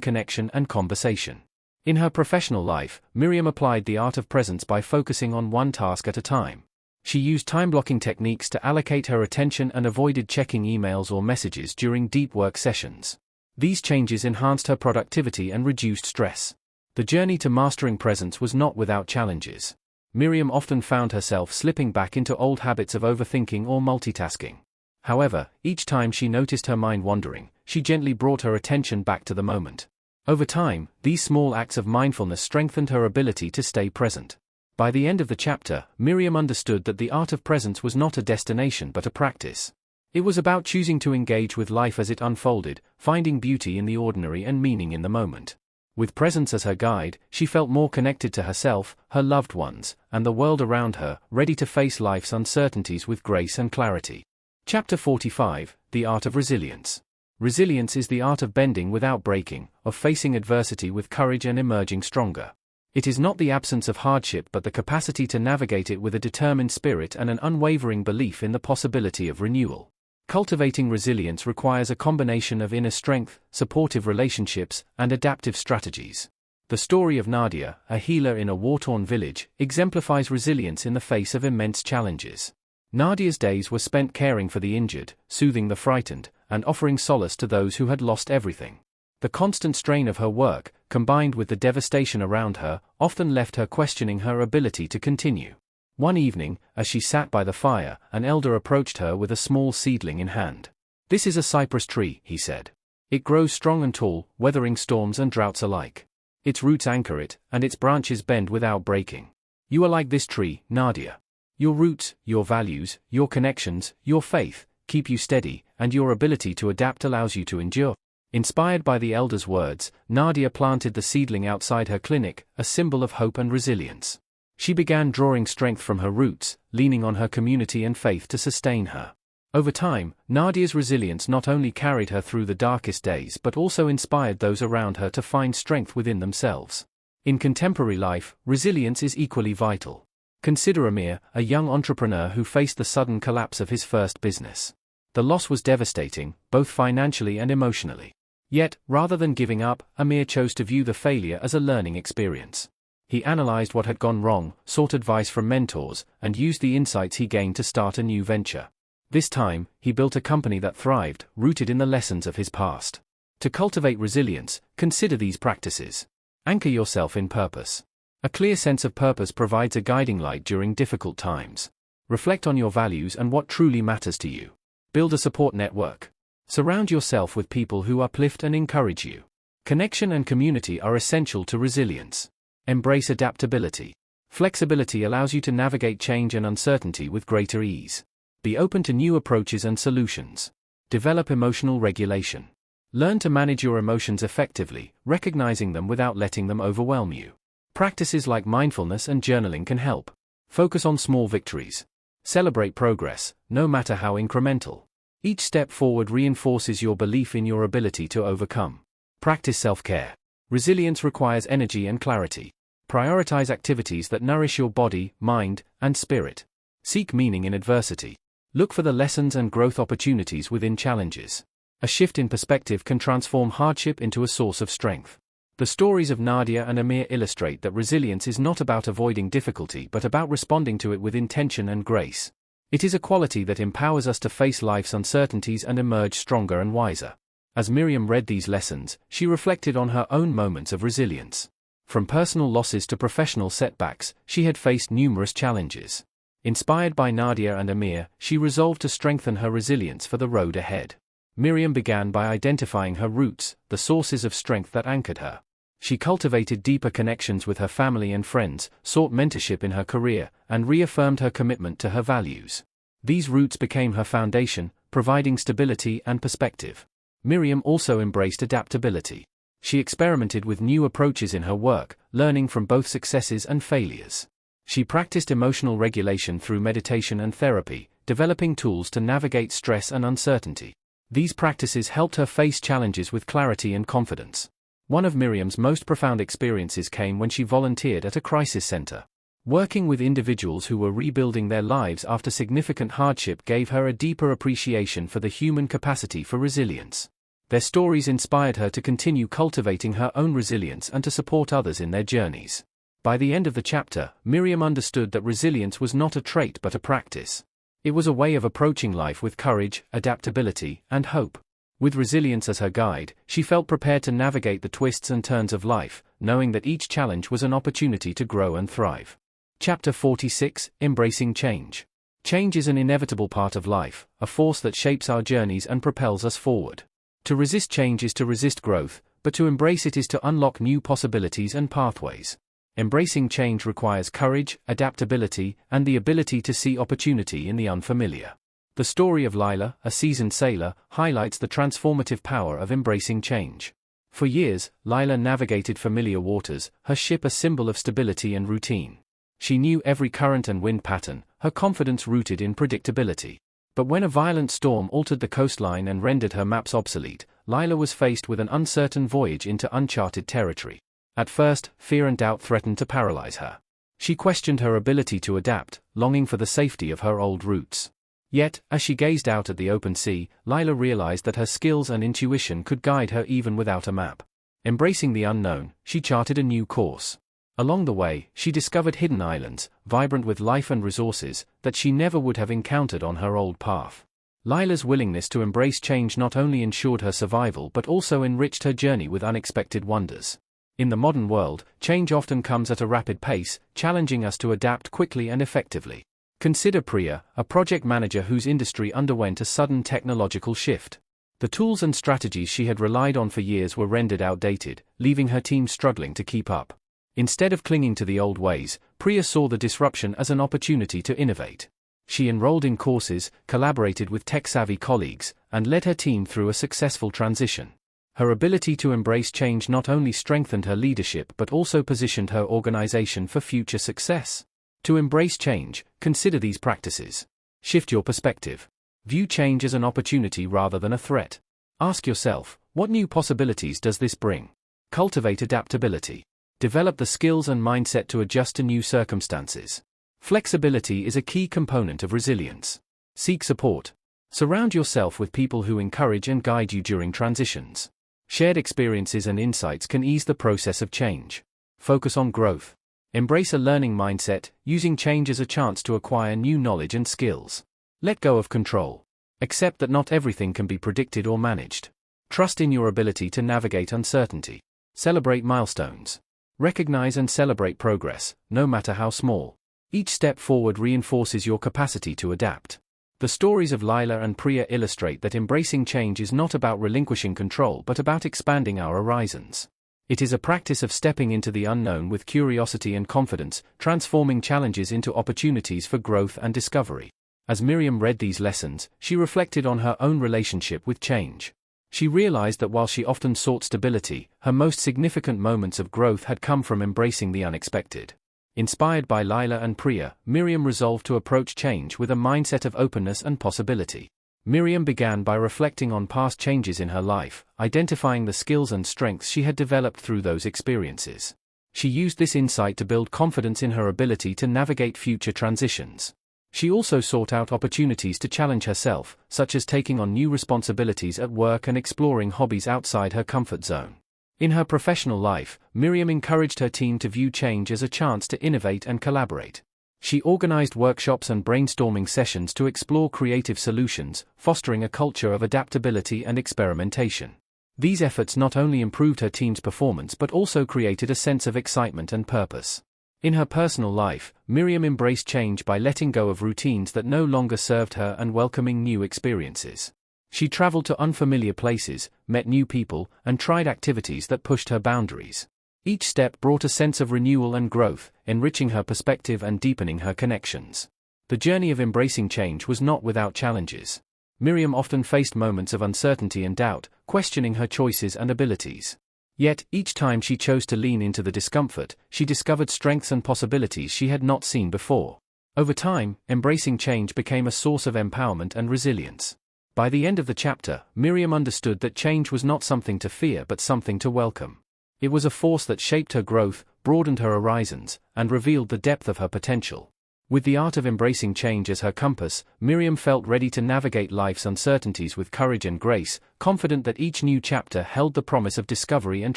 connection and conversation. In her professional life, Miriam applied the art of presence by focusing on one task at a time. She used time-blocking techniques to allocate her attention and avoided checking emails or messages during deep work sessions. These changes enhanced her productivity and reduced stress. The journey to mastering presence was not without challenges. Miriam often found herself slipping back into old habits of overthinking or multitasking. However, each time she noticed her mind wandering, she gently brought her attention back to the moment. Over time, these small acts of mindfulness strengthened her ability to stay present. By the end of the chapter, Miriam understood that the art of presence was not a destination but a practice. It was about choosing to engage with life as it unfolded, finding beauty in the ordinary and meaning in the moment. With presence as her guide, she felt more connected to herself, her loved ones, and the world around her, ready to face life's uncertainties with grace and clarity. Chapter 45, The Art of Resilience. Resilience is the art of bending without breaking, of facing adversity with courage and emerging stronger. It is not the absence of hardship but the capacity to navigate it with a determined spirit and an unwavering belief in the possibility of renewal. Cultivating resilience requires a combination of inner strength, supportive relationships, and adaptive strategies. The story of Nadia, a healer in a war-torn village, exemplifies resilience in the face of immense challenges. Nadia's days were spent caring for the injured, soothing the frightened, and offering solace to those who had lost everything. The constant strain of her work, combined with the devastation around her, often left her questioning her ability to continue. One evening, as she sat by the fire, an elder approached her with a small seedling in hand. "This is a cypress tree," he said. "It grows strong and tall, weathering storms and droughts alike. Its roots anchor it, and its branches bend without breaking. You are like this tree, Nadia. Your roots, your values, your connections, your faith, keep you steady, and your ability to adapt allows you to endure." Inspired by the elder's words, Nadia planted the seedling outside her clinic, a symbol of hope and resilience. She began drawing strength from her roots, leaning on her community and faith to sustain her. Over time, Nadia's resilience not only carried her through the darkest days but also inspired those around her to find strength within themselves. In contemporary life, resilience is equally vital. Consider Amir, a young entrepreneur who faced the sudden collapse of his first business. The loss was devastating, both financially and emotionally. Yet, rather than giving up, Amir chose to view the failure as a learning experience. He analyzed what had gone wrong, sought advice from mentors, and used the insights he gained to start a new venture. This time, he built a company that thrived, rooted in the lessons of his past. To cultivate resilience, consider these practices. Anchor yourself in purpose. A clear sense of purpose provides a guiding light during difficult times. Reflect on your values and what truly matters to you. Build a support network. Surround yourself with people who uplift and encourage you. Connection and community are essential to resilience. Embrace adaptability. Flexibility allows you to navigate change and uncertainty with greater ease. Be open to new approaches and solutions. Develop emotional regulation. Learn to manage your emotions effectively, recognizing them without letting them overwhelm you. Practices like mindfulness and journaling can help. Focus on small victories. Celebrate progress, no matter how incremental. Each step forward reinforces your belief in your ability to overcome. Practice self-care. Resilience requires energy and clarity. Prioritize activities that nourish your body, mind, and spirit. Seek meaning in adversity. Look for the lessons and growth opportunities within challenges. A shift in perspective can transform hardship into a source of strength. The stories of Nadia and Amir illustrate that resilience is not about avoiding difficulty but about responding to it with intention and grace. It is a quality that empowers us to face life's uncertainties and emerge stronger and wiser. As Miriam read these lessons, she reflected on her own moments of resilience. From personal losses to professional setbacks, she had faced numerous challenges. Inspired by Nadia and Amir, she resolved to strengthen her resilience for the road ahead. Miriam began by identifying her roots, the sources of strength that anchored her. She cultivated deeper connections with her family and friends, sought mentorship in her career, and reaffirmed her commitment to her values. These roots became her foundation, providing stability and perspective. Miriam also embraced adaptability. She experimented with new approaches in her work, learning from both successes and failures. She practiced emotional regulation through meditation and therapy, developing tools to navigate stress and uncertainty. These practices helped her face challenges with clarity and confidence. One of Miriam's most profound experiences came when she volunteered at a crisis center. Working with individuals who were rebuilding their lives after significant hardship gave her a deeper appreciation for the human capacity for resilience. Their stories inspired her to continue cultivating her own resilience and to support others in their journeys. By the end of the chapter, Miriam understood that resilience was not a trait but a practice. It was a way of approaching life with courage, adaptability, and hope. With resilience as her guide, she felt prepared to navigate the twists and turns of life, knowing that each challenge was an opportunity to grow and thrive. Chapter 46, Embracing Change. Change is an inevitable part of life, a force that shapes our journeys and propels us forward. To resist change is to resist growth, but to embrace it is to unlock new possibilities and pathways. Embracing change requires courage, adaptability, and the ability to see opportunity in the unfamiliar. The story of Lila, a seasoned sailor, highlights the transformative power of embracing change. For years, Lila navigated familiar waters, her ship a symbol of stability and routine. She knew every current and wind pattern, her confidence rooted in predictability. But when a violent storm altered the coastline and rendered her maps obsolete, Lila was faced with an uncertain voyage into uncharted territory. At first, fear and doubt threatened to paralyze her. She questioned her ability to adapt, longing for the safety of her old roots. Yet, as she gazed out at the open sea, Lila realized that her skills and intuition could guide her even without a map. Embracing the unknown, she charted a new course. Along the way, she discovered hidden islands, vibrant with life and resources, that she never would have encountered on her old path. Lila's willingness to embrace change not only ensured her survival but also enriched her journey with unexpected wonders. In the modern world, change often comes at a rapid pace, challenging us to adapt quickly and effectively. Consider Priya, a project manager whose industry underwent a sudden technological shift. The tools and strategies she had relied on for years were rendered outdated, leaving her team struggling to keep up. Instead of clinging to the old ways, Priya saw the disruption as an opportunity to innovate. She enrolled in courses, collaborated with tech-savvy colleagues, and led her team through a successful transition. Her ability to embrace change not only strengthened her leadership but also positioned her organization for future success. To embrace change, consider these practices. Shift your perspective. View change as an opportunity rather than a threat. Ask yourself, what new possibilities does this bring? Cultivate adaptability. Develop the skills and mindset to adjust to new circumstances. Flexibility is a key component of resilience. Seek support. Surround yourself with people who encourage and guide you during transitions. Shared experiences and insights can ease the process of change. Focus on growth. Embrace a learning mindset, using change as a chance to acquire new knowledge and skills. Let go of control. Accept that not everything can be predicted or managed. Trust in your ability to navigate uncertainty. Celebrate milestones. Recognize and celebrate progress, no matter how small. Each step forward reinforces your capacity to adapt. The stories of Lila and Priya illustrate that embracing change is not about relinquishing control but about expanding our horizons. It is a practice of stepping into the unknown with curiosity and confidence, transforming challenges into opportunities for growth and discovery. As Miriam read these lessons, she reflected on her own relationship with change. She realized that while she often sought stability, her most significant moments of growth had come from embracing the unexpected. Inspired by Lila and Priya, Miriam resolved to approach change with a mindset of openness and possibility. Miriam began by reflecting on past changes in her life, identifying the skills and strengths she had developed through those experiences. She used this insight to build confidence in her ability to navigate future transitions. She also sought out opportunities to challenge herself, such as taking on new responsibilities at work and exploring hobbies outside her comfort zone. In her professional life, Miriam encouraged her team to view change as a chance to innovate and collaborate. She organized workshops and brainstorming sessions to explore creative solutions, fostering a culture of adaptability and experimentation. These efforts not only improved her team's performance but also created a sense of excitement and purpose. In her personal life, Miriam embraced change by letting go of routines that no longer served her and welcoming new experiences. She traveled to unfamiliar places, met new people, and tried activities that pushed her boundaries. Each step brought a sense of renewal and growth, enriching her perspective and deepening her connections. The journey of embracing change was not without challenges. Miriam often faced moments of uncertainty and doubt, questioning her choices and abilities. Yet, each time she chose to lean into the discomfort, she discovered strengths and possibilities she had not seen before. Over time, embracing change became a source of empowerment and resilience. By the end of the chapter, Miriam understood that change was not something to fear but something to welcome. It was a force that shaped her growth, broadened her horizons, and revealed the depth of her potential. With the art of embracing change as her compass, Miriam felt ready to navigate life's uncertainties with courage and grace, confident that each new chapter held the promise of discovery and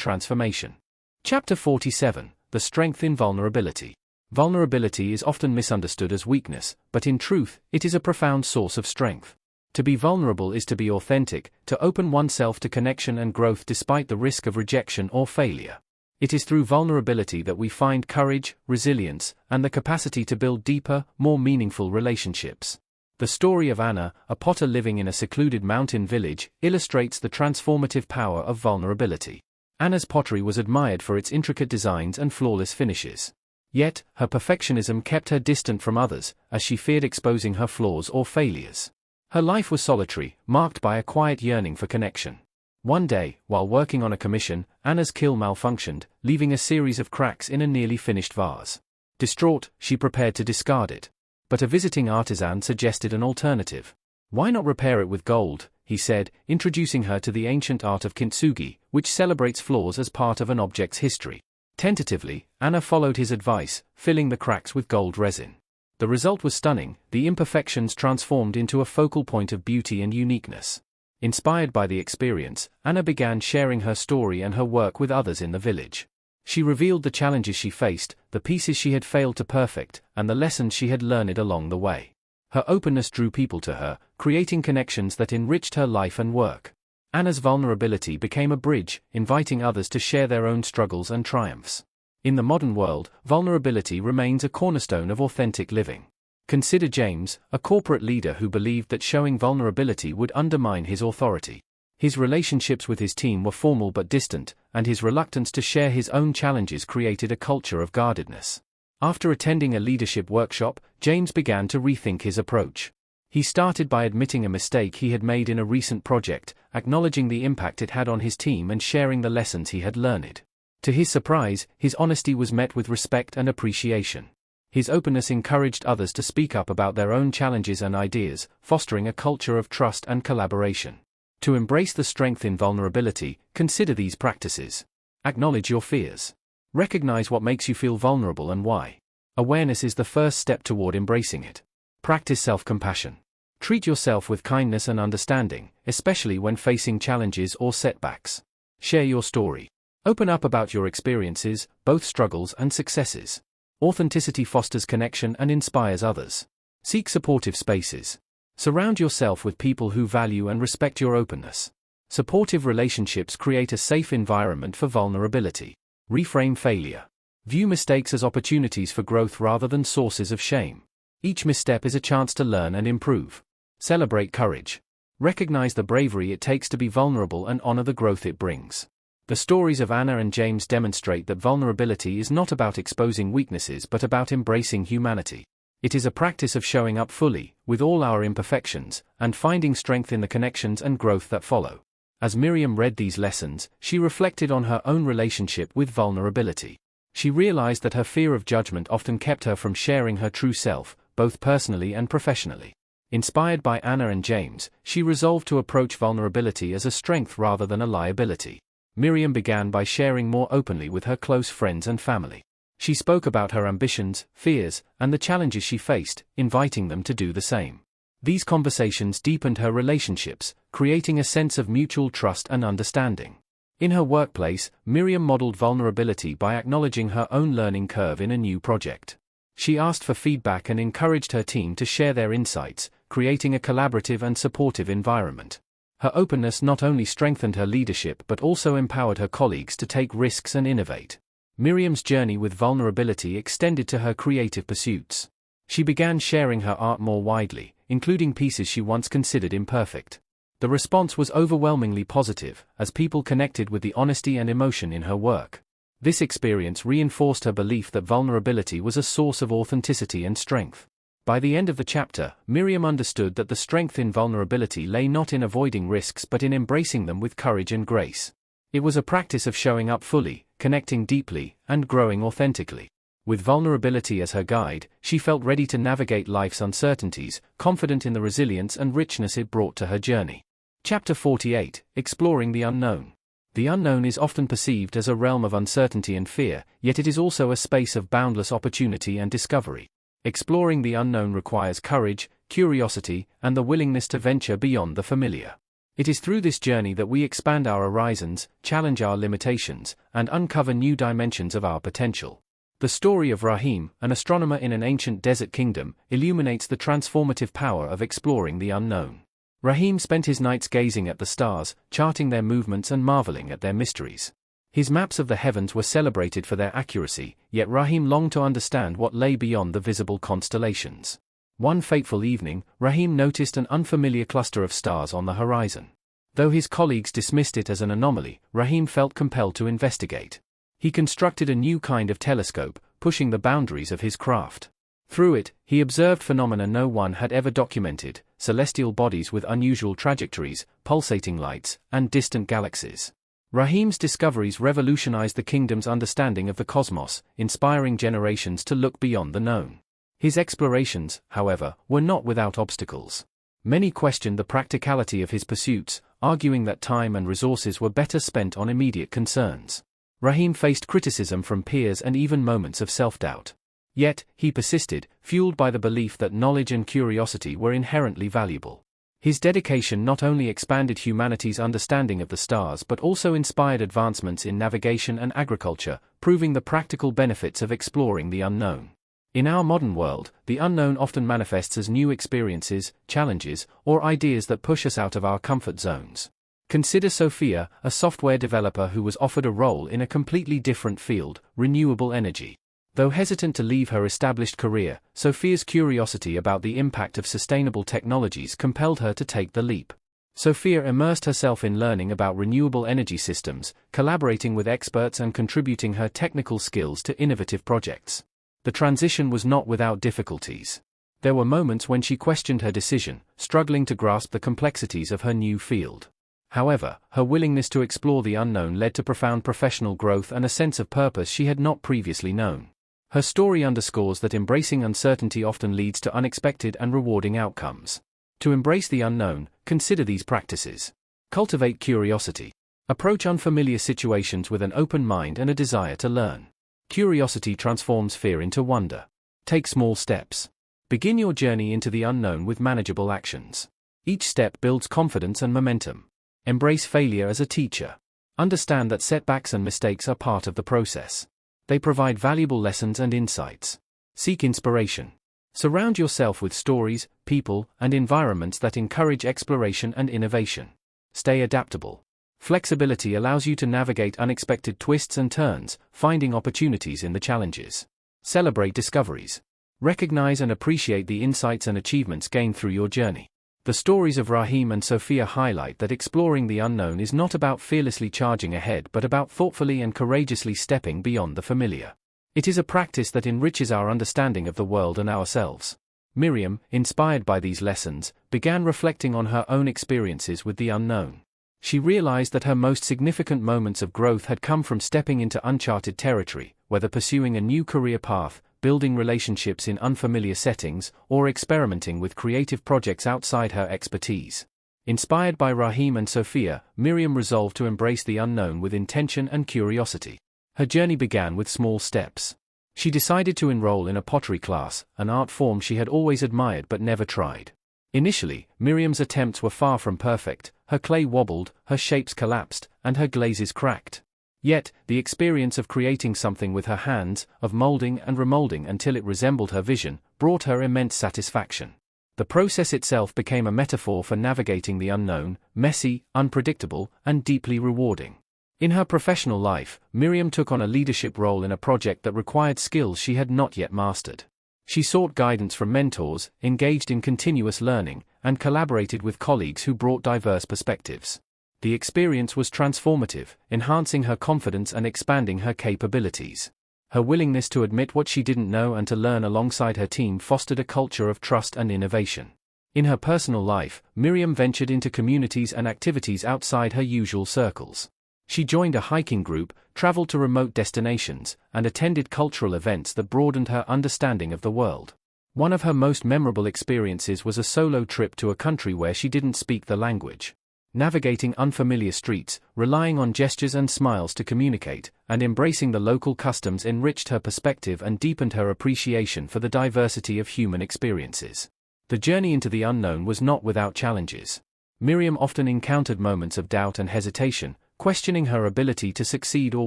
transformation. Chapter 47: The Strength in Vulnerability. Vulnerability is often misunderstood as weakness, but in truth, it is a profound source of strength. To be vulnerable is to be authentic, to open oneself to connection and growth despite the risk of rejection or failure. It is through vulnerability that we find courage, resilience, and the capacity to build deeper, more meaningful relationships. The story of Anna, a potter living in a secluded mountain village, illustrates the transformative power of vulnerability. Anna's pottery was admired for its intricate designs and flawless finishes. Yet, her perfectionism kept her distant from others, as she feared exposing her flaws or failures. Her life was solitary, marked by a quiet yearning for connection. One day, while working on a commission, Anna's kiln malfunctioned, leaving a series of cracks in a nearly finished vase. Distraught, she prepared to discard it. But a visiting artisan suggested an alternative. Why not repair it with gold, he said, introducing her to the ancient art of kintsugi, which celebrates flaws as part of an object's history. Tentatively, Anna followed his advice, filling the cracks with gold resin. The result was stunning, the imperfections transformed into a focal point of beauty and uniqueness. Inspired by the experience, Anna began sharing her story and her work with others in the village. She revealed the challenges she faced, the pieces she had failed to perfect, and the lessons she had learned along the way. Her openness drew people to her, creating connections that enriched her life and work. Anna's vulnerability became a bridge, inviting others to share their own struggles and triumphs. In the modern world, vulnerability remains a cornerstone of authentic living. Consider James, a corporate leader who believed that showing vulnerability would undermine his authority. His relationships with his team were formal but distant, and his reluctance to share his own challenges created a culture of guardedness. After attending a leadership workshop, James began to rethink his approach. He started by admitting a mistake he had made in a recent project, acknowledging the impact it had on his team and sharing the lessons he had learned. To his surprise, his honesty was met with respect and appreciation. His openness encouraged others to speak up about their own challenges and ideas, fostering a culture of trust and collaboration. To embrace the strength in vulnerability, consider these practices. Acknowledge your fears. Recognize what makes you feel vulnerable and why. Awareness is the first step toward embracing it. Practice self-compassion. Treat yourself with kindness and understanding, especially when facing challenges or setbacks. Share your story. Open up about your experiences, both struggles and successes. Authenticity fosters connection and inspires others. Seek supportive spaces. Surround yourself with people who value and respect your openness. Supportive relationships create a safe environment for vulnerability. Reframe failure. View mistakes as opportunities for growth rather than sources of shame. Each misstep is a chance to learn and improve. Celebrate courage. Recognize the bravery it takes to be vulnerable and honor the growth it brings. The stories of Anna and James demonstrate that vulnerability is not about exposing weaknesses but about embracing humanity. It is a practice of showing up fully, with all our imperfections, and finding strength in the connections and growth that follow. As Miriam read these lessons, she reflected on her own relationship with vulnerability. She realized that her fear of judgment often kept her from sharing her true self, both personally and professionally. Inspired by Anna and James, she resolved to approach vulnerability as a strength rather than a liability. Miriam began by sharing more openly with her close friends and family. She spoke about her ambitions, fears, and the challenges she faced, inviting them to do the same. These conversations deepened her relationships, creating a sense of mutual trust and understanding. In her workplace, Miriam modeled vulnerability by acknowledging her own learning curve in a new project. She asked for feedback and encouraged her team to share their insights, creating a collaborative and supportive environment. Her openness not only strengthened her leadership but also empowered her colleagues to take risks and innovate. Miriam's journey with vulnerability extended to her creative pursuits. She began sharing her art more widely, including pieces she once considered imperfect. The response was overwhelmingly positive, as people connected with the honesty and emotion in her work. This experience reinforced her belief that vulnerability was a source of authenticity and strength. By the end of the chapter, Miriam understood that the strength in vulnerability lay not in avoiding risks but in embracing them with courage and grace. It was a practice of showing up fully, connecting deeply, and growing authentically. With vulnerability as her guide, she felt ready to navigate life's uncertainties, confident in the resilience and richness it brought to her journey. Chapter 48, Exploring the Unknown. The unknown is often perceived as a realm of uncertainty and fear, yet it is also a space of boundless opportunity and discovery. Exploring the unknown requires courage, curiosity, and the willingness to venture beyond the familiar. It is through this journey that we expand our horizons, challenge our limitations, and uncover new dimensions of our potential. The story of Rahim, an astronomer in an ancient desert kingdom, illuminates the transformative power of exploring the unknown. Rahim spent his nights gazing at the stars, charting their movements and marveling at their mysteries. His maps of the heavens were celebrated for their accuracy, yet Rahim longed to understand what lay beyond the visible constellations. One fateful evening, Rahim noticed an unfamiliar cluster of stars on the horizon. Though his colleagues dismissed it as an anomaly, Rahim felt compelled to investigate. He constructed a new kind of telescope, pushing the boundaries of his craft. Through it, he observed phenomena no one had ever documented: celestial bodies with unusual trajectories, pulsating lights, and distant galaxies. Rahim's discoveries revolutionized the kingdom's understanding of the cosmos, inspiring generations to look beyond the known. His explorations, however, were not without obstacles. Many questioned the practicality of his pursuits, arguing that time and resources were better spent on immediate concerns. Rahim faced criticism from peers and even moments of self-doubt. Yet, he persisted, fueled by the belief that knowledge and curiosity were inherently valuable. His dedication not only expanded humanity's understanding of the stars but also inspired advancements in navigation and agriculture, proving the practical benefits of exploring the unknown. In our modern world, the unknown often manifests as new experiences, challenges, or ideas that push us out of our comfort zones. Consider Sophia, a software developer who was offered a role in a completely different field, renewable energy. Though hesitant to leave her established career, Sophia's curiosity about the impact of sustainable technologies compelled her to take the leap. Sophia immersed herself in learning about renewable energy systems, collaborating with experts and contributing her technical skills to innovative projects. The transition was not without difficulties. There were moments when she questioned her decision, struggling to grasp the complexities of her new field. However, her willingness to explore the unknown led to profound professional growth and a sense of purpose she had not previously known. Her story underscores that embracing uncertainty often leads to unexpected and rewarding outcomes. To embrace the unknown, consider these practices. Cultivate curiosity. Approach unfamiliar situations with an open mind and a desire to learn. Curiosity transforms fear into wonder. Take small steps. Begin your journey into the unknown with manageable actions. Each step builds confidence and momentum. Embrace failure as a teacher. Understand that setbacks and mistakes are part of the process. They provide valuable lessons and insights. Seek inspiration. Surround yourself with stories, people, and environments that encourage exploration and innovation. Stay adaptable. Flexibility allows you to navigate unexpected twists and turns, finding opportunities in the challenges. Celebrate discoveries. Recognize and appreciate the insights and achievements gained through your journey. The stories of Rahim and Sophia highlight that exploring the unknown is not about fearlessly charging ahead but about thoughtfully and courageously stepping beyond the familiar. It is a practice that enriches our understanding of the world and ourselves. Miriam, inspired by these lessons, began reflecting on her own experiences with the unknown. She realized that her most significant moments of growth had come from stepping into uncharted territory, whether pursuing a new career path, building relationships in unfamiliar settings, or experimenting with creative projects outside her expertise. Inspired by Rahim and Sophia, Miriam resolved to embrace the unknown with intention and curiosity. Her journey began with small steps. She decided to enroll in a pottery class, an art form she had always admired but never tried. Initially, Miriam's attempts were far from perfect. Her clay wobbled, her shapes collapsed, and her glazes cracked. Yet, the experience of creating something with her hands, of molding and remolding until it resembled her vision, brought her immense satisfaction. The process itself became a metaphor for navigating the unknown, messy, unpredictable, and deeply rewarding. In her professional life, Miriam took on a leadership role in a project that required skills she had not yet mastered. She sought guidance from mentors, engaged in continuous learning, and collaborated with colleagues who brought diverse perspectives. The experience was transformative, enhancing her confidence and expanding her capabilities. Her willingness to admit what she didn't know and to learn alongside her team fostered a culture of trust and innovation. In her personal life, Miriam ventured into communities and activities outside her usual circles. She joined a hiking group, traveled to remote destinations, and attended cultural events that broadened her understanding of the world. One of her most memorable experiences was a solo trip to a country where she didn't speak the language. Navigating unfamiliar streets, relying on gestures and smiles to communicate, and embracing the local customs enriched her perspective and deepened her appreciation for the diversity of human experiences. The journey into the unknown was not without challenges. Miriam often encountered moments of doubt and hesitation, questioning her ability to succeed or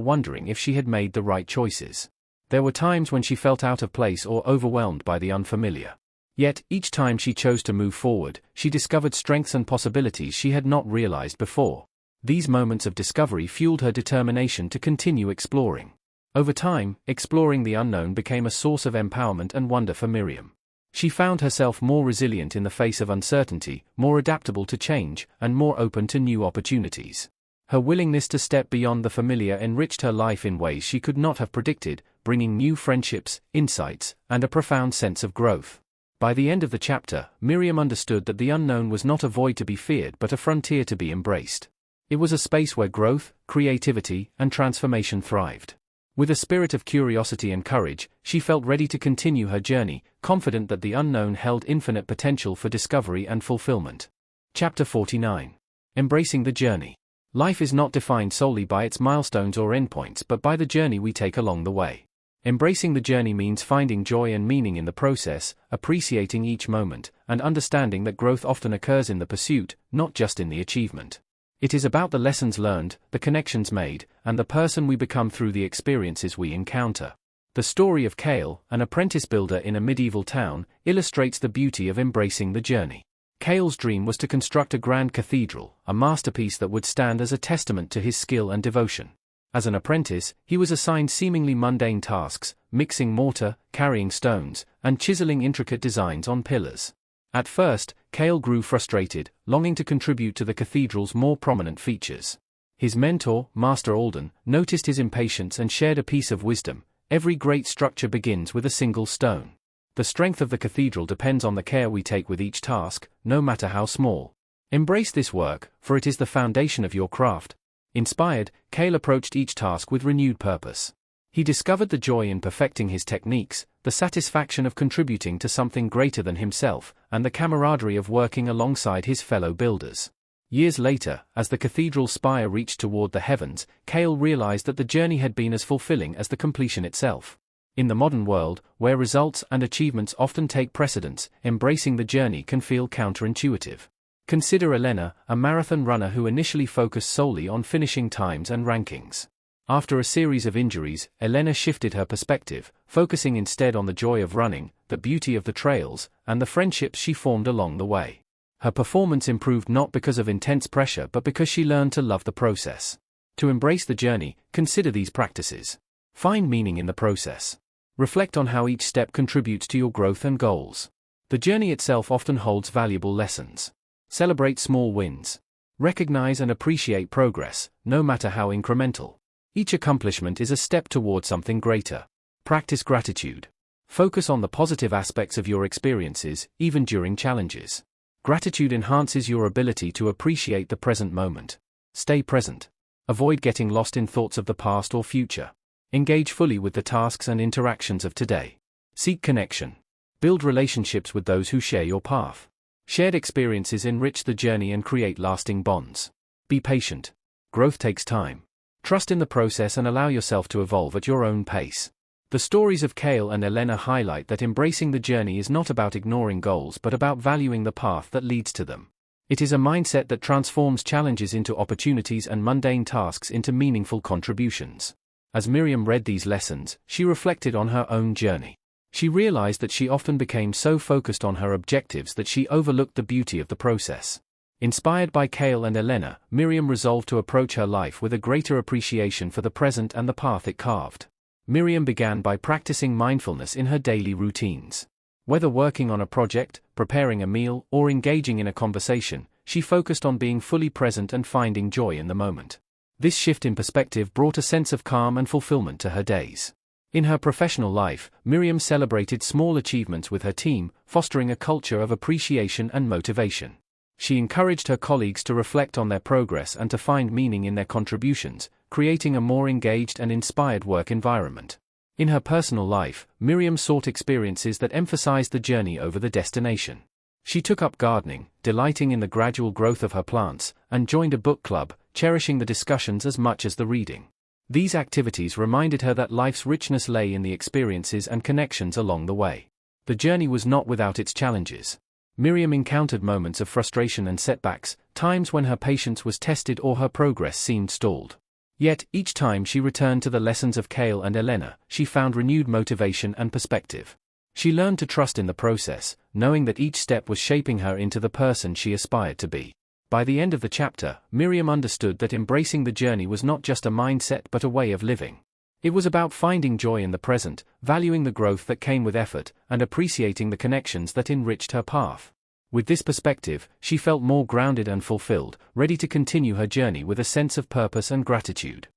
wondering if she had made the right choices. There were times when she felt out of place or overwhelmed by the unfamiliar. Yet, each time she chose to move forward, she discovered strengths and possibilities she had not realized before. These moments of discovery fueled her determination to continue exploring. Over time, exploring the unknown became a source of empowerment and wonder for Miriam. She found herself more resilient in the face of uncertainty, more adaptable to change, and more open to new opportunities. Her willingness to step beyond the familiar enriched her life in ways she could not have predicted, bringing new friendships, insights, and a profound sense of growth. By the end of the chapter, Miriam understood that the unknown was not a void to be feared but a frontier to be embraced. It was a space where growth, creativity, and transformation thrived. With a spirit of curiosity and courage, she felt ready to continue her journey, confident that the unknown held infinite potential for discovery and fulfillment. Chapter 49. Embracing the journey. Life is not defined solely by its milestones or endpoints but by the journey we take along the way. Embracing the journey means finding joy and meaning in the process, appreciating each moment, and understanding that growth often occurs in the pursuit, not just in the achievement. It is about the lessons learned, the connections made, and the person we become through the experiences we encounter. The story of Cale, an apprentice builder in a medieval town, illustrates the beauty of embracing the journey. Cale's dream was to construct a grand cathedral, a masterpiece that would stand as a testament to his skill and devotion. As an apprentice, he was assigned seemingly mundane tasks, mixing mortar, carrying stones, and chiseling intricate designs on pillars. At first, Cale grew frustrated, longing to contribute to the cathedral's more prominent features. His mentor, Master Alden, noticed his impatience and shared a piece of wisdom: every great structure begins with a single stone. The strength of the cathedral depends on the care we take with each task, no matter how small. Embrace this work, for it is the foundation of your craft. Inspired, Cale approached each task with renewed purpose. He discovered the joy in perfecting his techniques, the satisfaction of contributing to something greater than himself, and the camaraderie of working alongside his fellow builders. Years later, as the cathedral's spire reached toward the heavens, Cale realized that the journey had been as fulfilling as the completion itself. In the modern world, where results and achievements often take precedence, embracing the journey can feel counterintuitive. Consider Elena, a marathon runner who initially focused solely on finishing times and rankings. After a series of injuries, Elena shifted her perspective, focusing instead on the joy of running, the beauty of the trails, and the friendships she formed along the way. Her performance improved not because of intense pressure but because she learned to love the process. To embrace the journey, consider these practices. Find meaning in the process. Reflect on how each step contributes to your growth and goals. The journey itself often holds valuable lessons. Celebrate small wins. Recognize and appreciate progress, no matter how incremental. Each accomplishment is a step toward something greater. Practice gratitude. Focus on the positive aspects of your experiences, even during challenges. Gratitude enhances your ability to appreciate the present moment. Stay present. Avoid getting lost in thoughts of the past or future. Engage fully with the tasks and interactions of today. Seek connection. Build relationships with those who share your path. Shared experiences enrich the journey and create lasting bonds. Be patient. Growth takes time. Trust in the process and allow yourself to evolve at your own pace. The stories of Cale and Elena highlight that embracing the journey is not about ignoring goals but about valuing the path that leads to them. It is a mindset that transforms challenges into opportunities and mundane tasks into meaningful contributions. As Miriam read these lessons, she reflected on her own journey. She realized that she often became so focused on her objectives that she overlooked the beauty of the process. Inspired by Cale and Elena, Miriam resolved to approach her life with a greater appreciation for the present and the path it carved. Miriam began by practicing mindfulness in her daily routines. Whether working on a project, preparing a meal, or engaging in a conversation, she focused on being fully present and finding joy in the moment. This shift in perspective brought a sense of calm and fulfillment to her days. In her professional life, Miriam celebrated small achievements with her team, fostering a culture of appreciation and motivation. She encouraged her colleagues to reflect on their progress and to find meaning in their contributions, creating a more engaged and inspired work environment. In her personal life, Miriam sought experiences that emphasized the journey over the destination. She took up gardening, delighting in the gradual growth of her plants, and joined a book club, cherishing the discussions as much as the reading. These activities reminded her that life's richness lay in the experiences and connections along the way. The journey was not without its challenges. Miriam encountered moments of frustration and setbacks, times when her patience was tested or her progress seemed stalled. Yet, each time she returned to the lessons of Cale and Elena, she found renewed motivation and perspective. She learned to trust in the process, knowing that each step was shaping her into the person she aspired to be. By the end of the chapter, Miriam understood that embracing the journey was not just a mindset but a way of living. It was about finding joy in the present, valuing the growth that came with effort, and appreciating the connections that enriched her path. With this perspective, she felt more grounded and fulfilled, ready to continue her journey with a sense of purpose and gratitude.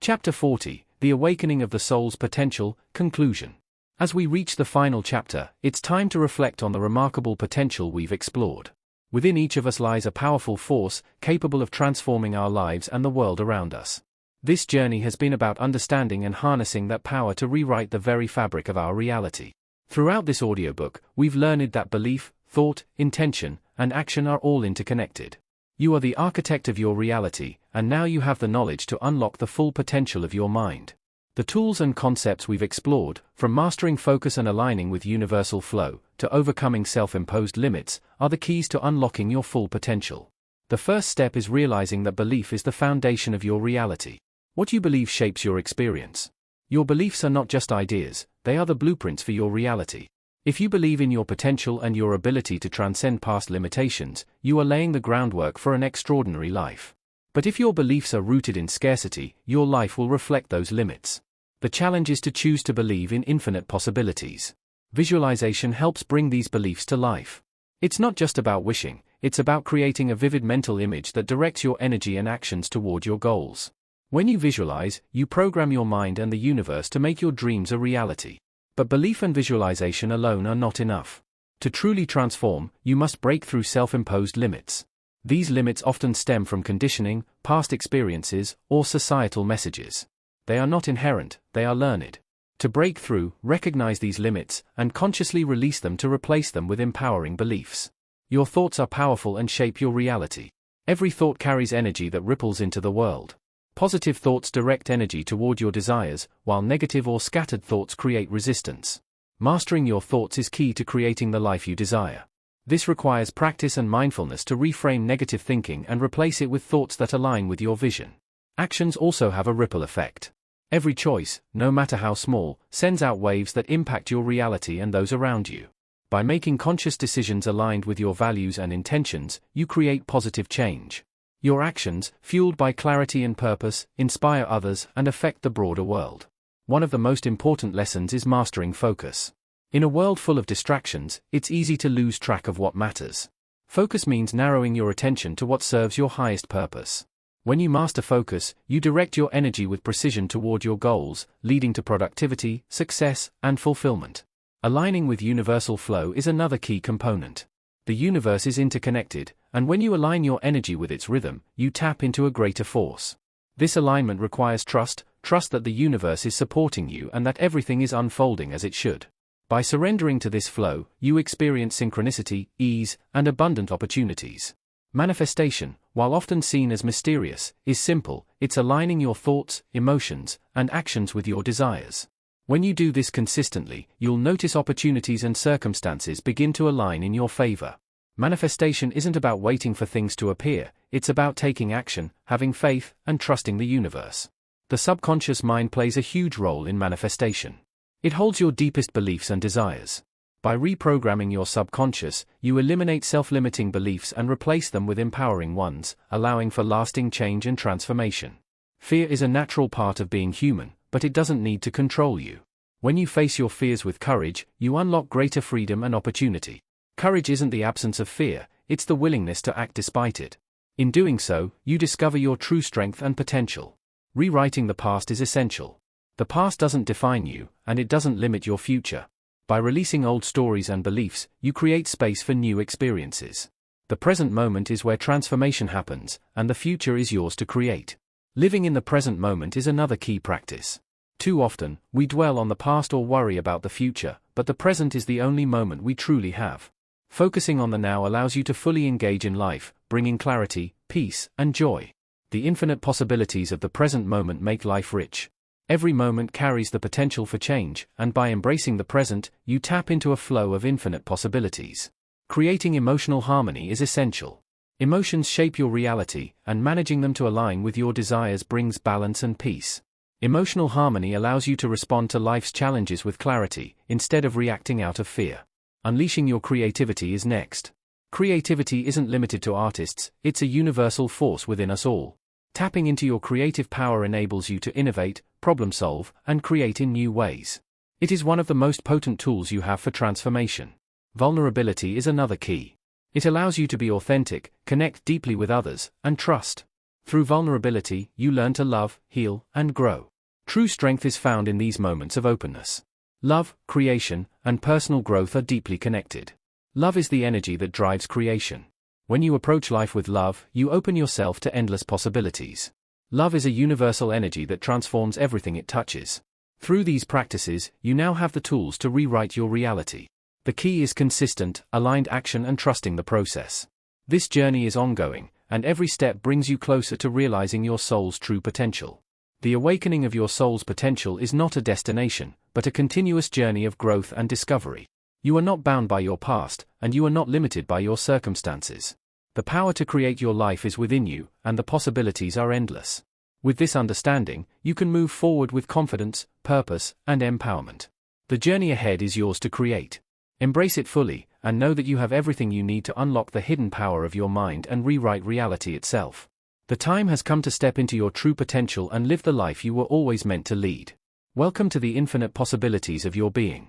Chapter 40: The Awakening of the Soul's Potential, Conclusion. As we reach the final chapter, it's time to reflect on the remarkable potential we've explored. Within each of us lies a powerful force, capable of transforming our lives and the world around us. This journey has been about understanding and harnessing that power to rewrite the very fabric of our reality. Throughout this audiobook, we've learned that belief, thought, intention, and action are all interconnected. You are the architect of your reality, and now you have the knowledge to unlock the full potential of your mind. The tools and concepts we've explored, from mastering focus and aligning with universal flow, to overcoming self-imposed limits, are the keys to unlocking your full potential. The first step is realizing that belief is the foundation of your reality. What you believe shapes your experience. Your beliefs are not just ideas, they are the blueprints for your reality. If you believe in your potential and your ability to transcend past limitations, you are laying the groundwork for an extraordinary life. But if your beliefs are rooted in scarcity, your life will reflect those limits. The challenge is to choose to believe in infinite possibilities. Visualization helps bring these beliefs to life. It's not just about wishing, it's about creating a vivid mental image that directs your energy and actions toward your goals. When you visualize, you program your mind and the universe to make your dreams a reality. But belief and visualization alone are not enough. To truly transform, you must break through self-imposed limits. These limits often stem from conditioning, past experiences, or societal messages. They are not inherent, they are learned. To break through, recognize these limits, and consciously release them to replace them with empowering beliefs. Your thoughts are powerful and shape your reality. Every thought carries energy that ripples into the world. Positive thoughts direct energy toward your desires, while negative or scattered thoughts create resistance. Mastering your thoughts is key to creating the life you desire. This requires practice and mindfulness to reframe negative thinking and replace it with thoughts that align with your vision. Actions also have a ripple effect. Every choice, no matter how small, sends out waves that impact your reality and those around you. By making conscious decisions aligned with your values and intentions, you create positive change. Your actions, fueled by clarity and purpose, inspire others and affect the broader world. One of the most important lessons is mastering focus. In a world full of distractions, it's easy to lose track of what matters. Focus means narrowing your attention to what serves your highest purpose. When you master focus, you direct your energy with precision toward your goals, leading to productivity, success, and fulfillment. Aligning with universal flow is another key component. The universe is interconnected, and when you align your energy with its rhythm, you tap into a greater force. This alignment requires trust that the universe is supporting you and that everything is unfolding as it should. By surrendering to this flow, you experience synchronicity, ease, and abundant opportunities. Manifestation, while often seen as mysterious, is simple. It's aligning your thoughts, emotions, and actions with your desires. When you do this consistently, you'll notice opportunities and circumstances begin to align in your favor. Manifestation isn't about waiting for things to appear, it's about taking action, having faith, and trusting the universe. The subconscious mind plays a huge role in manifestation. It holds your deepest beliefs and desires. By reprogramming your subconscious, you eliminate self-limiting beliefs and replace them with empowering ones, allowing for lasting change and transformation. Fear is a natural part of being human, but it doesn't need to control you. When you face your fears with courage, you unlock greater freedom and opportunity. Courage isn't the absence of fear, it's the willingness to act despite it. In doing so, you discover your true strength and potential. Rewriting the past is essential. The past doesn't define you, and it doesn't limit your future. By releasing old stories and beliefs, you create space for new experiences. The present moment is where transformation happens, and the future is yours to create. Living in the present moment is another key practice. Too often, we dwell on the past or worry about the future, but the present is the only moment we truly have. Focusing on the now allows you to fully engage in life, bringing clarity, peace, and joy. The infinite possibilities of the present moment make life rich. Every moment carries the potential for change, and by embracing the present, you tap into a flow of infinite possibilities. Creating emotional harmony is essential. Emotions shape your reality, and managing them to align with your desires brings balance and peace. Emotional harmony allows you to respond to life's challenges with clarity, instead of reacting out of fear. Unleashing your creativity is next. Creativity isn't limited to artists, it's a universal force within us all. Tapping into your creative power enables you to innovate, problem solve, and create in new ways. It is one of the most potent tools you have for transformation. Vulnerability is another key. It allows you to be authentic, connect deeply with others, and trust. Through vulnerability, you learn to love, heal, and grow. True strength is found in these moments of openness. Love, creation, and personal growth are deeply connected. Love is the energy that drives creation. When you approach life with love, you open yourself to endless possibilities. Love is a universal energy that transforms everything it touches. Through these practices, you now have the tools to rewrite your reality. The key is consistent, aligned action and trusting the process. This journey is ongoing, and every step brings you closer to realizing your soul's true potential. The awakening of your soul's potential is not a destination, but a continuous journey of growth and discovery. You are not bound by your past, and you are not limited by your circumstances. The power to create your life is within you, and the possibilities are endless. With this understanding, you can move forward with confidence, purpose, and empowerment. The journey ahead is yours to create. Embrace it fully, and know that you have everything you need to unlock the hidden power of your mind and rewrite reality itself. The time has come to step into your true potential and live the life you were always meant to lead. Welcome to the infinite possibilities of your being.